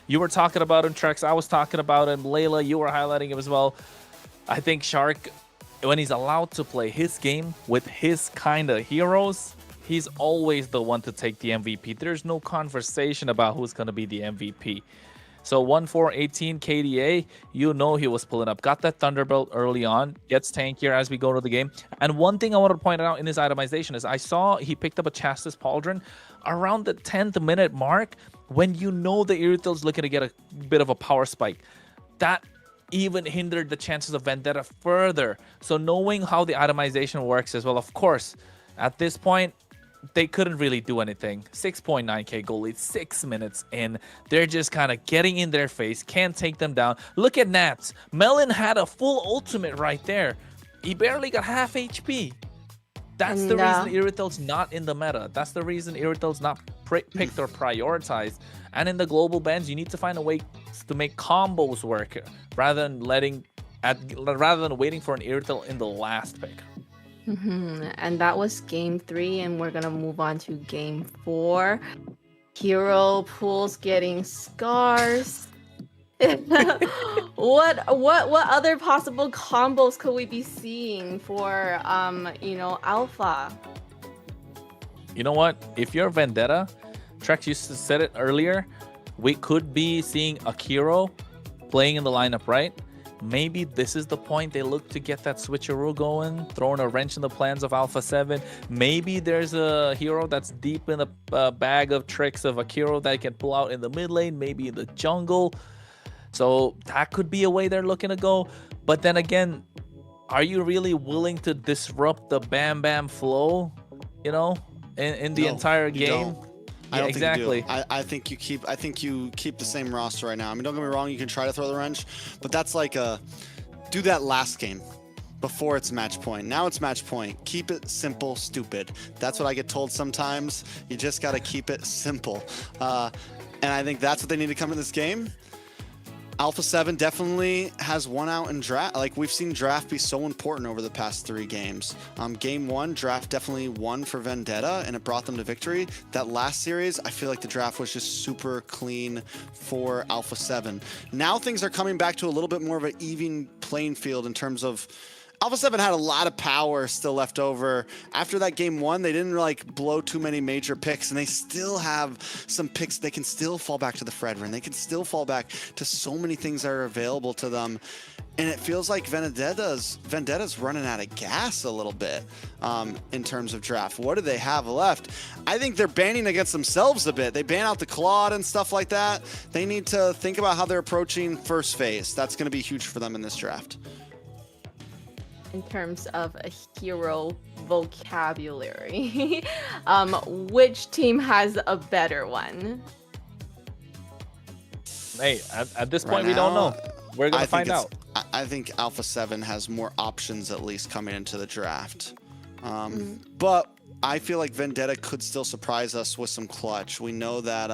You were talking about him, Trex. I was talking about him. Layla, you were highlighting him as well. I think Shark, when he's allowed to play his game with his kind of heroes, he's always the one to take the MVP. There's no conversation about who's going to be the MVP. So 1-4-18 KDA, you know he was pulling up. Got that Thunderbolt early on. Gets tankier as we go to the game. And one thing I wanted to point out in his itemization is I saw he picked up a Chastis Pauldron around the 10th minute mark when you know the Irithil's looking to get a bit of a power spike. That even hindered the chances of Vendetta further. So knowing how the itemization works as well, of course, at this point, they couldn't really do anything. 6.9k goal lead, 6 minutes in. They're just kind of getting in their face, can't take them down. Look at Nats. Melon had a full ultimate right there. He barely got half HP. That's the reason Irithil's not in the meta. That's the reason Irithil's not picked or prioritized. And in the global bans, you need to find a way to make combos work rather than waiting for an Irithil in the last pick. And that was game 3, and we're gonna move on to game 4. Hero pools getting scars. What other possible combos could we be seeing for Alpha? You know what? If you're Vendetta, Trex used to said it earlier, we could be seeing a hero playing in the lineup, right? Maybe this is the point they look to get that switcheroo going, throwing a wrench in the plans of Alpha 7. Maybe there's a hero that's deep in the bag of tricks of a hero that can pull out in the mid lane, maybe in the jungle. So that could be a way they're looking to go. But then again, are you really willing to disrupt the Bam Bam flow, in the entire game? I don't exactly. think you do. I think you keep the same roster right now. I mean, don't get me wrong, you can try to throw the wrench, but that's like do that last game before it's match point. Now it's match point. Keep it simple, stupid. That's what I get told sometimes. You just got to keep it simple. And I think that's what they need to come to this game. Alpha 7 definitely has won out in draft. Like, we've seen draft be so important over the past 3 games. Game 1, draft definitely won for Vendetta, and it brought them to victory. That last series, I feel like the draft was just super clean for Alpha 7. Now things are coming back to a little bit more of an even playing field in terms of Alpha 7 had a lot of power still left over. After that game 1, they didn't blow too many major picks, and they still have some picks. They can still fall back to the Fredrin. They can still fall back to so many things that are available to them. And it feels like Vendetta's running out of gas a little bit in terms of draft. What do they have left? I think they're banning against themselves a bit. They ban out the Claude and stuff like that. They need to think about how they're approaching first phase. That's going to be huge for them in this draft. In terms of a hero vocabulary, which team has a better one? Hey, at this point, we don't know. We're going to find out. I think Alpha 7 has more options, at least, coming into the draft. But I feel like Vendetta could still surprise us with some clutch. We know that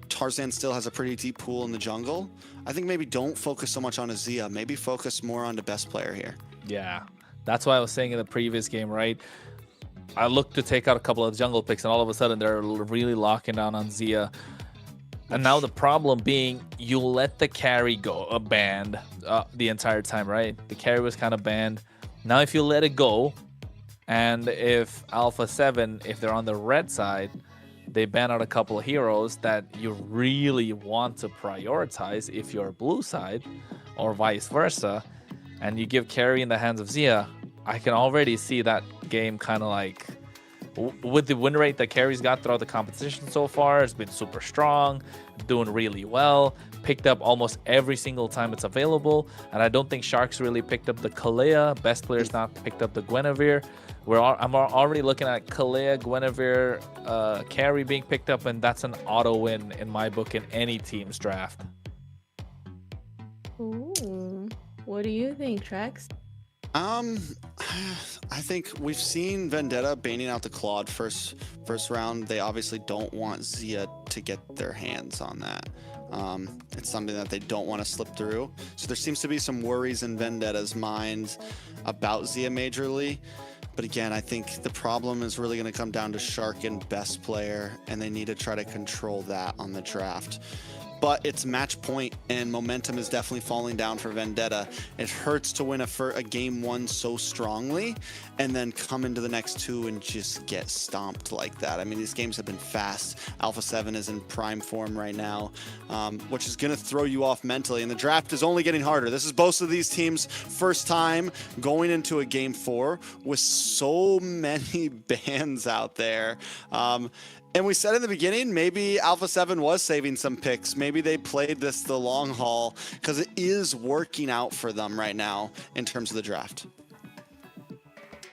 Tarzan still has a pretty deep pool in the jungle. I think maybe don't focus so much on Azia. Maybe focus more on the best player here. Yeah, that's why I was saying in the previous game, right? I looked to take out a couple of jungle picks, and all of a sudden they're really locking down on Zia. And now the problem being, you let the carry go banned the entire time, right? The carry was kind of banned. Now if you let it go, and if Alpha 7, if they're on the red side, they ban out a couple of heroes that you really want to prioritize if you're blue side, or vice versa, and you give carry in the hands of Zia, I can already see that game kind of like, with the win rate that carry's got throughout the competition so far, it's been super strong, doing really well, picked up almost every single time it's available, and I don't think Sharks really picked up the Kalea. Best players not picked up the Guinevere. I'm already looking at Kalea, Guinevere, carry being picked up, and that's an auto win in my book in any team's draft. Ooh, what do you think, Trex? I think we've seen Vendetta banning out the Claude first round. They obviously don't want Zia to get their hands on that. It's something that they don't want to slip through. So there seems to be some worries in Vendetta's mind about Zia majorly. But again, I think the problem is really going to come down to Shark and best player, and they need to try to control that on the draft. But it's match point, and momentum is definitely falling down for Vendetta. It hurts to win a game one so strongly and then come into the next two and just get stomped like that. I mean, these games have been fast. Alpha 7 is in prime form right now, which is going to throw you off mentally. And the draft is only getting harder. This is both of these teams' first time going into a game 4 with so many bans out there. And we said in the beginning, maybe Alpha 7 was saving some picks. Maybe they played this the long haul because it is working out for them right now in terms of the draft.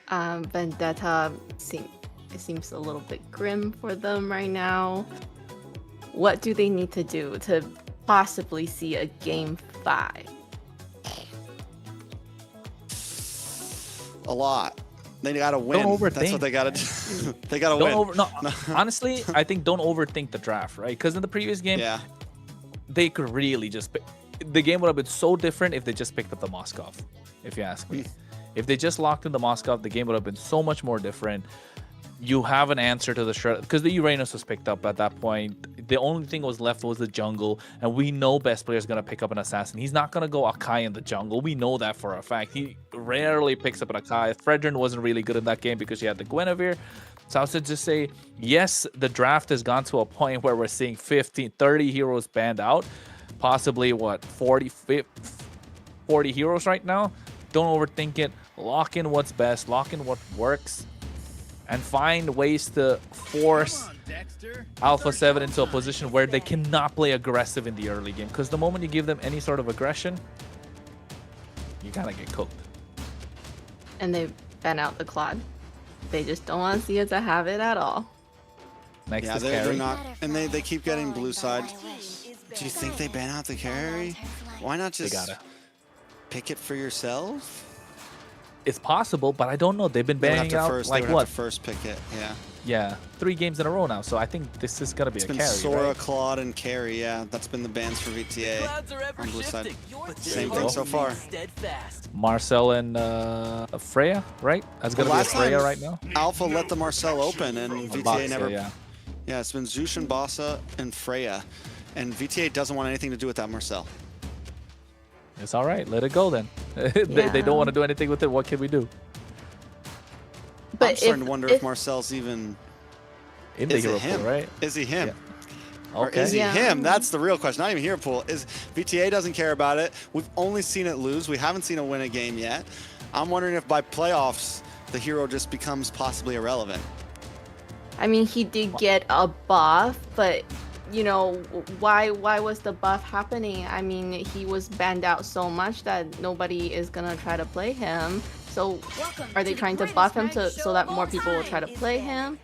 Vendetta seems a little bit grim for them right now. What do they need to do to possibly see a game 5? A lot. They gotta win. Don't overthink. That's what they gotta do. They gotta win. No, honestly, I think don't overthink the draft, right? Because in the previous game, Yeah. they could really just pick. The game would have been so different if they just picked up the Moskov, if you ask me. If they just locked in the Moskov, the game would have been so much more different. You have an answer to the shred because the Uranus was picked up at that point. The only thing was left was the jungle, and we know best player is gonna pick up an assassin. He's not gonna go Akai in the jungle. We know that for a fact. He rarely picks up an Akai. Fredrin wasn't really good in that game because he had the Guinevere. So I would just say, yes, the draft has gone to a point where we're seeing 15, 30 heroes banned out, possibly what 40 heroes right now. Don't overthink it. Lock in what's best. Lock in what works. And find ways to force Alpha 7 into a position where they cannot play aggressive in the early game. Because the moment you give them any sort of aggression, you kind of get cooked. And they ban out the Claude. They just don't want to see it to have it at all. Next Yeah, is they're carry. not, and they keep getting blue side. Do you think they ban out the carry? Why not They just gotta. pick it for yourself? It's possible, but I don't know. They've been They would have banning to out first, like they would what? have to first pick it. Yeah. Yeah, 3 games in a row now. So I think this is gonna be It's a been carry. Sora, Right? Claude, and Carry. Yeah, that's been the bans for VTA on blue side. Same thing so far. Marcel and Freya, right? That's gonna be a last Freya time- right now. Alpha let the Marcel open, and VTA Box, never. yeah. Yeah, it's been Zeus and Bassa and Freya, and VTA doesn't want anything to do with that Marcel. It's all right. Let it go then. They don't want to do anything with it. What can we do? But I'm starting to wonder if Marcel's even. In the Is hero it him? pool, right? Is he him? Yeah. Or Okay. is he Yeah. him? That's the real question. Not even hero pool. Is VTA doesn't care about it. We've only seen it lose. We haven't seen it win a game yet. I'm wondering if by playoffs the hero just becomes possibly irrelevant. I mean, he did get a buff, but you know, why was the buff happening? I mean, he was banned out so much that nobody is gonna try to play him. So are they trying to buff him so that more people will try to play him?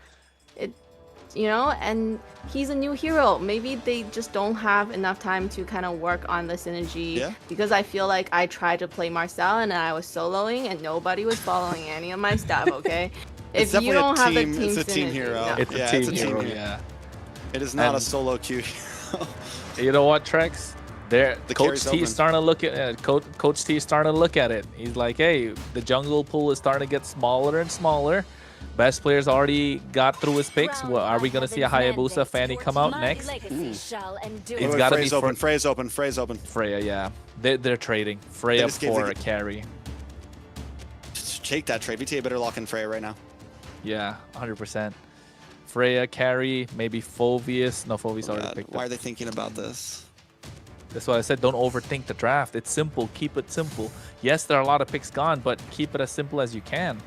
You know, and he's a new hero. Maybe they just don't have enough time to kind of work on the synergy. Yeah. Because I feel like I tried to play Marcel and I was soloing and nobody was following any of my stuff, okay? It's If you definitely a don't have the team- team it's a team synergy, hero. no. It's Yeah, a team it's a team hero, hero. yeah. It is not a And- solo queue hero. You know what, Trex? There, The Coach carry's T open. is starting to look at Coach T is starting to look at it. He's like, hey, the jungle pool is starting to get smaller and smaller. Best players already got through his picks. Well, are we gonna see a Hayabusa Fanny come out next? It's It's gotta be Frey's open. for Frey's open. Frey's open. Freya. Yeah, they're trading Freya just gave for the- a carry. Take that trade. VTA better lock in Freya right now. Yeah, 100%. Freya carry, maybe Phoveus. No, Phoveus already God, picked why up. are they thinking about this? That's why I said don't overthink the draft. It's simple. Keep it simple. Yes, there are a lot of picks gone, but keep it as simple as you can.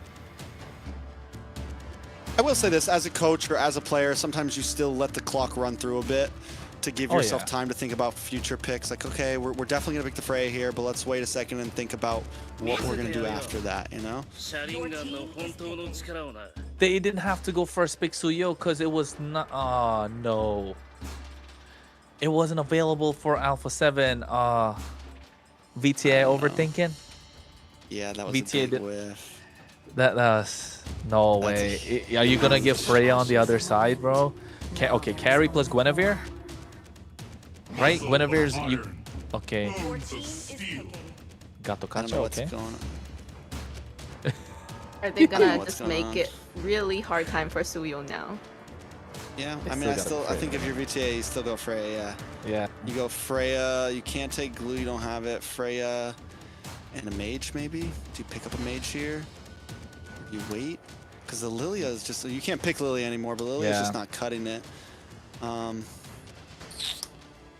I will say this, as a coach or as a player, sometimes you still let the clock run through a bit to give Oh, yourself yeah. time to think about future picks. Like, okay, we're definitely going to pick the Freya here, but let's wait a second and think about what we're going to do after that, you know? They didn't have to go first pick Suyo because it was not. Oh, no. It wasn't available for Alpha 7. VTA overthinking? Yeah, that was VTA a big did- whiff. That was no way. Are you gonna give Freya on the other side, bro? Okay, carry plus Guinevere, right? Guinevere's you. Okay, Gato I don't Cacho. know what's Okay. going on. Are they gonna What's just going make on? it really hard time for Suyo now? Yeah, They I mean, still gotta I think if you're VTA, you still go Freya. Yeah. You go Freya. You can't take glue. You don't have it. Freya and a mage, maybe. Do you pick up a mage here? You wait, because the Lilia is just, you can't pick Lilia anymore, but Lilia's Yeah. just not cutting it.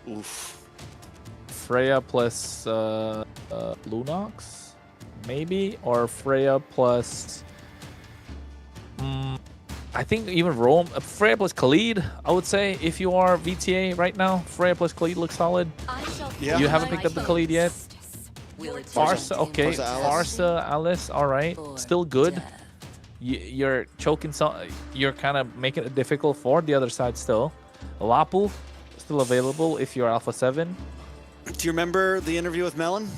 Oof. Freya plus Lunox, maybe, or Freya plus. I think even Rome, Freya plus Khalid. I would say if you are VTA right now, Freya plus Khalid looks solid. Yeah. You haven't picked up the Khalid yet. Farsa, okay. Farsa Alice. Farsa Alice, all right, still good. You're choking some. You're kind of making it difficult for the other side still. Lapu, still available if you're Alpha 7. Do you remember the interview with Melon?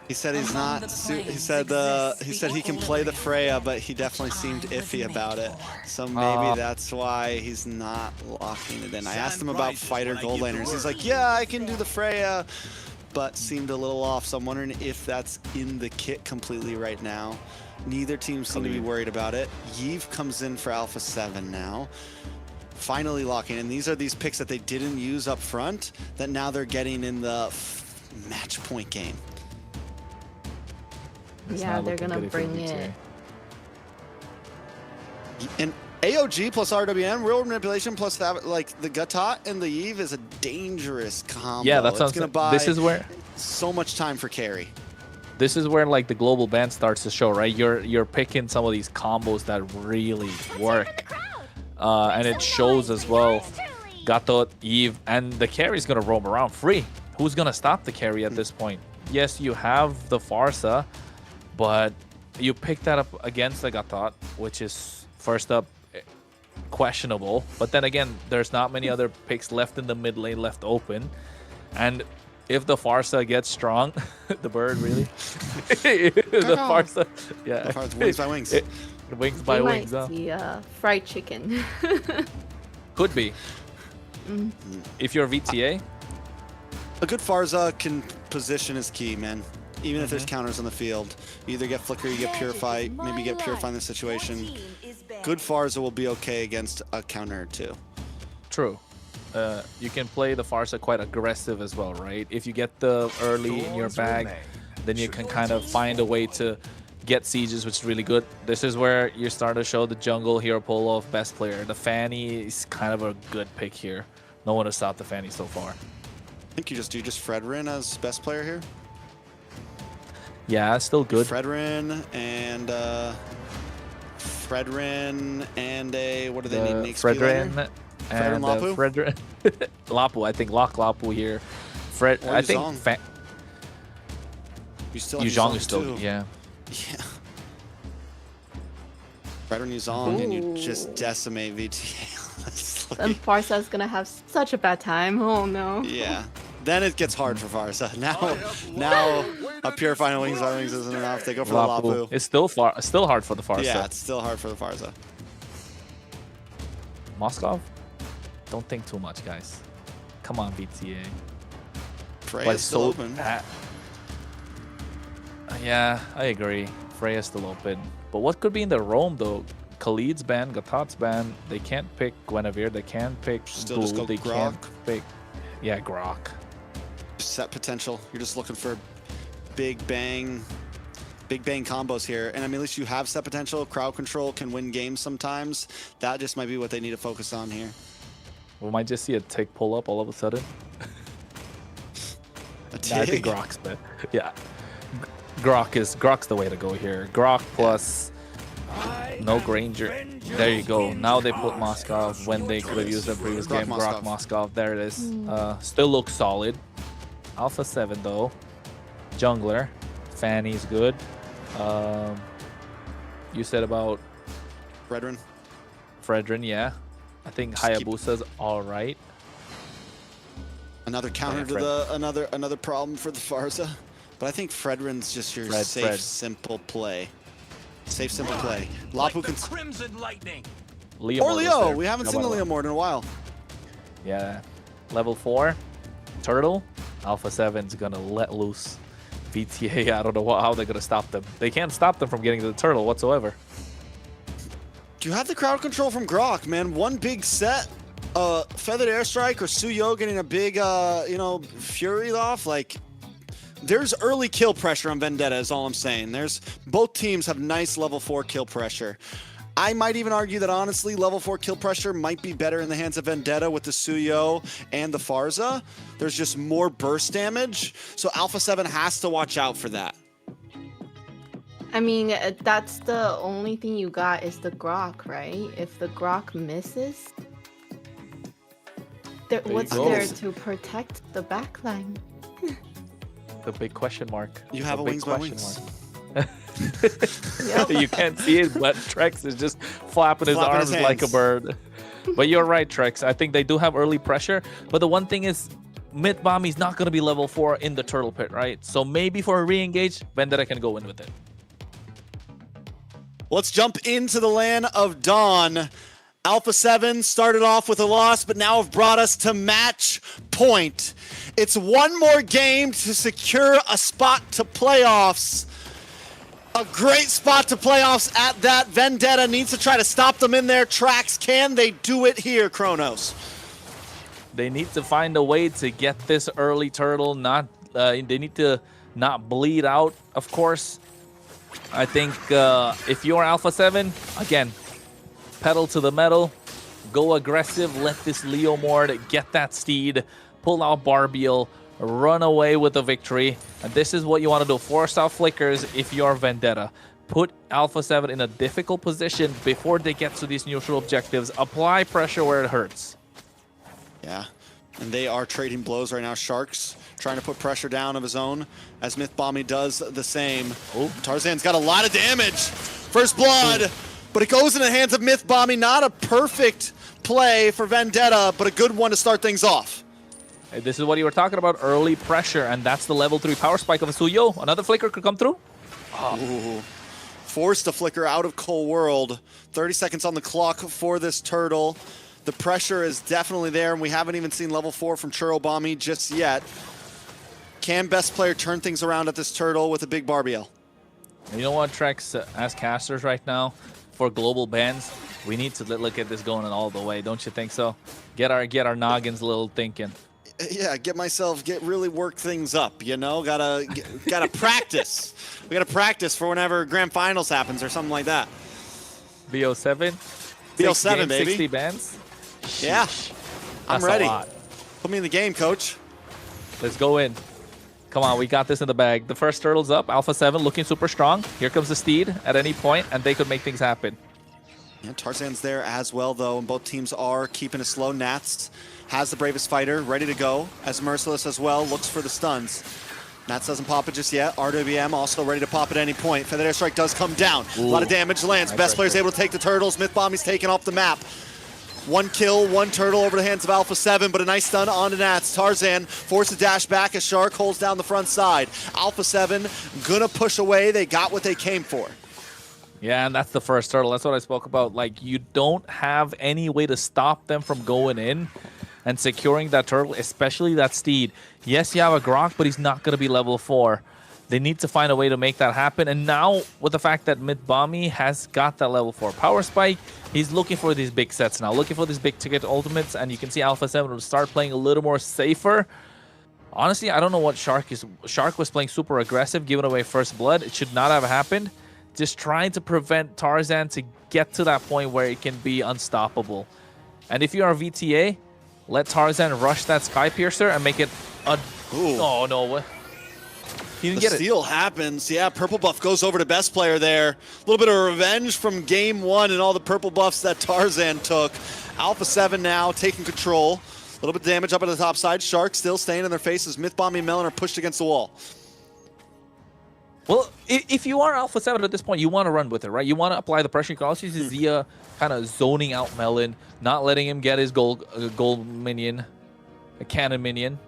He said he's not. He said he can play the Freya, but he definitely seemed iffy about it. So maybe that's why he's not locking it in. I asked him about fighter gold laners. He's like, yeah, I can do the Freya, but seemed a little off. So I'm wondering if that's in the kit completely right now. Neither team seem to be worried about it. Yves comes in for Alpha 7 now. Finally locking in. These are these picks that they didn't use up front that now they're getting in the match point game. It's Yeah, not they're looking gonna good if you're bring VTA. it. And AOG plus RWM, real manipulation plus that, like the Gatot and the Yves is a dangerous combo. Yeah, that's it's gonna buy this is where so much time for carry. this is where like the global ban starts to show, right? You're picking some of these combos that really work, and it shows as well. Gatot, Eve, and the carry is gonna roam around free. Who's gonna stop the carry at this point? Yes, you have the Farsa, but you pick that up against the Gatot, which is first up questionable. But then again, there's not many other picks left in the mid lane left open, and if the Farsa gets strong, the bird really, the Farsa, yeah, The Farsa wings by wings. Wings by We wings. might see fried chicken. Could be. If you're VTA, A good Farsa can position is key, man. Even if there's counters on the field, you either get Flicker, you get Purify, maybe you get Purify in the situation. Good Farsa will be okay against a counter or two. true. You can play the Farsa quite aggressive as well, right? If you get the early in your bag, then you can kind of find a way to get sieges, which is really good. This is where you start to show the jungle hero polo of best player. The Fanny is kind of a good pick here. No one has stopped the Fanny so far. I think you just do Fredrin as best player here. Yeah, still good. Fredrin and a what do they need? An XP laner? Fredrin Fredrin and Lapu? Fredrin. Lapu, I think lock Lapu here. Or I think Yuzong. You still have Yuzong Yuzong is still, too. yeah. Yeah. Fredrin Yuzong and you just decimate VTA. And Farsa's gonna have such a bad time. Oh no. Yeah. Then it gets hard for Farsa. Now a Purifying Wings by Wings isn't enough. They go for the Lapu. It's still hard for the Farsa. Yeah, it's still hard for the Farsa. Moskov? Don't think too much, guys. Come on, BTA. Freya's still open. Yeah, I agree. Freya's still open. But what could be in the roam, though? Khalid's ban, Gatot's ban. They can't pick Guinevere. They can't pick Still just go They Grok? can't pick... Yeah, Grok. Set potential. You're just looking for big bang combos here. And I mean, at least you have set potential. Crowd control can win games sometimes. That just might be what they need to focus on here. We might just see a tick pull up all of a sudden. A Nah, I think Tig? Grok's better. Yeah. Grok's the way to go here. Grok plus no Granger. There you go. Now they put Moskov when they could have used the previous Grok game. Grok Moskov. There it is. Still looks solid. Alpha 7 though. Jungler. Fanny's good. You said about Fredrin, yeah. I think Hayabusa's all right. Another counter to the another problem for the Farsa. But I think Fredrin's just your safe, simple play. Safe, simple play. Lapu can... Crimson Lightning. Leo Or Mord was Leo! there. We haven't seen the Leo Mord in a while. Yeah. Level 4. Turtle. Alpha 7's gonna let loose VTA, I don't know how they're going to stop them. They can't stop them from getting to the turtle whatsoever. Do you have the crowd control from Grok, man? One big set, Feathered Airstrike or Suyo getting a big, Fury off. Like, there's early kill pressure on Vendetta is all I'm saying. Both teams have nice level 4 kill pressure. I might even argue that, honestly, level 4 kill pressure might be better in the hands of Vendetta with the Suyo and the Farza. There's just more burst damage, so Alpha 7 has to watch out for that. I mean, that's the only thing you got is the Grok, right? If the Grok misses, what's there to protect the backline? The big question mark. You have a wings by wings. You can't see it, but Trex is just flapping his arms like a bird. But you're right, Trex. I think they do have early pressure. But the one thing is, MLBB is not going to be level 4 in the turtle pit, right? So maybe for a re-engage, Vendetta can go in with it. Let's jump into the land of Dawn. Alpha 7 started off with a loss, but now have brought us to match point. It's one more game to secure a spot to playoffs. A great spot to playoffs at that. Vendetta needs to try to stop them in their tracks. Can they do it here, Kronos? They need to find a way to get this early turtle. They need to not bleed out, of course. I think if you're Alpha 7, again, pedal to the metal, go aggressive, let this Leo Mord get that steed, pull out Barbiel, run away with the victory. And this is what you want to do. Force out flickers if you're Vendetta. Put Alpha 7 in a difficult position before they get to these neutral objectives. Apply pressure where it hurts. Yeah, and they are trading blows right now. Sharks trying to put pressure down of his own as MLBB does the same. Oh, Tarzan's got a lot of damage. First blood, but it goes in the hands of MLBB. Not a perfect play for Vendetta, but a good one to start things off. Hey, this is what you were talking about, early pressure, and that's the level 3 power spike of Suyo. Another flicker could come through. Ooh. Forced the flicker out of Cold World. 30 seconds on the clock for this turtle. The pressure is definitely there, and we haven't even seen level 4 from Churro just yet. Can best player turn things around at this turtle with a big Barbiel? You know what, Trex, as casters right now, for global bans, we need to look at this going all the way, don't you think so? Get our noggins a little thinking. Yeah, really work things up, you know? Gotta practice. We gotta practice for whenever Grand Finals happens or something like that. BO7? BO7, baby. 60 bans? Yeah, I'm That's ready. A lot. Put me in the game, coach. Let's go in. Come on, we got this in the bag. The first turtle's up. Alpha 7 looking super strong. Here comes the steed at any point, and they could make things happen. Yeah, Tarzan's there as well, though, and both teams are keeping it slow. Nats has the bravest fighter ready to go, as Merciless as well looks for the stuns. Nats doesn't pop it just yet. RWM also ready to pop at any point. Feathered Airstrike does come down. Ooh. A lot of damage lands. Nice Best player's able to take the turtles. MLBB's taken off the map. One kill, one turtle over the hands of Alpha 7, but a nice stun on to Nats. Tarzan forces a dash back as Shark holds down the front side. Alpha 7 gonna push away. They got what they came for. Yeah, and that's the first turtle. That's what I spoke about. Like, you don't have any way to stop them from going in and securing that turtle, especially that steed. Yes, you have a Grok, but he's not going to be level 4. They need to find a way to make that happen. And now, with the fact that MLBB has got that level 4 power spike, he's looking for these big sets now, looking for these big ticket ultimates, and you can see Alpha 7 will start playing a little more safer. Honestly, I don't know what Shark is. Shark was playing super aggressive, giving away first blood. It should not have happened. Just trying to prevent Tarzan to get to that point where it can be unstoppable. And if you are VTA, let Tarzan rush that Sky Piercer and make it a... Ooh. Oh, no. What? He didn't get it. The steal happens. Yeah, purple buff goes over to best player there. A little bit of revenge from game 1 and all the purple buffs that Tarzan took. Alpha 7 now taking control. A little bit of damage up at the top side. Shark still staying in their faces. MLBB and Melon are pushed against the wall. Well, if you are Alpha 7 at this point, you want to run with it, right? You want to apply the pressure. You can also use Zia kind of zoning out Melon, not letting him get his gold minion, a cannon minion.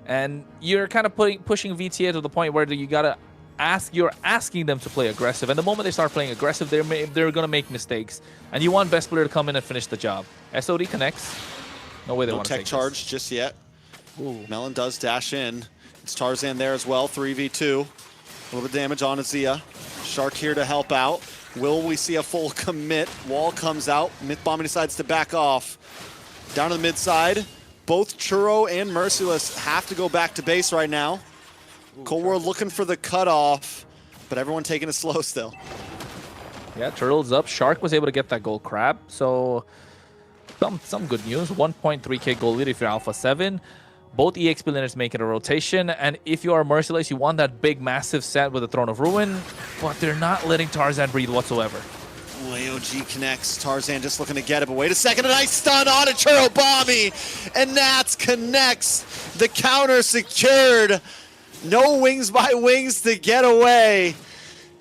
And you're kind of pushing VTA to the point where you're asking them to play aggressive. And the moment they start playing aggressive, they're going to make mistakes. And you want best player to come in and finish the job. SOD connects. No way they want to take tech charge this. just yet. Ooh. Melon does dash in. It's Tarzan there as well, 3v2. A little bit of damage on Azia. Shark here to help out. Will we see a full commit? Wall comes out. Mythbombing decides to back off. Down to the mid side. Both Churro and Merciless have to go back to base right now. Cold World looking for the cutoff, but everyone taking it slow still. Yeah, Turtle's up. Shark was able to get that gold crab, so some good news. 1.3k gold lead if you're Alpha 7. Both EXP laners making a rotation, and if you are Merciless, you want that big, massive set with the Throne of Ruin, but they're not letting Tarzan breathe whatsoever. AOG connects. Tarzan just looking to get it, but wait a second, a nice stun on a Churro Bomby, and Nats connects. The counter secured. No wings by wings to get away.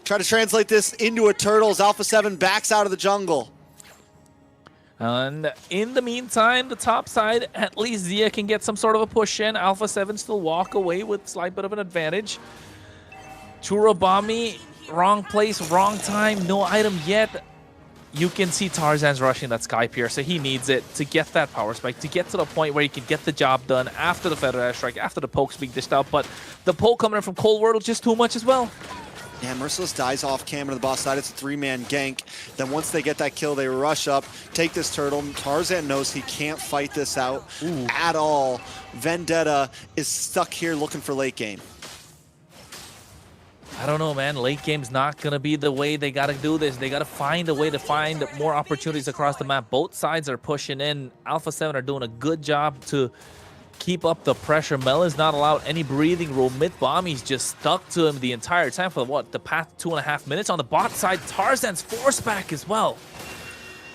Try to translate this into a Turtles. Alpha 7 backs out of the jungle. And in the meantime, the top side, at least Zia can get some sort of a push in. Alpha 7 still walk away with a slight bit of an advantage. Churobami, wrong place, wrong time, no item yet. You can see Tarzan's rushing that Sky Piercer. He needs it to get that power spike, to get to the point where he can get the job done after the Feather Strike, after the poke's being dished out. But the poke coming in from Cold World just too much as well. Yeah, Merciless dies off camera to the boss side. It's a 3-man gank. Then once they get that kill, they rush up, take this turtle. Tarzan knows he can't fight this out at all. Vendetta is stuck here looking for late game. I don't know, man. Late game's not going to be the way they got to do this. They got to find a way to find more opportunities across the map. Both sides are pushing in. Alpha 7 are doing a good job to keep up the pressure. Melon's not allowed any breathing room. Mythbombie's just stuck to him the entire time for what? The past 2.5 minutes. On the bot side, Tarzan's force back as well.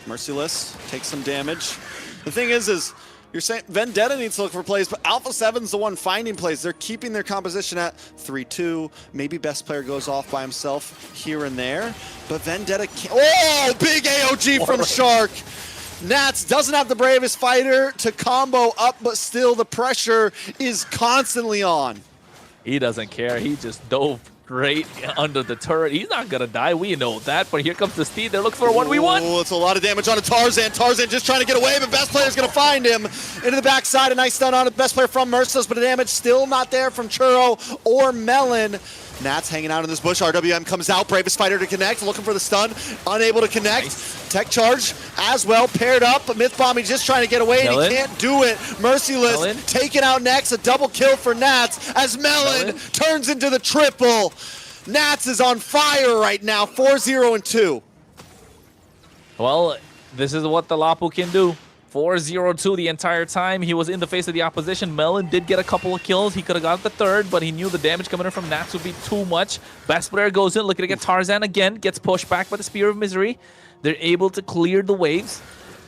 Merciless takes some damage. The thing is you're saying Vendetta needs to look for plays, but Alpha 7's the one finding plays. They're keeping their composition at 3-2. Maybe best player goes off by himself here and there, but Vendetta can't. Oh, big AOG from Shark. Nats doesn't have the bravest fighter to combo up, but still the pressure is constantly on. He doesn't care. He just dove great under the turret. He's not going to die. We know that. But here comes the Steed. They're looking for a 1v1. Oh, it's a lot of damage on a Tarzan. Tarzan just trying to get away, but best player's going to find him. Into the backside, a nice stun on it. Best player from Merciless, but the damage still not there from Churro or Melon. Nats hanging out in this bush. RWM comes out. Bravest fighter to connect. Looking for the stun. Unable to connect. Nice. Tech charge as well. Paired up. But Mythbombie just trying to get away, and he can't do it. Merciless taken out next. A double kill for Nats as Melon turns into the triple. Nats is on fire right now. 4-0-2. Well, this is what the Lapu can do. 4-0-2 the entire time. He was in the face of the opposition. Melon did get a couple of kills. He could have got the third, but he knew the damage coming in from Nats would be too much. Best player goes in, looking to get Tarzan again. Gets pushed back by the Spear of Misery. They're able to clear the waves.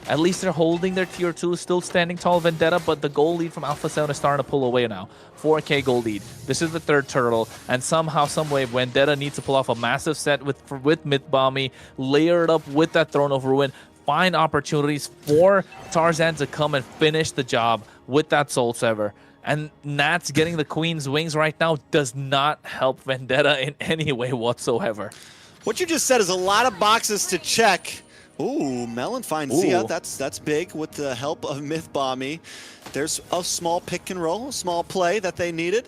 At least they're holding their tier 2, still standing tall, Vendetta, but the gold lead from Alpha 7 is starting to pull away now. 4k gold lead. This is the third turtle, and somehow, someway, Vendetta needs to pull off a massive set with Mythbombie, layer it up with that Throne of Ruin, find opportunities for Tarzan to come and finish the job with that Soul Sever. And Nats getting the Queen's Wings right now does not help Vendetta in any way whatsoever. What you just said is a lot of boxes to check. Ooh, Melon finds Zia. That's big with the help of Mythbombie. There's a small pick and roll, a small play that they needed.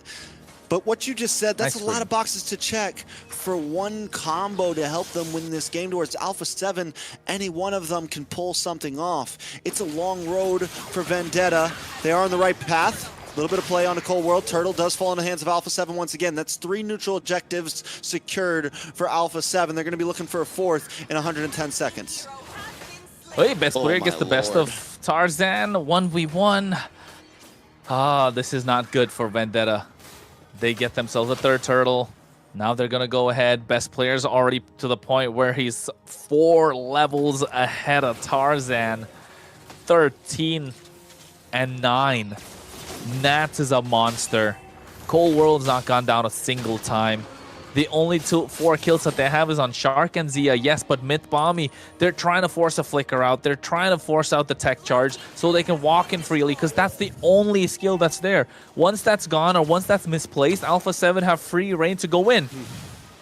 But what you just said, that's a lot of boxes to check for one combo to help them win this game towards Alpha 7. Any one of them can pull something off. It's a long road for Vendetta. They are on the right path. A little bit of play on the Cold World. Turtle does fall in the hands of Alpha 7 once again. That's 3 neutral objectives secured for Alpha 7. They're going to be looking for a 4th in 110 seconds. Hey, best player gets the best of Tarzan. 1v1. Ah, this is not good for Vendetta. They get themselves a third turtle. Now they're going to go ahead. Best player's already to the point where he's 4 levels ahead of Tarzan. 13 and 9. Nats is a monster. Cold World's not gone down a single time. The only 4 kills that they have is on Shark and Zia, yes, but Mythbombie, they're trying to force a flicker out. They're trying to force out the tech charge so they can walk in freely, because that's the only skill that's there. Once that's gone or once that's misplaced, Alpha 7 have free reign to go in.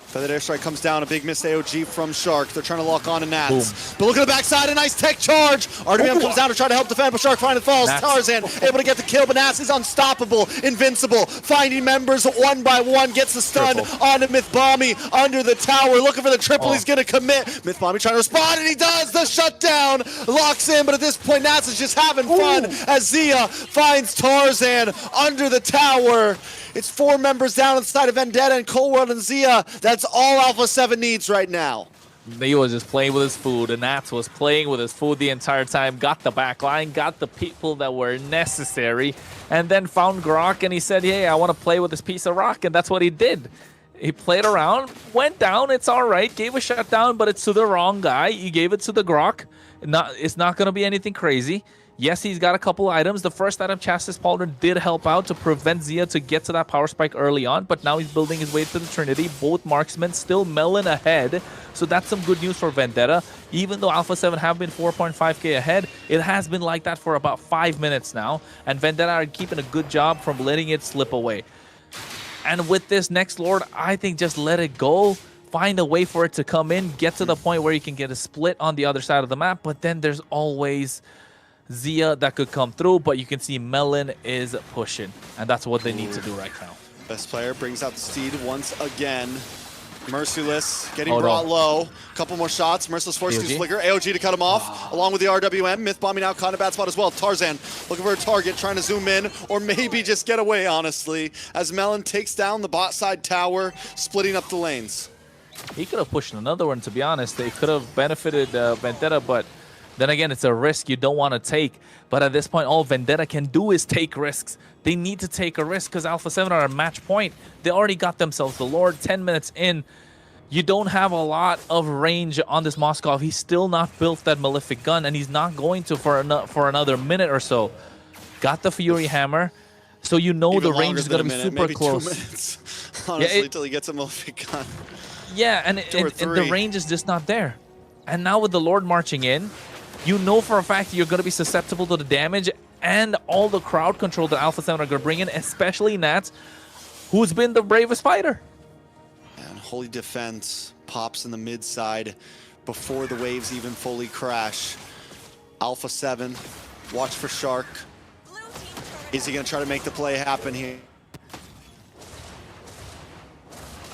Feathered Airstrike comes down, a big miss AOG from Shark. They're trying to lock on to Nats. But look at the backside, a nice tech charge. RWM comes down to try to help defend, but Shark finally falls. Nats. Tarzan able to get the kill, but Nats is unstoppable, invincible, finding members one by one, gets the stun onto Mythbommy under the tower, looking for the triple. He's gonna commit. Mythbommy trying to respond, and he does. The shutdown locks in, but at this point, Nats is just having fun as Zia finds Tarzan under the tower. It's 4 members down inside of Vendetta and Cold World and Zia. That's all Alpha 7 needs right now. He was just playing with his food, and Nats was playing with his food the entire time. Got the back line, got the people that were necessary, and then found Grok, and he said, hey, I want to play with this piece of rock, and that's what he did. He played around, went down, it's all right, gave a shutdown, but it's to the wrong guy. He gave it to the Grok. It's not going to be anything crazy. Yes, he's got a couple items. The first item, Chassis Pauldron, did help out to prevent Zia to get to that power spike early on, but now he's building his way to the Trinity. Both marksmen still Melon ahead, so that's some good news for Vendetta. Even though Alpha 7 have been 4.5k ahead, it has been like that for about 5 minutes now, and Vendetta are keeping a good job from letting it slip away. And with this next Lord, I think just let it go. Find a way for it to come in, get to the point where you can get a split on the other side of the map, but then there's always Zia that could come through, but you can see Melon is pushing, and that's what they need to do right now. Best player brings out the Steed once again. Merciless getting brought low. Couple more shots. Merciless forces his flicker. AOG to cut him off, along with the RWM. Mythbombing out, caught in a bad spot as well. Tarzan looking for a target, trying to zoom in, or maybe just get away, honestly, as Melon takes down the bot side tower, splitting up the lanes. He could have pushed another one, to be honest. They could have benefited Vendetta, but then again, it's a risk you don't want to take. But at this point, all Vendetta can do is take risks. They need to take a risk because Alpha 7 are at match point. They already got themselves the Lord 10 minutes in. You don't have a lot of range on this Moskov. He's still not built that Malefic gun, and he's not going to for another minute or so. Got the Fury Hammer, so you know the range is going to be super maybe close. 2 minutes, honestly, until he gets a Malefic gun. Yeah, and the range is just not there. And now with the Lord marching in, you know for a fact you're going to be susceptible to the damage and all the crowd control that Alpha 7 are going to bring in, especially Nats, who's been the bravest fighter. And Holy Defense pops in the mid side before the waves even fully crash. Alpha 7, watch for Shark. Is he going to try to make the play happen here?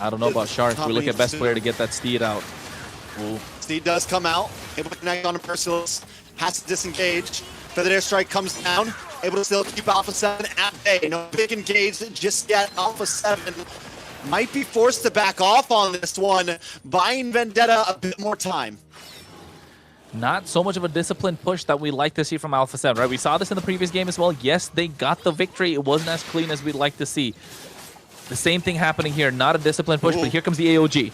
I don't know about Shark. We look at best player to get that Steed out. Ooh. Steed does come out, able to connect on Merciless, has to disengage. Feathered Airstrike comes down, able to still keep Alpha 7 at bay. No big engage just yet. Alpha 7 might be forced to back off on this one, buying Vendetta a bit more time. Not so much of a disciplined push that we like to see from Alpha 7, right? We saw this in the previous game as well. Yes, they got the victory. It wasn't as clean as we'd like to see. The same thing happening here. Not a disciplined push, but here comes the AOG.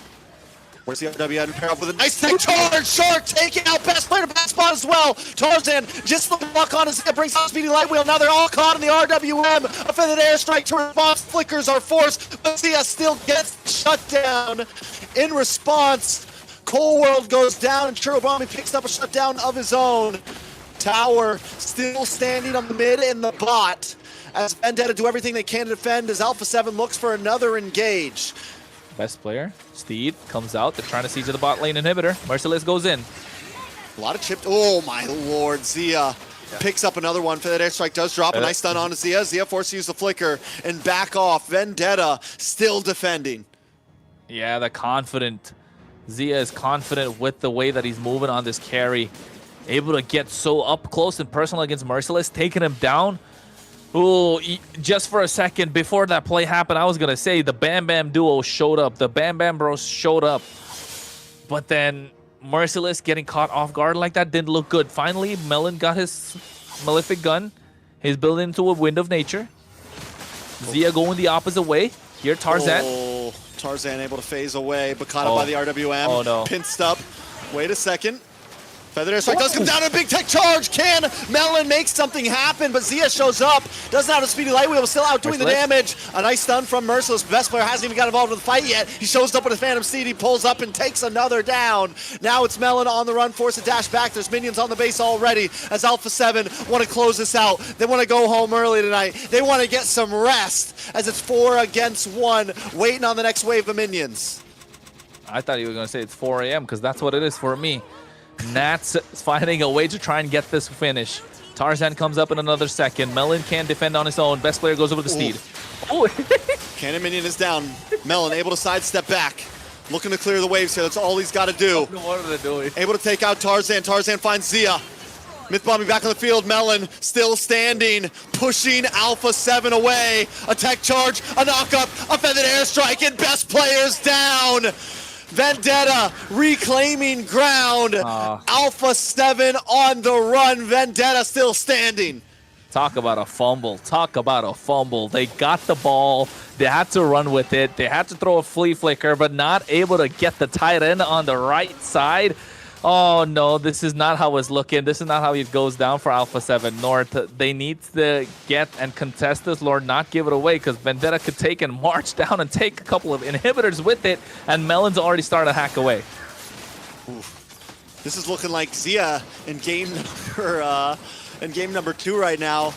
Where's the RW and pair up with a nice tech charge. Shark taking out best player to bad spot as well. Tarzan just the luck on his head, brings out Speedy Light Wheel. Now they're all caught in the RWM. A Feathered Airstrike to response. Flickers are forced, but Zia still gets shut down. In response, Cold World goes down and Churubami picks up a shutdown of his own. Tower still standing on the mid and the bot as Vendetta do everything they can to defend as Alpha 7 looks for another engage. Best player, Steed, comes out. They're trying to siege the bot lane inhibitor. Merciless goes in. A lot of chipped. Oh my lord, Zia picks up another one. Feathered Airstrike does drop a nice stun on Zia. Zia forced to use the flicker and back off. Vendetta still defending. Yeah, the confident. Zia is confident with the way that he's moving on this carry. Able to get so up close and personal against Merciless, taking him down. Ooh, just for a second before that play happened, I was going to say the Bam Bam duo showed up. The Bam Bam bros showed up. But then Merciless getting caught off guard like that didn't look good. Finally, Melon got his Malefic gun. He's building into a Wind of Nature. Zia going the opposite way. Here, Tarzan. Oh, Tarzan able to phase away, but caught up by the RWM. Oh, no. Pinched up. Wait a second. Feathered Airstrike does come down in a big tech charge. Can Melon make something happen? But Zia shows up. Doesn't have a Speedy Light Wheel, still out doing the damage. A nice stun from Merciless. Best player hasn't even got involved with the fight yet. He shows up with a Phantom Steed. He pulls up and takes another down. Now it's Melon on the run, forced to dash back. There's minions on the base already as Alpha 7 want to close this out. They want to go home early tonight. They want to get some rest as it's 4 against 1, waiting on the next wave of minions. I thought you were going to say it's 4 a.m. because that's what it is for me. Nats finding a way to try and get this finish. Tarzan comes up in another second. Melon can't defend on his own. Best player goes over the steed. Oh. Cannon Minion is down. Melon able to sidestep back. Looking to clear the waves here. That's all he's got to do. What are they doing? Able to take out Tarzan. Tarzan finds Zia. Myth bombing back on the field. Melon still standing, pushing Alpha 7 away. A tech charge, a knockup, a feathered airstrike, and best players down. Vendetta reclaiming ground. Alpha 7 on the run. Vendetta still standing. Talk about a fumble. Talk about a fumble. They got the ball. They had to run with it. They had to throw a flea flicker, but not able to get the tight end on the right side. Oh, no, this is not how it's looking. This is not how it goes down for Alpha 7 North. They need to get and contest this, Lord, not give it away, because Vendetta could take and march down and take a couple of inhibitors with it, and Melon's already starting to hack away. Oof. This is looking like Zia in game number 2 right now.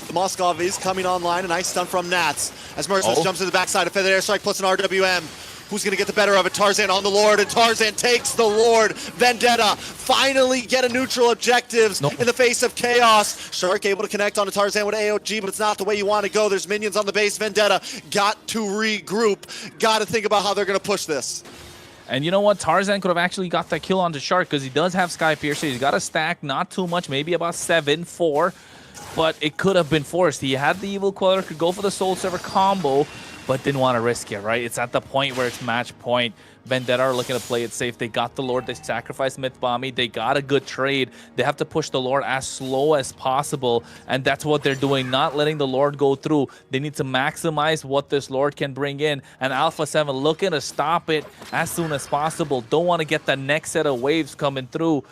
The Moskov is coming online. A nice stun from Nats. As Merciless jumps to the backside, a feathered airstrike plus an RWM. Who's going to get the better of it? Tarzan on the Lord, and Tarzan takes the Lord. Vendetta finally get a neutral objectives in the face of chaos. Shark able to connect onto Tarzan with AOG, but it's not the way you want to go. There's minions on the base. Vendetta got to regroup. Got to think about how they're going to push this. And you know what? Tarzan could have actually got that kill onto Shark because he does have Sky Piercer. He's got a stack, not too much, maybe about 7, 4. But it could have been forced. He had the Evil Queller, could go for the Soul Server combo, but didn't want to risk it, right? It's at the point where it's match point. Vendetta are looking to play it safe. They got the Lord. They sacrificed Mythbommy. They got a good trade. They have to push the Lord as slow as possible, and that's what they're doing, not letting the Lord go through. They need to maximize what this Lord can bring in, and Alpha 7 looking to stop it as soon as possible. Don't want to get the next set of waves coming through,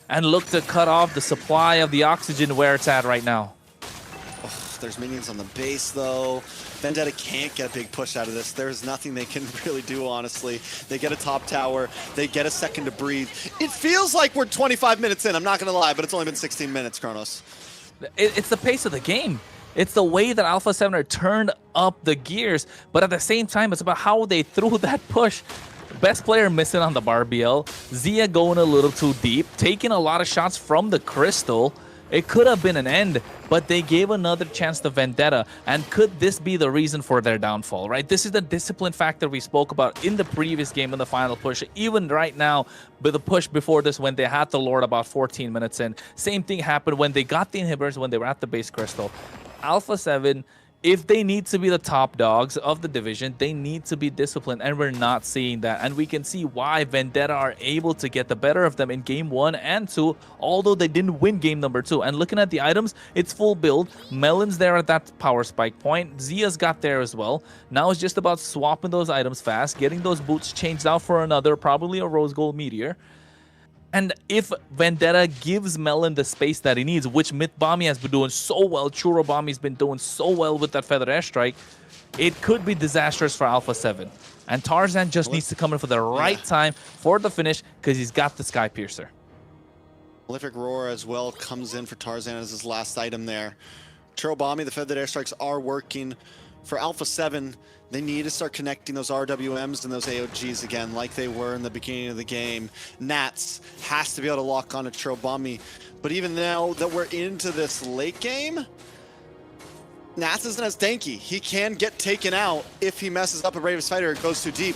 and look to cut off the supply of the oxygen where it's at right now. There's minions on the base, though. Vendetta can't get a big push out of this. There's nothing they can really do, honestly. They get a top tower. They get a second to breathe. It feels like we're 25 minutes in. I'm not going to lie, but it's only been 16 minutes, Kronos. It's the pace of the game. It's the way that Alpha 7 are turned up the gears, but at the same time, it's about how they threw that push. Best player missing on the Barbiel. Zia going a little too deep, taking a lot of shots from the Crystal. It could have been an end, but they gave another chance to Vendetta. And could this be the reason for their downfall, right? This is the discipline factor we spoke about in the previous game in the final push. Even right now, with the push before this, when they had the Lord about 14 minutes in. Same thing happened when they got the inhibitors, when they were at the base Crystal. Alpha 7, if they need to be the top dogs of the division, they need to be disciplined, and we're not seeing that. And we can see why Vendetta are able to get the better of them in game 1 and 2, although they didn't win game number 2. And looking at the items, it's full build. Melon's there at that power spike point. Zia's got there as well. Now it's just about swapping those items fast, getting those boots changed out for another, probably a rose gold meteor. And if Vendetta gives Melon the space that he needs, which Mythbommy has been doing so well, Churobommy's been doing so well with that Feather Airstrike, it could be disastrous for Alpha 7. And Tarzan just needs to come in for the right time for the finish because he's got the Sky Piercer. Prolific Roar as well comes in for Tarzan as his last item there. Churobommy, the Feathered Airstrikes are working. For Alpha 7, they need to start connecting those RWMs and those AOGs again like they were in the beginning of the game. Nats has to be able to lock on to Churobommy. But even now that we're into this late game, Nats isn't as tanky. He can get taken out if he messes up a Bravest Fighter or goes too deep.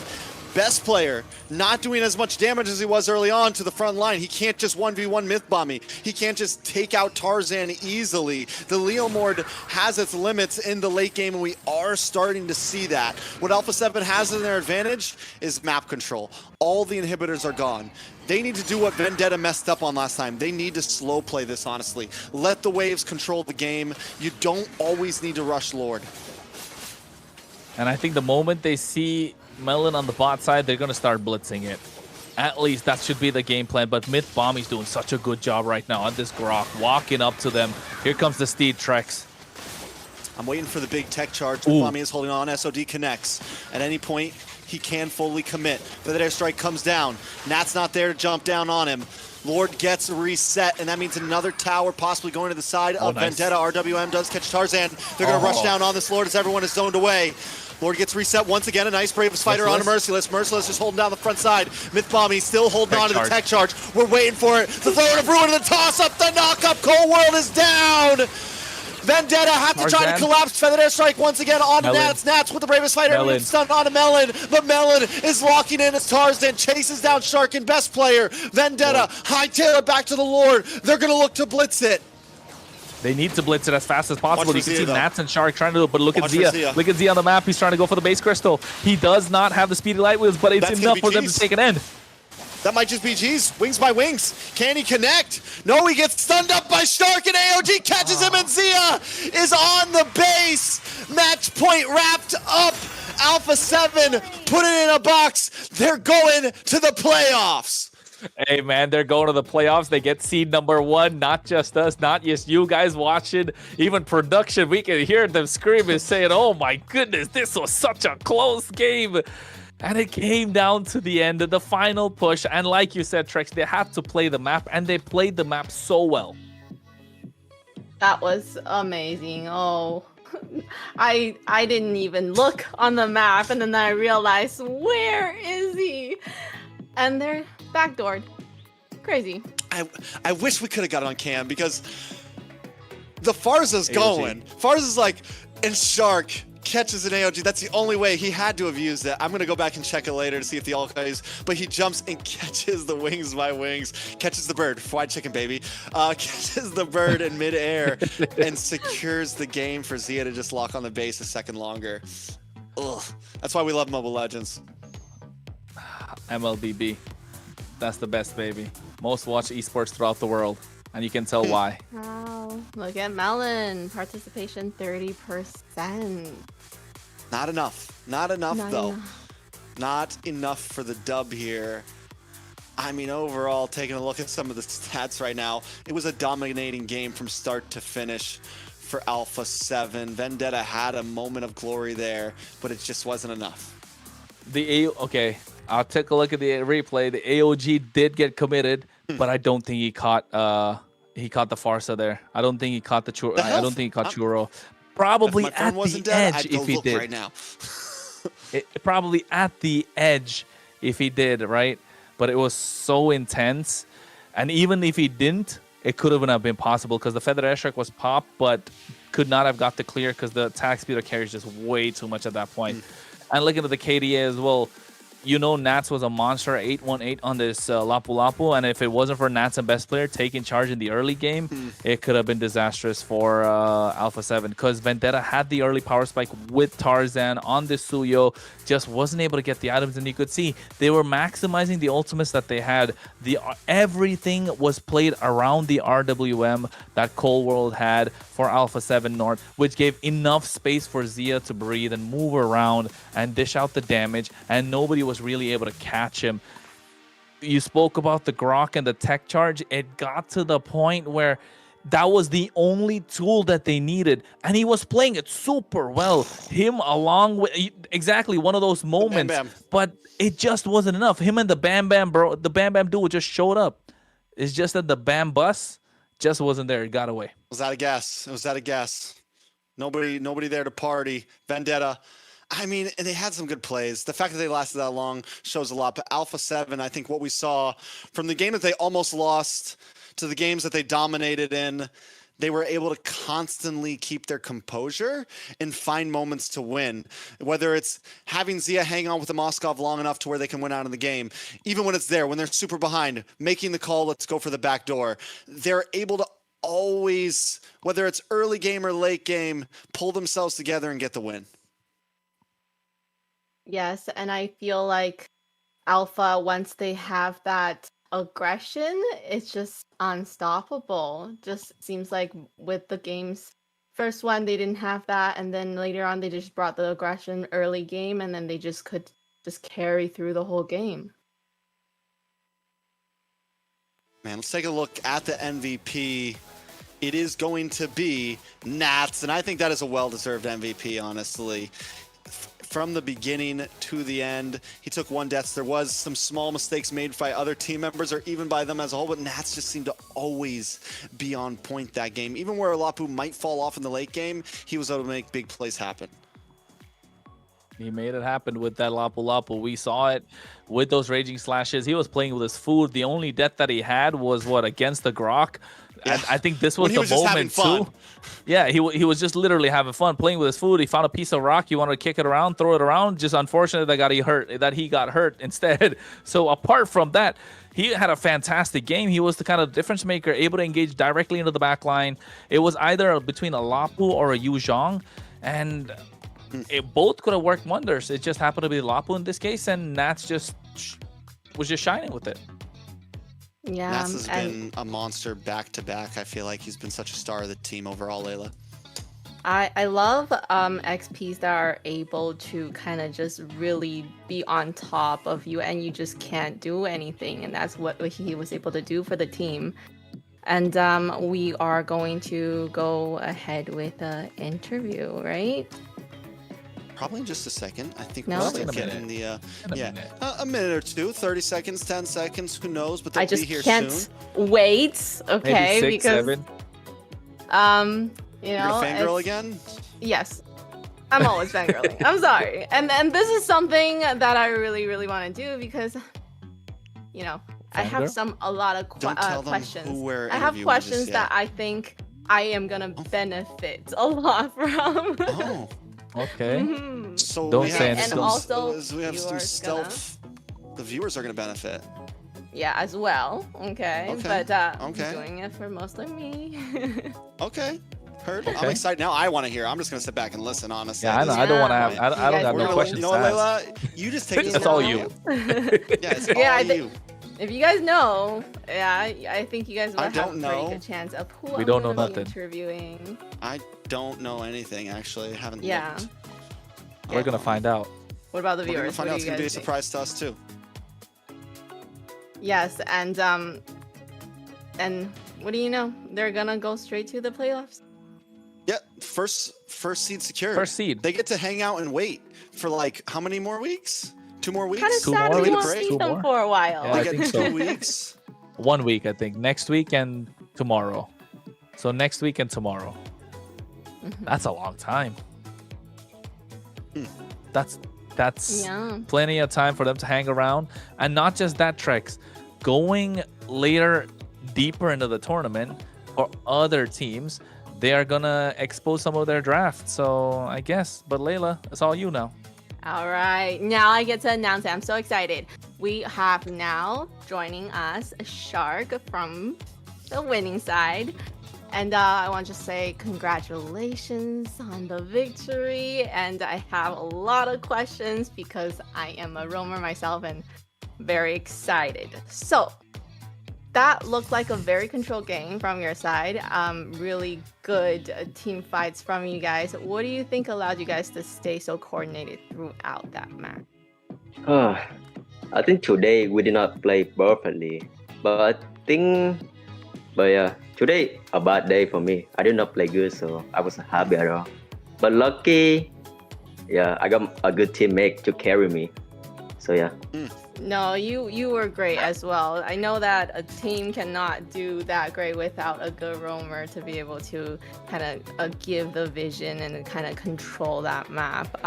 Best player, not doing as much damage as he was early on to the front line. He can't just 1v1 Mythbommy. He can't just take out Tarzan easily. The Leomord has its limits in the late game, and we are starting to see that. What Alpha 7 has in their advantage is map control. All the inhibitors are gone. They need to do what Vendetta messed up on last time. They need to slow play this, honestly. Let the waves control the game. You don't always need to rush Lord. And I think the moment they see Melon on the bot side, they're going to start blitzing it. At least that should be the game plan. But Mythbommy's doing such a good job right now on this Grok, walking up to them. Here comes the Steed Trex. I'm waiting for the big tech charge. Ooh. Kwame is holding on. SOD connects. At any point, he can fully commit. The airstrike comes down. Nat's not there to jump down on him. Lord gets reset, and that means another tower possibly going to the side of nice. Vendetta. RWM does catch Tarzan. They're going to rush down on this Lord as everyone is zoned away. Lord gets reset once again. A nice Bravest Fighter on a Merciless. Merciless just holding down the front side. Myth Bomb, he's still holding on to the tech charge. We're waiting for it. The throw of Ruin and the toss up. The knock up. Cold World is down. Vendetta have to try to collapse. Feathered Airstrike once again onto Nats. Nats with the Bravest Fighter. Stunned onto Melon. But Melon is locking in as Tarzan chases down Shark and best player. Vendetta hightail it back to the Lord. They're going to look to blitz it. They need to blitz it as fast as possible. You can see though. Nats and Shark trying to do it, but look at Zia. Look at Zia on the map. He's trying to go for the base crystal. He does not have the speedy light wheels, but it's enough for them to take an end. That might just be G's. Wings by wings. Can he connect? No, he gets stunned up by Shark, and AOG catches him, and Zia is on the base. Match point wrapped up. Alpha 7 put it in a box. They're going to the playoffs. Hey, man, they're going to the playoffs. They get seed number 1. Not just us, not just you guys watching. Even production, we can hear them screaming, saying, oh, my goodness, this was such a close game. And it came down to the end of the final push. And like you said, Trex, they had to play the map, and they played the map so well. That was amazing. Oh, I didn't even look on the map, and then I realized, where is he? And they're backdoored. Crazy. I wish we could have got it on cam because the Farza's going. Farza's like, and Shark catches an AOG. That's the only way. He had to have used it. I'm going to go back and check it later to see if the all plays. But he jumps and catches the wings by wings. Catches the bird. Fried chicken, baby. Catches the bird in midair and secures the game for Zia to just lock on the base a second longer. Ugh. That's why we love Mobile Legends. MLBB. That's the best, baby. Most watched esports throughout the world. And you can tell why. Wow. Look at Melon. Participation 30%. Not enough. Not enough, though. Enough. Not enough for the dub here. I mean, overall, taking a look at some of the stats right now, it was a dominating game from start to finish for Alpha 7. Vendetta had a moment of glory there, but it just wasn't enough. Okay, I'll take a look at the replay. The AOG did get committed, but I don't think he caught the Farsa there. I don't think he caught the Churro. I don't think he caught Churro. Probably at the edge if he did. Right now. Probably at the edge if he did, right? But it was so intense. And even if he didn't, it could have been possible because the Feather Airstrike was popped, but could not have got the clear because the attack speed of carry is just way too much at that point. And looking at the KDA as well, you know Nats was a monster, 818 on this Lapu Lapu, and if it wasn't for Nats and best player taking charge in the early game, it could have been disastrous for Alpha 7 because Vendetta had the early power spike with Tarzan on this Suyo, just wasn't able to get the items, and you could see they were maximizing the ultimates that they had. Everything was played around the RWM that Cold World had for Alpha 7 North, which gave enough space for Zia to breathe and move around and dish out the damage, and nobody was really able to catch him. You spoke about the Grok and the tech charge. It got to the point where that was the only tool that they needed, and he was playing it super well. Him along with exactly one of those moments, Bam Bam. But it just wasn't enough. Him and the Bam Bam, bro, the Bam Bam duo just showed up. It's just that the Bam bus just wasn't there. It got away. It was out of gas. It was out of gas. Nobody there to party. Vendetta. I mean, and they had some good plays. The fact that they lasted that long shows a lot. But Alpha 7, I think what we saw from the game that they almost lost to the games that they dominated in, they were able to constantly keep their composure and find moments to win. Whether it's having Zia hang on with the Moskov long enough to where they can win out of the game, even when it's there, when they're super behind, making the call, let's go for the back door. They're able to always, whether it's early game or late game, pull themselves together and get the win. Yes, and I feel like Alpha, once they have that aggression, it's just unstoppable. Just seems like with the games, first one they didn't have that, and then later on they just brought the aggression early game, and then they just could just carry through the whole game. Man, let's take a look at the MVP it is going to be Nats, and I think that is a well-deserved MVP, honestly. From the beginning to the end, he took 1 death. There was some small mistakes made by other team members or even by them as a whole, but Nats just seemed to always be on point that game. Even where Lapu might fall off in the late game, he was able to make big plays happen. He made it happen with that Lapu Lapu. We saw it with those Raging Slashes. He was playing with his food. The only death that he had was, what, against the Grok? Yeah. I think this was When he the was just moment, having fun. too. Yeah, he was just literally having fun, playing with his food. He found a piece of rock. He wanted to kick it around, throw it around. Just unfortunate that he got hurt instead. So apart from that, he had a fantastic game. He was the kind of difference maker, able to engage directly into the back line. It was either between a Lapu or a Yu Zhang, and it both could have worked wonders. It just happened to be Lapu in this case, and Nats was just shining with it. Yeah, Nats has been a monster back-to-back. I feel like he's been such a star of the team overall, Layla. I love XPs that are able to kind of just really be on top of you and you just can't do anything, and that's what he was able to do for the team. And we are going to go ahead with the interview, right? Probably in just a second. I think No? we're Probably still in a getting minute. the a minute or two, 30 seconds, 10 seconds, who knows, but they'll I just be here can't soon. wait, okay? Maybe 6, because 7. you You're know, gonna fangirl it's- again? Yes. I'm always fangirling. I'm sorry. And this is something that I really, really want to do because, you know, I have Fangirl? a lot of Don't tell them questions. who we're I have interviewing questions just that yet. I think I am gonna benefit a lot from. Oh, Okay. Mhm. so Don't we say have anything. some, And also, we have some viewers gonna- stealth. The viewers are gonna benefit. Yeah, as well. Okay. Okay, But okay. I'm doing it for mostly me. Okay, heard. I'm Okay. excited now. I want to hear. I'm just gonna sit back and listen. Honestly, Yeah, I know. I don't want to have. Yeah. I don't You guys have We're no gonna, questions. you know to what, ask. Layla? You just take this. It's all now. you. Yeah, it's Yeah, I all think- you. If you guys know, yeah, I think you guys will I have a don't pretty know. good chance of who We I'm don't know gonna be nothing. interviewing. I don't know anything actually. I haven't Yeah. looked. We're gonna find out. What about the We're gonna viewers? find What out. do It's you gonna be a guys think? surprise to us too. Yes, and what do you know? They're gonna go straight to the playoffs. Yeah, first seed secured. First seed. They get to hang out and wait for like how many more weeks? 2 more weeks? Kind of 2 sad more we weeks? won't see 2 them more? for a while. Yeah, They I get think so. 2 weeks. 1 week, I think. Next week and tomorrow. So next week and tomorrow. Mhm. That's a long time. Hmm. That's Yeah. plenty of time for them to hang around. And not just that, Trex. Going later, deeper into the tournament for other teams, they are gonna expose some of their draft. So I guess, but Layla, it's all you now. All right, now I get to announce it. I'm so excited. We have now joining us Shark from the winning side. And I want to just say congratulations on the victory. And I have a lot of questions because I am a roamer myself and very excited. So that looked like a very controlled game from your side. Really good team fights from you guys. What do you think allowed you guys to stay so coordinated throughout that match? I think today we did not play perfectly, but yeah, today a bad day for me. I did not play good, so I wasn't happy at all. But lucky, yeah, I got a good teammate to carry me. So yeah. No, you were great as well. I know that a team cannot do that great without a good roamer to be able to kind of give the vision and kind of control that map.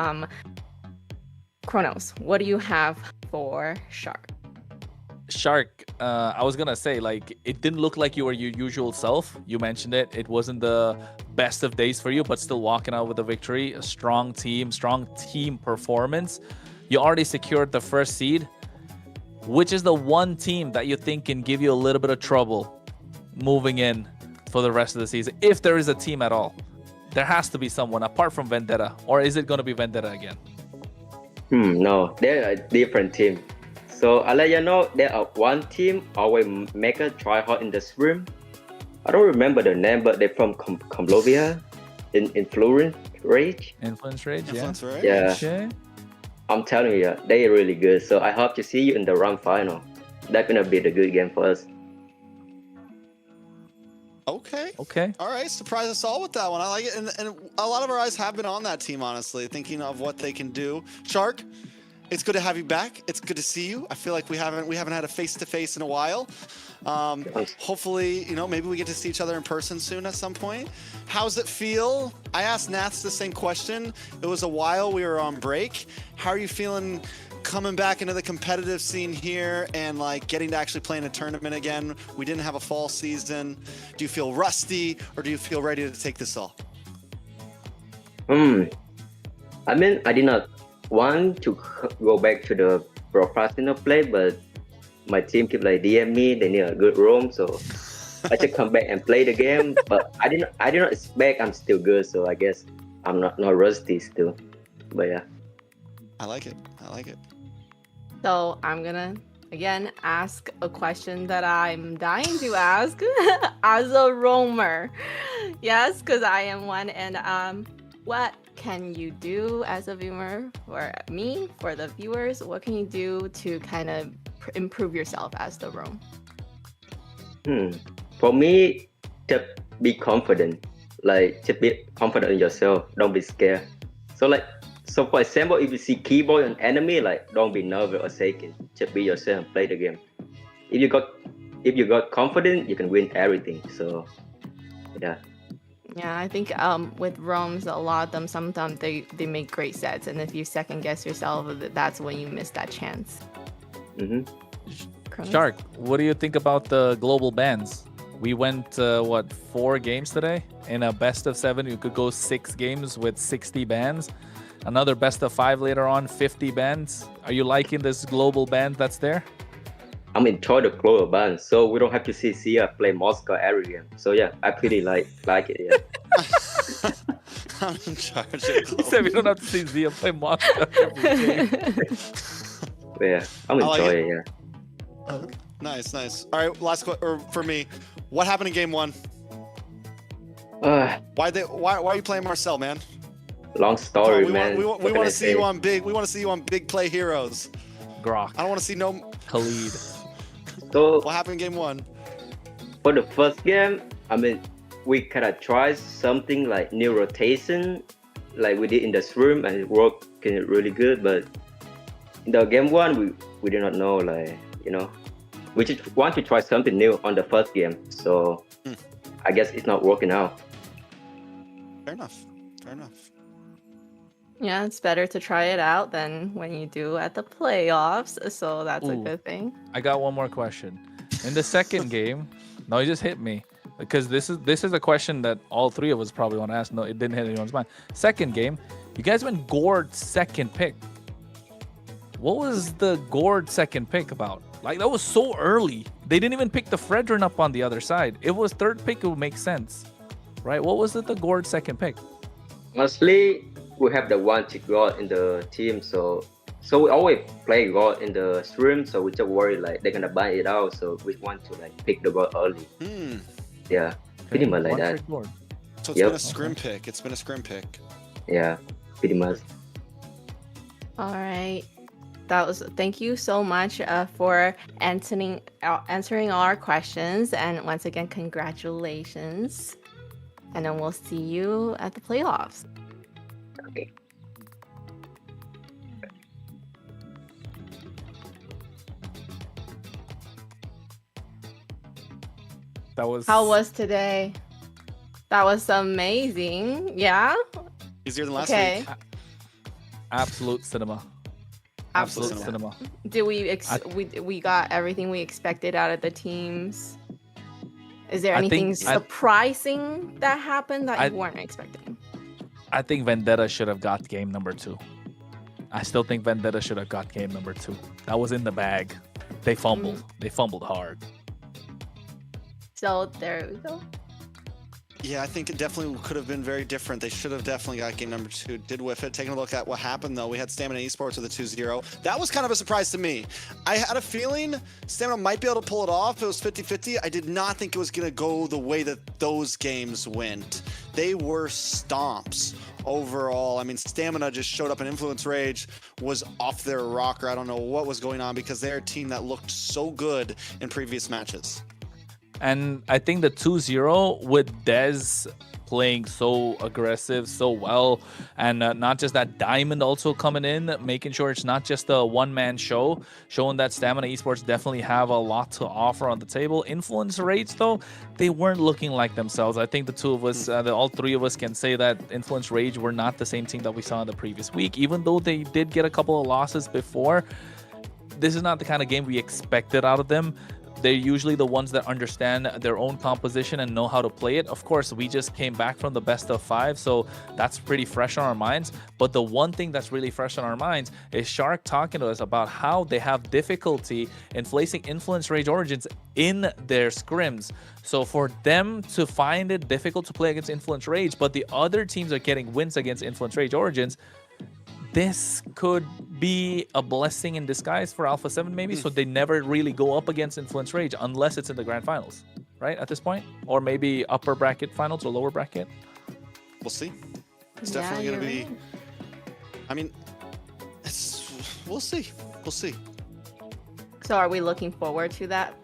Kronos, what do you have for Shark? Shark, I was gonna say, like, it didn't look like you were your usual self. You mentioned it. It wasn't the best of days for you, but still walking out with a victory. A strong team performance. You already secured the first seed. Which is the one team that you think can give you a little bit of trouble moving in for the rest of the season? If there is a team at all. There has to be someone apart from Vendetta. Or is it gonna be Vendetta again? No, they're a different team. So I let you know, there are one team always make a try hard in the stream. I don't remember the name, but they're from Colombia, in Influence Rage. Influence Rage, yeah. Influence, right? Yeah. Okay. I'm telling you, they're really good. So I hope to see you in the round final. That's gonna be the good game for us. Okay. Okay. All right. Surprise us all with that one. I like it. And a lot of our eyes have been on that team, honestly, thinking of what they can do. Shark, it's good to have you back. It's good to see you. I feel like we haven't had a face-to-face in a while. Hopefully, maybe we get to see each other in person soon at some point. How's it feel? I asked Nats the same question. It was a while. We were on break. How are you feeling coming back into the competitive scene here and like getting to actually play in a tournament again? We didn't have a fall season. Do you feel rusty or do you feel ready to take this all? I mean, I did not want to go back to the professional play, but my team keep like DM me. They need a good room, so I should come back and play the game. But I did not expect I'm still good, so I guess I'm not rusty still. But yeah, I like it. So I'm gonna again ask a question that I'm dying to ask as a roamer. Yes, because I am one. And what can you do as a viewer for me, for the viewers? What can you do to kind of improve yourself as the roam? For me, just be confident. Like, just be confident in yourself. Don't be scared. So for example, if you see keyboard on enemy, like don't be nervous or shaking. Just be yourself and play the game. If you got confidence, you can win everything. So yeah. Yeah, I think with roams, a lot of them sometimes they make great sets, and if you second guess yourself, that's when you miss that chance. Shark, what do you think about the global bans? We went 4 games today in a best of 7. You could go 6 games with 60 bans. Another best of 5 later on, 50 bans. Are you liking this global ban that's there? I'm enjoying the global ban, so we don't have to see Sia play Moscow every game. So yeah, I pretty like it. Yeah. I'm in charge of He said we don't have to see Zia play Moscow every game. Yeah, I'm enjoying it. Yeah. Nice. All right, last question for me. What happened in game 1? Why are you playing Marcel, man? Long story, man. We want to see you on big. We want to see you on big play heroes. Grok. I don't want to see no Khalid. So what happened in game 1? For the first game, I mean, we kind of tried something like new rotation, like we did in the stream, and it worked really good. But in the game 1, we did not know, we just want to try something new on the first game. So I guess it's not working out. Fair enough. Yeah, it's better to try it out than when you do at the playoffs. So that's a good thing. I got one more question. In the second game, no, you just hit me because this is a question that all 3 of us probably want to ask. No, it didn't hit anyone's mind. Second game, you guys went Gord second pick. What was the Gord second pick about? Like, that was so early. They didn't even pick the Fredrin up on the other side. It was third pick, it would make sense, right? What was it, the Gord second pick? Mostly, we have the one chick God in the team, so we always play God in the stream, so we just worry like they're gonna buy it out, so we want to like pick the God early. Yeah, pretty much like that. So it's been a scrim pick. It's been a scrim pick. Yeah, pretty much. All right. Thank you so much for answering all our questions, and once again, congratulations. And then we'll see you at the playoffs. Okay. How was today? That was amazing. Yeah. Easier than last week. Absolute cinema. Absolute cinema. Did we got everything we expected out of the teams? Is there anything surprising that happened that you weren't expecting? I think Vendetta should have got game number 2. I still think Vendetta should have got game number 2. That was in the bag. They fumbled. They fumbled hard. So there we go. Yeah, I think it definitely could have been very different. They should have definitely got game number 2. Did whiff it. Taking a look at what happened, though, we had Stamina Esports with a 2-0. That was kind of a surprise to me. I had a feeling Stamina might be able to pull it off. It was 50-50. I did not think it was going to go the way that those games went. They were stomps overall. I mean, Stamina just showed up in Influence Rage, was off their rocker. I don't know what was going on because they're a team that looked so good in previous matches. And I think the 2-0 with Dez playing so aggressive, so well, and not just that, Diamond also coming in, making sure it's not just a one-man show, showing that Stamina Esports definitely have a lot to offer on the table. Influence Rage, though, they weren't looking like themselves. I think the two of us, all three of us can say that Influence Rage were not the same team that we saw in the previous week, even though they did get a couple of losses before. This is not the kind of game we expected out of them. They're usually the ones that understand their own composition and know how to play it. Of course, we just came back from the best of 5, so that's pretty fresh on our minds. But the one thing that's really fresh on our minds is Shark talking to us about how they have difficulty in facing Influence Rage Origins in their scrims. So for them to find it difficult to play against Influence Rage, but the other teams are getting wins against Influence Rage Origins, this could be a blessing in disguise for Alpha 7 maybe, so they never really go up against Influence Rage unless it's in the grand finals, right, at this point? Or maybe upper bracket finals or lower bracket? We'll see. It's definitely going to be... Right. I mean, we'll see. We'll see. So are we looking forward to that?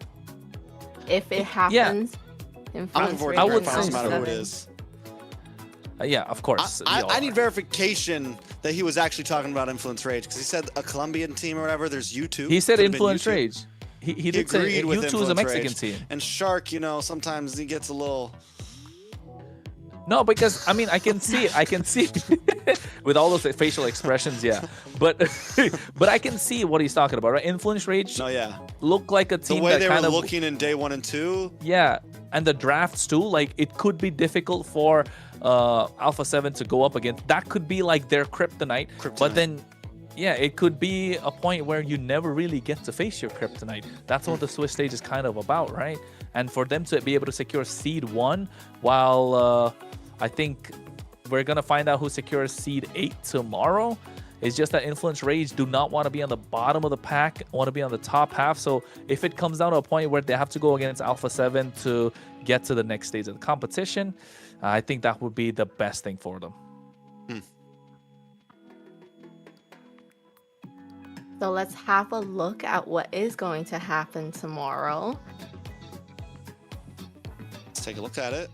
If it happens? I'm looking forward to I the would grand finals, say no matter who it seven. is. Yeah, of course. I need verification that he was actually talking about Influence Rage, because he said a Colombian team or whatever. There's U2. He said Could've been Influence U2. Rage. He did say agreed with U2 is a Influence Mexican Rage. team. And Shark, you know, sometimes he gets a little... No, because I mean, I can see with all those facial expressions, yeah. But but I can see what he's talking about, right? Influence Rage No, yeah. look like a The team way that they were kind of looking in day 1 and 2. yeah, and the drafts too. Like it could be difficult for Alpha 7 to go up against. That could be like their kryptonite. But then, yeah, it could be a point where you never really get to face your kryptonite. That's what the Swiss stage is kind of about, right? And for them to be able to secure seed 1, while I think we're gonna find out who secures seed 8 tomorrow. It's just that Influence Rage do not want to be on the bottom of the pack, want to be on the top half. So if it comes down to a point where they have to go against Alpha 7 to get to the next stage of the competition, I think that would be the best thing for them. So let's have a look at what is going to happen tomorrow. Let's take a look at it.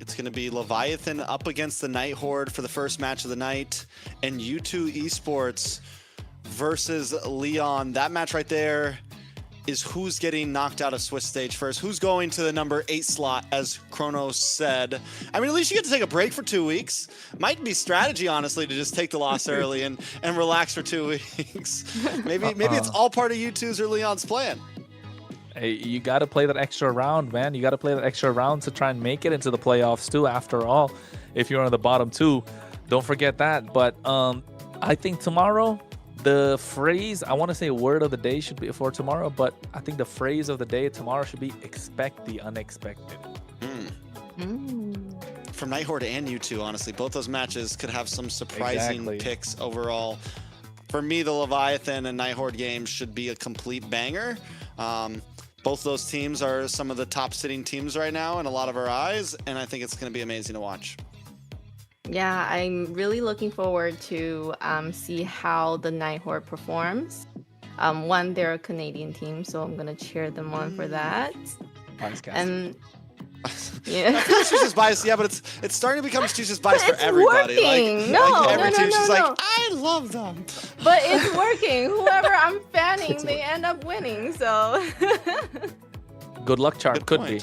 It's going to be Leviathan up against the Night Horde for the first match of the night, and U2 Esports versus Leon. That match right there is who's getting knocked out of Swiss stage first. Who's going to the number 8 slot, as Kronos said. I mean, at least you get to take a break for 2 weeks. Might be strategy, honestly, to just take the loss early and relax for 2 weeks. Maybe it's all part of U2's or Leon's plan. Hey, you got to play that extra round, man. You got to play that extra round to try and make it into the playoffs too. After all, if you're on the bottom 2, don't forget that. But I think tomorrow, the phrase, I want to say word of the day should be for tomorrow, but I think the phrase of the day tomorrow should be expect the unexpected. From Night Horde and U2, honestly, both those matches could have some surprising picks overall. For me, the Leviathan and Night Horde games should be a complete banger. Both those teams are some of the top sitting teams right now in a lot of our eyes, and I think it's going to be amazing to watch. Yeah, I'm really looking forward to see how the Night Horde performs. One, they're a Canadian team, so I'm gonna cheer them on for that. And yeah, Stutius bias, yeah, but it's starting to become Stutius bias for it's everybody. working. Every team's just No. like, I love them. But it's working. Whoever I'm fanning, they end up winning. So Good luck, Chart. Could be.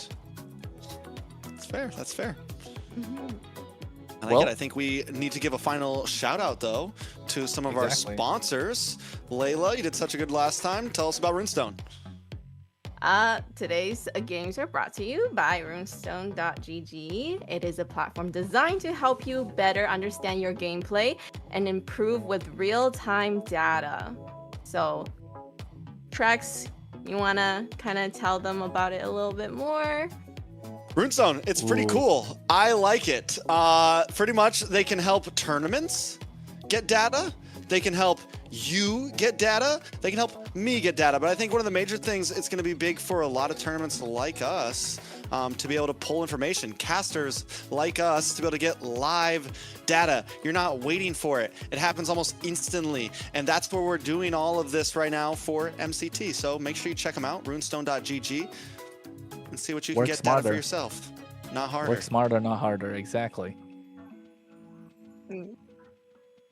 That's fair. That's fair. And Well- again, I think we need to give a final shout out though to some of our sponsors. Layla, you did such a good last time. Tell us about Runestone. Today's games are brought to you by runestone.gg. It is a platform designed to help you better understand your gameplay and improve with real-time data. So, Trex, you want to kind of tell them about it a little bit more? Runestone, it's pretty cool. I like it. Pretty much they can help tournaments get data. They can help you get data. They can help me get data. But I think one of the major things, it's going to be big for a lot of tournaments like us to be able to pull information. Casters like us to be able to get live data. You're not waiting for it. It happens almost instantly. And that's where we're doing all of this right now for MCT. So make sure you check them out, runestone.gg. and see what you Work can get data for smarter. yourself. Not harder. Work smarter, not harder. Exactly.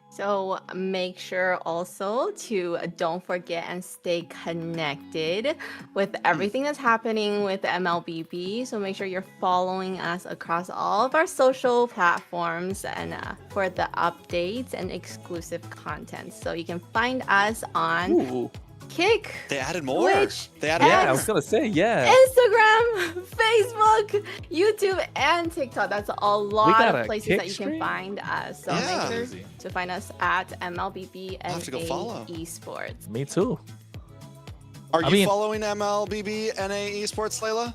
So make sure also to don't forget and stay connected with everything that's happening with MLBB. So make sure you're following us across all of our social platforms and for the updates and exclusive content. So you can find us on Ooh. Kick, They added more. Twitch, They added Yeah, I more. was gonna say, yeah. Instagram, Facebook, YouTube, and TikTok. That's a lot got of a places Kick that you can stream? find us. So Yeah. make sure to find us at MLBB I'll have to go follow. Esports. Me too. Are I you mean- following MLBB NA Esports, Layla?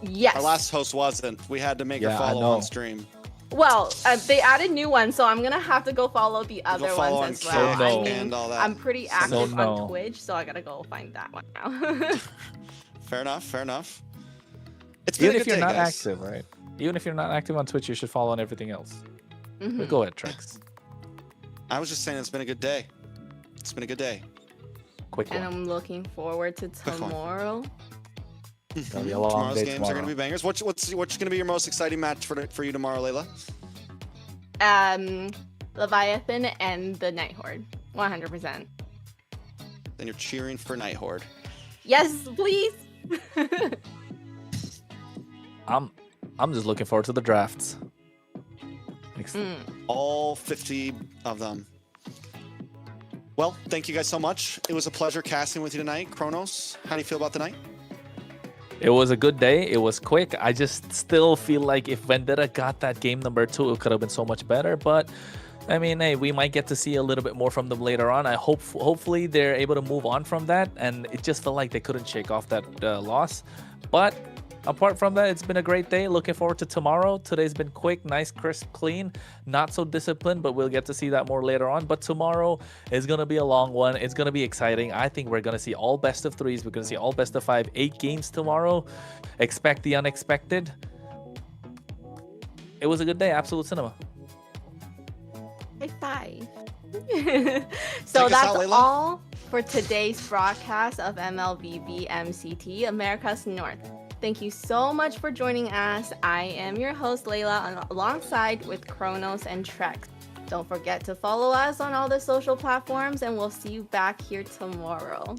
Yes. Our last host wasn't. We had to make her Yeah, I follow know. on stream. Well, they added new ones, so I'm gonna have to go follow the other follow on ones as well. Kick I and mean, all that. I'm pretty So active no. on Twitch, so I gotta go find that one now. Fair enough. Fair enough. It's been Even a if good you're day, not guys. active, right? Even if you're not active on Twitch, you should follow on everything else. Mhm. But go ahead, Trex. I was just saying it's been a good day. It's been a good day. Quick And one. I'm looking forward to one. tomorrow. Gonna be a long Tomorrow's day games are tomorrow. going to be bangers. What's going to be your most exciting match for you tomorrow, Layla? Leviathan and the Night Horde, 100%. Then you're cheering for Night Horde. Yes, please. I'm just looking forward to the drafts. All 50 of them. Well, thank you guys so much. It was a pleasure casting with you tonight. Kronos, how do you feel about the night? It was a good day. It was quick. I just still feel like if Vendetta got that game number 2, it could have been so much better. But I mean, hey, we might get to see a little bit more from them later on. I hopefully they're able to move on from that. And it just felt like they couldn't shake off that loss. But apart from that, it's been a great day. Looking forward to tomorrow. Today's been quick, nice, crisp, clean. Not so disciplined, but we'll get to see that more later on. But tomorrow is going to be a long one. It's going to be exciting. I think we're going to see all best of 3s. We're going to see all best of 5, 8 games tomorrow. Expect the unexpected. It was a good day. Absolute cinema. High five. Take So us that's out, Layla. all for today's broadcast of MLBB MCT Americas North. Thank you so much for joining us. I am your host, Layla, alongside with Kronos and Trex. Don't forget to follow us on all the social platforms, and we'll see you back here tomorrow.